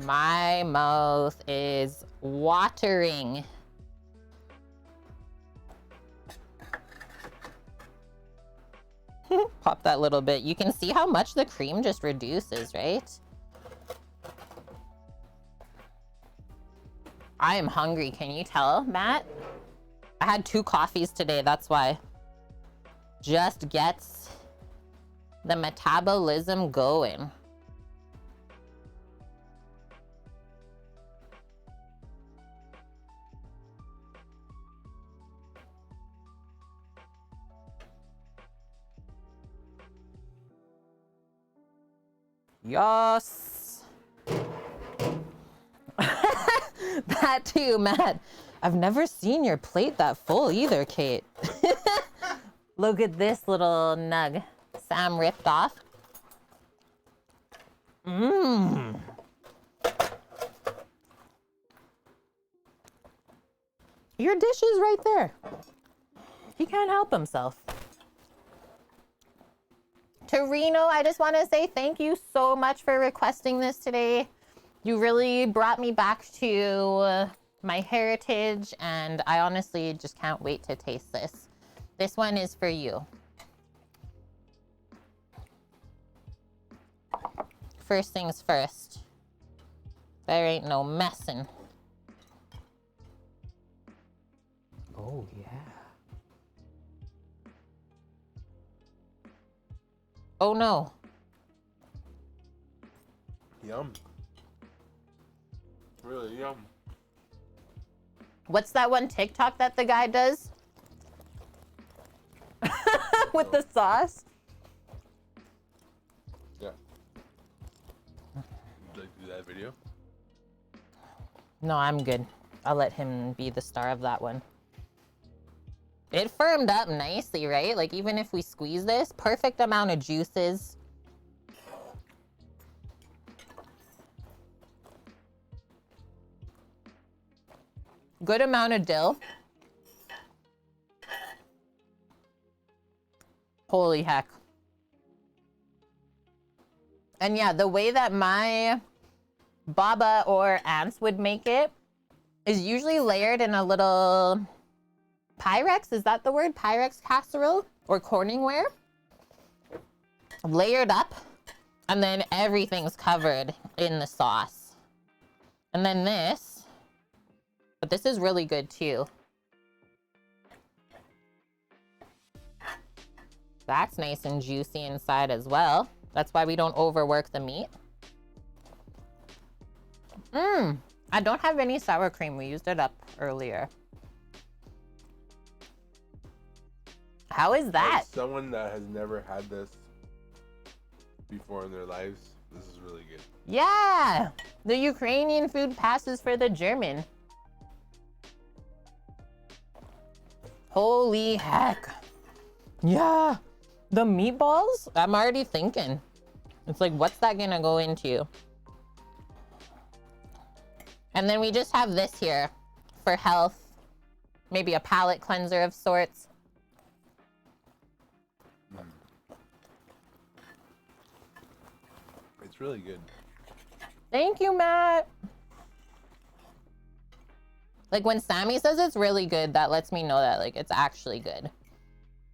My mouth is watering. Pop that little bit. You can see how much the cream just reduces, right? I am hungry. Can you tell, Matt? I had 2 coffees today. That's why. Just gets the metabolism going. Yes. That too, Matt. I've never seen your plate that full either, Kate. Look at this little nug Sam ripped off. Mmm. Your dish is right there. He can't help himself. Torino, I just want to say thank you so much for requesting this today. You really brought me back to my heritage, and I honestly just can't wait to taste this. This one is for you. First things first. There ain't no messing. Oh, yeah. Oh no. Yum. really yum. What's that one TikTok that the guy does? With the sauce? Yeah. Would you like to do that video? No, I'm good. I'll let him be the star of that one. It firmed up nicely, right? Like, even if we squeeze this, perfect amount of juices. Good amount of dill. Holy heck. And yeah, the way that my baba or aunts would make it is usually layered in a little Pyrex. Is that the word? Pyrex casserole or Corningware? Layered up. And then everything's covered in the sauce. And then this. But this is really good too. That's nice and juicy inside as well. That's why we don't overwork the meat. I don't have any sour cream. We used it up earlier. How is that? As someone that has never had this before in their lives, this is really good. Yeah, the Ukrainian food passes for the German. Holy heck. Yeah, the meatballs, I'm already thinking. It's like, what's that gonna go into? And then we just have this here for health. Maybe a palate cleanser of sorts. It's really good. Thank you, Matt. Like, when Sammy says it's really good, that lets me know that, like, it's actually good.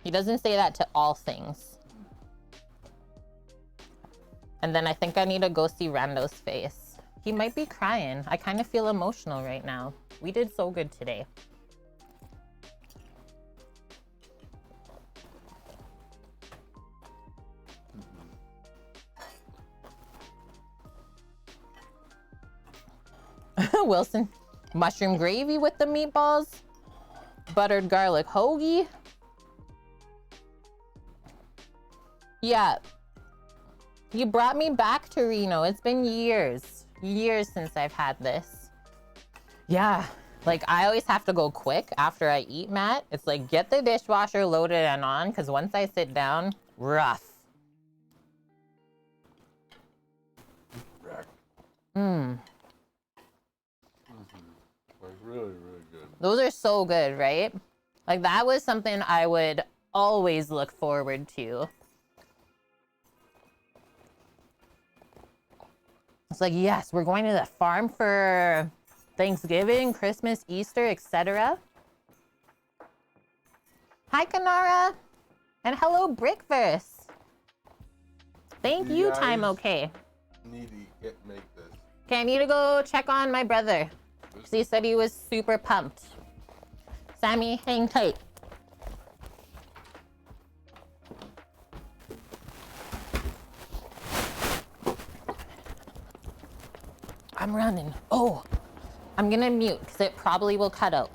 He doesn't say that to all things. And then I think I need to go see Rando's face. He might be crying. I kind of feel emotional right now. We did so good today. Wilson, mushroom gravy with the meatballs, buttered garlic hoagie. Yeah, you brought me back to Reno. It's been years since I've had this. Yeah, like, I always have to go quick after I eat, Matt. It's like, get the dishwasher loaded and on, because once I sit down, rough. Like, really, really good. Those are so good, right? Like, that was something I would always look forward to. It's like, yes, we're going to the farm for Thanksgiving, Christmas, Easter, etc. Hi, Kanara. And hello, Brickverse. Thank you, Time Okay. Need to make this. Okay, I need to go check on my brother. He said he was super pumped. Sammy, hang tight. I'm running. Oh, I'm gonna mute because it probably will cut out.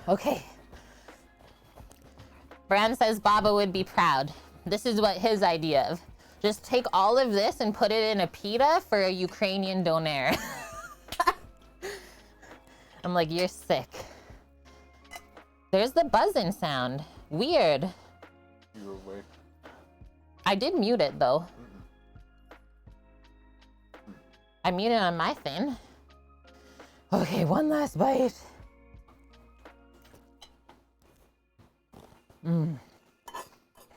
Okay. Bran says Baba would be proud. This is what his idea of. Just take all of this and put it in a pita for a Ukrainian doner. I'm like, you're sick. There's the buzzing sound. Weird. You were awake. I did mute it though. I muted on my thing. Okay, one last bite. And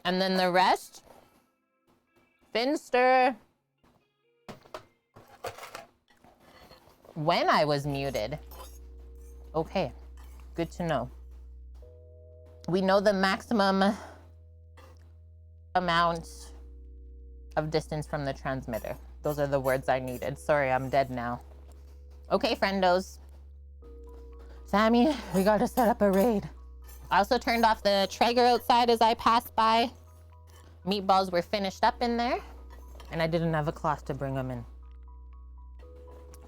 then the rest, Finster. When I was muted. Okay, good to know. We know the maximum amount of distance from the transmitter. Those are the words I needed. Sorry, I'm dead now. Okay, friendos. Sammy, we gotta set up a raid. I also turned off the Traeger outside as I passed by. Meatballs were finished up in there, and I didn't have a cloth to bring them in.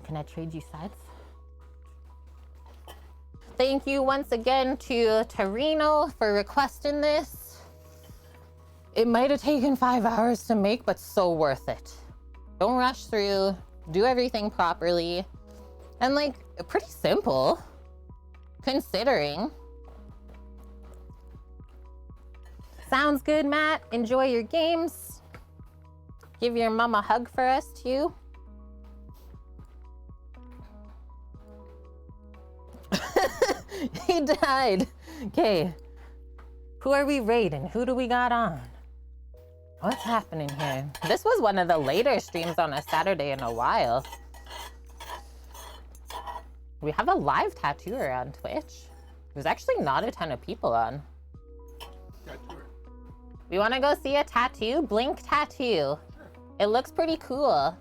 Can I trade you sides? Thank you once again to Torino for requesting this. It might have taken 5 hours to make, but so worth it. Don't rush through, do everything properly, and like, pretty simple, considering. Sounds good, Matt. Enjoy your games. Give your mom a hug for us too. He died. Okay. Who are we raiding? Who do we got on? What's happening here? This was one of the later streams on a Saturday in a while. We have a live tattooer on Twitch. There's actually not a ton of people on. We want to go see a tattoo? Blink tattoo. It looks pretty cool.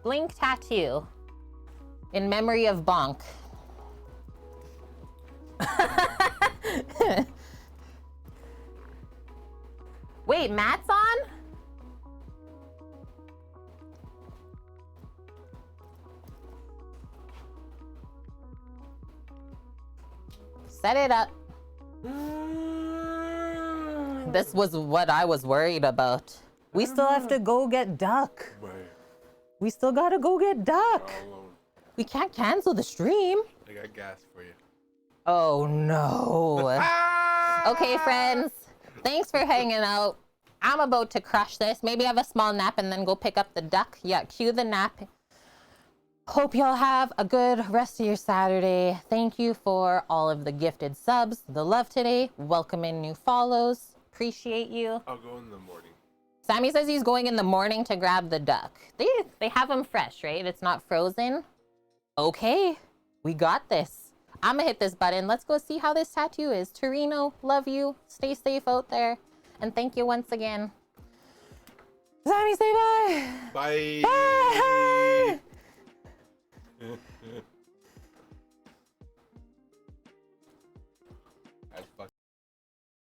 Blink tattoo. In memory of Bonk. Wait, Matt's on? Set it up. This was what I was worried about. We still have to go get Duck. We still gotta go get Duck. We can't cancel the stream. I got gas for you. Oh no. Okay, friends. Thanks for hanging out. I'm about to crush this. Maybe have a small nap and then go pick up the duck. Yeah, cue the nap. Hope y'all have a good rest of your Saturday. Thank you for all of the gifted subs, the love today. Welcome in new follows. Appreciate you. I'll go in the morning. Sammy says he's going in the morning to grab the duck. They have them fresh, right? It's not frozen. Okay, we got this. I'm gonna hit this button. Let's go see how this tattoo is. Torino, love you. Stay safe out there. And thank you once again. Sammy, say bye. Bye. Bye.